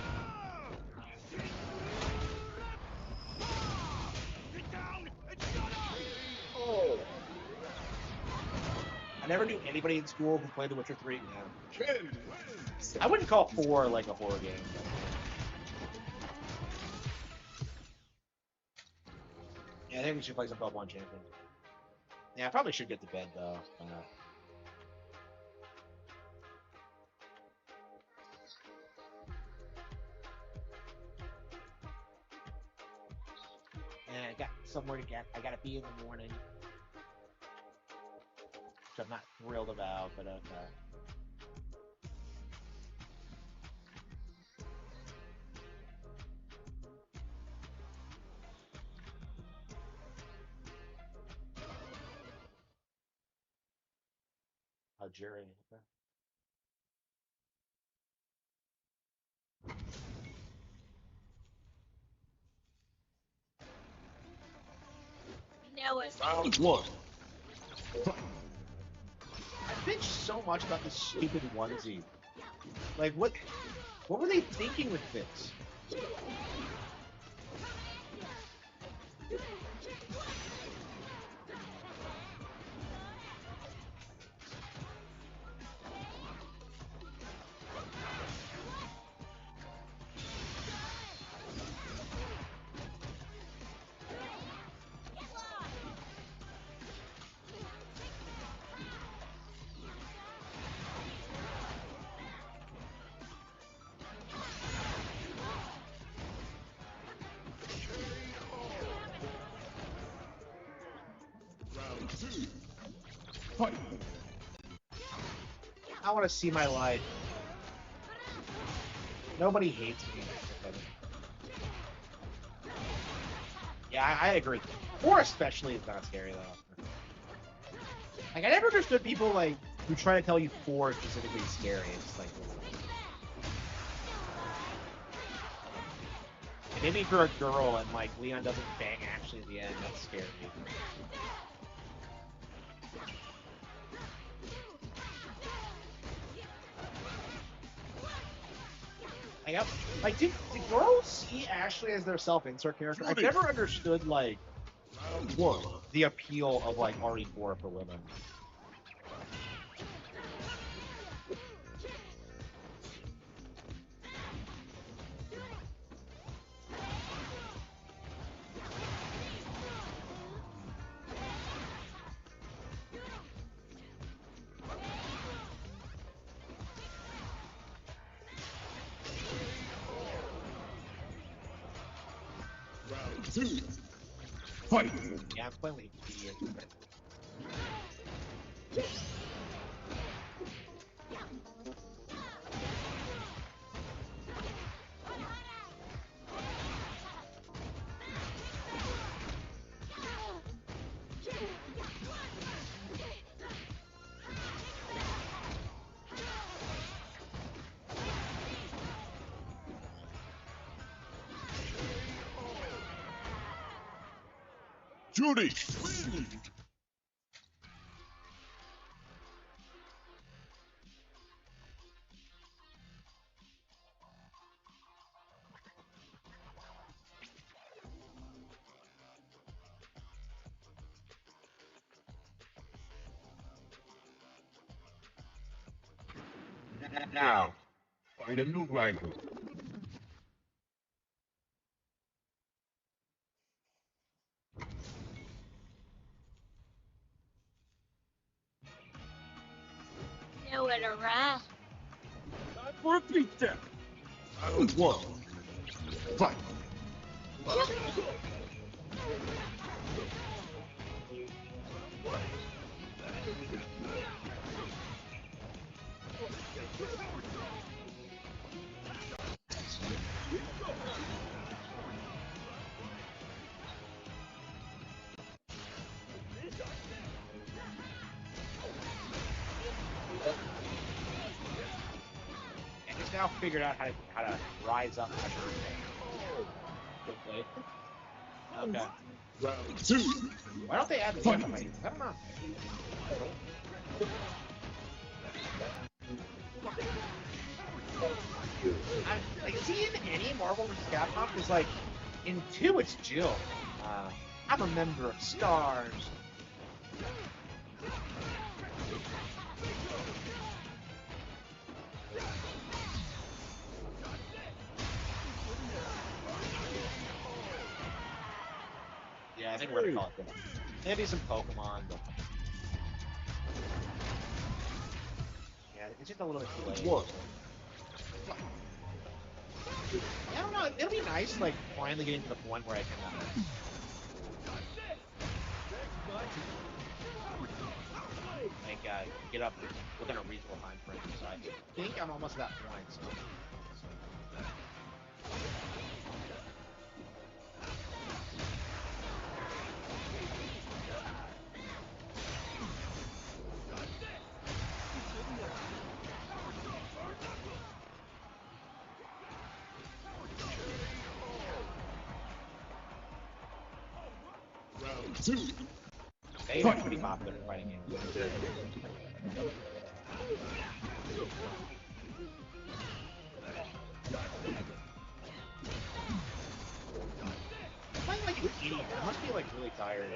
Oh. I never knew anybody in school who played The Witcher 3. Yeah. I wouldn't call 4 like a horror game. Yeah, I think we should play some Pokemon Champions. Yeah, I probably should get to bed though. Yeah, I got somewhere to get. I gotta be in the morning, which I'm not thrilled about, but okay. A jury. Okay. Know it. Round 1. I bitched so much about this stupid onesie. Like, what were they thinking with this? I want to see my life. Nobody hates me. Yeah, I agree. 4 especially is not scary though. Like I never understood people like who try to tell you 4 specifically is scary. It's like maybe if you're a girl and like Leon doesn't bang actually at the end, that's scary. Like, do girls see Ashley as their self-insert character? I've never understood, like, the appeal of like RE4 for women. Fight! Yeah, I'm playing with Wikipedia. Judy! Now, find a new rival. Nowhere to run. Time for a beatdown. Round one. Fight. And just now figured out how to rise up my birthday. Okay. Round two. Why don't they add the other fighting? I don't know. Like, is he in any Marvel vs. Capcom? Because, like, in 2, it's Jill. I'm a member of STARS. Yeah, I think we're gonna call it good. Maybe some Pokemon, but yeah, it's just a little bit too late. One. I don't know. It'll be nice, like, finally getting to the point where I can, get up within a reasonable time frame. So I think I'm almost at that point. So. Round two. They are pretty popular fighting games. I'm playing like an idiot. I must be like really tired.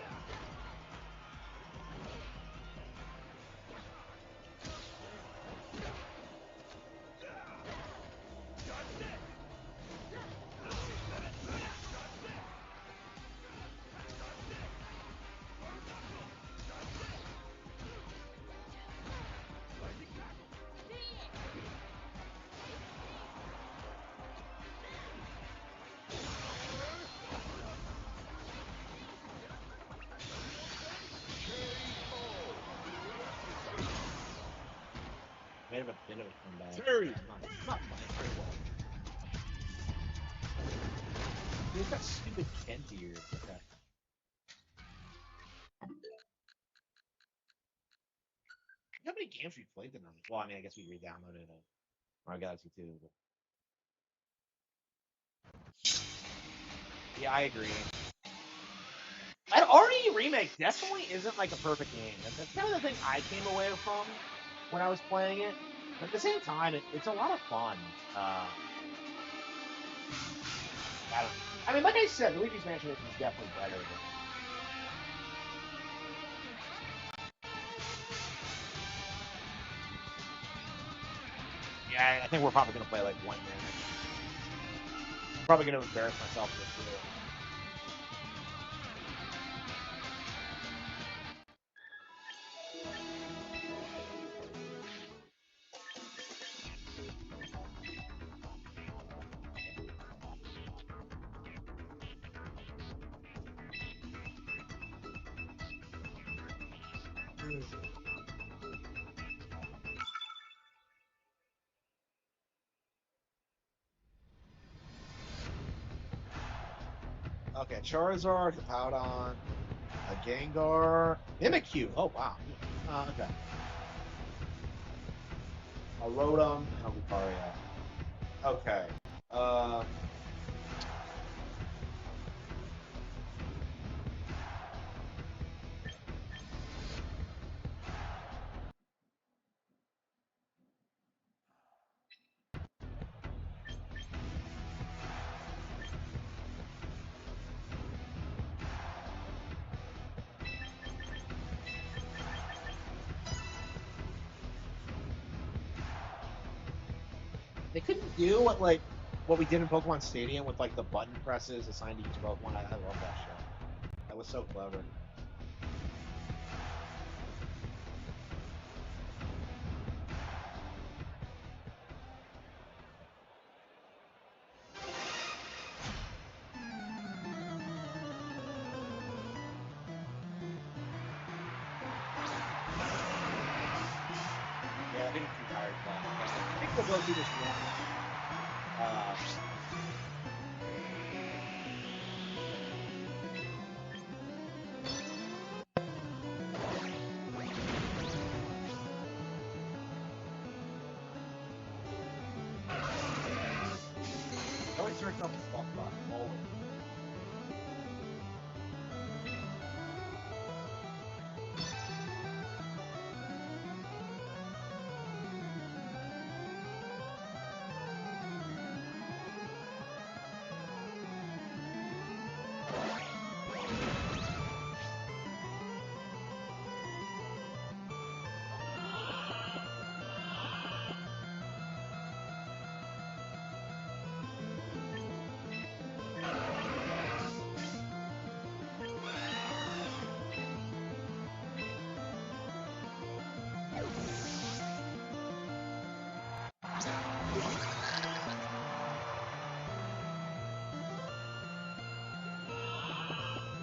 Made a bit of a comeback. Terry. I'm not playing very well. He's got stupid Kent ears. Okay. How many games we played tonight? Well, I mean, I guess we re-downloaded Mario Galaxy 2. But... Yeah, I agree. An RE remake definitely isn't like a perfect game. That's kind of the thing I came away from when I was playing it. But at the same time, it's a lot of fun. I mean, like I said, Luigi's Mansion is definitely better. But Yeah, I think we're probably gonna play like 1 minute. Probably gonna embarrass myself in this video. Okay, Charizard, Hippowdon, a Gengar, Mimikyu. Oh wow. Okay. A Rotom and a Lucario. Okay. They couldn't do what we did in Pokemon Stadium with like the button presses assigned to each Pokemon. I love that shit. That was so clever. Yeah, I think I'm too tired for that. I think we'll go through this one. Always search up the stuff bot. Always.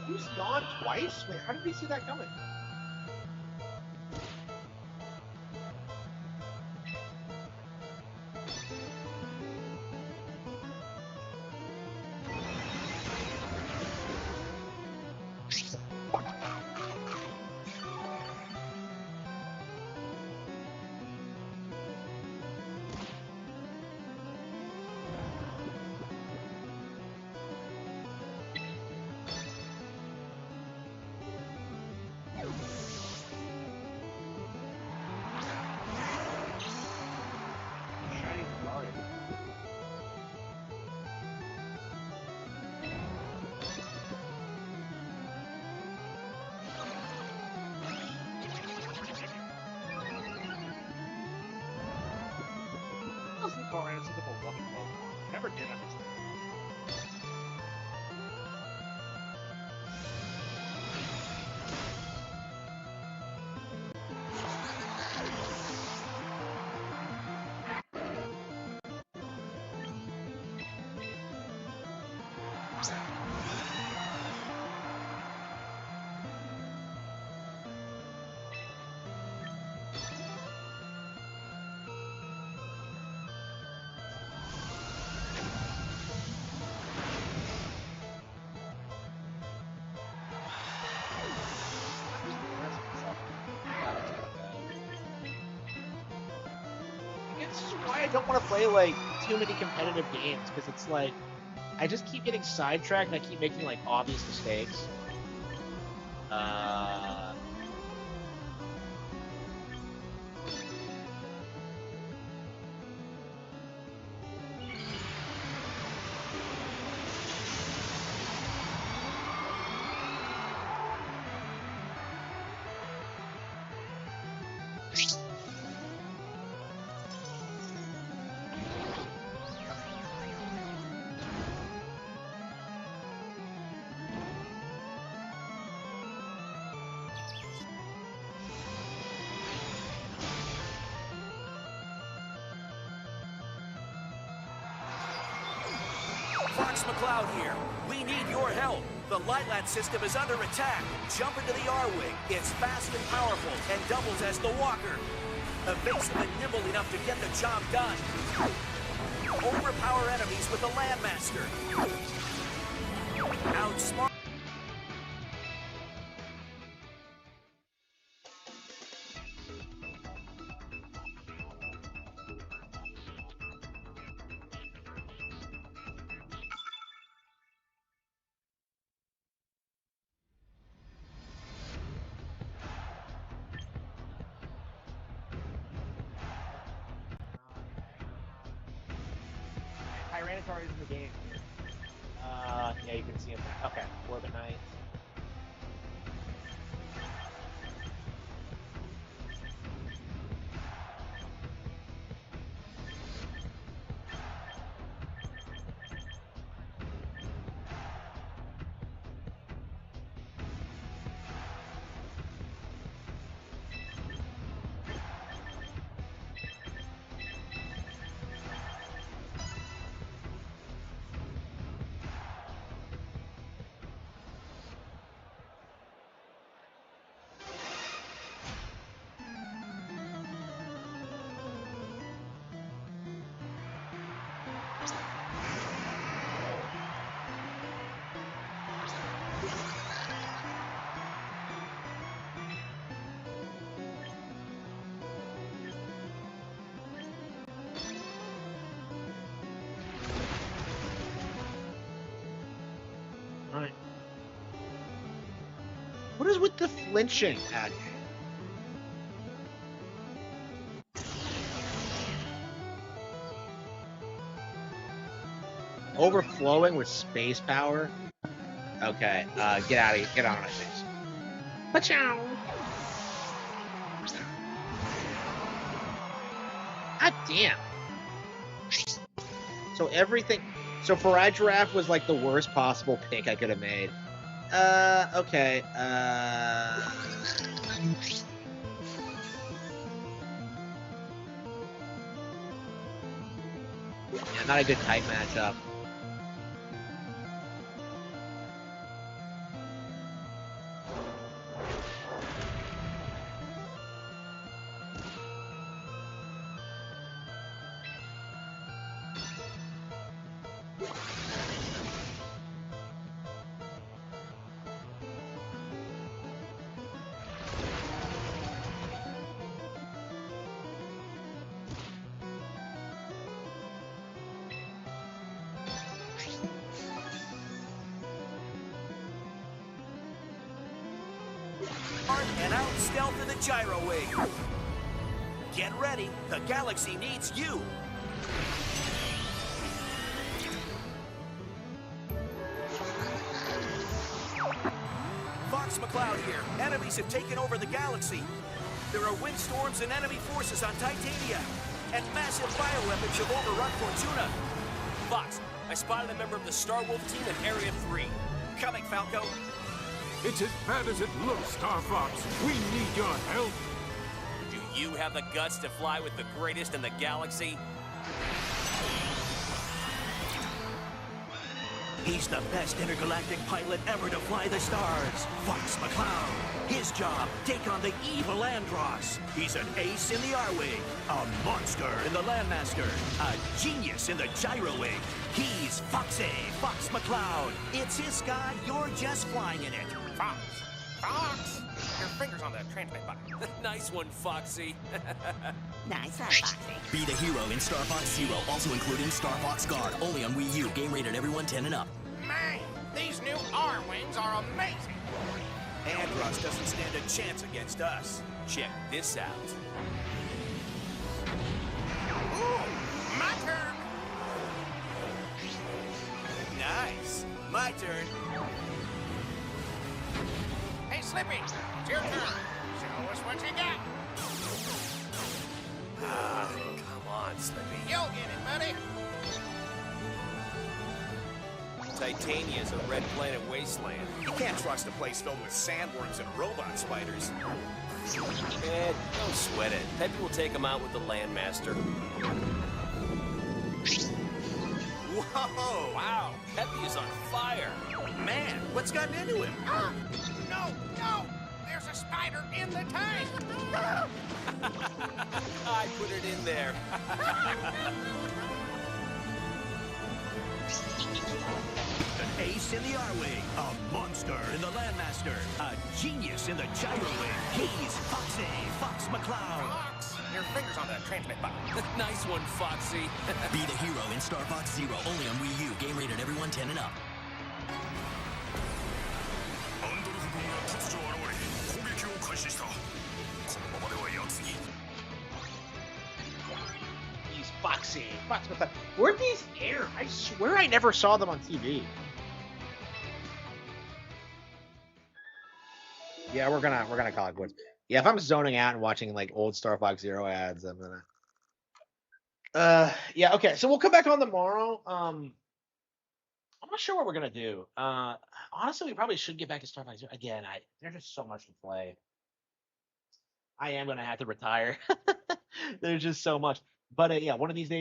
You yawned twice? Wait, how did we see that coming? Shiny Lucario. How is Lucario such a beloved Pokemon? I never did understand. This is why I don't want to play like too many competitive games, because it's like I just keep getting sidetracked and I keep making like obvious mistakes. Fox McCloud here. We need your help. The Lilat system is under attack. Jump into the R-Wing. It's fast and powerful and doubles as the walker. Evasive and nimble enough to get the job done. Overpower enemies with the Landmaster. Outsmart. Tyranitar is in the game. Yeah, you can see him there. Okay, Orbit Knight. Alright. What is with the flinching at? Overflowing with space power? Okay, get out of here. Get on my face. Pachow! God damn. So everything... So Giraffe was like the worst possible pick I could have made. Okay. Yeah, not a good type matchup. And out stealth of the gyro wing. Get ready, the galaxy needs you. Fox McCloud here. Enemies have taken over the galaxy. There are windstorms and enemy forces on Titania, and massive bioweapons have overrun Fortuna. Fox, I spotted a member of the Star Wolf team in Area 3. Coming, Falco. It's as bad as it looks, Star Fox. We need your help. Do you have the guts to fly with the greatest in the galaxy? He's the best intergalactic pilot ever to fly the stars. Fox McCloud. His job, take on the evil Andross. He's an ace in the R-Wing, a monster in the Landmaster, a genius in the Gyro Wing. He's Foxy, Fox McCloud. It's his sky, you're just flying in it. Fox! Fox! Your finger's on the transmit button. Nice one, Foxy. Nice one, Foxy. Be the hero in Star Fox Zero, also including Star Fox Guard, only on Wii U. Game rated everyone 10 and up. Man, these new R-Wings are amazing. Andross doesn't stand a chance against us. Check this out. Ooh, my turn. Nice. My turn. Hey, Slippy, it's your turn. Show us what you got. Come on, Slippy. You'll get it, buddy. Titania is a red planet wasteland. You can't trust a place filled with sandworms and robot spiders. Don't sweat it. Peppy will take them out with the Landmaster. Oh, wow. Peppy is on fire. Man, what's gotten into him? No, no! There's a spider in the tank! I put it in there. An ace in the R-Wing, a monster in the Landmaster, a genius in the Gyro Wing. He's Foxy, Fox McCloud. Fox, your finger's on the transmit button. Nice one, Foxy. Be the hero in Star Fox Zero, only on Wii U. Game rated everyone 10 and up. He's Foxy. Fox McCloud. Where'd these air? I swear I never saw them on TV. Yeah, we're gonna call it quits. Yeah, if I'm zoning out and watching like old Star Fox Zero ads, I'm gonna. Yeah, okay. So we'll come back on tomorrow. I'm not sure what we're gonna do. Honestly, we probably should get back to Star Fox Zero again. There's just so much to play. I am gonna have to retire. There's just so much. But yeah, one of these days